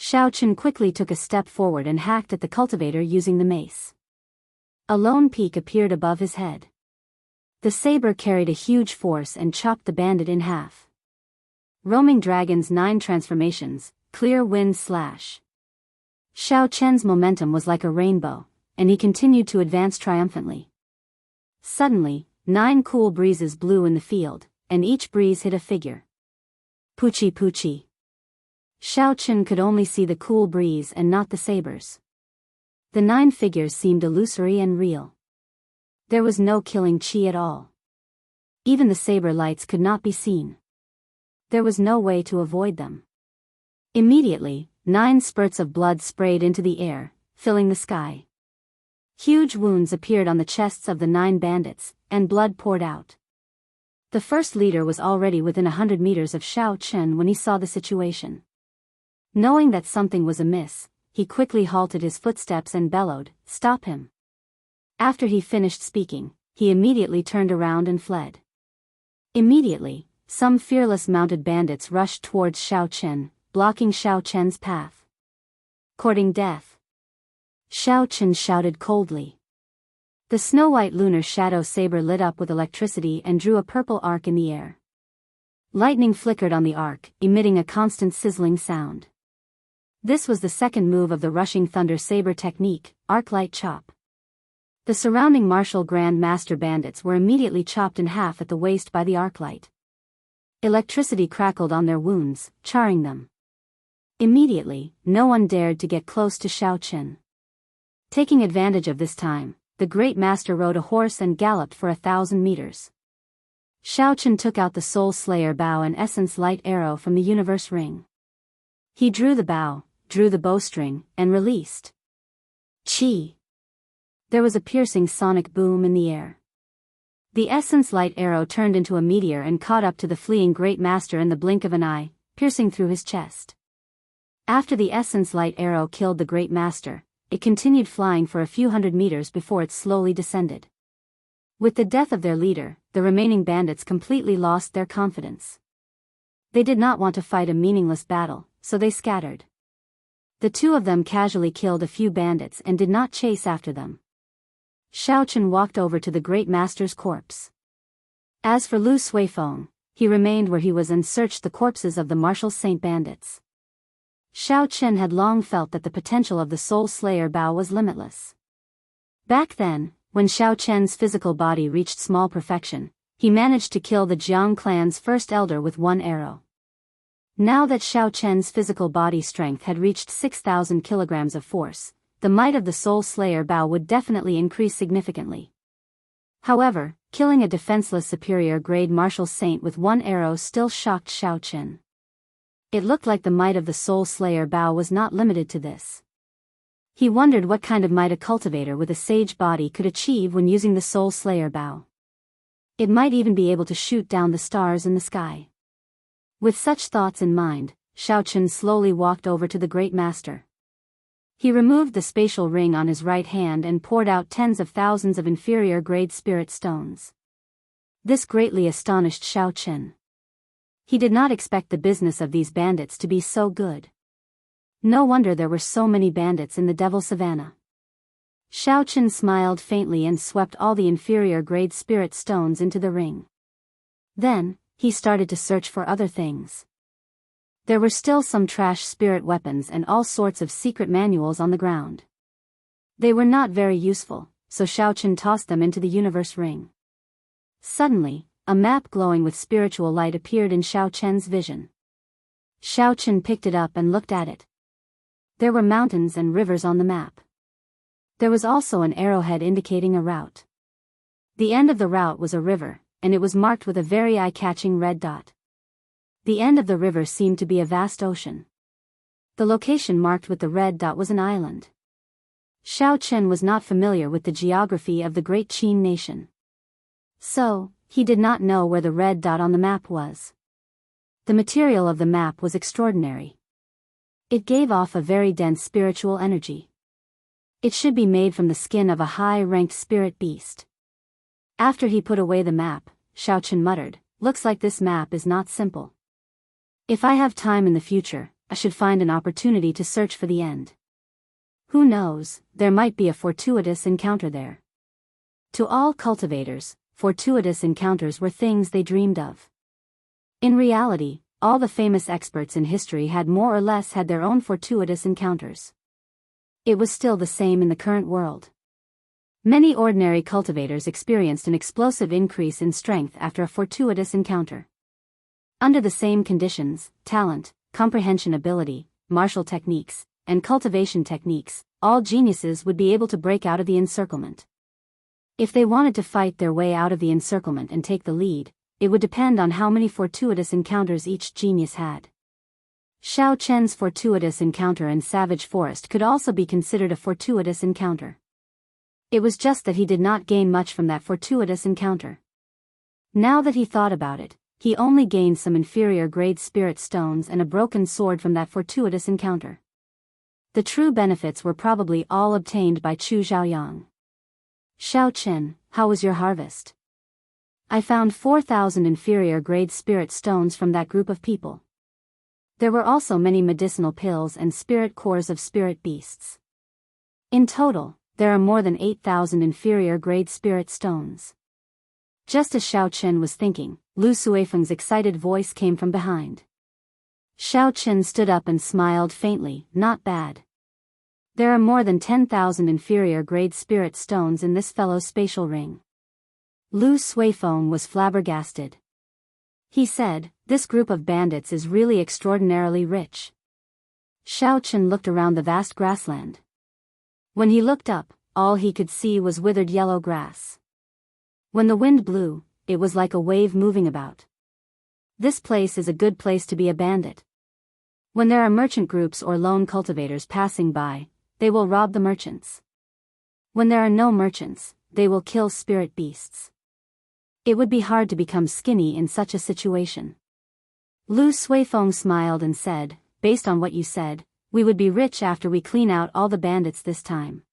Xiaoqin quickly took a step forward and hacked at the cultivator using the mace. A lone peak appeared above his head. The saber carried a huge force and chopped the bandit in half. Roaming Dragon's 9 transformations, clear wind slash. Xiao Chen's momentum was like a rainbow, and he continued to advance triumphantly. Suddenly, 9 cool breezes blew in the field, and each breeze hit a figure. Poochie poochie. Xiaoqin could only see the cool breeze and not the sabers. The 9 figures seemed illusory and real. There was no killing chi at all. Even the saber lights could not be seen. There was no way to avoid them. Immediately, 9 spurts of blood sprayed into the air, filling the sky. Huge wounds appeared on the chests of the 9 bandits, and blood poured out. The first leader was already within 100 meters of Xiaoqin when he saw the situation. Knowing that something was amiss, he quickly halted his footsteps and bellowed, "Stop him!" After he finished speaking, he immediately turned around and fled. Immediately, some fearless mounted bandits rushed towards Xiaoqin, blocking Xiaoqin's path. Courting death. Xiaoqin shouted coldly. The snow-white lunar shadow saber lit up with electricity and drew a purple arc in the air. Lightning flickered on the arc, emitting a constant sizzling sound. This was the second move of the rushing thunder saber technique, arc light chop. The surrounding martial Grand Master bandits were immediately chopped in half at the waist by the arc light. Electricity crackled on their wounds, charring them. Immediately, no one dared to get close to Xiaoqin. Taking advantage of this time, the Great Master rode a horse and galloped for 1,000 meters. Xiaoqin took out the Soul Slayer bow and Essence Light arrow from the Universe Ring. He drew the bow, drew the bowstring, and released. Chi! There was a piercing sonic boom in the air. The Essence Light arrow turned into a meteor and caught up to the fleeing Great Master in the blink of an eye, piercing through his chest. After the Essence Light arrow killed the Great Master, it continued flying for a few hundred meters before it slowly descended. With the death of their leader, the remaining bandits completely lost their confidence. They did not want to fight a meaningless battle, so they scattered. The 2 of them casually killed a few bandits and did not chase after them. Xiaoqin walked over to the Great Master's corpse. As for Lu Suifeng, he remained where he was and searched the corpses of the martial saint bandits. Xiaoqin had long felt that the potential of the Soul Slayer bow was limitless. Back then, when Xiaoqin's physical body reached small perfection, he managed to kill the Jiang clan's first elder with 1 arrow. Now that Xiaoqin's physical body strength had reached 6,000 kilograms of force, the might of the Soul Slayer bow would definitely increase significantly. However, killing a defenseless superior grade martial saint with 1 arrow still shocked Xiaoqin. It looked like the might of the Soul Slayer bow was not limited to this. He wondered what kind of might a cultivator with a sage body could achieve when using the Soul Slayer bow. It might even be able to shoot down the stars in the sky. With such thoughts in mind, Xiaoqin slowly walked over to the Great Master. He removed the spatial ring on his right hand and poured out tens of thousands of inferior-grade spirit stones. This greatly astonished Xiaoqin. He did not expect the business of these bandits to be so good. No wonder there were so many bandits in the Devil Savannah. Xiaoqin smiled faintly and swept all the inferior-grade spirit stones into the ring. Then, he started to search for other things. There were still some trash spirit weapons and all sorts of secret manuals on the ground. They were not very useful, so Xiaoqin tossed them into the Universe Ring. Suddenly, a map glowing with spiritual light appeared in Xiaoqin's vision. Xiaoqin picked it up and looked at it. There were mountains and rivers on the map. There was also an arrowhead indicating a route. The end of the route was a river, and it was marked with a very eye-catching red dot. The end of the river seemed to be a vast ocean. The location marked with the red dot was an island. Xiao Chen was not familiar with the geography of the great Qin nation. So, he did not know where the red dot on the map was. The material of the map was extraordinary. It gave off a very dense spiritual energy. It should be made from the skin of a high-ranked spirit beast. After he put away the map, Xiao Chen muttered, "Looks like this map is not simple. If I have time in the future, I should find an opportunity to search for the end. Who knows, there might be a fortuitous encounter there." To all cultivators, fortuitous encounters were things they dreamed of. In reality, all the famous experts in history had more or less had their own fortuitous encounters. It was still the same in the current world. Many ordinary cultivators experienced an explosive increase in strength after a fortuitous encounter. Under the same conditions, talent, comprehension ability, martial techniques, and cultivation techniques, all geniuses would be able to break out of the encirclement. If they wanted to fight their way out of the encirclement and take the lead, it would depend on how many fortuitous encounters each genius had. Xiao Chen's fortuitous encounter in Savage Forest could also be considered a fortuitous encounter. It was just that he did not gain much from that fortuitous encounter. Now that he thought about it, he only gained some inferior grade spirit stones and a broken sword from that fortuitous encounter. The true benefits were probably all obtained by Chu Zhaoyang. "Xiao Chen, how was your harvest?" "I found 4,000 inferior grade spirit stones from that group of people. There were also many medicinal pills and spirit cores of spirit beasts. In total, there are more than 8,000 inferior grade spirit stones." Just as Xiao Chen was thinking, Lu Suifeng's excited voice came from behind. Xiao Chen stood up and smiled faintly. "Not bad. There are more than 10,000 inferior grade spirit stones in this fellow's spatial ring." Lu Suifeng was flabbergasted. He said, "This group of bandits is really extraordinarily rich." Xiao Chen looked around the vast grassland. When he looked up, all he could see was withered yellow grass. When the wind blew, it was like a wave moving about. This place is a good place to be a bandit. When there are merchant groups or lone cultivators passing by, they will rob the merchants. When there are no merchants, they will kill spirit beasts. It would be hard to become skinny in such a situation. Lu Suifeng smiled and said, "Based on what you said, we would be rich after we clean out all the bandits this time."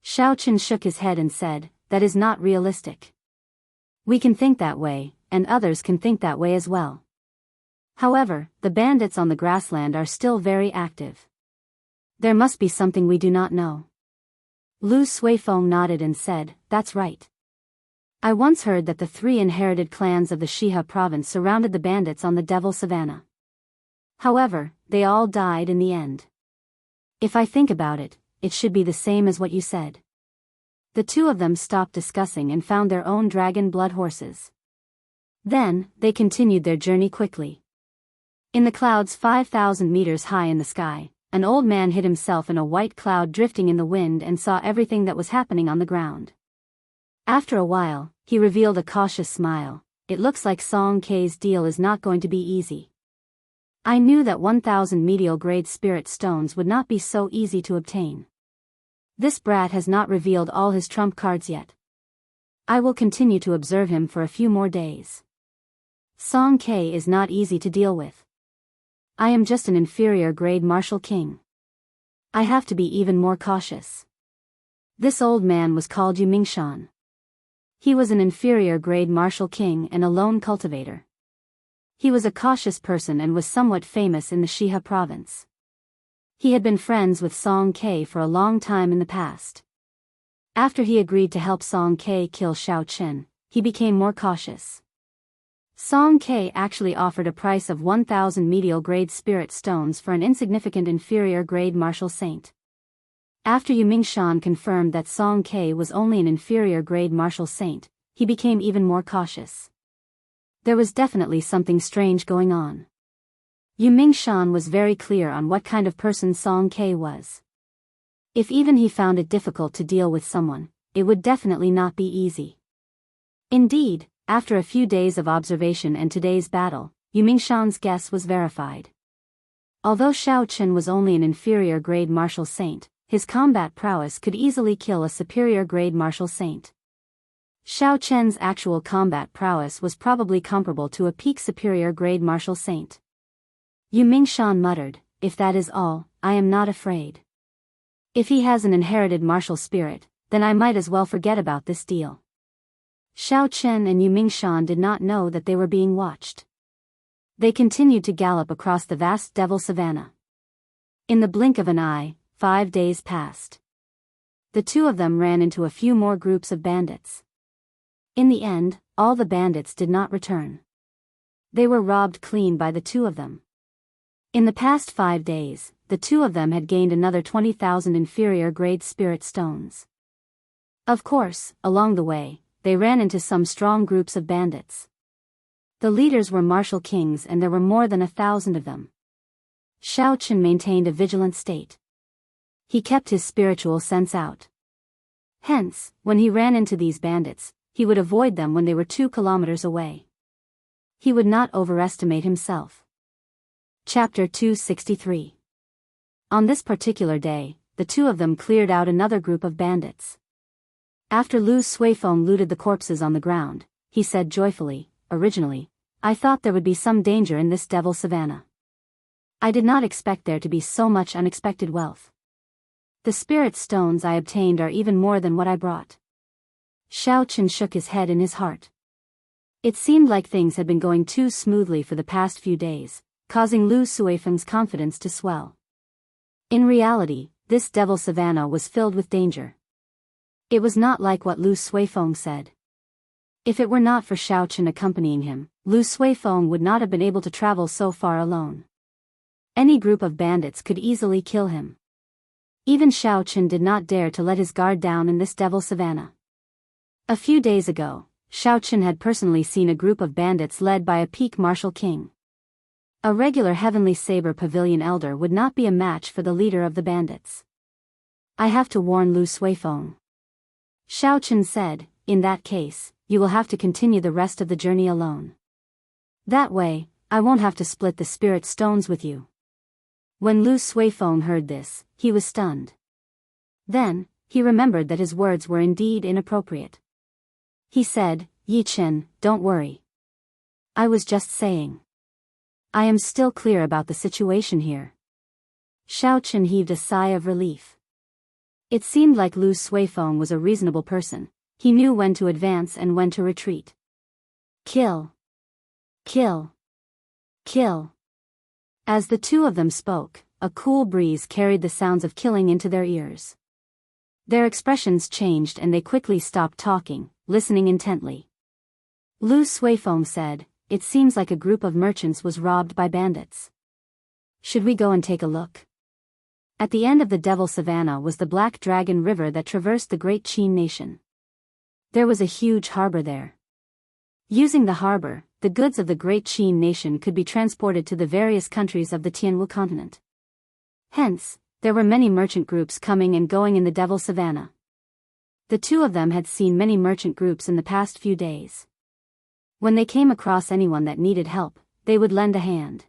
Xiao Chen shook his head and said, "That is not realistic. We can think that way, and others can think that way as well. However, the bandits on the grassland are still very active. There must be something we do not know." Lu Suifeng nodded and said, "That's right. I once heard that the 3 inherited clans of the Shiha province surrounded the bandits on the Devil Savannah. However, they all died in the end. If I think about it, it should be the same as what you said." The two of them stopped discussing and found their own dragon blood horses. Then, they continued their journey quickly. In the clouds 5,000 meters high in the sky, an old man hid himself in a white cloud drifting in the wind and saw everything that was happening on the ground. After a while, he revealed a cautious smile. "It looks like Song K's deal is not going to be easy. I knew that 1,000 medial grade spirit stones would not be so easy to obtain. This brat has not revealed all his trump cards yet. I will continue to observe him for a few more days. Song K is not easy to deal with. I am just an inferior grade martial king. I have to be even more cautious." This old man was called Yu Mingshan. He was an inferior grade martial king and a lone cultivator. He was a cautious person and was somewhat famous in the Shiha province. He had been friends with Song K for a long time in the past. After he agreed to help Song K kill Xiao Chen, he became more cautious. Song K actually offered a price of 1,000 medial grade spirit stones for an insignificant inferior grade martial saint. After Yu Mingshan confirmed that Song K was only an inferior grade martial saint, he became even more cautious. There was definitely something strange going on. Yu Mingshan was very clear on what kind of person Song K was. If even he found it difficult to deal with someone, it would definitely not be easy. Indeed, after a few days of observation and today's battle, Yu Mingshan's guess was verified. Although Xiao Chen was only an inferior grade martial saint, his combat prowess could easily kill a superior-grade martial saint. Xiao Chen's actual combat prowess was probably comparable to a peak superior-grade martial saint. Yu Mingshan muttered, "If that is all, I am not afraid. If he has an inherited martial spirit, then I might as well forget about this deal." Xiao Chen and Yu Mingshan did not know that they were being watched. They continued to gallop across the vast devil savanna. In the blink of an eye, 5 days passed. The two of them ran into a few more groups of bandits. In the end, all the bandits did not return. They were robbed clean by the two of them. In the past 5 days, the two of them had gained another 20,000 inferior-grade spirit stones. Of course, along the way, they ran into some strong groups of bandits. The leaders were martial kings and there were more than 1,000 of them. Xiao Chen maintained a vigilant state. He kept his spiritual sense out. Hence, when he ran into these bandits, he would avoid them when they were 2 kilometers away. He would not overestimate himself. Chapter 263. On this particular day, the two of them cleared out another group of bandits. After Lu Suifeng looted the corpses on the ground, he said joyfully, "Originally, I thought there would be some danger in this devil savanna. I did not expect there to be so much unexpected wealth. The spirit stones I obtained are even more than what I brought." Xiao Chen shook his head in his heart. It seemed like things had been going too smoothly for the past few days, causing Lu Suifeng's confidence to swell. In reality, this devil savanna was filled with danger. It was not like what Lu Suifeng said. If it were not for Xiao Chen accompanying him, Lu Suifeng would not have been able to travel so far alone. Any group of bandits could easily kill him. Even Xiao Chen did not dare to let his guard down in this devil savanna. A few days ago, Xiao Chen had personally seen a group of bandits led by a peak martial king. A regular Heavenly Saber Pavilion elder would not be a match for the leader of the bandits. "I have to warn Lu Suifeng," Xiao Chen said. "In that case, you will have to continue the rest of the journey alone. That way, I won't have to split the spirit stones with you." When Lu Suifeng heard this, he was stunned. Then, he remembered that his words were indeed inappropriate. He said, "Yi Chen, don't worry. I was just saying. I am still clear about the situation here." Xiao Chen heaved a sigh of relief. It seemed like Lu Suifeng was a reasonable person. He knew when to advance and when to retreat. Kill. Kill. Kill. As the two of them spoke, a cool breeze carried the sounds of killing into their ears. Their expressions changed and they quickly stopped talking, listening intently. Lu Suifeng said, "It seems like a group of merchants was robbed by bandits. Should we go and take a look?" At the end of the Devil Savannah was the Black Dragon River that traversed the Great Qin nation. There was a huge harbor there. Using the harbor, the goods of the Great Qin nation could be transported to the various countries of the Tianwu continent. Hence, there were many merchant groups coming and going in the Devil Savannah. The two of them had seen many merchant groups in the past few days. When they came across anyone that needed help, they would lend a hand.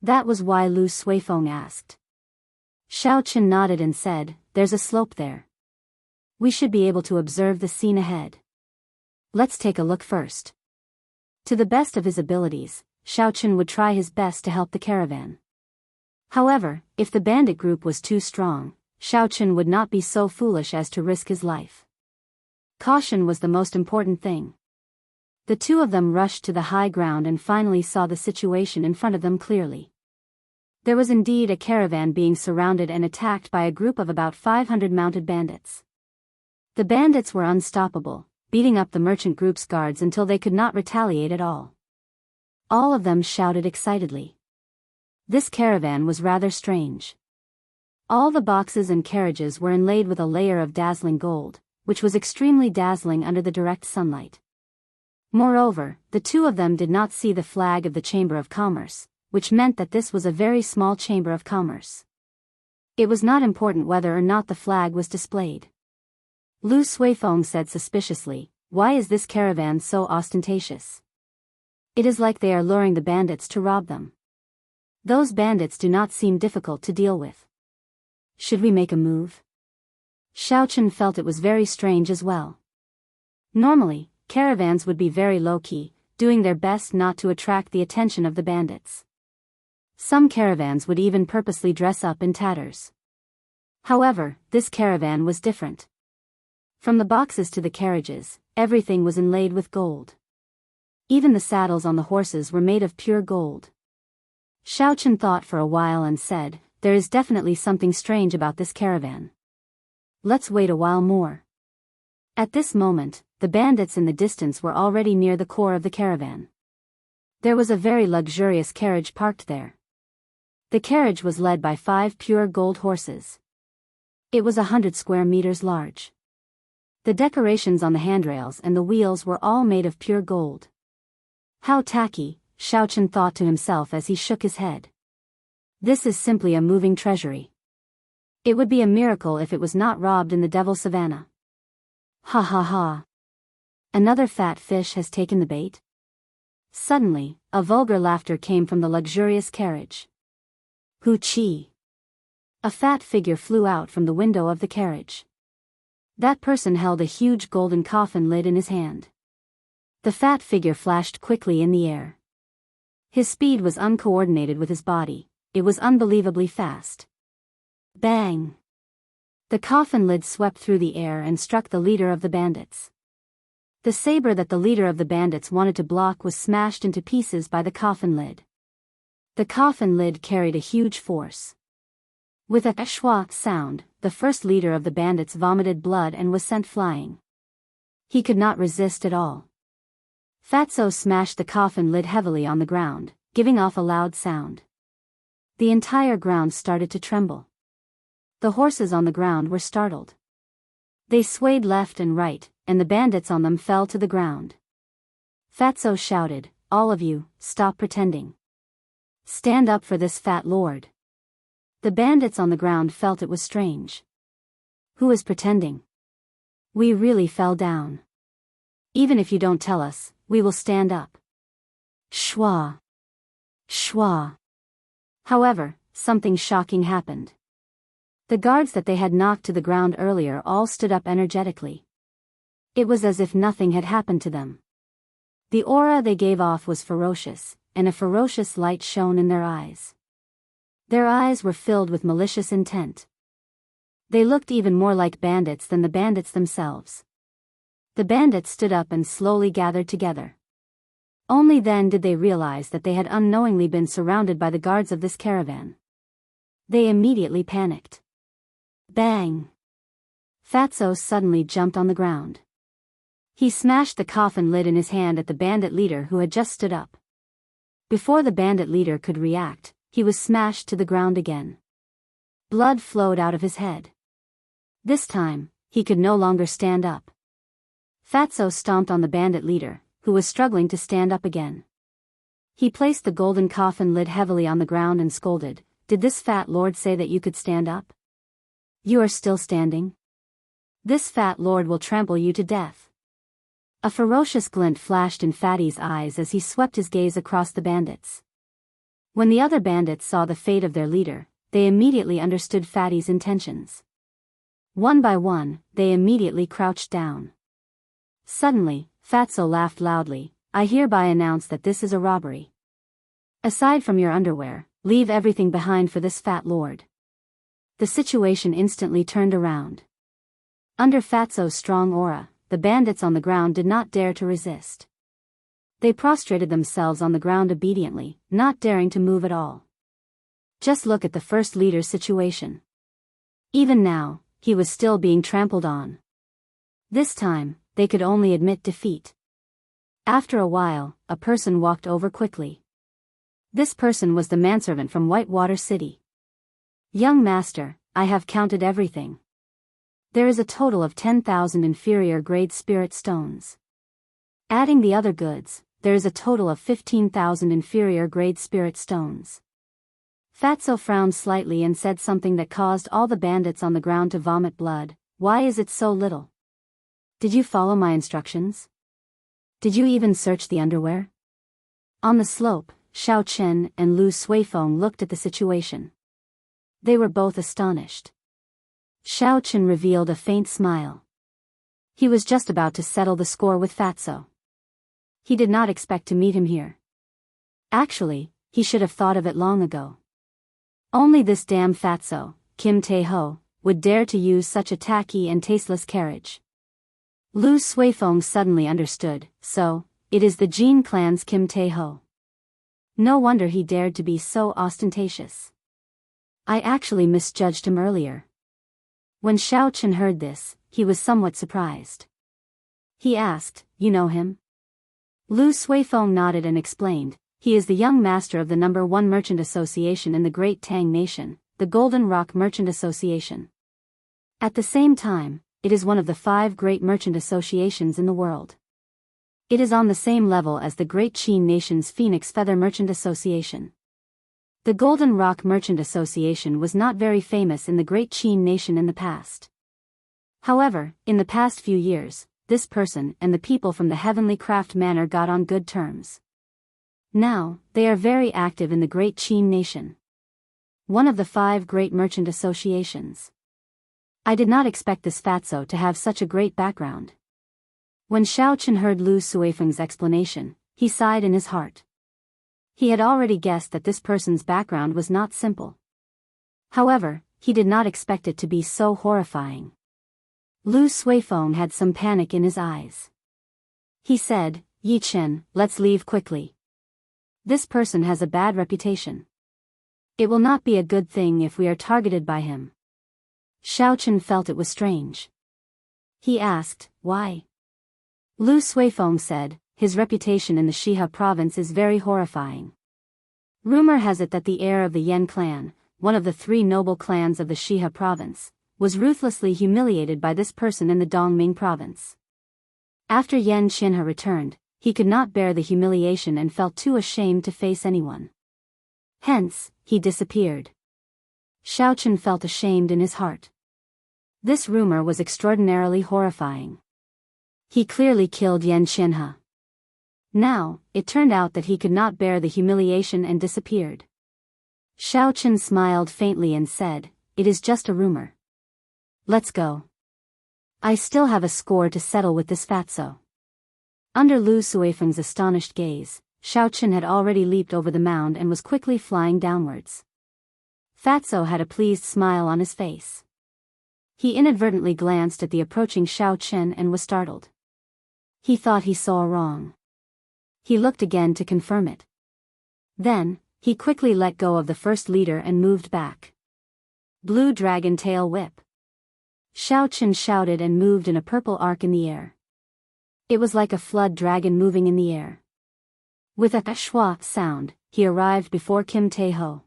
That was why Lu Suifeng asked. Xiao Chen nodded and said, "There's a slope there. We should be able to observe the scene ahead. Let's take a look first." To the best of his abilities, Xiao Chen would try his best to help the caravan. However, if the bandit group was too strong, Xiao Chen would not be so foolish as to risk his life. Caution was the most important thing. The two of them rushed to the high ground and finally saw the situation in front of them clearly. There was indeed a caravan being surrounded and attacked by a group of about 500 mounted bandits. The bandits were unstoppable, beating up the merchant group's guards until they could not retaliate at all. All of them shouted excitedly. This caravan was rather strange. All the boxes and carriages were inlaid with a layer of dazzling gold, which was extremely dazzling under the direct sunlight. Moreover, the two of them did not see the flag of the Chamber of Commerce, which meant that this was a very small chamber of commerce. It was not important whether or not the flag was displayed. Lu Suifeng said suspiciously, "Why is this caravan so ostentatious? It is like they are luring the bandits to rob them. Those bandits do not seem difficult to deal with." Should we make a move? Xiaochen felt it was very strange as well. Normally, caravans would be very low-key, doing their best not to attract the attention of the bandits. Some caravans would even purposely dress up in tatters. However, this caravan was different. From the boxes to the carriages, everything was inlaid with gold. Even the saddles on the horses were made of pure gold. Xiaochen thought for a while and said, "There is definitely something strange about this caravan. Let's wait a while more." At this moment, the bandits in the distance were already near the core of the caravan. There was a very luxurious carriage parked there. The carriage was led by 5 pure gold horses. It was 100 square meters large. The decorations on the handrails and the wheels were all made of pure gold. How tacky, Xiaochen thought to himself as he shook his head. This is simply a moving treasury. It would be a miracle if it was not robbed in the Devil Savannah. Ha ha ha. Another fat fish has taken the bait? Suddenly, a vulgar laughter came from the luxurious carriage. Hu Chi. A fat figure flew out from the window of the carriage. That person held a huge golden coffin lid in his hand. The fat figure flashed quickly in the air. His speed was uncoordinated with his body, it was unbelievably fast. Bang! The coffin lid swept through the air and struck the leader of the bandits. The saber that the leader of the bandits wanted to block was smashed into pieces by the coffin lid. The coffin lid carried a huge force. With a schwa sound, the first leader of the bandits vomited blood and was sent flying. He could not resist at all. Fatso smashed the coffin lid heavily on the ground, giving off a loud sound. The entire ground started to tremble. The horses on the ground were startled. They swayed left and right, and the bandits on them fell to the ground. Fatso shouted, "All of you, stop pretending. Stand up for this fat lord." The bandits on the ground felt it was strange. Who is pretending? We really fell down. Even if you don't tell us, we will stand up. Schwa. Schwa. However, something shocking happened. The guards that they had knocked to the ground earlier all stood up energetically. It was as if nothing had happened to them. The aura they gave off was ferocious, and a ferocious light shone in their eyes. Their eyes were filled with malicious intent. They looked even more like bandits than the bandits themselves. The bandits stood up and slowly gathered together. Only then did they realize that they had unknowingly been surrounded by the guards of this caravan. They immediately panicked. Bang! Fatso suddenly jumped on the ground. He smashed the coffin lid in his hand at the bandit leader who had just stood up. Before the bandit leader could react, he was smashed to the ground again. Blood flowed out of his head. This time, he could no longer stand up. Fatso stomped on the bandit leader, who was struggling to stand up again. He placed the golden coffin lid heavily on the ground and scolded, "Did this fat lord say that you could stand up? You are still standing? This fat lord will trample you to death." A ferocious glint flashed in Fatty's eyes as he swept his gaze across the bandits. When the other bandits saw the fate of their leader, they immediately understood Fatty's intentions. One by one, they immediately crouched down. Suddenly, Fatso laughed loudly, "I hereby announce that this is a robbery. Aside from your underwear, leave everything behind for this fat lord." The situation instantly turned around. Under Fatso's strong aura, the bandits on the ground did not dare to resist. They prostrated themselves on the ground obediently, not daring to move at all. Just look at the first leader's situation. Even now, he was still being trampled on. This time, they could only admit defeat. After a while, a person walked over quickly. This person was the manservant from Whitewater City. "Young master, I have counted everything. There is a total of 10,000 inferior grade spirit stones. Adding the other goods, there is a total of 15,000 inferior grade spirit stones." Fatso frowned slightly and said something that caused all the bandits on the ground to vomit blood. "Why is it so little? Did you follow my instructions? Did you even search the underwear?" On the slope, Xiao Chen and Lu Suifeng looked at the situation. They were both astonished. Xiao Chen revealed a faint smile. He was just about to settle the score with Fatso. He did not expect to meet him here. Actually, he should have thought of it long ago. Only this damn Fatso, Kim Tae-ho, would dare to use such a tacky and tasteless carriage. Lu Suifeng suddenly understood, so, it is the Jin clan's Kim Tae-ho. No wonder he dared to be so ostentatious. I actually misjudged him earlier. When Xiao Chen heard this, he was somewhat surprised. He asked, "You know him?" Lu Suifeng nodded and explained, "He is the young master of the number 1 merchant association in the Great Tang Nation, the Golden Rock Merchant Association. At the same time, it is one of the 5 great merchant associations in the world. It is on the same level as the Great Qin Nation's Phoenix Feather Merchant Association. The Golden Rock Merchant Association was not very famous in the Great Qin Nation in the past. However, in the past few years, this person and the people from the Heavenly Craft Manor got on good terms. Now, they are very active in the Great Qin Nation. One of the 5 great merchant associations. I did not expect this Fatso to have such a great background." When Xiao Chen heard Lu Suifeng's explanation, he sighed in his heart. He had already guessed that this person's background was not simple. However, he did not expect it to be so horrifying. Lu Suifeng had some panic in his eyes. He said, "Yi Chen, let's leave quickly. This person has a bad reputation. It will not be a good thing if we are targeted by him." Xiao Chen felt it was strange. He asked, "Why?" Lu Suifeng said, "His reputation in the Shiha province is very horrifying. Rumor has it that the heir of the Yan clan, one of the 3 noble clans of the Shiha province, was ruthlessly humiliated by this person in the Dongming province. After Yan Xinhe returned, he could not bear the humiliation and felt too ashamed to face anyone. Hence, he disappeared." Xiao Chen felt ashamed in his heart. This rumor was extraordinarily horrifying. He clearly killed Yan Xinhe. Now, it turned out that he could not bear the humiliation and disappeared. Xiao Chen smiled faintly and said, "It is just a rumor. Let's go. I still have a score to settle with this Fatso." Under Lu Suifeng's astonished gaze, Xiao Chen had already leaped over the mound and was quickly flying downwards. Fatso had a pleased smile on his face. He inadvertently glanced at the approaching Xiao Chen and was startled. He thought he saw wrong. He looked again to confirm it. Then, he quickly let go of the first leader and moved back. "Blue Dragon Tail Whip." Xiao Chen shouted and moved in a purple arc in the air. It was like a flood dragon moving in the air. With a schwa sound, he arrived before Kim Tae-ho.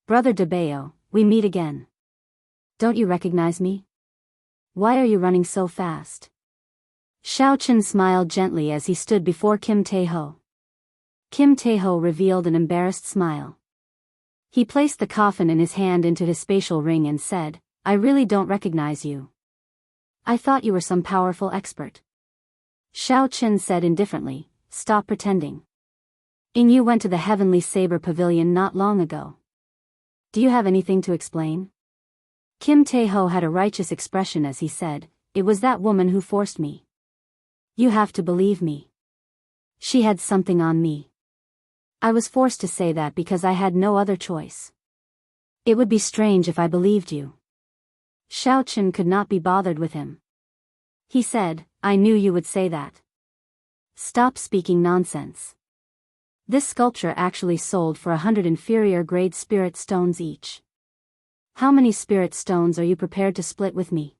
"Brother Debeo, we meet again. Don't you recognize me? Why are you running so fast?" Xiao Chen smiled gently as he stood before Kim Tae-ho. Kim Tae-ho revealed an embarrassed smile. He placed the coffin in his hand into his spatial ring and said, "I really don't recognize you. I thought you were some powerful expert." Xiao Chen said indifferently, "Stop pretending. You went to the Heavenly Saber Pavilion not long ago. Do you have anything to explain?" Kim Tae-ho had a righteous expression as he said, "It was that woman who forced me. You have to believe me. She had something on me. I was forced to say that because I had no other choice. It would be strange if I believed you." Xiao Chen could not be bothered with him. He said, "I knew you would say that. Stop speaking nonsense. This sculpture actually sold for 100 inferior grade spirit stones each. How many spirit stones are you prepared to split with me?"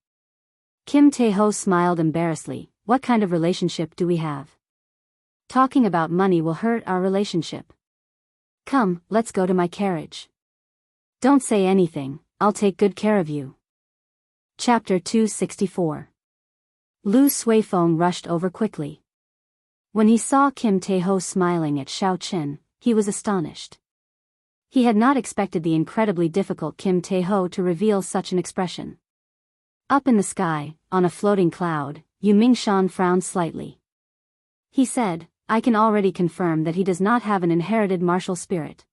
Kim Tae-ho smiled embarrassedly. "What kind of relationship do we have? Talking about money will hurt our relationship. Come, let's go to my carriage. Don't say anything, I'll take good care of you." Chapter 264. Lu Suifeng rushed over quickly. When he saw Kim Tae-ho smiling at Xiao Chen, he was astonished. He had not expected the incredibly difficult Kim Tae-ho to reveal such an expression. Up in the sky, on a floating cloud, Yu Mingshan frowned slightly. He said, "I can already confirm that he does not have an inherited martial spirit.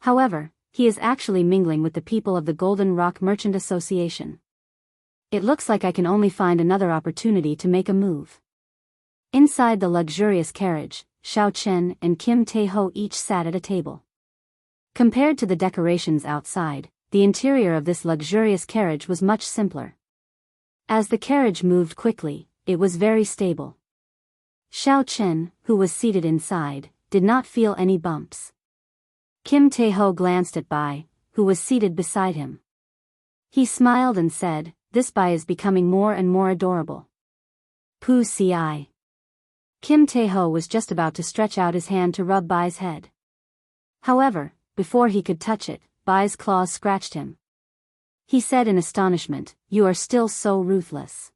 However, he is actually mingling with the people of the Golden Rock Merchant Association. It looks like I can only find another opportunity to make a move. Inside the luxurious carriage, Xiao Chen and Kim Tae-ho each sat at a table. Compared to the decorations outside, the interior of this luxurious carriage was much simpler. As the carriage moved quickly, it was very stable. Xiao Chen, who was seated inside, did not feel any bumps. Kim Tae-ho glanced at Bai, who was seated beside him. He smiled and said, "This Bai is becoming more and more adorable." Pu ci. Kim Tae-ho was just about to stretch out his hand to rub Bai's head. However, before he could touch it, Bai's claws scratched him. He said in astonishment, "You are still so ruthless."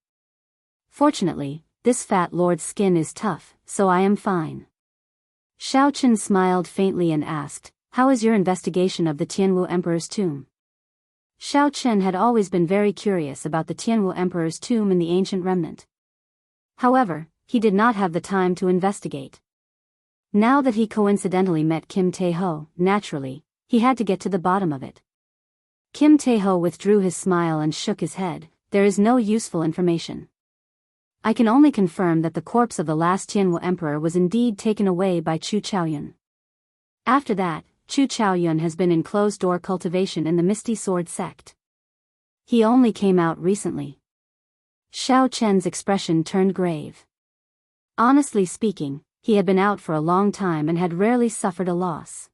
Fortunately, this fat lord's skin is tough, so I am fine. Xiao Chen smiled faintly and asked, "How is your investigation of the Tianwu Emperor's tomb?" Xiao Chen had always been very curious about the Tianwu Emperor's tomb in the ancient remnant. However, he did not have the time to investigate. Now that he coincidentally met Kim Tae-ho, naturally, he had to get to the bottom of it. Kim Tae-ho withdrew his smile and shook his head. "There is no useful information. I can only confirm that the corpse of the last Tianwu Emperor was indeed taken away by Chu Chaoyun. After that, Chu Chaoyun has been in closed-door cultivation in the Misty Sword sect. He only came out recently." Xiao Chen's expression turned grave. Honestly speaking, he had been out for a long time and had rarely suffered a loss.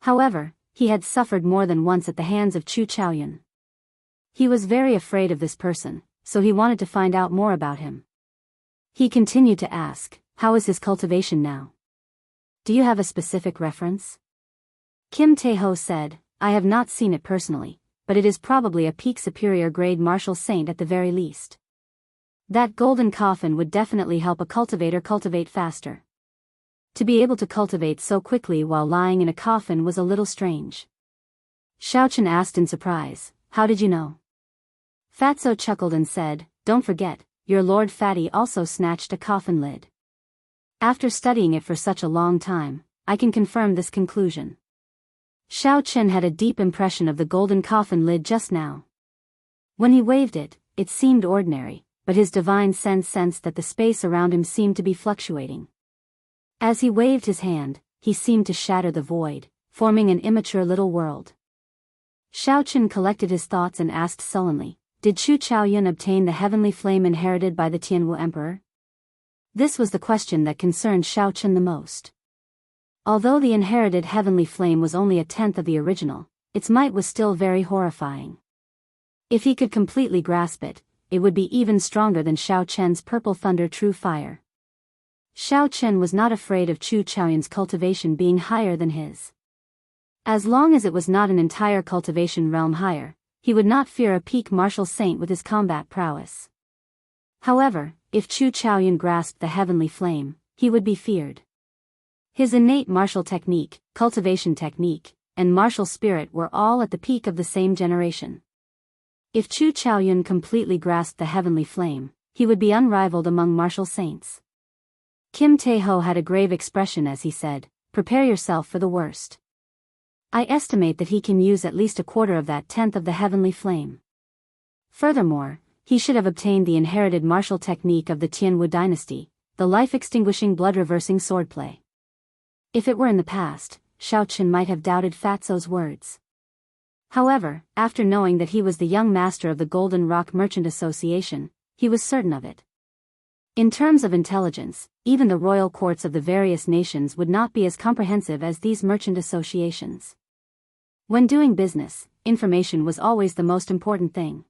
However, he had suffered more than once at the hands of Chu Chaoyun. He was very afraid of this person, so he wanted to find out more about him. He continued to ask, "How is his cultivation now? Do you have a specific reference?" Kim Tae-ho said, "I have not seen it personally, but it is probably a peak superior grade martial saint at the very least. That golden coffin would definitely help a cultivator cultivate faster. To be able to cultivate so quickly while lying in a coffin was a little strange." Xiao Chen asked in surprise, "How did you know?" Fatso chuckled and said, "Don't forget, your Lord Fatty also snatched a coffin lid. After studying it for such a long time, I can confirm this conclusion." Xiao Chen had a deep impression of the golden coffin lid just now. When he waved it, it seemed ordinary, but his divine sense sensed that the space around him seemed to be fluctuating. As he waved his hand, he seemed to shatter the void, forming an immature little world. Xiao Chen collected his thoughts and asked sullenly, "Did Chu Chaoyun obtain the heavenly flame inherited by the Tianwu Emperor?" This was the question that concerned Xiao Chen the most. Although the inherited heavenly flame was only a tenth of the original, its might was still very horrifying. If he could completely grasp it, it would be even stronger than Xiao Chen's purple thunder true fire. Xiao Chen was not afraid of Chu Chaoyun's cultivation being higher than his. As long as it was not an entire cultivation realm higher, he would not fear a peak martial saint with his combat prowess. However, if Chu Chaoyun grasped the heavenly flame, he would be feared. His innate martial technique, cultivation technique, and martial spirit were all at the peak of the same generation. If Chu Chaoyun completely grasped the heavenly flame, he would be unrivaled among martial saints. Kim Tae-ho had a grave expression as he said, "Prepare yourself for the worst. I estimate that he can use at least a quarter of that tenth of the heavenly flame. Furthermore, he should have obtained the inherited martial technique of the Tianwu dynasty, the life-extinguishing blood-reversing swordplay." If it were in the past, Xiao Chen might have doubted Fatso's words. However, after knowing that he was the young master of the Golden Rock Merchant Association, he was certain of it. In terms of intelligence, even the royal courts of the various nations would not be as comprehensive as these merchant associations. When doing business, information was always the most important thing.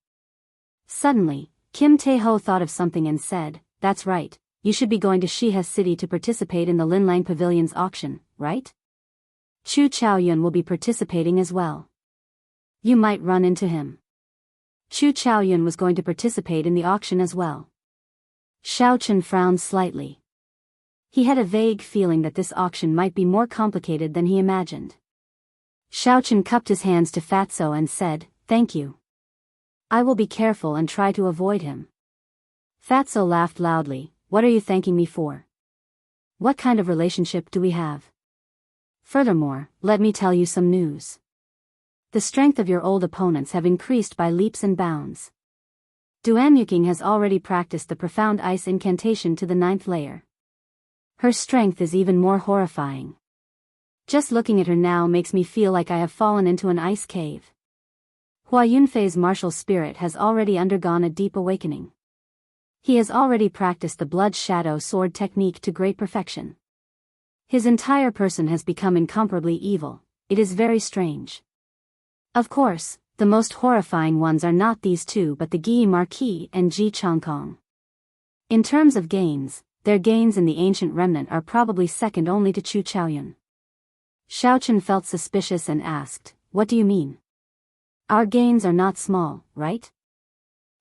Suddenly, Kim Tae-ho thought of something and said, "That's right, you should be going to Shihe City to participate in the Linlang Pavilion's auction, right? Chu Chaoyun will be participating as well. You might run into him." Chu Chaoyun was going to participate in the auction as well. Xiao Chen frowned slightly. He had a vague feeling that this auction might be more complicated than he imagined. Xiao Chen cupped his hands to Fatso and said, "Thank you. I will be careful and try to avoid him." Fatso laughed loudly. "What are you thanking me for? What kind of relationship do we have? Furthermore, let me tell you some news. The strength of your old opponents have increased by leaps and bounds. Duanyuking has already practiced the profound ice incantation to the 9th layer. Her strength is even more horrifying. Just looking at her now makes me feel like I have fallen into an ice cave. Hua Yunfei's martial spirit has already undergone a deep awakening. He has already practiced the blood shadow sword technique to great perfection. His entire person has become incomparably evil. It is very strange. Of course, the most horrifying ones are not these two but the Gi Marquis and Ji Changkong. In terms of gains, their gains in the ancient remnant are probably second only to Chu Chaoyun. Xiaochen felt suspicious and asked, "What do you mean? Our gains are not small, right?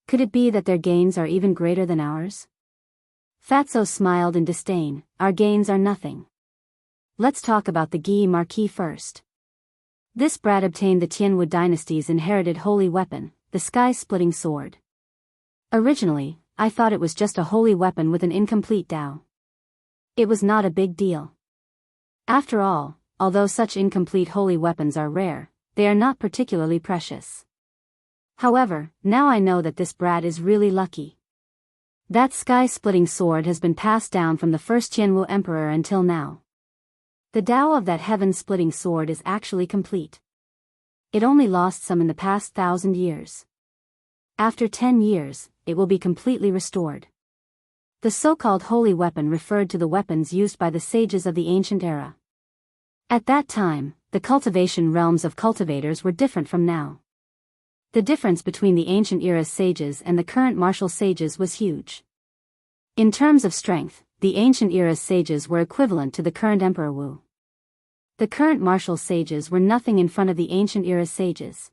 Could it be that their gains are even greater than ours?" Fatso smiled in disdain. "Our gains are nothing. Let's talk about the Gi Marquis first. This brat obtained the Tianwu dynasty's inherited holy weapon, the sky-splitting sword. Originally, I thought it was just a holy weapon with an incomplete Dao. It was not a big deal. After all, although such incomplete holy weapons are rare, they are not particularly precious. However, now I know that this brat is really lucky. That sky-splitting sword has been passed down from the first Tianwu emperor until now. The Dao of that heaven-splitting sword is actually complete. It only lost some in the past 1,000 years. After 10 years, it will be completely restored." The so-called holy weapon referred to the weapons used by the sages of the ancient era. At that time, the cultivation realms of cultivators were different from now. The difference between the ancient era's sages and the current martial sages was huge. In terms of strength, the ancient era's sages were equivalent to the current Emperor Wu. The current martial sages were nothing in front of the ancient era's sages.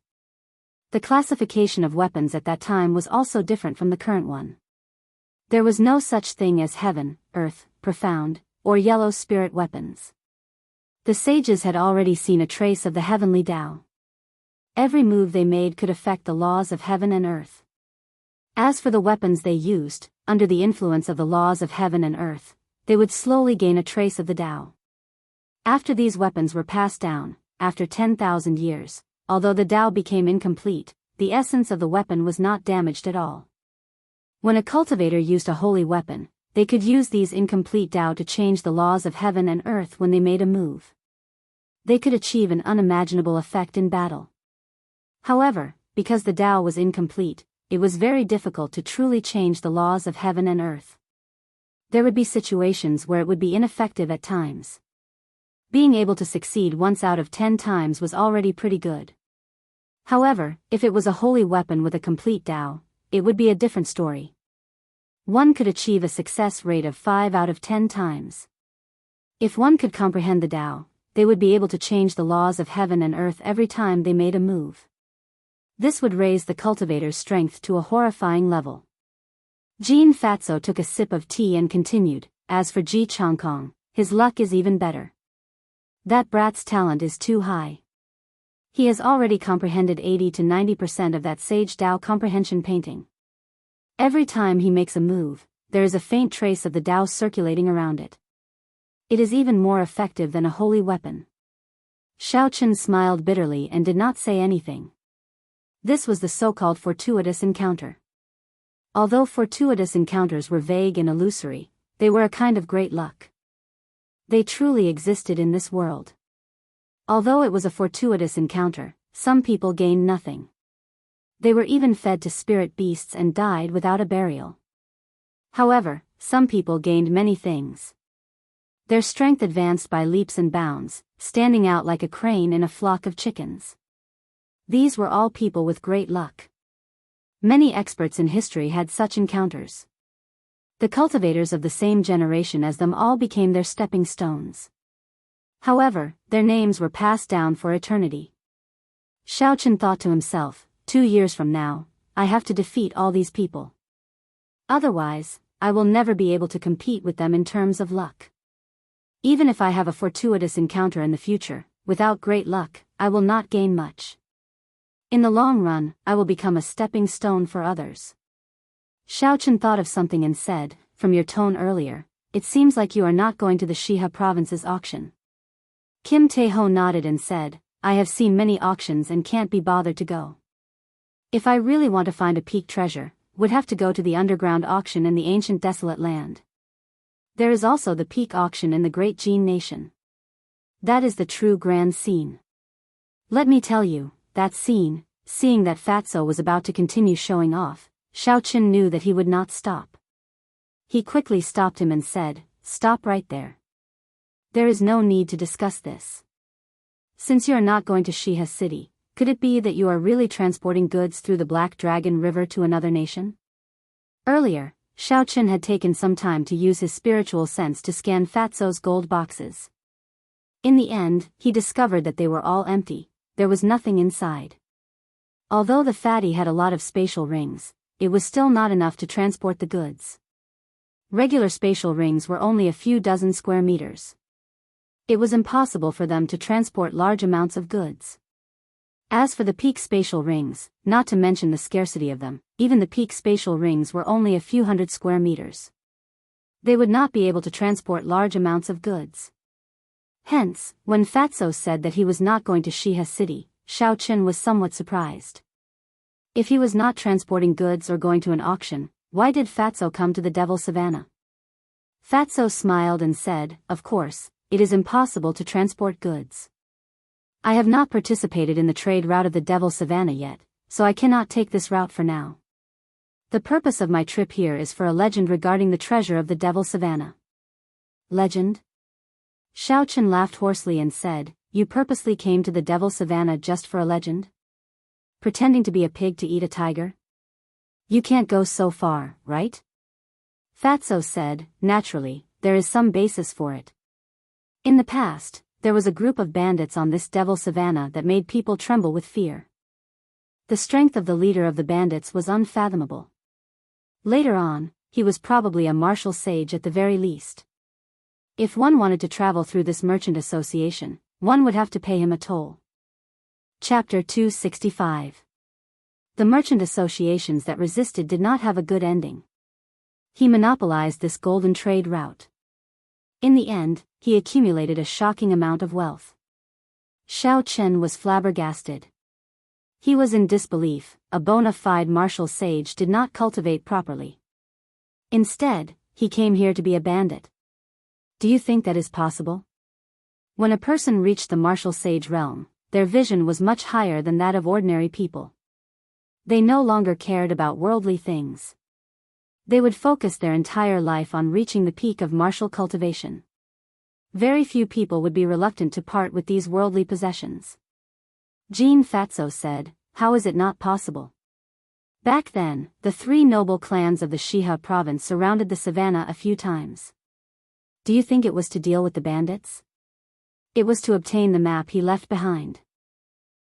The classification of weapons at that time was also different from the current one. There was no such thing as heaven, earth, profound, or yellow spirit weapons. The sages had already seen a trace of the heavenly Tao. Every move they made could affect the laws of heaven and earth. As for the weapons they used, under the influence of the laws of heaven and earth, they would slowly gain a trace of the Tao. After these weapons were passed down, after 10,000 years, although the Tao became incomplete, the essence of the weapon was not damaged at all. When a cultivator used a holy weapon, they could use these incomplete Tao to change the laws of heaven and earth when they made a move. They could achieve an unimaginable effect in battle. However, because the Tao was incomplete, it was very difficult to truly change the laws of heaven and earth. There would be situations where it would be ineffective at times. Being able to succeed once out of 10 times was already pretty good. However, if it was a holy weapon with a complete Tao, it would be a different story. One could achieve a success rate of 5 out of 10 times. If one could comprehend the Tao, they would be able to change the laws of heaven and earth every time they made a move. This would raise the cultivator's strength to a horrifying level. Jean Fatso took a sip of tea and continued, "As for Ji Changkong, his luck is even better. That brat's talent is too high. He has already comprehended 80 to 90% of that sage Tao comprehension painting. Every time he makes a move, there is a faint trace of the Tao circulating around it. It is even more effective than a holy weapon." Xiaochen smiled bitterly and did not say anything. This was the so-called fortuitous encounter. Although fortuitous encounters were vague and illusory, they were a kind of great luck. They truly existed in this world. Although it was a fortuitous encounter, some people gained nothing. They were even fed to spirit beasts and died without a burial. However, some people gained many things. Their strength advanced by leaps and bounds, standing out like a crane in a flock of chickens. These were all people with great luck. Many experts in history had such encounters. The cultivators of the same generation as them all became their stepping stones. However, their names were passed down for eternity. Xiaochen thought to himself, 2 years from now, I have to defeat all these people. Otherwise, I will never be able to compete with them in terms of luck. Even if I have a fortuitous encounter in the future, without great luck, I will not gain much. In the long run, I will become a stepping stone for others. Xiaochen thought of something and said, "From your tone earlier, it seems like you are not going to the Shiha province's auction." Kim Taeho nodded and said, "I have seen many auctions and can't be bothered to go. If I really want to find a peak treasure, would have to go to the underground auction in the ancient desolate land. There is also the peak auction in the great Jin nation. That is the true grand scene. Let me tell you, that scene, seeing that Fatso was about to continue showing off, Xiaoqun knew that he would not stop. He quickly stopped him and said, "Stop right there. There is no need to discuss this. Since you are not going to Shiha City, could it be that you are really transporting goods through the Black Dragon River to another nation?" Earlier, Xiaoqun had taken some time to use his spiritual sense to scan Fatso's gold boxes. In the end, he discovered that they were all empty, there was nothing inside. Although the fatty had a lot of spatial rings, it was still not enough to transport the goods. Regular spatial rings were only a few dozen square meters. It was impossible for them to transport large amounts of goods. As for the peak spatial rings, not to mention the scarcity of them, even the peak spatial rings were only a few hundred square meters. They would not be able to transport large amounts of goods. Hence, when Fatso said that he was not going to Shiha City, Xiaoqun was somewhat surprised. If he was not transporting goods or going to an auction, why did Fatso come to the Devil Savannah? Fatso smiled and said, "Of course, it is impossible to transport goods. I have not participated in the trade route of the Devil Savannah yet, so I cannot take this route for now. The purpose of my trip here is for a legend regarding the treasure of the Devil Savannah." Legend? Xiaoqun laughed hoarsely and said, "You purposely came to the Devil Savannah just for a legend? Pretending to be a pig to eat a tiger? You can't go so far, right?" Fatso said, "Naturally, there is some basis for it. In the past, there was a group of bandits on this Devil Savannah that made people tremble with fear. The strength of the leader of the bandits was unfathomable. Later on, he was probably a martial sage at the very least. If one wanted to travel through this merchant association, one would have to pay him a toll." Chapter 265. The merchant associations that resisted did not have a good ending. He monopolized this golden trade route. In the end, he accumulated a shocking amount of wealth. Xiaoqun was flabbergasted. He was in disbelief. A bona fide martial sage did not cultivate properly. Instead, he came here to be a bandit. Do you think that is possible? When a person reached the martial sage realm, their vision was much higher than that of ordinary people. They no longer cared about worldly things. They would focus their entire life on reaching the peak of martial cultivation. Very few people would be reluctant to part with these worldly possessions. Jean Fatso said, "How is it not possible?" Back then, the three noble clans of the Shiha province surrounded the savannah a few times. Do you think it was to deal with the bandits? It was to obtain the map he left behind.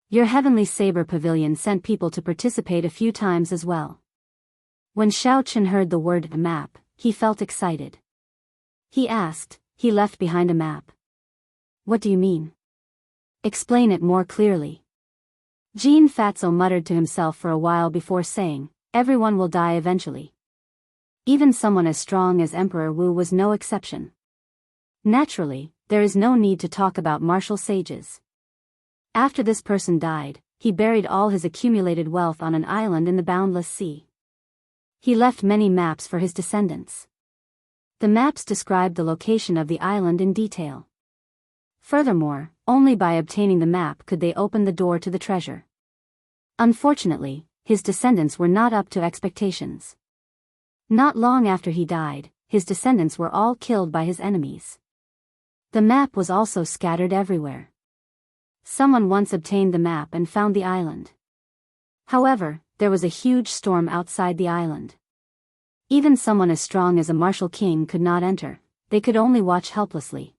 Your heavenly saber pavilion sent people to participate a few times as well. When Xiaoqun heard the word map, he felt excited. He asked, "He left behind a map? What do you mean? Explain it more clearly." Jean Fatso muttered to himself for a while before saying, "Everyone will die eventually. Even someone as strong as Emperor Wu was no exception. Naturally, there is no need to talk about martial sages. After this person died, he buried all his accumulated wealth on an island in the boundless sea. He left many maps for his descendants. The maps described the location of the island in detail. Furthermore, only by obtaining the map could they open the door to the treasure. Unfortunately, his descendants were not up to expectations. Not long after he died, his descendants were all killed by his enemies. The map was also scattered everywhere. Someone once obtained the map and found the island. However, there was a huge storm outside the island. Even someone as strong as a martial king could not enter, they could only watch helplessly.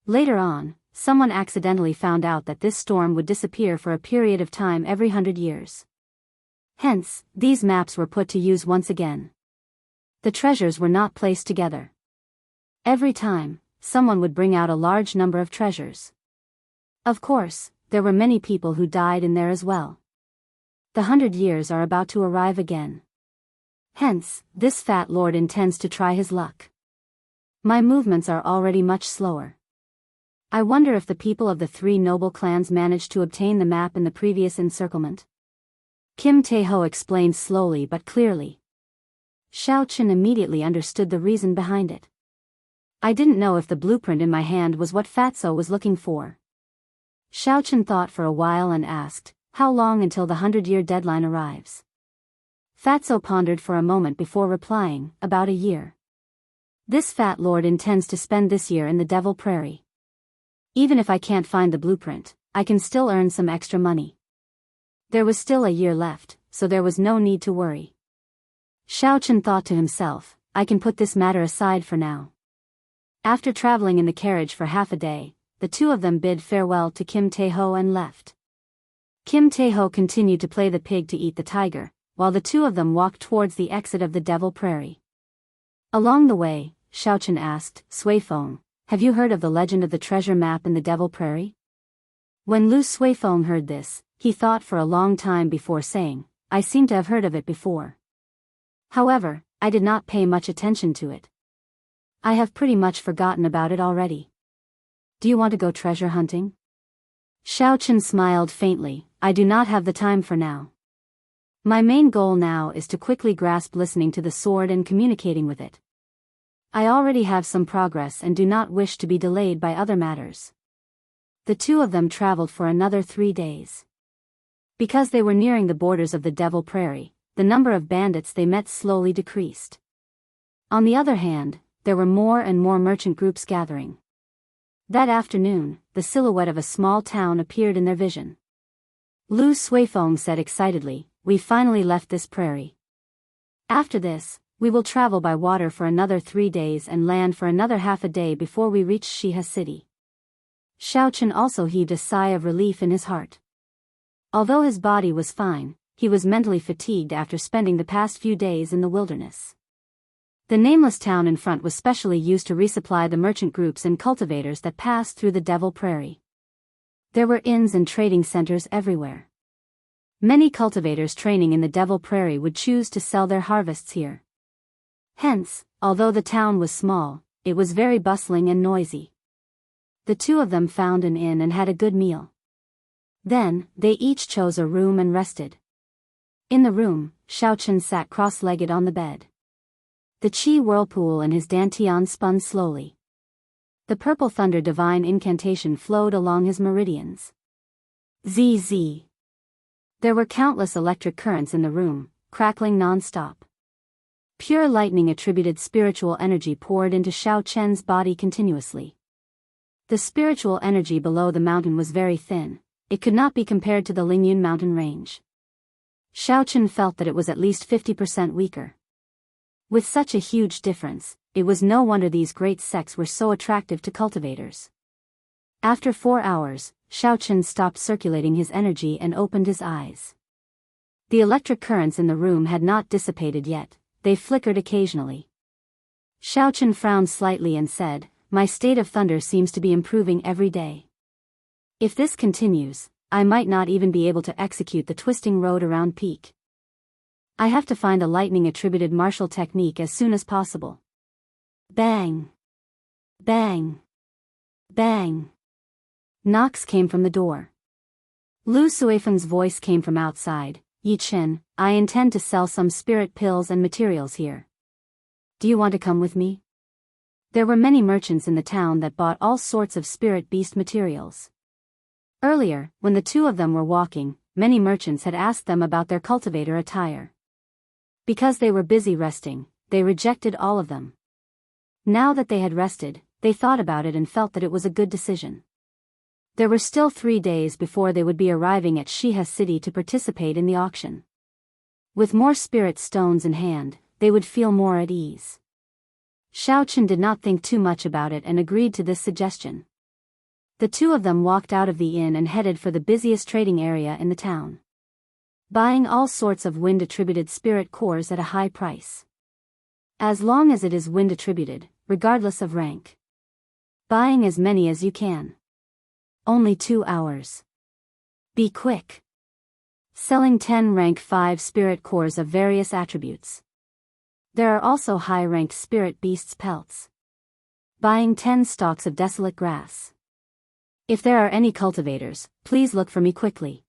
Later on, someone accidentally found out that this storm would disappear for a period of time every 100 years. Hence, these maps were put to use once again. The treasures were not placed together. Every time, someone would bring out a large number of treasures. Of course, there were many people who died in there as well. The 100 years are about to arrive again. Hence, this fat lord intends to try his luck. My movements are already much slower. I wonder if the people of the three noble clans managed to obtain the map in the previous encirclement. Kim Tae-ho explained slowly but clearly. Xiao Chen immediately understood the reason behind it. I didn't know if the blueprint in my hand was what Fatso was looking for. Xiao Chen thought for a while and asked, how long until the 100-year deadline arrives? Fatso pondered for a moment before replying, about a year. This fat lord intends to spend this year in the Devil Prairie. Even if I can't find the blueprint, I can still earn some extra money. There was still a year left, so there was no need to worry. Xiao Chen thought to himself, I can put this matter aside for now. After traveling in the carriage for half a day, the two of them bid farewell to Kim Taeho and left. Kim Taeho continued to play the pig to eat the tiger, while the two of them walked towards the exit of the Devil Prairie. Along the way, Xiao Chen asked, Suifeng, have you heard of the legend of the treasure map in the Devil Prairie? When Lu Suifeng heard this, he thought for a long time before saying, I seem to have heard of it before. However, I did not pay much attention to it. I have pretty much forgotten about it already. Do you want to go treasure hunting? Xiao Chen smiled faintly, I do not have the time for now. My main goal now is to quickly grasp listening to the sword and communicating with it. I already have some progress and do not wish to be delayed by other matters. The two of them traveled for another 3 days. Because they were nearing the borders of the Devil Prairie, the number of bandits they met slowly decreased. On the other hand, there were more and more merchant groups gathering. That afternoon, the silhouette of a small town appeared in their vision. Lu Suifeng said excitedly, we finally left this prairie. After this, we will travel by water for another 3 days and land for another half a day before we reach Shiha City. Xiao Chen also heaved a sigh of relief in his heart. Although his body was fine, he was mentally fatigued after spending the past few days in the wilderness. The nameless town in front was specially used to resupply the merchant groups and cultivators that passed through the Devil Prairie. There were inns and trading centers everywhere. Many cultivators training in the Devil Prairie would choose to sell their harvests here. Hence, although the town was small, it was very bustling and noisy. The two of them found an inn and had a good meal. Then, they each chose a room and rested. In the room, Xiao Chen sat cross-legged on the bed. The Qi whirlpool in his dantian spun slowly. The purple thunder divine incantation flowed along his meridians. ZZ. There were countless electric currents in the room, crackling non-stop. Pure lightning attributed spiritual energy poured into Xiao Chen's body continuously. The spiritual energy below the mountain was very thin, it could not be compared to the Lingyun mountain range. Xiao Chen felt that it was at least 50% weaker. With such a huge difference, it was no wonder these great sects were so attractive to cultivators. After 4 hours, Xiao Chen stopped circulating his energy and opened his eyes. The electric currents in the room had not dissipated yet, they flickered occasionally. Xiao Chen frowned slightly and said, my state of thunder seems to be improving every day. If this continues, I might not even be able to execute the twisting road around peak. I have to find a lightning-attributed martial technique as soon as possible. Bang! Bang! Bang! Knocks came from the door. Lu Suifeng's voice came from outside. Yi Chen, I intend to sell some spirit pills and materials here. Do you want to come with me? There were many merchants in the town that bought all sorts of spirit beast materials. Earlier, when the two of them were walking, many merchants had asked them about their cultivator attire. Because they were busy resting, they rejected all of them. Now that they had rested, they thought about it and felt that it was a good decision. There were still 3 days before they would be arriving at Shiha City to participate in the auction. With more spirit stones in hand, they would feel more at ease. Xiao Chen did not think too much about it and agreed to this suggestion. The two of them walked out of the inn and headed for the busiest trading area in the town. Buying all sorts of wind-attributed spirit cores at a high price. As long as it is wind-attributed, regardless of rank. Buying as many as you can. Only 2 hours. Be quick. Selling 10 rank 5 spirit cores of various attributes. There are also high-ranked spirit beasts pelts. Buying 10 stalks of desolate grass. If there are any cultivators, please look for me quickly.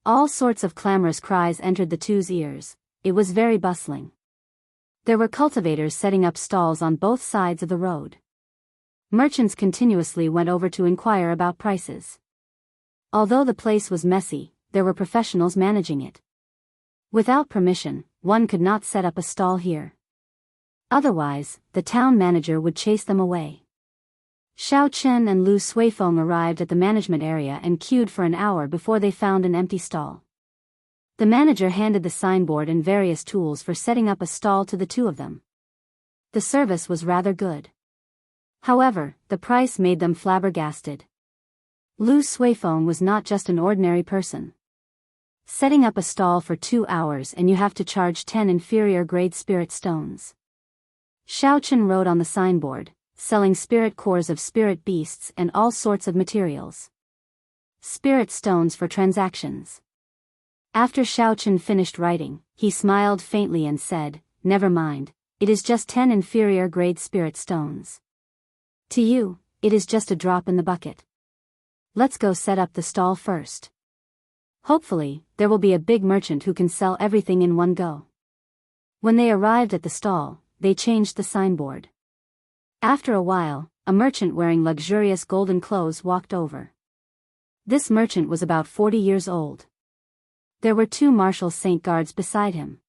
All sorts of clamorous cries entered the two's ears, it was very bustling. There were cultivators setting up stalls on both sides of the road. Merchants continuously went over to inquire about prices. Although the place was messy, there were professionals managing it. Without permission, one could not set up a stall here. Otherwise, the town manager would chase them away. Xiao Chen and Lu Suifeng arrived at the management area and queued for an hour before they found an empty stall. The manager handed the signboard and various tools for setting up a stall to the two of them. The service was rather good. However, the price made them flabbergasted. Lu Suifeng was not just an ordinary person. Setting up a stall for 2 hours and you have to charge 10 inferior grade spirit stones. Xiao Chen wrote on the signboard, selling spirit cores of spirit beasts and all sorts of materials. Spirit stones for transactions. After Xiao Chen finished writing, he smiled faintly and said, "Never mind, it is just 10 inferior grade spirit stones. To you, it is just a drop in the bucket. Let's go set up the stall first. Hopefully, there will be a big merchant who can sell everything in one go." When they arrived at the stall, they changed the signboard. After a while, a merchant wearing luxurious golden clothes walked over. This merchant was about 40 years old. There were 2 martial saint guards beside him.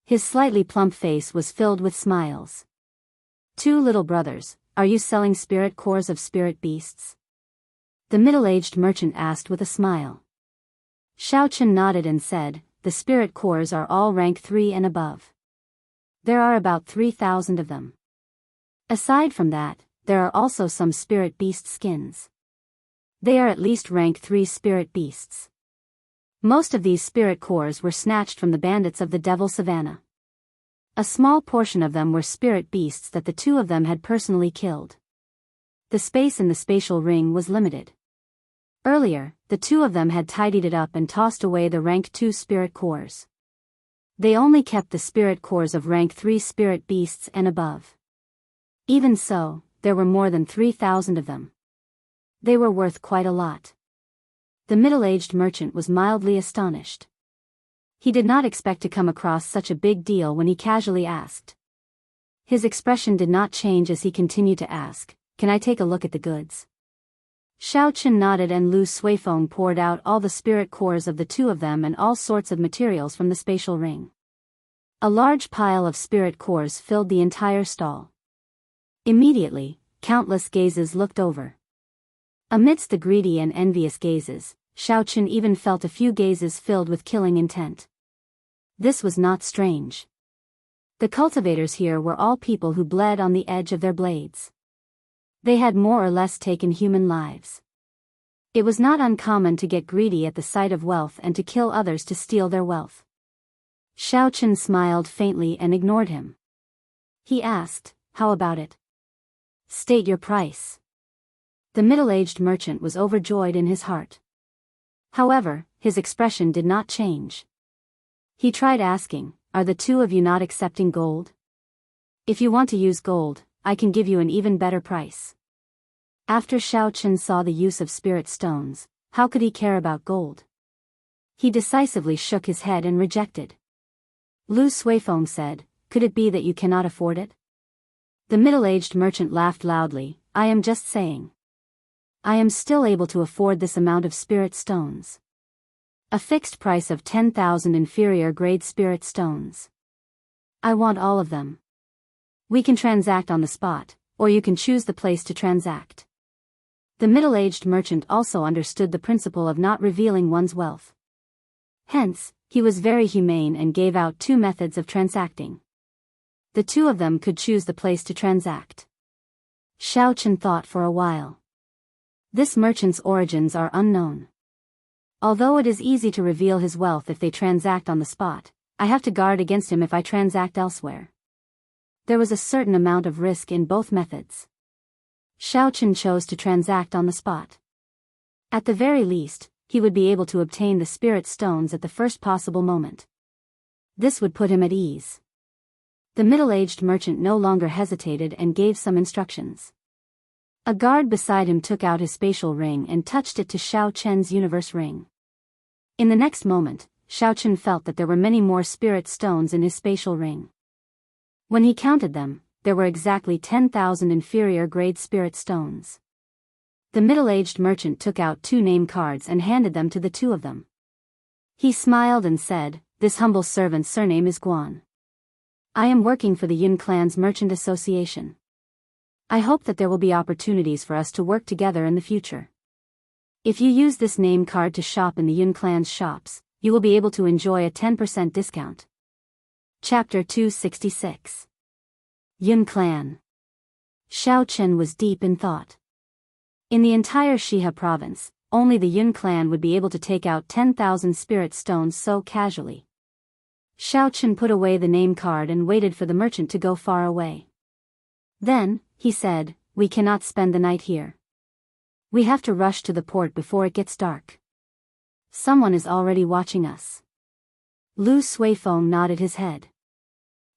His slightly plump face was filled with smiles. "2 little brothers, are you selling spirit cores of spirit beasts?" The middle-aged merchant asked with a smile. Xiao Chen nodded and said, "The spirit cores are all rank 3 and above. There are about 3,000 of them. Aside from that, there are also some spirit beast skins. They are at least rank 3 spirit beasts. Most of these spirit cores were snatched from the bandits of the Devil Savannah. A small portion of them were spirit beasts that the two of them had personally killed. The space in the spatial ring was limited. Earlier, the two of them had tidied it up and tossed away the rank 2 spirit cores. They only kept the spirit cores of rank 3 spirit beasts and above. Even so, there were more than 3,000 of them. They were worth quite a lot. The middle-aged merchant was mildly astonished. He did not expect to come across such a big deal when he casually asked. His expression did not change as he continued to ask, "Can I take a look at the goods?" Xiao Chen nodded and Lu Suifeng poured out all the spirit cores of the two of them and all sorts of materials from the spatial ring. A large pile of spirit cores filled the entire stall. Immediately, countless gazes looked over. Amidst the greedy and envious gazes, Xiao Chen even felt a few gazes filled with killing intent. This was not strange. The cultivators here were all people who bled on the edge of their blades. They had more or less taken human lives. It was not uncommon to get greedy at the sight of wealth and to kill others to steal their wealth. Xiao Chen smiled faintly and ignored him. He asked, "How about it? State your price." The middle-aged merchant was overjoyed in his heart. However, his expression did not change. He tried asking, "Are the two of you not accepting gold? If you want to use gold, I can give you an even better price." After Xiao Chen saw the use of spirit stones, how could he care about gold? He decisively shook his head and rejected. Lu Suifeng said, "Could it be that you cannot afford it?" The middle-aged merchant laughed loudly, "I am just saying. I am still able to afford this amount of spirit stones. A fixed price of 10,000 inferior grade spirit stones. I want all of them. We can transact on the spot, or you can choose the place to transact." The middle-aged merchant also understood the principle of not revealing one's wealth. Hence, he was very humane and gave out 2 methods of transacting. The two of them could choose the place to transact. Xiao Chen thought for a while. This merchant's origins are unknown. Although it is easy to reveal his wealth if they transact on the spot, I have to guard against him if I transact elsewhere. There was a certain amount of risk in both methods. Xiao Chen chose to transact on the spot. At the very least, he would be able to obtain the spirit stones at the first possible moment. This would put him at ease. The middle-aged merchant no longer hesitated and gave some instructions. A guard beside him took out his spatial ring and touched it to Xiao Chen's universe ring. In the next moment, Xiao Chen felt that there were many more spirit stones in his spatial ring. When he counted them, there were exactly 10,000 inferior-grade spirit stones. The middle-aged merchant took out 2 name cards and handed them to the 2 of them. He smiled and said, "This humble servant's surname is Guan. I am working for the Yun Clan's Merchant Association. I hope that there will be opportunities for us to work together in the future. If you use this name card to shop in the Yun Clan's shops, you will be able to enjoy a 10% discount." Chapter 266. Yun Clan. Xiao Chen was deep in thought. In the entire Shiha province, only the Yun Clan would be able to take out 10,000 spirit stones so casually. Xiao Chen put away the name card and waited for the merchant to go far away. Then, he said, "We cannot spend the night here. We have to rush to the port before it gets dark. Someone is already watching us." Lu Suifeng nodded his head.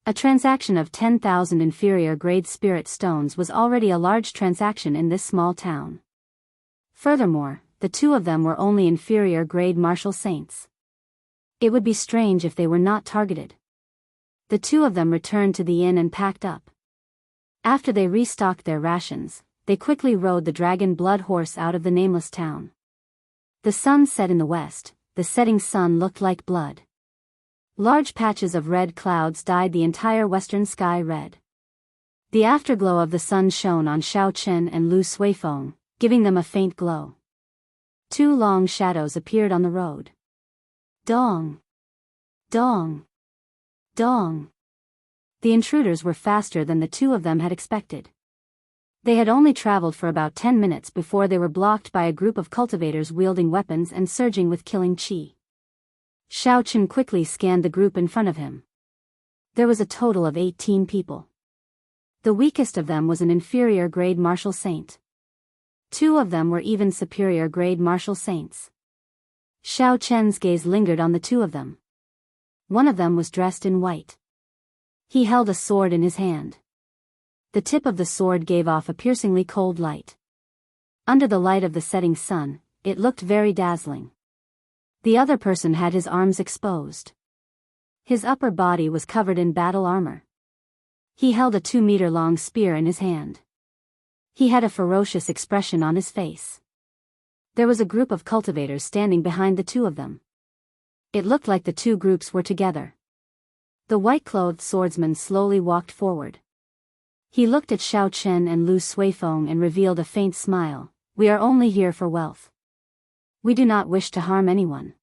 A transaction of 10,000 inferior-grade spirit stones was already a large transaction in this small town. Furthermore, the 2 of them were only inferior-grade martial saints. It would be strange if they were not targeted. The 2 of them returned to the inn and packed up. After they restocked their rations, they quickly rode the dragon blood horse out of the nameless town. The sun set in the west, the setting sun looked like blood. Large patches of red clouds dyed the entire western sky red. The afterglow of the sun shone on Xiao Chen and Lu Suifeng, giving them a faint glow. 2 long shadows appeared on the road. Dong! Dong! Dong! The intruders were faster than the 2 of them had expected. They had only traveled for about 10 minutes before they were blocked by a group of cultivators wielding weapons and surging with killing chi. Xiao Chen quickly scanned the group in front of him. There was a total of 18 people. The weakest of them was an inferior-grade martial saint. 2 of them were even superior-grade martial saints. Xiao Chen's gaze lingered on the 2 of them. One of them was dressed in white. He held a sword in his hand. The tip of the sword gave off a piercingly cold light. Under the light of the setting sun, it looked very dazzling. The other person had his arms exposed. His upper body was covered in battle armor. He held a 2-meter-long spear in his hand. He had a ferocious expression on his face. There was a group of cultivators standing behind the 2 of them. It looked like the 2 groups were together. The white-clothed swordsman slowly walked forward. He looked at Xiao Chen and Lu Suifeng and revealed a faint smile. "We are only here for wealth. We do not wish to harm anyone.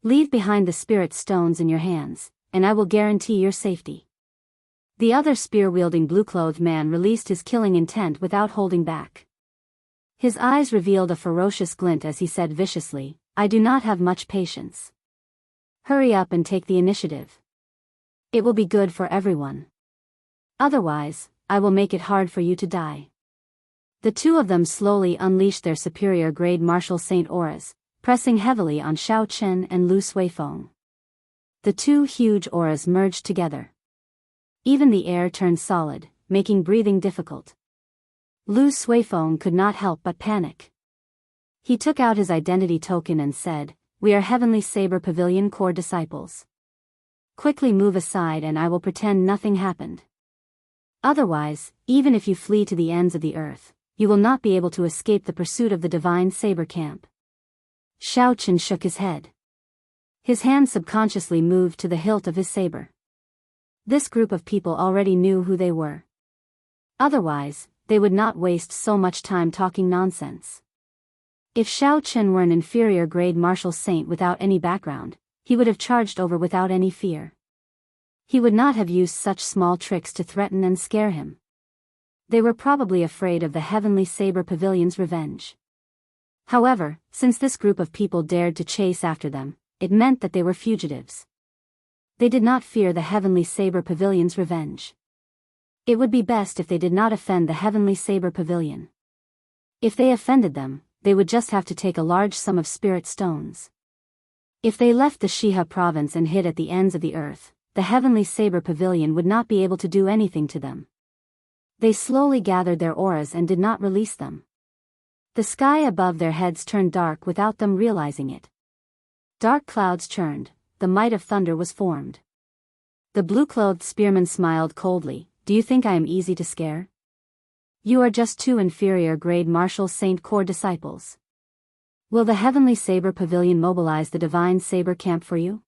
Leave behind the spirit stones in your hands, and I will guarantee your safety." The other spear-wielding blue-clothed man released his killing intent without holding back. His eyes revealed a ferocious glint as he said viciously, "I do not have much patience. Hurry up and take the initiative. It will be good for everyone. Otherwise, I will make it hard for you to die." The 2 of them slowly unleashed their superior-grade martial saint auras, pressing heavily on Xiao Chen and Lu Suifeng. The 2 huge auras merged together. Even the air turned solid, making breathing difficult. Lu Suifeng could not help but panic. He took out his identity token and said, "We are Heavenly Saber Pavilion core disciples. Quickly move aside and I will pretend nothing happened. Otherwise, even if you flee to the ends of the earth, you will not be able to escape the pursuit of the Divine Saber Camp." Xiao Chen shook his head. His hand subconsciously moved to the hilt of his saber. This group of people already knew who they were. Otherwise, they would not waste so much time talking nonsense. If Xiao Chen were an inferior-grade martial saint without any background, he would have charged over without any fear. He would not have used such small tricks to threaten and scare him. They were probably afraid of the Heavenly Saber Pavilion's revenge. However, since this group of people dared to chase after them, it meant that they were fugitives. They did not fear the Heavenly Saber Pavilion's revenge. It would be best if they did not offend the Heavenly Saber Pavilion. If they offended them, they would just have to take a large sum of spirit stones. If they left the Shiha province and hid at the ends of the earth, the Heavenly Saber Pavilion would not be able to do anything to them. They slowly gathered their auras and did not release them. The sky above their heads turned dark without them realizing it. Dark clouds churned, the might of thunder was formed. The blue-clothed spearman smiled coldly. Do you think I am easy to scare? You are just two inferior-grade Marshal Saint Corps disciples. Will the Heavenly Saber Pavilion mobilize the Divine Saber Camp for you?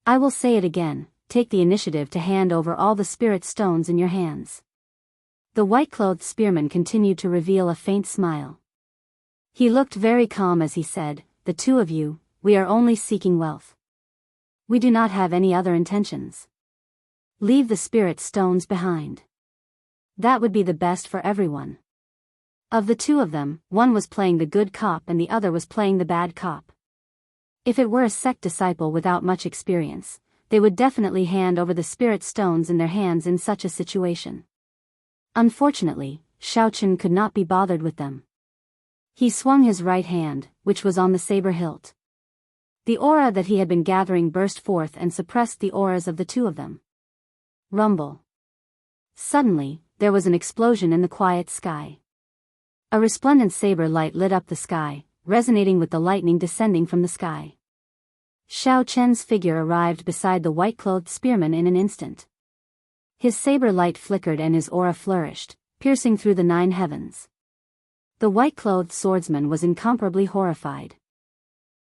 I will say it again, take the initiative to hand over all the spirit stones in your hands. The white-clothed spearman continued to reveal a faint smile. He looked very calm as he said, the two of you, we are only seeking wealth. We do not have any other intentions. Leave the spirit stones behind. That would be the best for everyone. Of the two of them, one was playing the good cop and the other was playing the bad cop. If it were a sect disciple without much experience, they would definitely hand over the spirit stones in their hands in such a situation. Unfortunately, Xiaochen could not be bothered with them. He swung his right hand, which was on the saber hilt. The aura that he had been gathering burst forth and suppressed the auras of the two of them. Rumble. Suddenly, there was an explosion in the quiet sky. A resplendent saber light lit up the sky, resonating with the lightning descending from the sky. Xiao Chen's figure arrived beside the white-clothed spearman in an instant. His saber light flickered and his aura flourished, piercing through the 9 heavens. The white-clothed swordsman was incomparably horrified.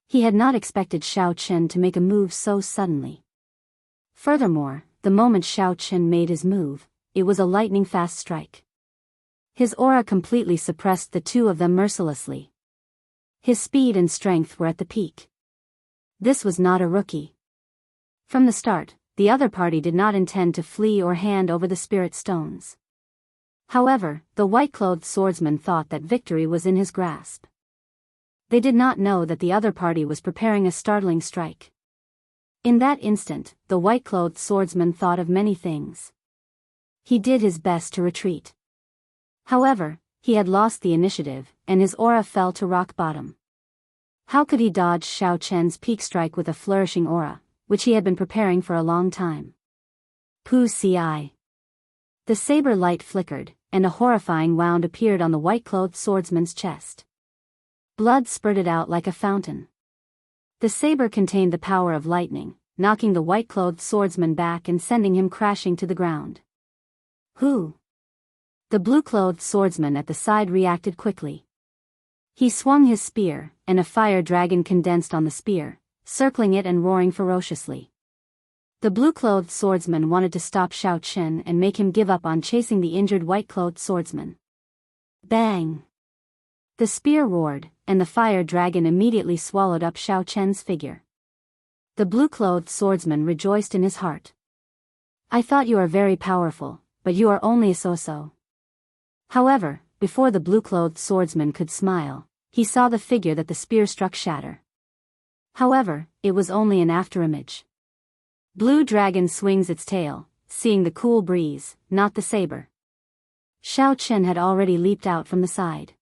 He had not expected Xiao Chen to make a move so suddenly. Furthermore, the moment Xiao Chen made his move, it was a lightning-fast strike. His aura completely suppressed the two of them mercilessly. His speed and strength were at the peak. This was not a rookie. From the start, the other party did not intend to flee or hand over the spirit stones. However, the white-clothed swordsman thought that victory was in his grasp. They did not know that the other party was preparing a startling strike. In that instant, the white-clothed swordsman thought of many things. He did his best to retreat. However, he had lost the initiative, and his aura fell to rock bottom. How could he dodge Xiao Chen's peak strike with a flourishing aura, which he had been preparing for a long time? Pu Ci. The saber light flickered, and a horrifying wound appeared on the white-clothed swordsman's chest. Blood spurted out like a fountain. The saber contained the power of lightning, knocking the white-clothed swordsman back and sending him crashing to the ground. Who? The blue-clothed swordsman at the side reacted quickly. He swung his spear, and a fire dragon condensed on the spear, circling it and roaring ferociously. The blue-clothed swordsman wanted to stop Xiao Chen and make him give up on chasing the injured white-clothed swordsman. Bang! The spear roared, and the fire dragon immediately swallowed up Xiao Chen's figure. The blue-clothed swordsman rejoiced in his heart. I thought you are very powerful, but you are only a so-so. However, before the blue-clothed swordsman could smile, he saw the figure that the spear struck shatter. However, it was only an afterimage. Blue dragon swings its tail, seeing the cool breeze, not the saber. Xiao Chen had already leaped out from the side.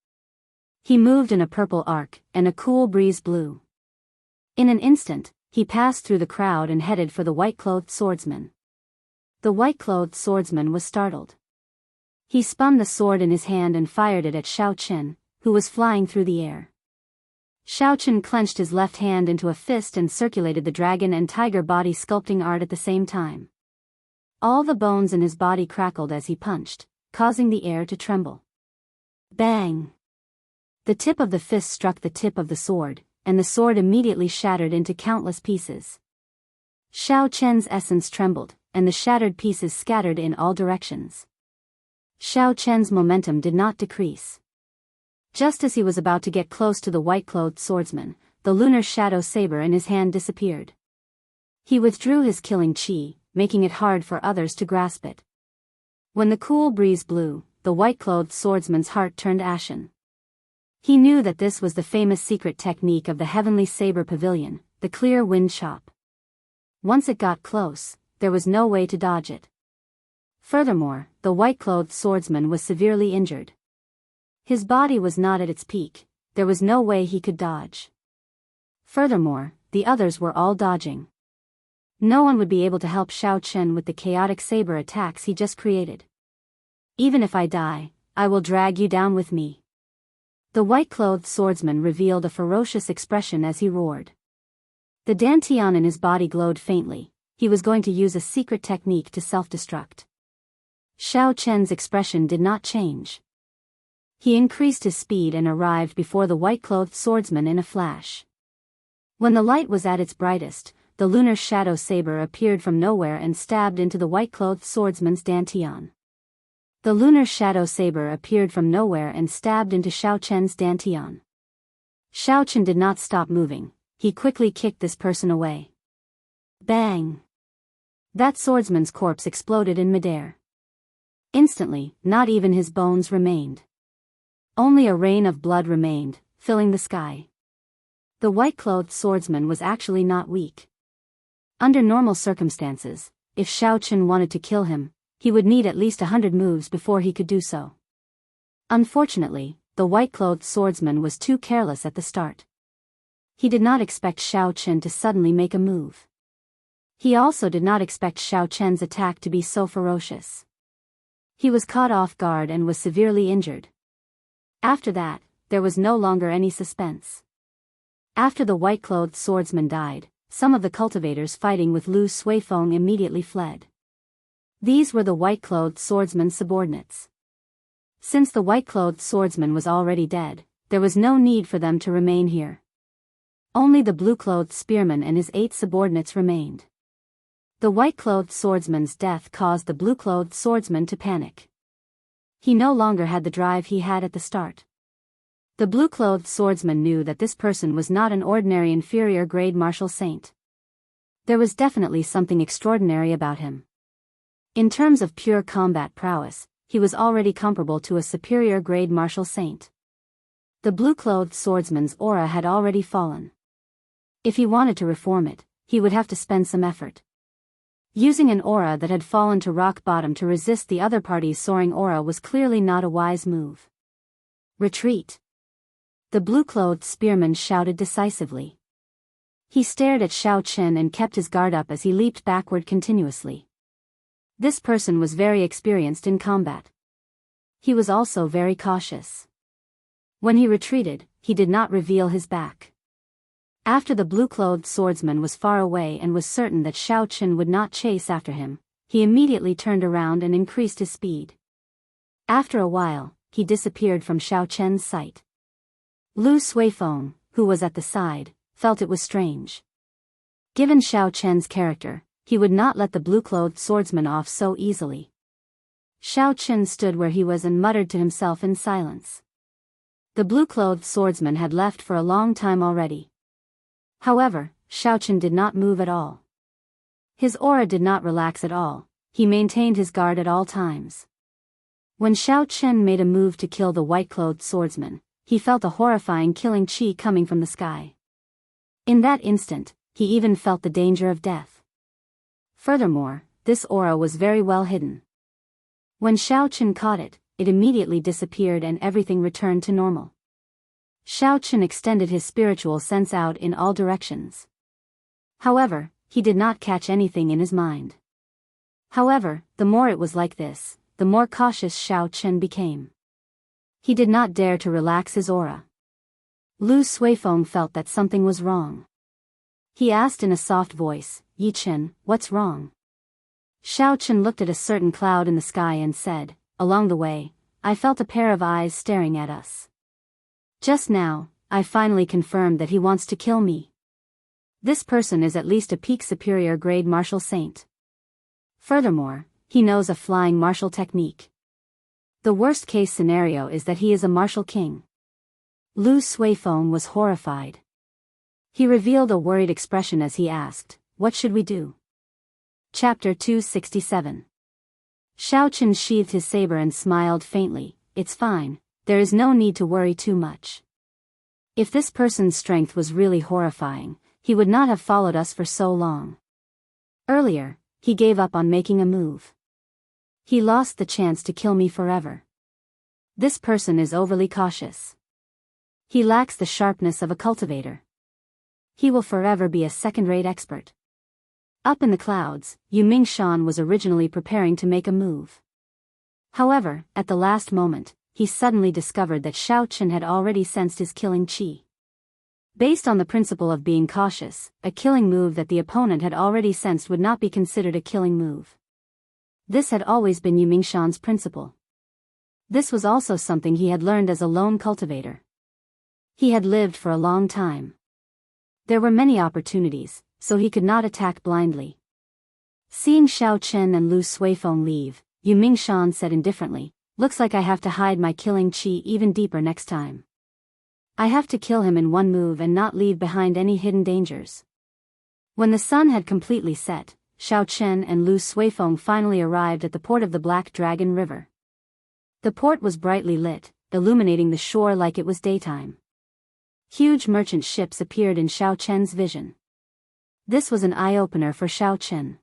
He moved in a purple arc, and a cool breeze blew. In an instant, he passed through the crowd and headed for the white-clothed swordsman. The white-clothed swordsman was startled. He spun the sword in his hand and fired it at Xiao Chen, who was flying through the air. Xiao Chen clenched his left hand into a fist and circulated the dragon and tiger body sculpting art at the same time. All the bones in his body crackled as he punched, causing the air to tremble. Bang! The tip of the fist struck the tip of the sword, and the sword immediately shattered into countless pieces. Xiao Chen's essence trembled, and the shattered pieces scattered in all directions. Xiao Chen's momentum did not decrease. Just as he was about to get close to the white-clothed swordsman, the lunar shadow saber in his hand disappeared. He withdrew his killing chi, making it hard for others to grasp it. When the cool breeze blew, the white-clothed swordsman's heart turned ashen. He knew that this was the famous secret technique of the Heavenly Saber Pavilion, the clear wind chop. Once it got close, there was no way to dodge it. Furthermore, the white-clothed swordsman was severely injured. His body was not at its peak, there was no way he could dodge. Furthermore, the others were all dodging. No one would be able to help Xiao Chen with the chaotic saber attacks he just created. Even if I die, I will drag you down with me. The white-clothed swordsman revealed a ferocious expression as he roared. The dantian in his body glowed faintly. he was going to use a secret technique to self-destruct. Xiao Chen's expression did not change. He increased his speed and arrived before the white-clothed swordsman in a flash. When the light was at its brightest, the lunar shadow saber appeared from nowhere and stabbed into the white-clothed swordsman's dantian. The lunar shadow saber appeared from nowhere and stabbed into Xiao Chen's dantian. Xiao Chen did not stop moving. He quickly kicked this person away. Bang! That swordsman's corpse exploded in midair. Instantly, not even his bones remained. Only a rain of blood remained, filling the sky. The white-clothed swordsman was actually not weak. Under normal circumstances, if Xiao Chen wanted to kill him, he would need at least 100 moves before he could do so. Unfortunately, the white-clothed swordsman was too careless at the start. He did not expect Xiao Chen to suddenly make a move. He also did not expect Xiao Chen's attack to be so ferocious. He was caught off guard and was severely injured. After that, there was no longer any suspense. After the white-clothed swordsman died, some of the cultivators fighting with Lu Suifeng immediately fled. These were the white-clothed swordsman's subordinates. Since the white-clothed swordsman was already dead, there was no need for them to remain here. Only the blue-clothed spearman and his 8 subordinates remained. The white-clothed swordsman's death caused the blue-clothed swordsman to panic. He no longer had the drive he had at the start. The blue-clothed swordsman knew that this person was not an ordinary inferior-grade martial saint. There was definitely something extraordinary about him. In terms of pure combat prowess, he was already comparable to a superior-grade martial saint. The blue-clothed swordsman's aura had already fallen. If he wanted to reform it, he would have to spend some effort. Using an aura that had fallen to rock bottom to resist the other party's soaring aura was clearly not a wise move. Retreat! The blue-clothed spearman shouted decisively. He stared at Xiao Chen and kept his guard up as he leaped backward continuously. This person was very experienced in combat. He was also very cautious. When he retreated, he did not reveal his back. After the blue-clothed swordsman was far away and was certain that Xiao Chen would not chase after him, he immediately turned around and increased his speed. After a while, he disappeared from Xiao Chen's sight. Lu Suifeng, who was at the side, felt it was strange. Given Xiao Chen's character, he would not let the blue-clothed swordsman off so easily. Xiao Chen stood where he was and muttered to himself in silence. The blue-clothed swordsman had left for a long time already. However, Xiao Chen did not move at all. His aura did not relax at all. He maintained his guard at all times. When Xiao Chen made a move to kill the white-clothed swordsman, he felt a horrifying killing chi coming from the sky. In that instant, he even felt the danger of death. Furthermore, this aura was very well hidden. When Xiao Chen caught it, it immediately disappeared and everything returned to normal. Xiao Chen extended his spiritual sense out in all directions. However, he did not catch anything in his mind. However, the more it was like this, the more cautious Xiao Chen became. He did not dare to relax his aura. Lu Suifeng felt that something was wrong. He asked in a soft voice, "Yi Chen, what's wrong?" Xiao Chen looked at a certain cloud in the sky and said, "Along the way, I felt a pair of eyes staring at us. Just now, I finally confirmed that he wants to kill me. This person is at least a peak superior grade martial saint. Furthermore, he knows a flying martial technique. The worst case scenario is that he is a martial king." Lu Suifeng was horrified. He revealed a worried expression as he asked, "What should we do?" Chapter 267. Xiao Chen sheathed his saber and smiled faintly. "It's fine. There is no need to worry too much. If this person's strength was really horrifying, he would not have followed us for so long. Earlier, he gave up on making a move. He lost the chance to kill me forever. This person is overly cautious. He lacks the sharpness of a cultivator. He will forever be a second-rate expert." Up in the clouds, Yu Mingshan was originally preparing to make a move. However, at the last moment, he suddenly discovered that Xiao Chen had already sensed his killing chi. Based on the principle of being cautious, a killing move that the opponent had already sensed would not be considered a killing move. This had always been Yu Mingshan's principle. This was also something he had learned as a lone cultivator. He had lived for a long time. There were many opportunities, so he could not attack blindly. Seeing Xiao Chen and Lu Suifeng leave, Yu Mingshan said indifferently, "Looks like I have to hide my killing chi even deeper next time. I have to kill him in one move and not leave behind any hidden dangers." When the sun had completely set, Xiao Chen and Lu Suifeng finally arrived at the port of the Black Dragon River. The port was brightly lit, illuminating the shore like it was daytime. Huge merchant ships appeared in Xiao Chen's vision. This was an eye-opener for Xiao Chen.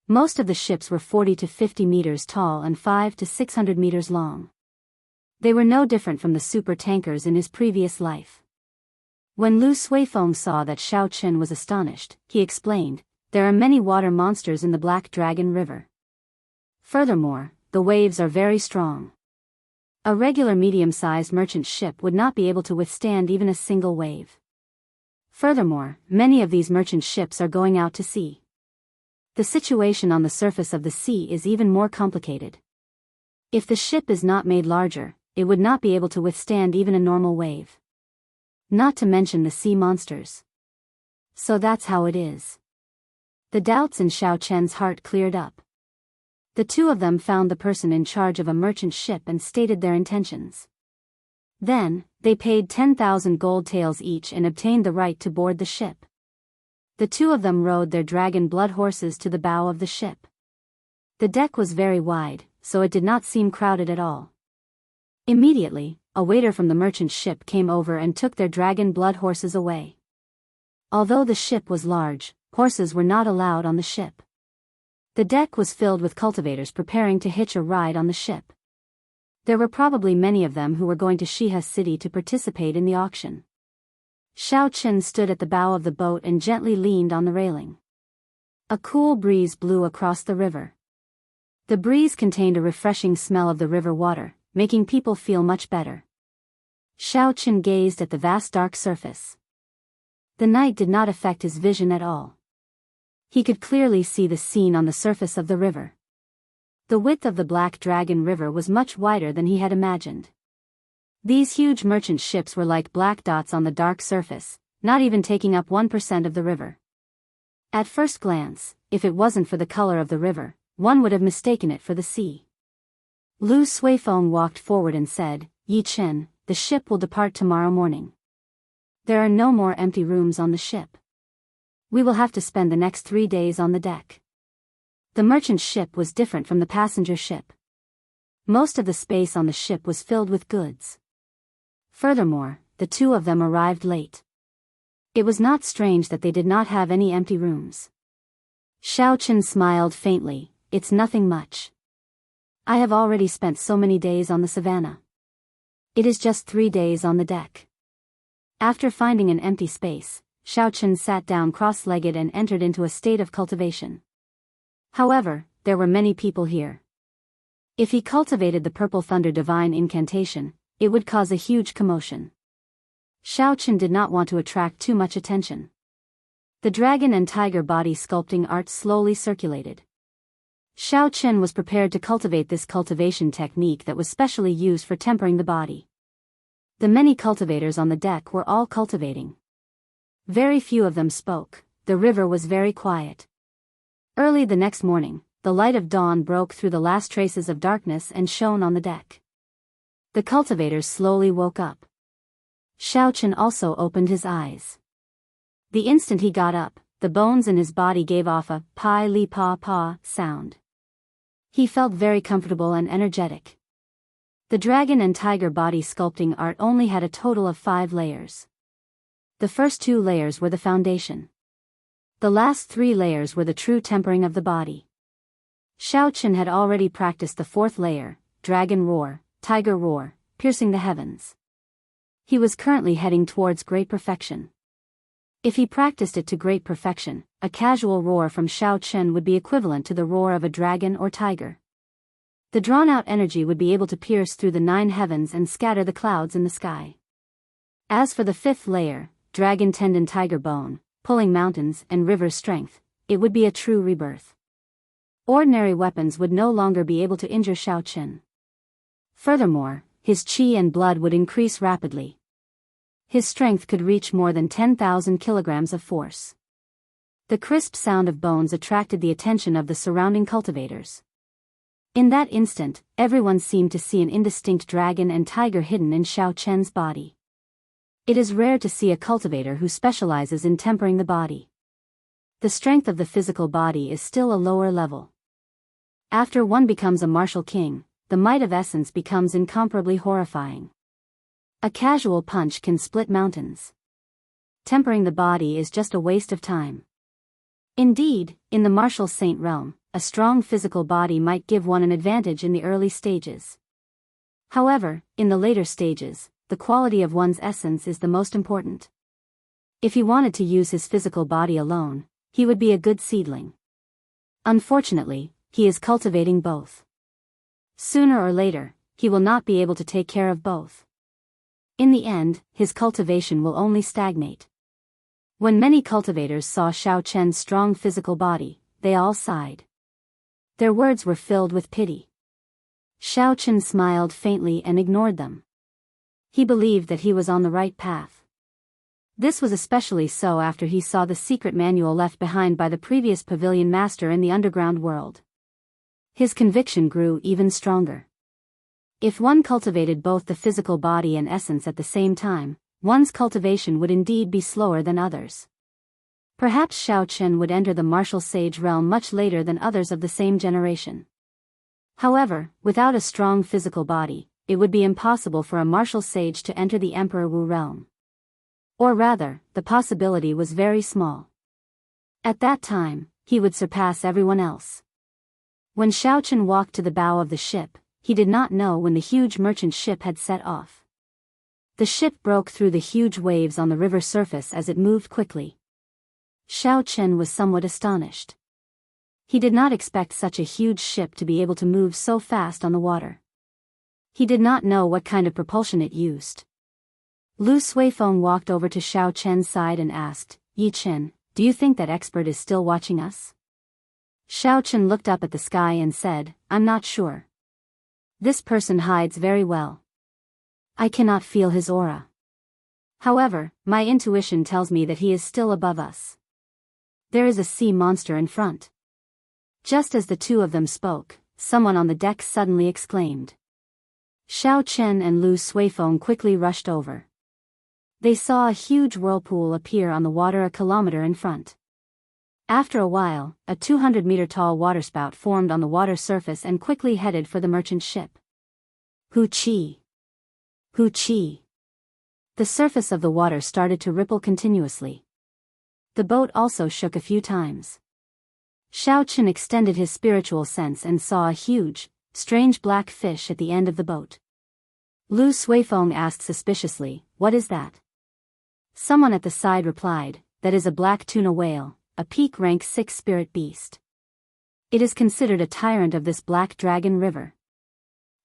Most of the ships were 40 to 50 meters tall and 500 to 600 meters long. They were no different from the super tankers in his previous life. When Lu Suifeng saw that Xiao Chen was astonished, he explained, "There are many water monsters in the Black Dragon River. Furthermore, the waves are very strong. A regular medium-sized merchant ship would not be able to withstand even a single wave. Furthermore, many of these merchant ships are going out to sea. The situation on the surface of the sea is even more complicated. If the ship is not made larger, it would not be able to withstand even a normal wave. Not to mention the sea monsters. So that's how it is." The doubts in Xiao Chen's heart cleared up. The two of them found the person in charge of a merchant ship and stated their intentions. Then, they paid 10,000 gold taels each and obtained the right to board the ship. The two of them rode their dragon blood horses to the bow of the ship. The deck was very wide, so it did not seem crowded at all. Immediately, a waiter from the merchant ship came over and took their dragon blood horses away. Although the ship was large, horses were not allowed on the ship. The deck was filled with cultivators preparing to hitch a ride on the ship. There were probably many of them who were going to Shiha City to participate in the auction. Xiao Chen stood at the bow of the boat and gently leaned on the railing. A cool breeze blew across the river. The breeze contained a refreshing smell of the river water, making people feel much better. Xiao Chen gazed at the vast dark surface. The night did not affect his vision at all. He could clearly see the scene on the surface of the river. The width of the Black Dragon River was much wider than he had imagined. These huge merchant ships were like black dots on the dark surface, not even taking up 1% of the river. At first glance, if it wasn't for the color of the river, one would have mistaken it for the sea. Lu Suifeng walked forward and said, "Yi Chen, the ship will depart tomorrow morning. There are no more empty rooms on the ship. We will have to spend the next 3 days on the deck." The merchant ship was different from the passenger ship. Most of the space on the ship was filled with goods. Furthermore, the two of them arrived late. It was not strange that they did not have any empty rooms. Xiao Chen smiled faintly, "It's nothing much. I have already spent so many days on the savannah. It is just 3 days on the deck." After finding an empty space, Xiao Chen sat down cross-legged and entered into a state of cultivation. However, there were many people here. If he cultivated the Purple Thunder Divine Incantation, it would cause a huge commotion. Xiao Chen did not want to attract too much attention. The dragon and tiger body sculpting art slowly circulated. Xiao Chen was prepared to cultivate this cultivation technique that was specially used for tempering the body. The many cultivators on the deck were all cultivating. Very few of them spoke. The river was very quiet. Early the next morning, the light of dawn broke through the last traces of darkness and shone on the deck. The cultivators slowly woke up. Xiao Chen also opened his eyes. The instant he got up, the bones in his body gave off a pai li pa pa sound. He felt very comfortable and energetic. The dragon and tiger body sculpting art only had a total of 5 layers. The first 2 layers were the foundation. The last 3 layers were the true tempering of the body. Xiao Chen had already practiced the 4th layer, Dragon Roar, Tiger Roar, piercing the heavens. He was currently heading towards great perfection. If he practiced it to great perfection, a casual roar from Xiao Chen would be equivalent to the roar of a dragon or tiger. The drawn-out energy would be able to pierce through the 9 heavens and scatter the clouds in the sky. As for the 5th layer, dragon tendon, tiger bone, pulling mountains, and river strength, it would be a true rebirth. Ordinary weapons would no longer be able to injure Xiaochen. Furthermore, his qi and blood would increase rapidly. His strength could reach more than 10,000 kilograms of force. The crisp sound of bones attracted the attention of the surrounding cultivators. In that instant, everyone seemed to see an indistinct dragon and tiger hidden in Xiaochen's body. It is rare to see a cultivator who specializes in tempering the body. The strength of the physical body is still a lower level. After one becomes a martial king, the might of essence becomes incomparably horrifying. A casual punch can split mountains. Tempering the body is just a waste of time. Indeed, in the martial saint realm, a strong physical body might give one an advantage in the early stages. However, in the later stages, the quality of one's essence is the most important. If he wanted to use his physical body alone, he would be a good seedling. Unfortunately, he is cultivating both. Sooner or later, he will not be able to take care of both. In the end, his cultivation will only stagnate. When many cultivators saw Xiaochen's strong physical body, they all sighed. Their words were filled with pity. Xiaochen smiled faintly and ignored them. He believed that he was on the right path. This was especially so after he saw the secret manual left behind by the previous pavilion master in the underground world. His conviction grew even stronger. If one cultivated both the physical body and essence at the same time, one's cultivation would indeed be slower than others. Perhaps Xiaochen would enter the martial sage realm much later than others of the same generation. However, without a strong physical body, it would be impossible for a martial sage to enter the Emperor Wu realm. Or rather, the possibility was very small. At that time, he would surpass everyone else. When Xiaochen walked to the bow of the ship, he did not know when the huge merchant ship had set off. The ship broke through the huge waves on the river surface as it moved quickly. Xiaochen was somewhat astonished. He did not expect such a huge ship to be able to move so fast on the water. He did not know what kind of propulsion it used. Lu Suifeng walked over to Xiaochen's side and asked, "Yi Chen, do you think that expert is still watching us?" Xiaochen looked up at the sky and said, "I'm not sure. This person hides very well. I cannot feel his aura. However, my intuition tells me that he is still above us. There is a sea monster in front." Just as the two of them spoke, someone on the deck suddenly exclaimed. Xiaochen and Lu Suifeng quickly rushed over. They saw a huge whirlpool appear on the water a kilometer in front. After a while, a 200-meter-tall waterspout formed on the water surface and quickly headed for the merchant ship. Hu Qi! Hu Qi! The surface of the water started to ripple continuously. The boat also shook a few times. Xiaochen extended his spiritual sense and saw a huge, strange black fish at the end of the boat. Lu Suifeng asked suspiciously, "What is that?" Someone at the side replied, "That is a black tuna whale, a peak rank 6 spirit beast. It is considered a tyrant of this Black Dragon River.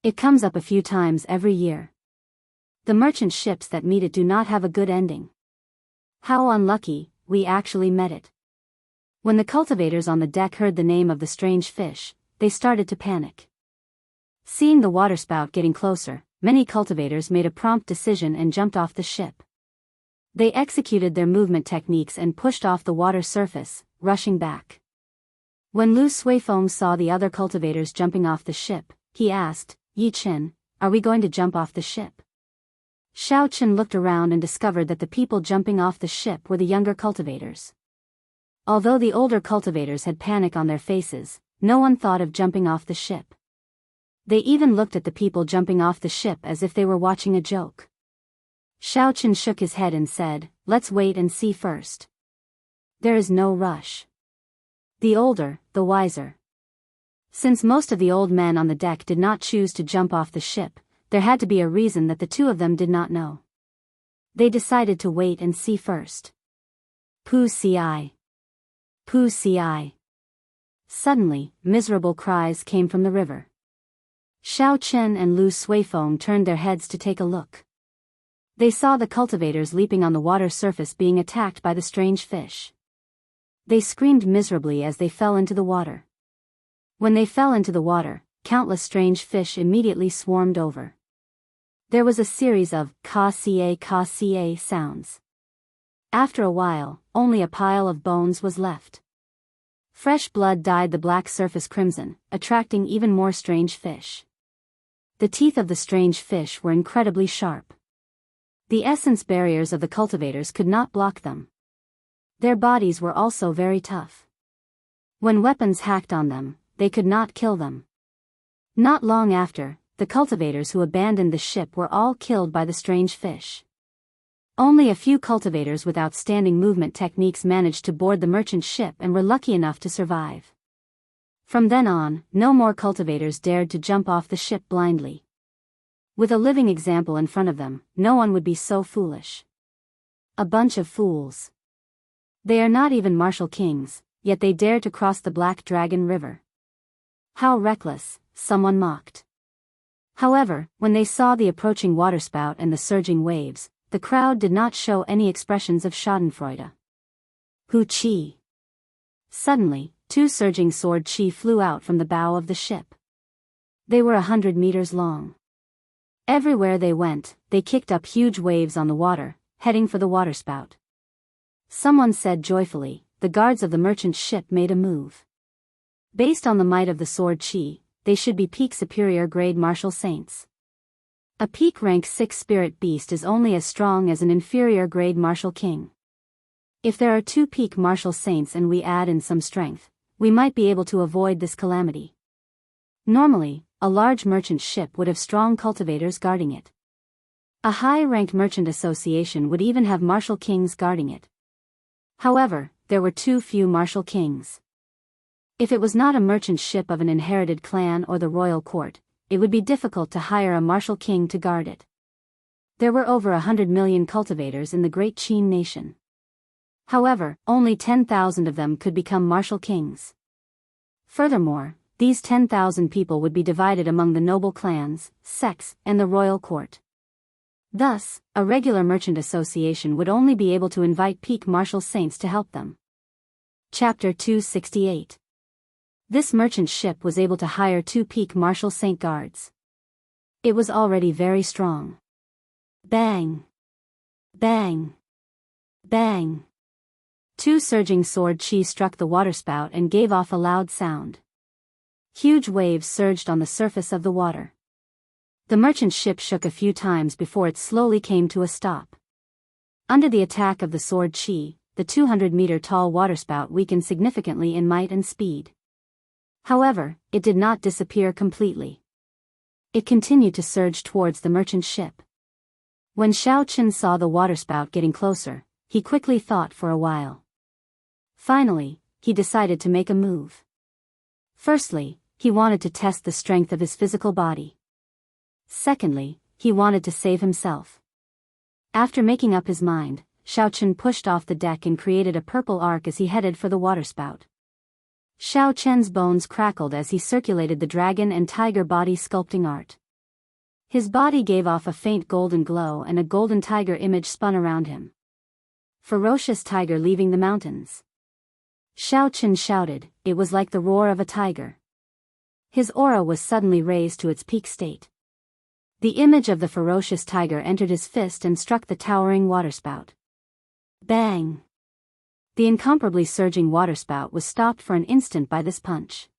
It comes up a few times every year. The merchant ships that meet it do not have a good ending. How unlucky, we actually met it." When the cultivators on the deck heard the name of the strange fish, they started to panic. Seeing the waterspout getting closer, many cultivators made a prompt decision and jumped off the ship. They executed their movement techniques and pushed off the water surface, rushing back. When Lu Suifeng saw the other cultivators jumping off the ship, he asked, "Yi Chen, are we going to jump off the ship?" Xiaochen looked around and discovered that the people jumping off the ship were the younger cultivators. Although the older cultivators had panic on their faces, no one thought of jumping off the ship. They even looked at the people jumping off the ship as if they were watching a joke. Xiaochen shook his head and said, "Let's wait and see first. There is no rush. The older, the wiser." Since most of the old men on the deck did not choose to jump off the ship, there had to be a reason that the two of them did not know. They decided to wait and see first. Pu Ci. Pu Ci. Suddenly, miserable cries came from the river. Xiaochen and Lu Suifeng turned their heads to take a look. They saw the cultivators leaping on the water surface being attacked by the strange fish. They screamed miserably as they fell into the water. When they fell into the water, countless strange fish immediately swarmed over. There was a series of ka-ca sounds. After a while, only a pile of bones was left. Fresh blood dyed the black surface crimson, attracting even more strange fish. The teeth of the strange fish were incredibly sharp. The essence barriers of the cultivators could not block them. Their bodies were also very tough. When weapons hacked on them, they could not kill them. Not long after, the cultivators who abandoned the ship were all killed by the strange fish. Only a few cultivators with outstanding movement techniques managed to board the merchant ship and were lucky enough to survive. From then on, no more cultivators dared to jump off the ship blindly. With a living example in front of them, no one would be so foolish. A bunch of fools. They are not even martial kings, yet they dare to cross the Black Dragon River. How reckless, someone mocked. However, when they saw the approaching waterspout and the surging waves, the crowd did not show any expressions of schadenfreude. Hu Chi. Suddenly, two surging sword chi flew out from the bow of the ship. They were 100 meters long. Everywhere they went, they kicked up huge waves on the water, heading for the waterspout. Someone said joyfully, the guards of the merchant ship made a move. Based on the might of the sword chi, they should be peak superior grade martial saints. A peak rank 6 spirit beast is only as strong as an inferior grade martial king. If there are 2 peak martial saints and we add in some strength, we might be able to avoid this calamity. Normally, a large merchant ship would have strong cultivators guarding it. A high-ranked merchant association would even have martial kings guarding it. However, there were too few martial kings. If it was not a merchant ship of an inherited clan or the royal court, it would be difficult to hire a martial king to guard it. There were over 100 million cultivators in the Great Qin nation. However, only 10,000 of them could become martial kings. Furthermore, these 10,000 people would be divided among the noble clans, sects, and the royal court. Thus, a regular merchant association would only be able to invite peak martial saints to help them. Chapter 268. This merchant ship was able to hire 2 peak martial saint guards. It was already very strong. Bang! Bang! Bang! 2 surging sword chi struck the waterspout and gave off a loud sound. Huge waves surged on the surface of the water. The merchant ship shook a few times before it slowly came to a stop. Under the attack of the sword chi, the 200-meter-tall waterspout weakened significantly in might and speed. However, it did not disappear completely. It continued to surge towards the merchant ship. When Xiao Chen saw the waterspout getting closer, he quickly thought for a while. Finally, he decided to make a move. Firstly, he wanted to test the strength of his physical body. Secondly, he wanted to save himself. After making up his mind, Xiao Chen pushed off the deck and created a purple arc as he headed for the waterspout. Xiao Chen's bones crackled as he circulated the dragon and tiger body sculpting art. His body gave off a faint golden glow and a golden tiger image spun around him. Ferocious tiger leaving the mountains. Xiao Chen shouted, it was like the roar of a tiger. His aura was suddenly raised to its peak state. The image of the ferocious tiger entered his fist and struck the towering waterspout. Bang! The incomparably surging waterspout was stopped for an instant by this punch.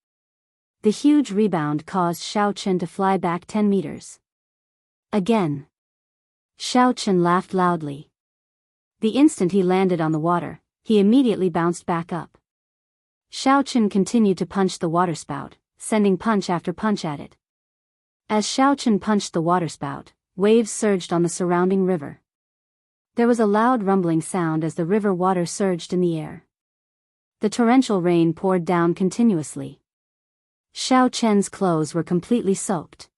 The huge rebound caused Xiao Chen to fly back 10 meters. Again. Xiao Chen laughed loudly. The instant he landed on the water, he immediately bounced back up. Xiao Chen continued to punch the waterspout, sending punch after punch at it. As Xiao Chen punched the waterspout, waves surged on the surrounding river. There was a loud rumbling sound as the river water surged in the air. The torrential rain poured down continuously. Xiao Chen's clothes were completely soaked.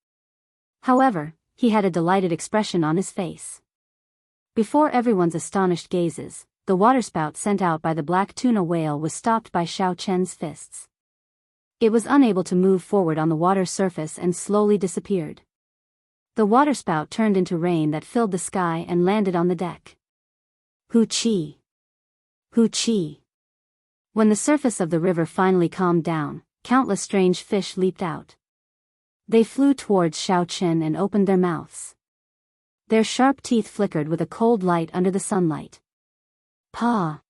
However, he had a delighted expression on his face. Before everyone's astonished gazes, the waterspout sent out by the black tuna whale was stopped by Xiao Chen's fists. It was unable to move forward on the water surface and slowly disappeared. The waterspout turned into rain that filled the sky and landed on the deck. Hu Chi! Hu Chi! When the surface of the river finally calmed down, countless strange fish leaped out. They flew towards Xiao Chen and opened their mouths. Their sharp teeth flickered with a cold light under the sunlight. Pa!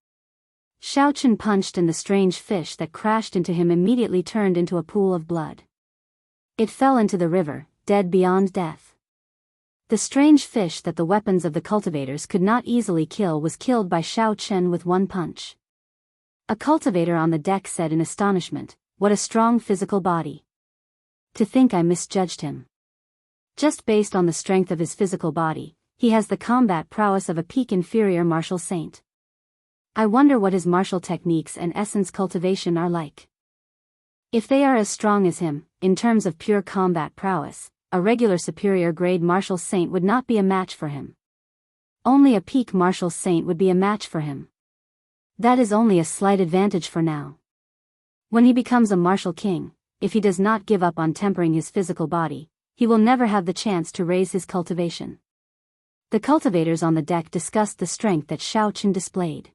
Xiao Chen punched, and the strange fish that crashed into him immediately turned into a pool of blood. It fell into the river, dead beyond death. The strange fish that the weapons of the cultivators could not easily kill was killed by Xiao Chen with one punch. A cultivator on the deck said in astonishment, "What a strong physical body. To think I misjudged him. Just based on the strength of his physical body, he has the combat prowess of a peak inferior martial saint. I wonder what his martial techniques and essence cultivation are like. If they are as strong as him, in terms of pure combat prowess, a regular superior grade martial saint would not be a match for him. Only a peak martial saint would be a match for him. That is only a slight advantage for now. When he becomes a martial king, if he does not give up on tempering his physical body, he will never have the chance to raise his cultivation." The cultivators on the deck discussed the strength that Xiao Chen displayed.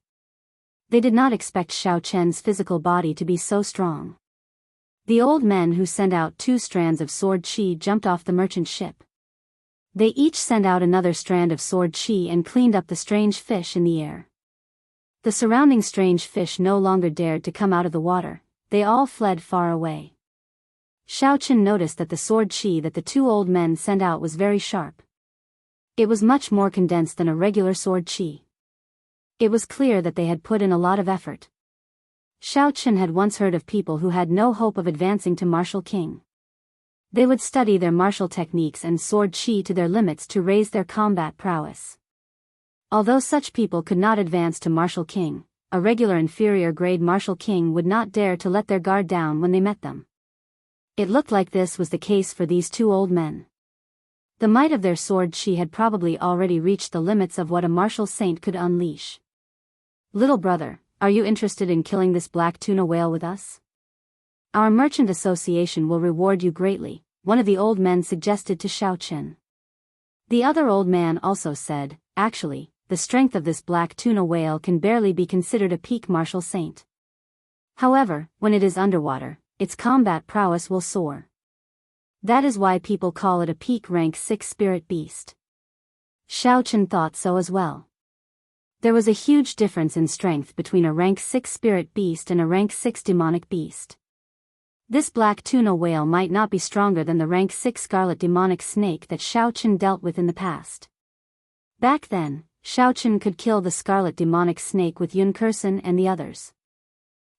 They did not expect Xiao Chen's physical body to be so strong. The old men who sent out 2 strands of sword chi jumped off the merchant ship. They each sent out another strand of sword chi and cleaned up the strange fish in the air. The surrounding strange fish no longer dared to come out of the water, they all fled far away. Xiao Chen noticed that the sword chi that the 2 old men sent out was very sharp. It was much more condensed than a regular sword chi. It was clear that they had put in a lot of effort. Xiao Chen had once heard of people who had no hope of advancing to martial king. They would study their martial techniques and sword chi to their limits to raise their combat prowess. Although such people could not advance to martial king, a regular inferior grade martial king would not dare to let their guard down when they met them. It looked like this was the case for these 2 old men. The might of their sword chi had probably already reached the limits of what a martial saint could unleash. "Little brother, are you interested in killing this black tuna whale with us? Our merchant association will reward you greatly," one of the old men suggested to Xiao Chen. The other old man also said, "Actually, the strength of this black tuna whale can barely be considered a peak martial saint. However, when it is underwater, its combat prowess will soar. That is why people call it a peak rank 6 spirit beast." Xiao Chen thought so as well. There was a huge difference in strength between a rank 6 spirit beast and a rank 6 demonic beast. This black tuna whale might not be stronger than the rank 6 scarlet demonic snake that Xiao Chen dealt with in the past. Back then, Xiao Chen could kill the scarlet demonic snake with Yun Kursen and the others.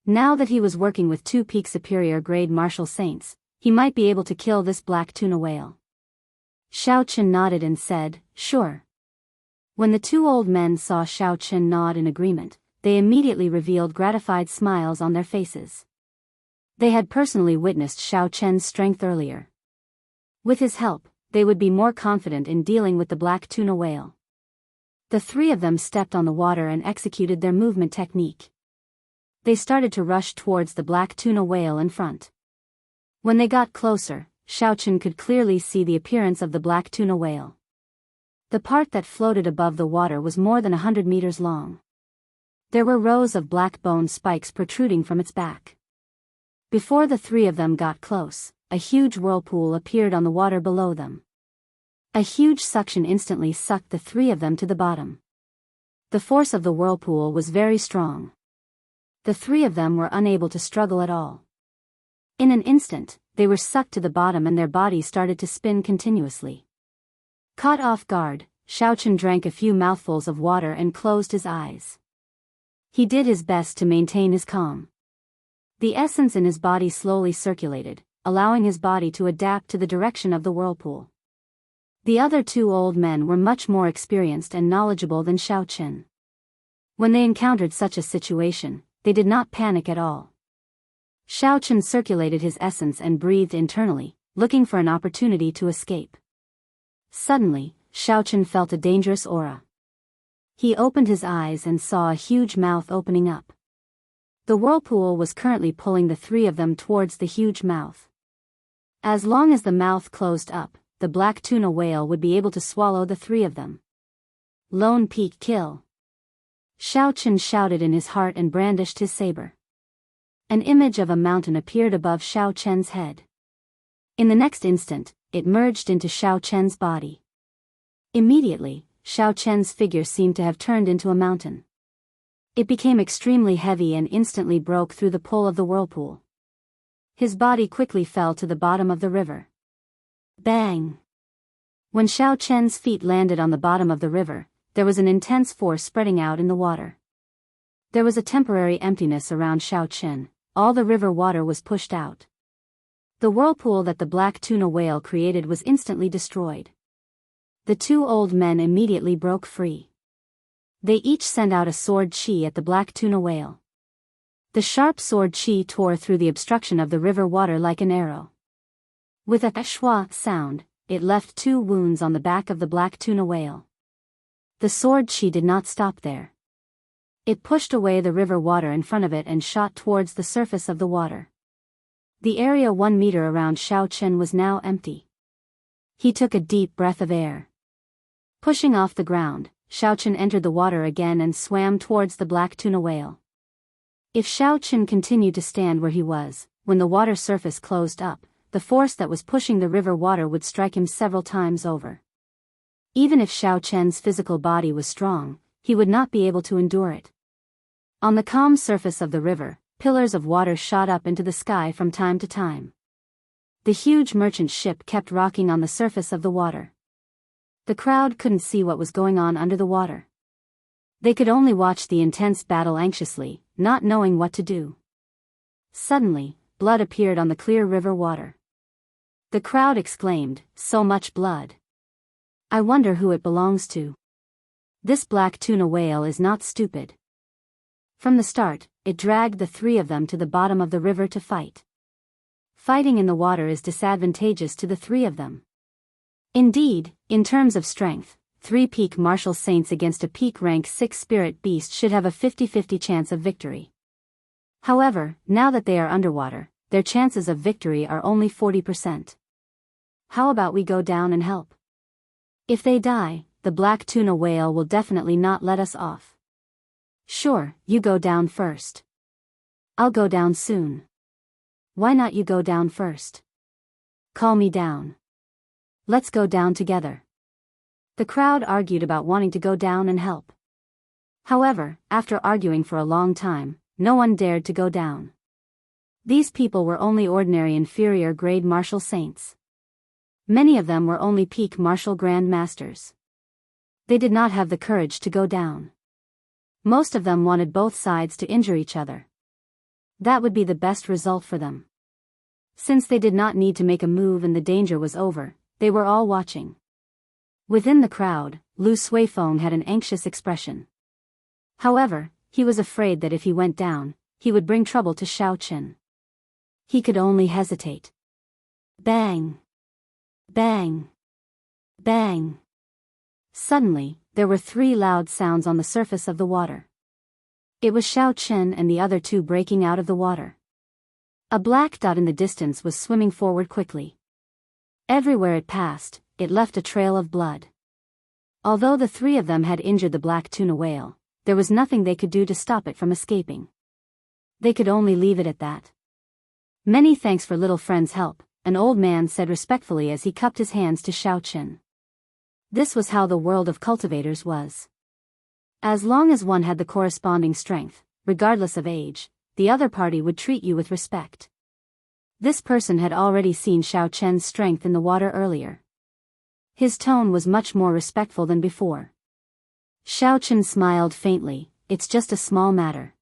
Now that he was working with 2 peak superior grade martial saints, he might be able to kill this black tuna whale. Xiao Chen nodded and said, "Sure." When the 2 old men saw Xiao Chen nod in agreement, they immediately revealed gratified smiles on their faces. They had personally witnessed Xiao Chen's strength earlier. With his help, they would be more confident in dealing with the black tuna whale. The 3 of them stepped on the water and executed their movement technique. They started to rush towards the black tuna whale in front. When they got closer, Xiao Chen could clearly see the appearance of the black tuna whale. The part that floated above the water was more than 100 meters long. There were rows of black bone spikes protruding from its back. Before the 3 of them got close, a huge whirlpool appeared on the water below them. A huge suction instantly sucked the 3 of them to the bottom. The force of the whirlpool was very strong. The 3 of them were unable to struggle at all. In an instant, they were sucked to the bottom and their bodies started to spin continuously. Caught off guard, Xiao Chen drank a few mouthfuls of water and closed his eyes. He did his best to maintain his calm. The essence in his body slowly circulated, allowing his body to adapt to the direction of the whirlpool. The other 2 old men were much more experienced and knowledgeable than Xiao Chen. When they encountered such a situation, they did not panic at all. Xiao Chen circulated his essence and breathed internally, looking for an opportunity to escape. Suddenly, Xiao Chen felt a dangerous aura. He opened his eyes and saw a huge mouth opening up. The whirlpool was currently pulling the 3 of them towards the huge mouth. As long as the mouth closed up, the black tuna whale would be able to swallow the three of them. Lone peak kill. Xiao Chen shouted in his heart and brandished his saber. An image of a mountain appeared above Xiao Chen's head. In the next instant, it merged into Xiao Chen's body. Immediately, Xiao Chen's figure seemed to have turned into a mountain. It became extremely heavy and instantly broke through the pull of the whirlpool. His body quickly fell to the bottom of the river. Bang! When Xiao Chen's feet landed on the bottom of the river, there was an intense force spreading out in the water. There was a temporary emptiness around Xiao Chen. All the river water was pushed out. The whirlpool that the black tuna whale created was instantly destroyed. The two old men immediately broke free. They each sent out a sword chi at the black tuna whale. The sharp sword chi tore through the obstruction of the river water like an arrow. With a schwa sound, it left 2 wounds on the back of the black tuna whale. The sword chi did not stop there. It pushed away the river water in front of it and shot towards the surface of the water. The area 1 meter around Xiao Chen was now empty. He took a deep breath of air. Pushing off the ground, Xiao Chen entered the water again and swam towards the black tuna whale. If Xiao Chen continued to stand where he was, when the water surface closed up, the force that was pushing the river water would strike him several times over. Even if Xiao Chen's physical body was strong, he would not be able to endure it. On the calm surface of the river, pillars of water shot up into the sky from time to time. The huge merchant ship kept rocking on the surface of the water. The crowd couldn't see what was going on under the water. They could only watch the intense battle anxiously, not knowing what to do. Suddenly, blood appeared on the clear river water. The crowd exclaimed, "So much blood! I wonder who it belongs to. This black tuna whale is not stupid." From the start, it dragged the 3 of them to the bottom of the river to fight. Fighting in the water is disadvantageous to the 3 of them. Indeed, in terms of strength, 3 peak martial saints against a peak rank 6 spirit beast should have a 50-50 chance of victory. However, now that they are underwater, their chances of victory are only 40%. How about we go down and help? If they die, the black tuna whale will definitely not let us off. Sure, you go down first. I'll go down soon. Why not you go down first? Call me down. Let's go down together. The crowd argued about wanting to go down and help. However, after arguing for a long time, no one dared to go down. These people were only ordinary inferior grade martial saints. Many of them were only peak martial grand masters. They did not have the courage to go down. Most of them wanted both sides to injure each other. That would be the best result for them. Since they did not need to make a move and the danger was over, they were all watching. Within the crowd, Lu Suifeng had an anxious expression. However, he was afraid that if he went down, he would bring trouble to Xiao Chen. He could only hesitate. Bang! Bang! Bang! Suddenly, there were 3 loud sounds on the surface of the water. It was Xiao Chen and the other 2 breaking out of the water. A black dot in the distance was swimming forward quickly. Everywhere it passed, it left a trail of blood. Although the 3 of them had injured the black tuna whale, there was nothing they could do to stop it from escaping. They could only leave it at that. "Many thanks for little friend's help," an old man said respectfully as he cupped his hands to Xiao Chen. This was how the world of cultivators was. As long as one had the corresponding strength, regardless of age, the other party would treat you with respect. This person had already seen Xiao Chen's strength in the water earlier. His tone was much more respectful than before. Xiao Chen smiled faintly, "It's just a small matter.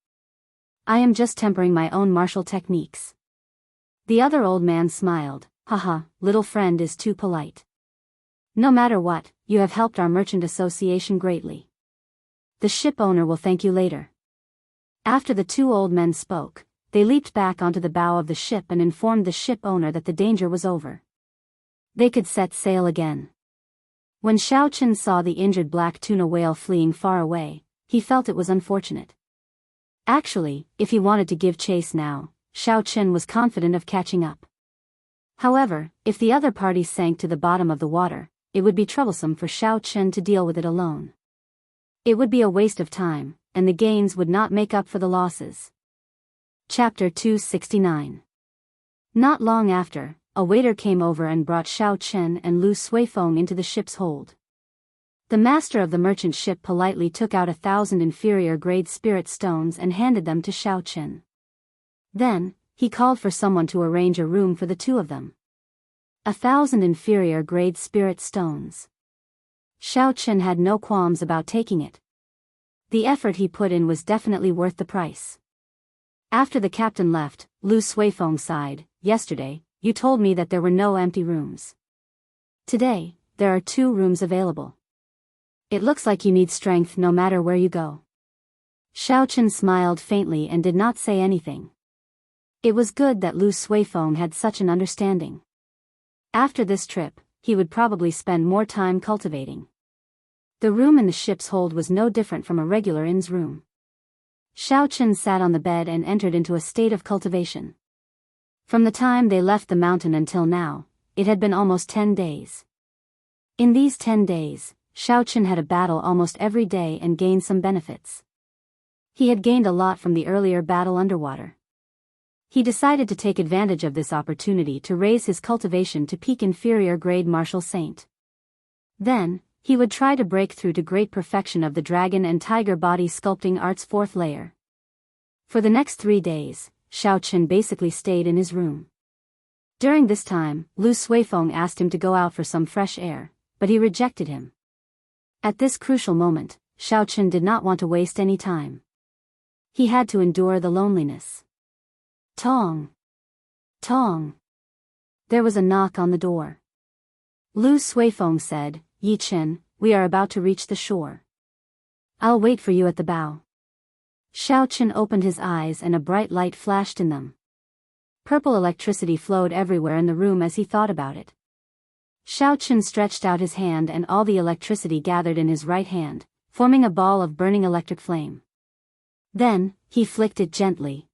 I am just tempering my own martial techniques." The other old man smiled, "Haha, little friend is too polite. No matter what, you have helped our merchant association greatly. The ship owner will thank you later." After the 2 old men spoke, they leaped back onto the bow of the ship and informed the ship owner that the danger was over. They could set sail again. When Xiao Chen saw the injured black tuna whale fleeing far away, he felt it was unfortunate. Actually, if he wanted to give chase now, Xiao Chen was confident of catching up. However, if the other party sank to the bottom of the water, it would be troublesome for Xiao Chen to deal with it alone. It would be a waste of time, and the gains would not make up for the losses. Chapter 269. Not long after, a waiter came over and brought Xiao Chen and Lu Suifeng into the ship's hold. The master of the merchant ship politely took out 1,000 inferior-grade spirit stones and handed them to Xiao Chen. Then, he called for someone to arrange a room for the two of them. 1,000 inferior-grade spirit stones. Xiao Chen had no qualms about taking it. The effort he put in was definitely worth the price. After the captain left, Lu Suifeng sighed. Yesterday, you told me that there were no empty rooms. Today, there are 2 rooms available. It looks like you need strength no matter where you go. Xiao Chen smiled faintly and did not say anything. It was good that Lu Suifeng had such an understanding. After this trip, he would probably spend more time cultivating. The room in the ship's hold was no different from a regular inn's room. Xiao Chen sat on the bed and entered into a state of cultivation. From the time they left the mountain until now, it had been almost 10 days. In these 10 days, Xiao Chen had a battle almost every day and gained some benefits. He had gained a lot from the earlier battle underwater. He decided to take advantage of this opportunity to raise his cultivation to peak inferior grade martial saint. Then, he would try to break through to great perfection of the dragon and tiger body sculpting art's 4th layer. For the next 3 days, Xiao Chen basically stayed in his room. During this time, Lu Suifeng asked him to go out for some fresh air, but he rejected him. At this crucial moment, Xiao Chen did not want to waste any time. He had to endure the loneliness. Tong! Tong! There was a knock on the door. Lu Suifeng said, Yi Chen, we are about to reach the shore. I'll wait for you at the bow. Xiao Chen opened his eyes and a bright light flashed in them. Purple electricity flowed everywhere in the room as he thought about it. Xiao Chen stretched out his hand and all the electricity gathered in his right hand, forming a ball of burning electric flame. Then, he flicked it gently.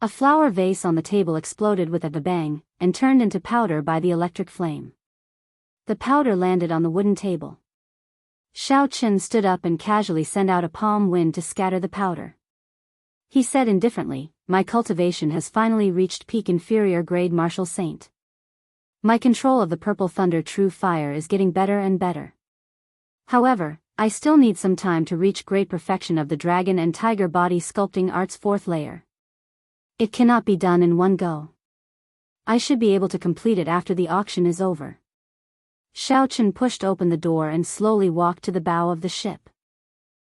A flower vase on the table exploded with a bang, and turned into powder by the electric flame. The powder landed on the wooden table. Xiao Chen stood up and casually sent out a palm wind to scatter the powder. He said indifferently, my cultivation has finally reached peak inferior grade martial saint. My control of the purple thunder true fire is getting better and better. However, I still need some time to reach great perfection of the dragon and tiger body sculpting art's 4th layer. It cannot be done in one go. I should be able to complete it after the auction is over. Xiao Chen pushed open the door and slowly walked to the bow of the ship.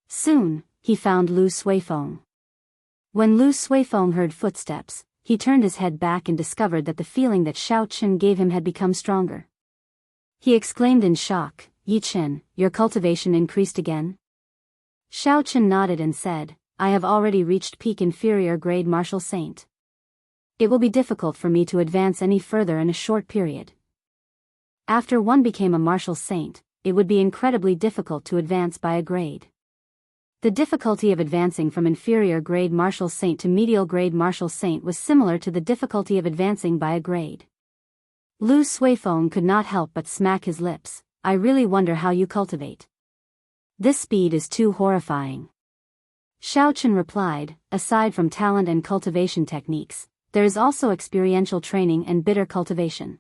Soon, he found Lu Suifeng. When Lu Suifeng heard footsteps, he turned his head back and discovered that the feeling that Xiao Chen gave him had become stronger. He exclaimed in shock, Yi Chen, your cultivation increased again? Xiao Chen nodded and said, I have already reached peak inferior grade martial saint. It will be difficult for me to advance any further in a short period. After one became a martial saint, it would be incredibly difficult to advance by a grade. The difficulty of advancing from inferior grade martial saint to medial grade martial saint was similar to the difficulty of advancing by a grade. Lu Suifeng could not help but smack his lips. I really wonder how you cultivate. This speed is too horrifying. Xiao Chen replied, aside from talent and cultivation techniques, there is also experiential training and bitter cultivation.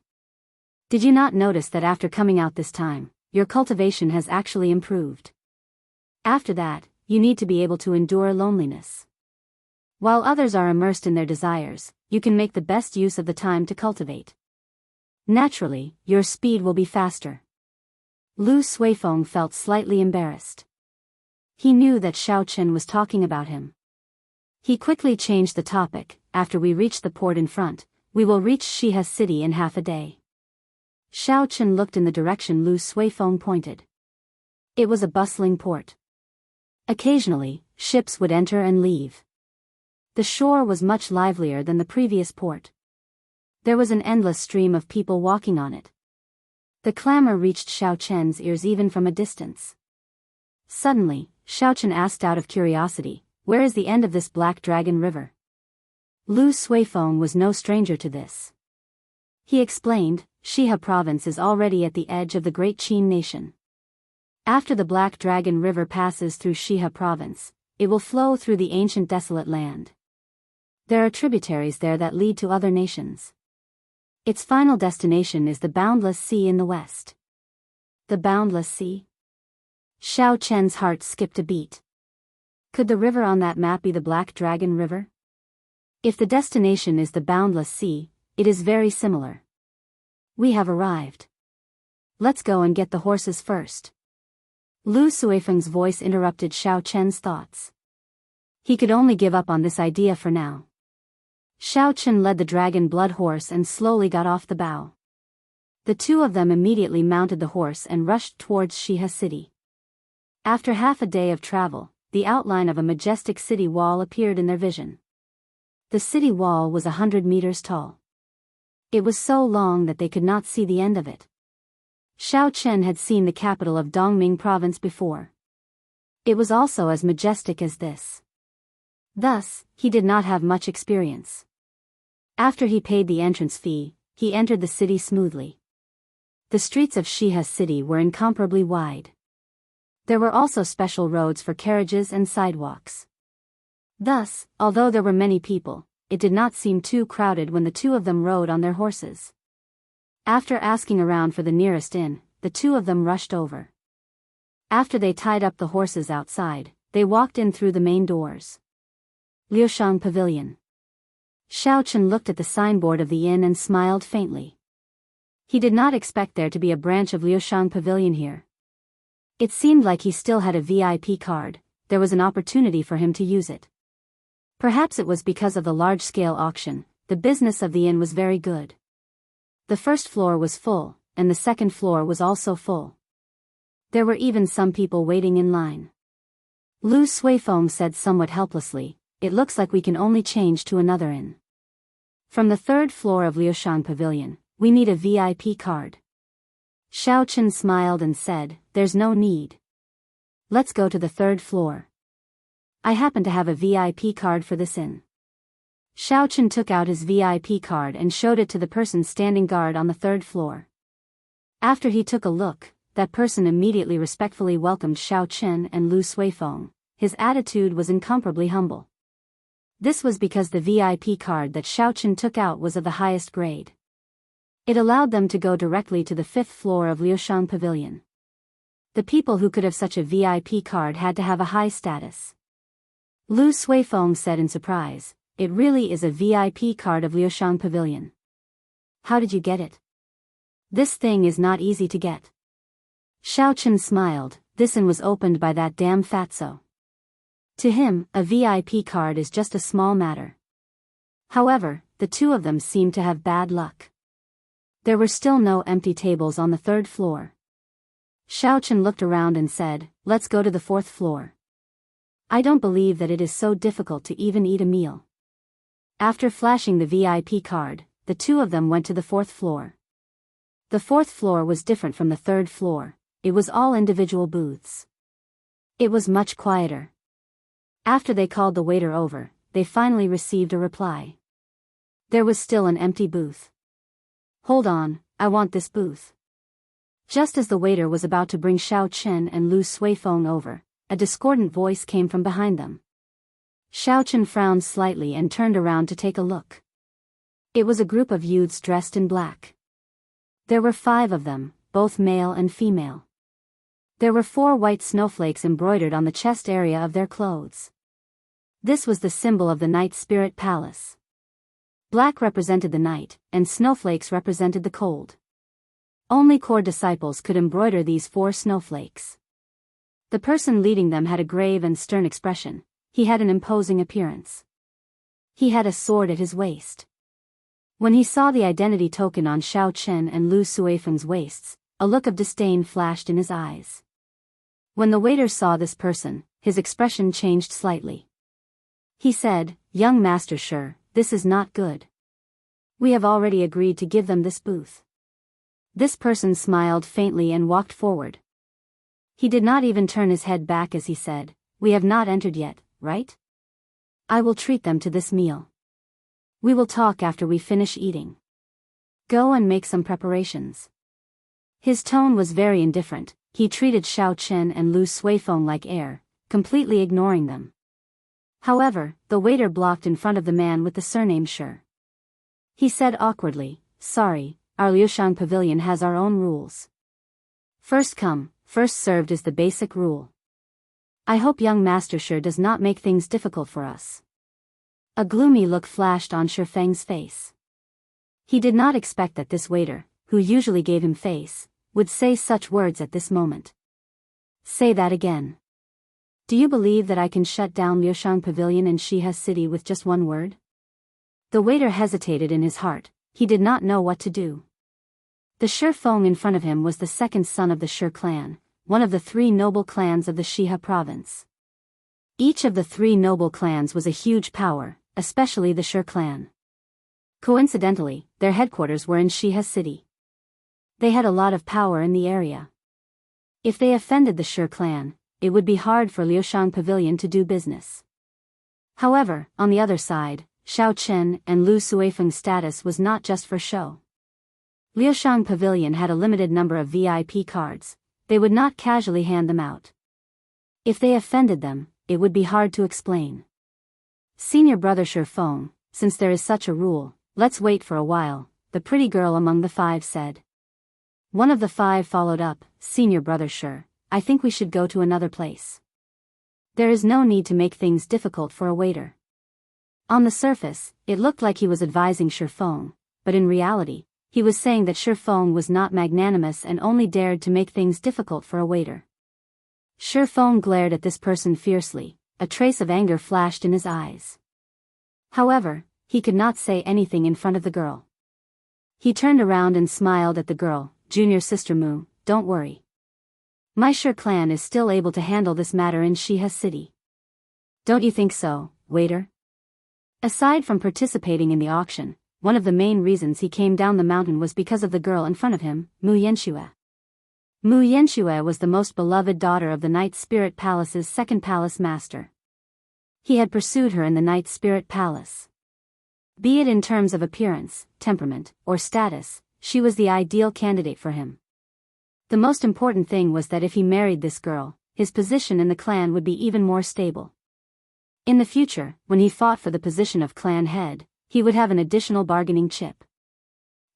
Did you not notice that after coming out this time, your cultivation has actually improved? After that, you need to be able to endure loneliness. While others are immersed in their desires, you can make the best use of the time to cultivate. Naturally, your speed will be faster. Lu Suifeng felt slightly embarrassed. He knew that Xiao Chen was talking about him. He quickly changed the topic. After we reach the port in front, we will reach Shiha city in half a day. Xiao Chen looked in the direction Lu Suifeng pointed. It was a bustling port. Occasionally, ships would enter and leave. The shore was much livelier than the previous port. There was an endless stream of people walking on it. The clamor reached Xiao Chen's ears even from a distance. Suddenly, Xiao Chen asked out of curiosity, where is the end of this Black Dragon River? Lu Suifeng was no stranger to this. He explained, Xia province is already at the edge of the great Qin nation. After the Black Dragon River passes through Xia province, it will flow through the ancient desolate land. There are tributaries there that lead to other nations. Its final destination is the boundless sea in the west. The boundless sea? Xiao Chen's heart skipped a beat. Could the river on that map be the Black Dragon River? If the destination is the boundless sea, it is very similar. We have arrived. Let's go and get the horses first. Lu Suifeng's voice interrupted Xiao Chen's thoughts. He could only give up on this idea for now. Xiao Chen led the dragon blood horse and slowly got off the bow. The two of them immediately mounted the horse and rushed towards Xia city. After half a day of travel, the outline of a majestic city wall appeared in their vision. The city wall was 100 meters tall. It was so long that they could not see the end of it. Xiao Chen had seen the capital of Dongming province before. It was also as majestic as this. Thus, he did not have much experience. After he paid the entrance fee, he entered the city smoothly. The streets of Xia city were incomparably wide. There were also special roads for carriages and sidewalks. Thus, although there were many people, it did not seem too crowded when the two of them rode on their horses. After asking around for the nearest inn, the two of them rushed over. After they tied up the horses outside, they walked in through the main doors. Liushang Pavilion. Xiao Chen looked at the signboard of the inn and smiled faintly. He did not expect there to be a branch of Liushang Pavilion here. It seemed like he still had a VIP card, there was an opportunity for him to use it. Perhaps it was because of the large-scale auction, the business of the inn was very good. The first floor was full, and the second floor was also full. There were even some people waiting in line. Lu Suifeng said somewhat helplessly, it looks like we can only change to another inn. From the third floor of Liushang Pavilion, we need a VIP card. Xiao Chen smiled and said, there's no need. Let's go to the third floor. I happen to have a VIP card for this inn. Xiao Chen took out his VIP card and showed it to the person standing guard on the third floor. After he took a look, that person immediately respectfully welcomed Xiao Chen and Lu Suifeng. His attitude was incomparably humble. This was because the VIP card that Xiao Chen took out was of the highest grade. It allowed them to go directly to the fifth floor of Liushang Pavilion. The people who could have such a VIP card had to have a high status. Lu Suifeng said in surprise, it really is a VIP card of Liushang Pavilion. How did you get it? This thing is not easy to get. Xiao Chen smiled, this inn was opened by that damn fatso. To him, a VIP card is just a small matter. However, the two of them seemed to have bad luck. There were still no empty tables on the third floor. Xiao Chen looked around and said, let's go to the fourth floor. I don't believe that it is so difficult to even eat a meal. After flashing the VIP card, the two of them went to the fourth floor. The fourth floor was different from the third floor, it was all individual booths. It was much quieter. After they called the waiter over, they finally received a reply. There was still an empty booth. Hold on, I want this booth. Just as the waiter was about to bring Xiao Chen and Lu Suifeng over, a discordant voice came from behind them. Xiao Chen frowned slightly and turned around to take a look. It was a group of youths dressed in black. There were 5 of them, both male and female. There were 4 white snowflakes embroidered on the chest area of their clothes. This was the symbol of the Night Spirit Palace. Black represented the night, and snowflakes represented the cold. Only core disciples could embroider these 4 snowflakes. The person leading them had a grave and stern expression. He had an imposing appearance. He had a sword at his waist. When he saw the identity token on Xiao Chen and Lu Suifeng's waists, a look of disdain flashed in his eyes. When the waiter saw this person, his expression changed slightly. He said, young master, sure, this is not good. We have already agreed to give them this booth. This person smiled faintly and walked forward. He did not even turn his head back as he said, we have not entered yet, right? I will treat them to this meal. We will talk after we finish eating. Go and make some preparations. His tone was very indifferent. He treated Xiao Chen and Lu Suifeng like air, completely ignoring them. However, the waiter blocked in front of the man with the surname Shi. He said awkwardly, "Sorry, our Liushang pavilion has our own rules. First come, first served is the basic rule. I hope young Master Shi does not make things difficult for us." A gloomy look flashed on Shi Feng's face. He did not expect that this waiter, who usually gave him face, would say such words at this moment. "Say that again. Do you believe that I can shut down Liushang Pavilion in Shihe City with just one word?" The waiter hesitated in his heart. He did not know what to do. The Shi Feng in front of him was the second son of the Shi clan, one of the three noble clans of the Shihe province. Each of the three noble clans was a huge power, especially the Shi clan. Coincidentally, their headquarters were in Shihe City. They had a lot of power in the area. If they offended the Shi clan, it would be hard for Liushang Pavilion to do business. However, on the other side, Xiao Chen and Lu Suifeng's status was not just for show. Liushang Pavilion had a limited number of VIP cards. They would not casually hand them out. If they offended them, it would be hard to explain. Senior brother Shi Feng, since there is such a rule, let's wait for a while, the pretty girl among the five said. One of the five followed up, "Senior brother Shi, I think we should go to another place. There is no need to make things difficult for a waiter." On the surface, it looked like he was advising Shi Feng, but in reality, he was saying that Shi Feng was not magnanimous and only dared to make things difficult for a waiter. Shi Feng glared at this person fiercely, a trace of anger flashed in his eyes. However, he could not say anything in front of the girl. He turned around and smiled at the girl. "Junior sister Mu, don't worry. My Shi clan is still able to handle this matter in Shihe City. Don't you think so, waiter?" Aside from participating in the auction, one of the main reasons he came down the mountain was because of the girl in front of him, Mu Yanxue. Mu Yanxue was the most beloved daughter of the Night Spirit Palace's second palace master. He had pursued her in the Night Spirit Palace. Be it in terms of appearance, temperament, or status, she was the ideal candidate for him. The most important thing was that if he married this girl, his position in the clan would be even more stable. In the future, when he fought for the position of clan head, he would have an additional bargaining chip.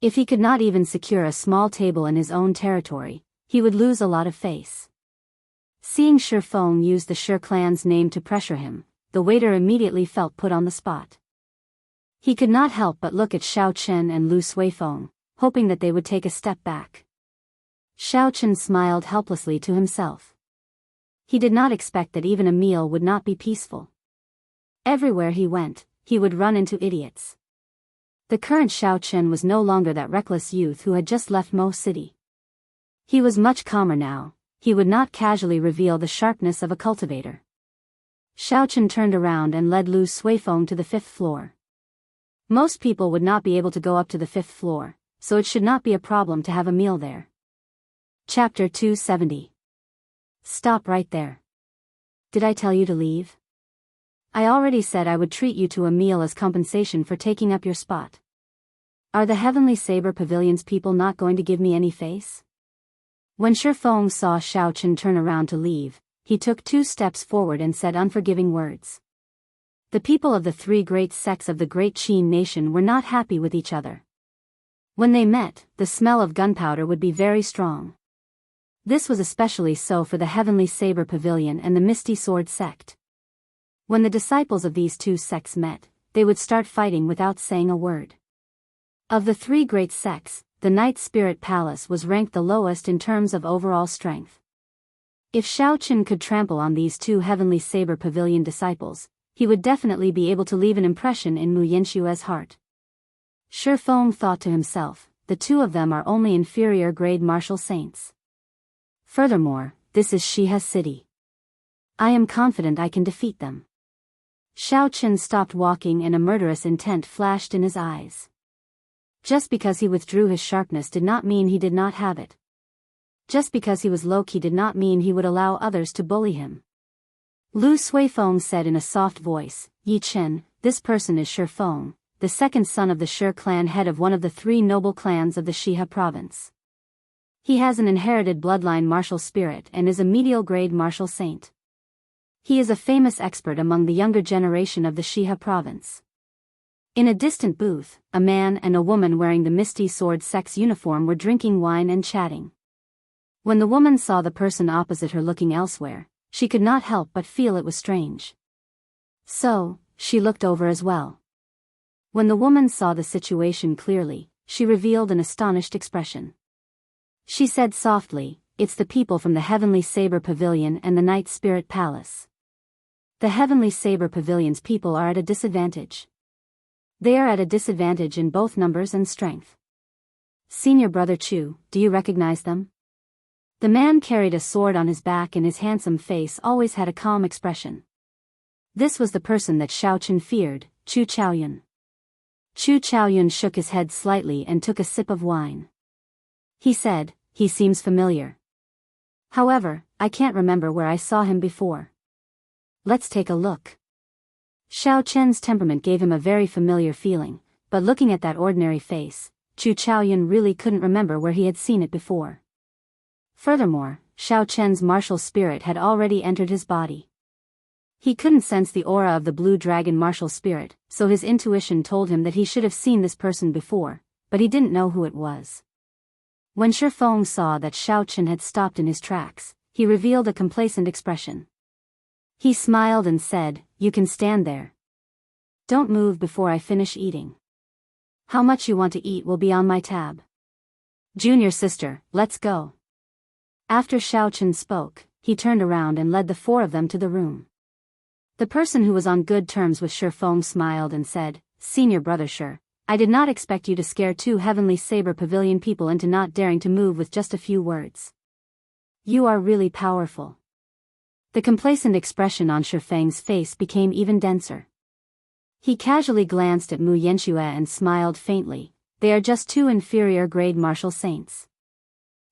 If he could not even secure a small table in his own territory, he would lose a lot of face. Seeing Shi Feng use the Shi clan's name to pressure him, the waiter immediately felt put on the spot. He could not help but look at Xiao Chen and Lu Suifeng, hoping that they would take a step back. Xiao Chen smiled helplessly to himself. He did not expect that even a meal would not be peaceful. Everywhere he went, he would run into idiots. The current Xiao Chen was no longer that reckless youth who had just left Mo City. He was much calmer now. He would not casually reveal the sharpness of a cultivator. Xiao Chen turned around and led Lu Suifeng to the 5th floor. Most people would not be able to go up to the 5th floor, so it should not be a problem to have a meal there. Chapter 270. Stop right there. Did I tell you to leave? I already said I would treat you to a meal as compensation for taking up your spot. Are the Heavenly Saber Pavilion's people not going to give me any face? When Shi Feng saw Xiao Chen turn around to leave, he took 2 steps forward and said unforgiving words. The people of the 3 great sects of the Great Qin nation were not happy with each other. When they met, the smell of gunpowder would be very strong. This was especially so for the Heavenly Saber Pavilion and the Misty Sword sect. When the disciples of these 2 sects met, they would start fighting without saying a word. Of the 3 great sects, the Night Spirit Palace was ranked the lowest in terms of overall strength. If Xiao Chen could trample on these 2 Heavenly Saber Pavilion disciples, he would definitely be able to leave an impression in Mu Yanxue's heart. Shi Feng thought to himself, the 2 of them are only inferior grade martial saints. Furthermore, this is Shihe City. I am confident I can defeat them. Xiao Chen stopped walking and a murderous intent flashed in his eyes. Just because he withdrew his sharpness did not mean he did not have it. Just because he was low-key did not mean he would allow others to bully him. Lu Suifeng said in a soft voice, "Yi Chen, this person is Shi Feng, the second son of the Shi clan, head of one of the 3 noble clans of the Shiha province. He has an inherited bloodline martial spirit and is a medial grade martial saint. He is a famous expert among the younger generation of the Shiha province. In a distant booth, a man and a woman wearing the Misty Sword sex uniform were drinking wine and chatting. When the woman saw the person opposite her looking elsewhere, she could not help but feel it was strange. So, she looked over as well. When the woman saw the situation clearly, she revealed an astonished expression. She said softly, "It's the people from the Heavenly Saber Pavilion and the Night Spirit Palace. The Heavenly Saber Pavilion's people are at a disadvantage. They are at a disadvantage in both numbers and strength. Senior Brother Chu, do you recognize them?" The man carried a sword on his back and his handsome face always had a calm expression. This was the person that Xiaochen feared, Chu Chaoyun. Chu Chaoyun shook his head slightly and took a sip of wine. He said, "He seems familiar. However, I can't remember where I saw him before. Let's take a look." Xiao Chen's temperament gave him a very familiar feeling, but looking at that ordinary face, Chu Chaoyun really couldn't remember where he had seen it before. Furthermore, Xiao Chen's martial spirit had already entered his body. He couldn't sense the aura of the blue dragon martial spirit, so his intuition told him that he should have seen this person before, but he didn't know who it was. When Shi Feng saw that Xiao Chen had stopped in his tracks, he revealed a complacent expression. He smiled and said, "You can stand there. Don't move before I finish eating. How much you want to eat will be on my tab. Junior sister, let's go." After Xiao Chen spoke, he turned around and led the 4 of them to the room. The person who was on good terms with Shi Feng smiled and said, "Senior Brother Shi, I did not expect you to scare 2 Heavenly Saber Pavilion people into not daring to move with just a few words. You are really powerful." The complacent expression on Shi Feng's face became even denser. He casually glanced at Mu Yanxue and smiled faintly. "They are just 2 inferior grade martial saints.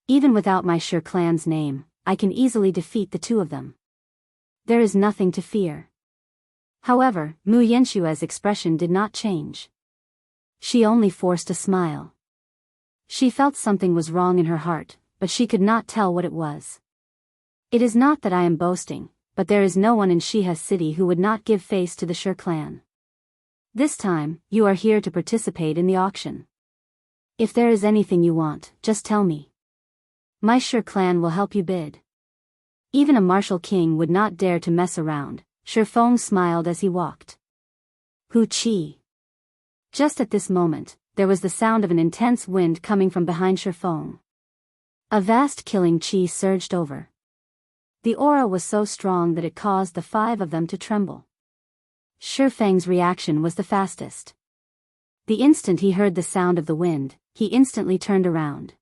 Even without my Shi clan's name, I can easily defeat the 2 of them. There is nothing to fear." However, Mu Yanshue's expression did not change. She only forced a smile. She felt something was wrong in her heart, but she could not tell what it was. "It is not that I am boasting, but there is no one in Shiha city who would not give face to the Shi clan. This time, you are here to participate in the auction. If there is anything you want, just tell me. My Shi clan will help you bid." Even a martial king would not dare to mess around. Shi Feng smiled as he walked. "Hu Qi." Just at this moment, there was the sound of an intense wind coming from behind Shi Feng. A vast killing qi surged over. The aura was so strong that it caused the 5 of them to tremble. Shi Feng's reaction was the fastest. The instant he heard the sound of the wind, he instantly turned around.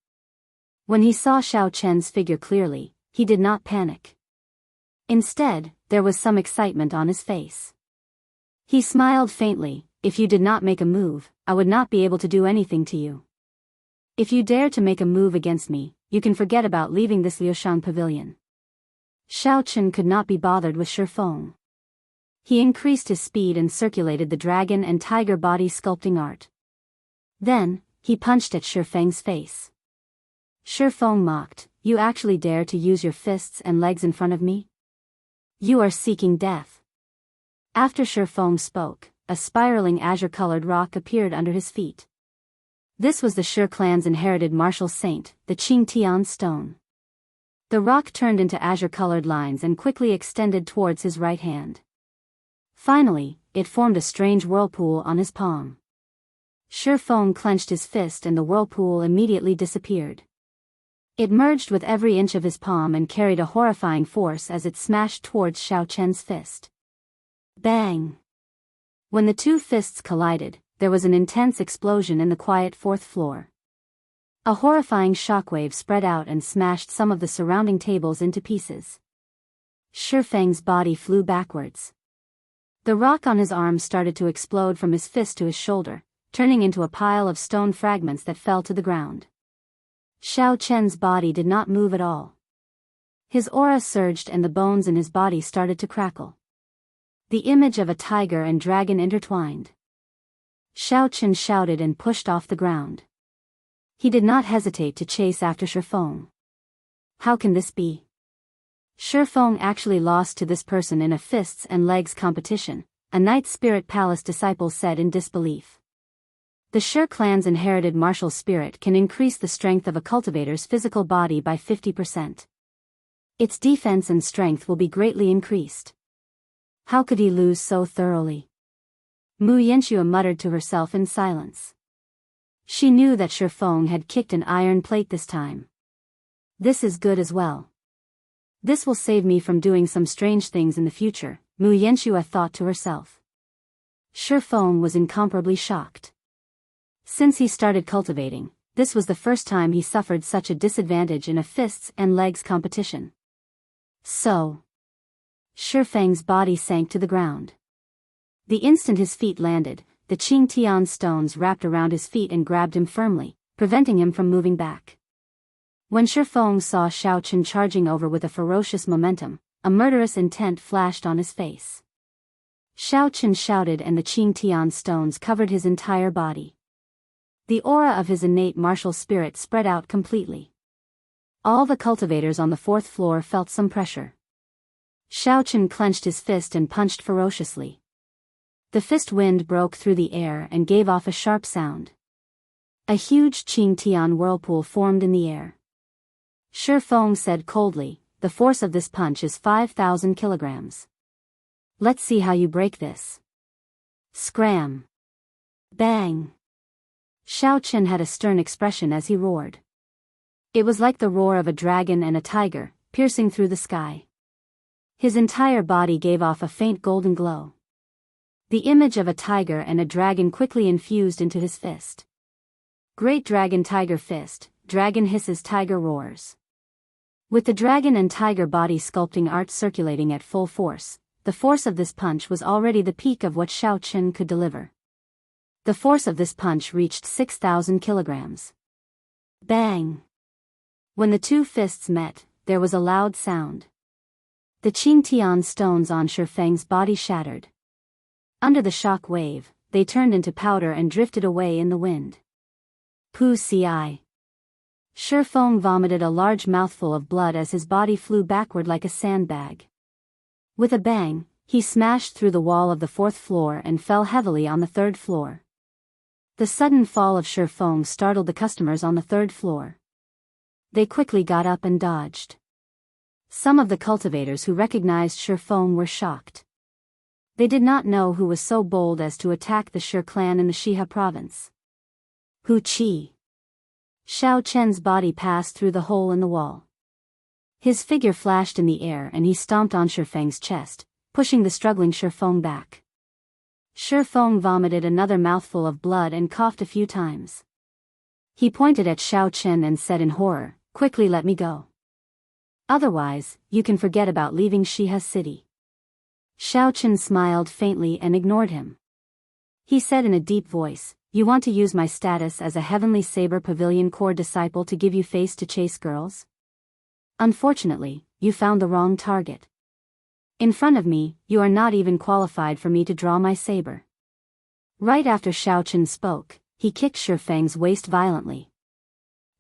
When he saw Xiao Chen's figure clearly, he did not panic. Instead, there was some excitement on his face. He smiled faintly. "If you did not make a move, I would not be able to do anything to you. If you dare to make a move against me, you can forget about leaving this Liushang pavilion." Xiao Chen could not be bothered with Shi Feng. He increased his speed and circulated the dragon and tiger body sculpting art. Then, he punched at Shi Feng's face. Shi Feng mocked, "You actually dare to use your fists and legs in front of me? You are seeking death." After Shi Feng spoke, a spiraling azure-colored rock appeared under his feet. This was the Shi clan's inherited martial saint, the Qingtian stone. The rock turned into azure-colored lines and quickly extended towards his right hand. Finally, it formed a strange whirlpool on his palm. Shi Feng clenched his fist and the whirlpool immediately disappeared. It merged with every inch of his palm and carried a horrifying force as it smashed towards Xiao Chen's fist. Bang! When the 2 fists collided, there was an intense explosion in the quiet 4th floor. A horrifying shockwave spread out and smashed some of the surrounding tables into pieces. Shi Feng's body flew backwards. The rock on his arm started to explode from his fist to his shoulder, turning into a pile of stone fragments that fell to the ground. Xiao Chen's body did not move at all. His aura surged and the bones in his body started to crackle. The image of a tiger and dragon intertwined. Xiao Chen shouted and pushed off the ground. He did not hesitate to chase after Shifeng. How can this be? Shifeng actually lost to this person in a fists and legs competition, a Night Spirit Palace disciple said in disbelief. The Shi clan's inherited martial spirit can increase the strength of a cultivator's physical body by 50%. Its defense and strength will be greatly increased. How could he lose so thoroughly? Mu Yanxua muttered to herself in silence. She knew that Shifeng had kicked an iron plate this time. This is good as well. This will save me from doing some strange things in the future, Mu Yanxua thought to herself. Shifeng was incomparably shocked. Since he started cultivating, this was the first time he suffered such a disadvantage in a fists and legs competition. So, Shifeng's body sank to the ground. The instant his feet landed, the Qing Tian stones wrapped around his feet and grabbed him firmly, preventing him from moving back. When Shifeng saw Xiao Chen charging over with a ferocious momentum, a murderous intent flashed on his face. Xiao Chen shouted and the Qing Tian stones covered his entire body. The aura of his innate martial spirit spread out completely. All the cultivators on the fourth floor felt some pressure. Xiao Chen clenched his fist and punched ferociously. The fist wind broke through the air and gave off a sharp sound. A huge Qing Tian whirlpool formed in the air. Shifeng said coldly, "The force of this punch is 5,000 kilograms. Let's see how you break this." Scram! Bang! Xiao Chen had a stern expression as he roared. It was like the roar of a dragon and a tiger, piercing through the sky. His entire body gave off a faint golden glow. The image of a tiger and a dragon quickly infused into his fist. Great dragon tiger fist, dragon hisses tiger roars. With the dragon and tiger body sculpting art circulating at full force, the force of this punch was already the peak of what Xiao Chen could deliver. The force of this punch reached 6,000 kilograms. Bang! When the two fists met, there was a loud sound. The Qing Tian stones on Shifeng's body shattered. Under the shock wave, they turned into powder and drifted away in the wind. Pu ci. Shifeng vomited a large mouthful of blood as his body flew backward like a sandbag. With a bang, he smashed through the wall of the fourth floor and fell heavily on the third floor. The sudden fall of Shifeng startled the customers on the third floor. They quickly got up and dodged. Some of the cultivators who recognized Shifeng were shocked. They did not know who was so bold as to attack the Shi clan in the Shiha province. Hu Qi. Xiao Chen's body passed through the hole in the wall. His figure flashed in the air and he stomped on Shifeng's chest, pushing the struggling Shifeng back. Shifeng vomited another mouthful of blood and coughed a few times. He pointed at Xiao Chen and said in horror, "Quickly let me go. Otherwise, you can forget about leaving Shiha city." Xiao Chen smiled faintly and ignored him. He said in a deep voice, "You want to use my status as a Heavenly Saber Pavilion Corps disciple to give you face to chase girls? Unfortunately, you found the wrong target. In front of me, you are not even qualified for me to draw my saber." Right after Xiao Chen spoke, he kicked Shifeng's waist violently.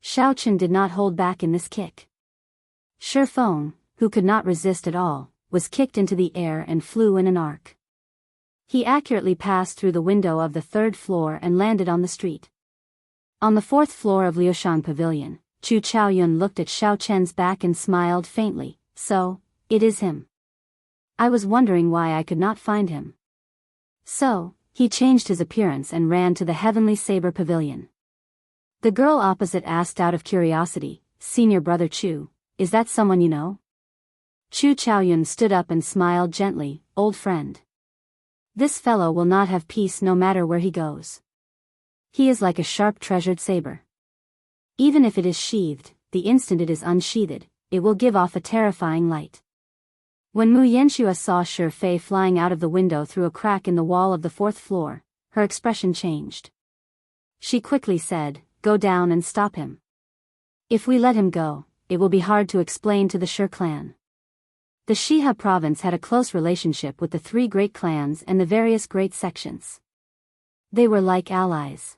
Xiao Chen did not hold back in this kick. Shifeng, who could not resist at all, was kicked into the air and flew in an arc. He accurately passed through the window of the third floor and landed on the street. On the fourth floor of Liushang Pavilion, Chu Chaoyun looked at Xiao Chen's back and smiled faintly. "So, it is him. I was wondering why I could not find him." So, he changed his appearance and ran to the Heavenly Saber Pavilion. The girl opposite asked out of curiosity, "Senior brother Chu, is that someone you know?" Chu Chaoyun stood up and smiled gently, "Old friend. This fellow will not have peace no matter where he goes. He is like a sharp treasured saber. Even if it is sheathed, the instant it is unsheathed, it will give off a terrifying light." When Mu Yanxua saw Shi Fei flying out of the window through a crack in the wall of the fourth floor, her expression changed. She quickly said, "Go down and stop him. If we let him go, it will be hard to explain to the Shi clan." The Shiha province had a close relationship with the three great clans and the various great sections. They were like allies.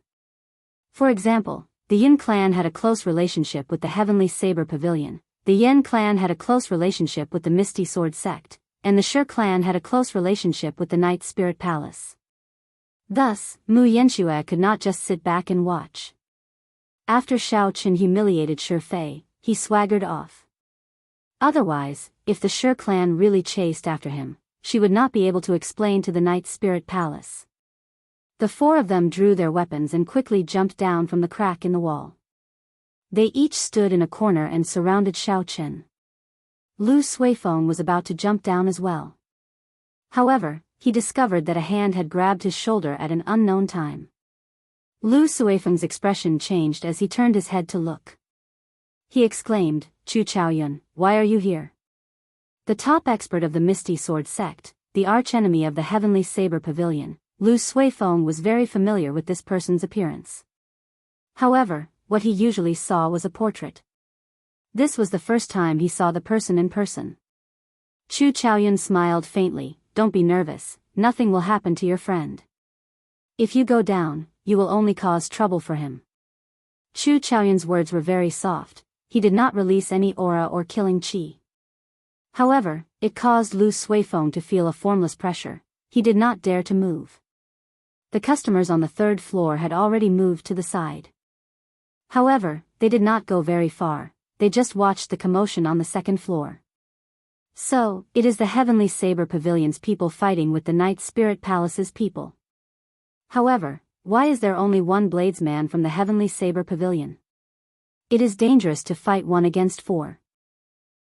For example, the Yin clan had a close relationship with the Heavenly Saber Pavilion, the Yen clan had a close relationship with the Misty Sword Sect, and the Shi clan had a close relationship with the Night Spirit Palace. Thus, Mu Yanxue could not just sit back and watch. After Shao Qin humiliated Shi Fei, he swaggered off. Otherwise, if the Shi clan really chased after him, she would not be able to explain to the Night Spirit Palace. The four of them drew their weapons and quickly jumped down from the crack in the wall. They each stood in a corner and surrounded Shao Qin. Lu Suifeng was about to jump down as well. However, he discovered that a hand had grabbed his shoulder at an unknown time. Lu Suifeng's expression changed as he turned his head to look. He exclaimed, "Chu Chaoyun, why are you here?" The top expert of the Misty Sword Sect, the archenemy of the Heavenly Saber Pavilion, Lu Suifeng was very familiar with this person's appearance. However, what he usually saw was a portrait. This was the first time he saw the person in person. Chu Chaoyun smiled faintly, "Don't be nervous, nothing will happen to your friend. If you go down, you will only cause trouble for him." Chu Chaoyun's words were very soft, he did not release any aura or killing chi. However, it caused Lu Suifeng to feel a formless pressure, he did not dare to move. The customers on the third floor had already moved to the side. However, they did not go very far, they just watched the commotion on the second floor. So, it is the Heavenly Saber Pavilion's people fighting with the Night Spirit Palace's people. However, why is there only one bladesman from the Heavenly Saber Pavilion? It is dangerous to fight one against four.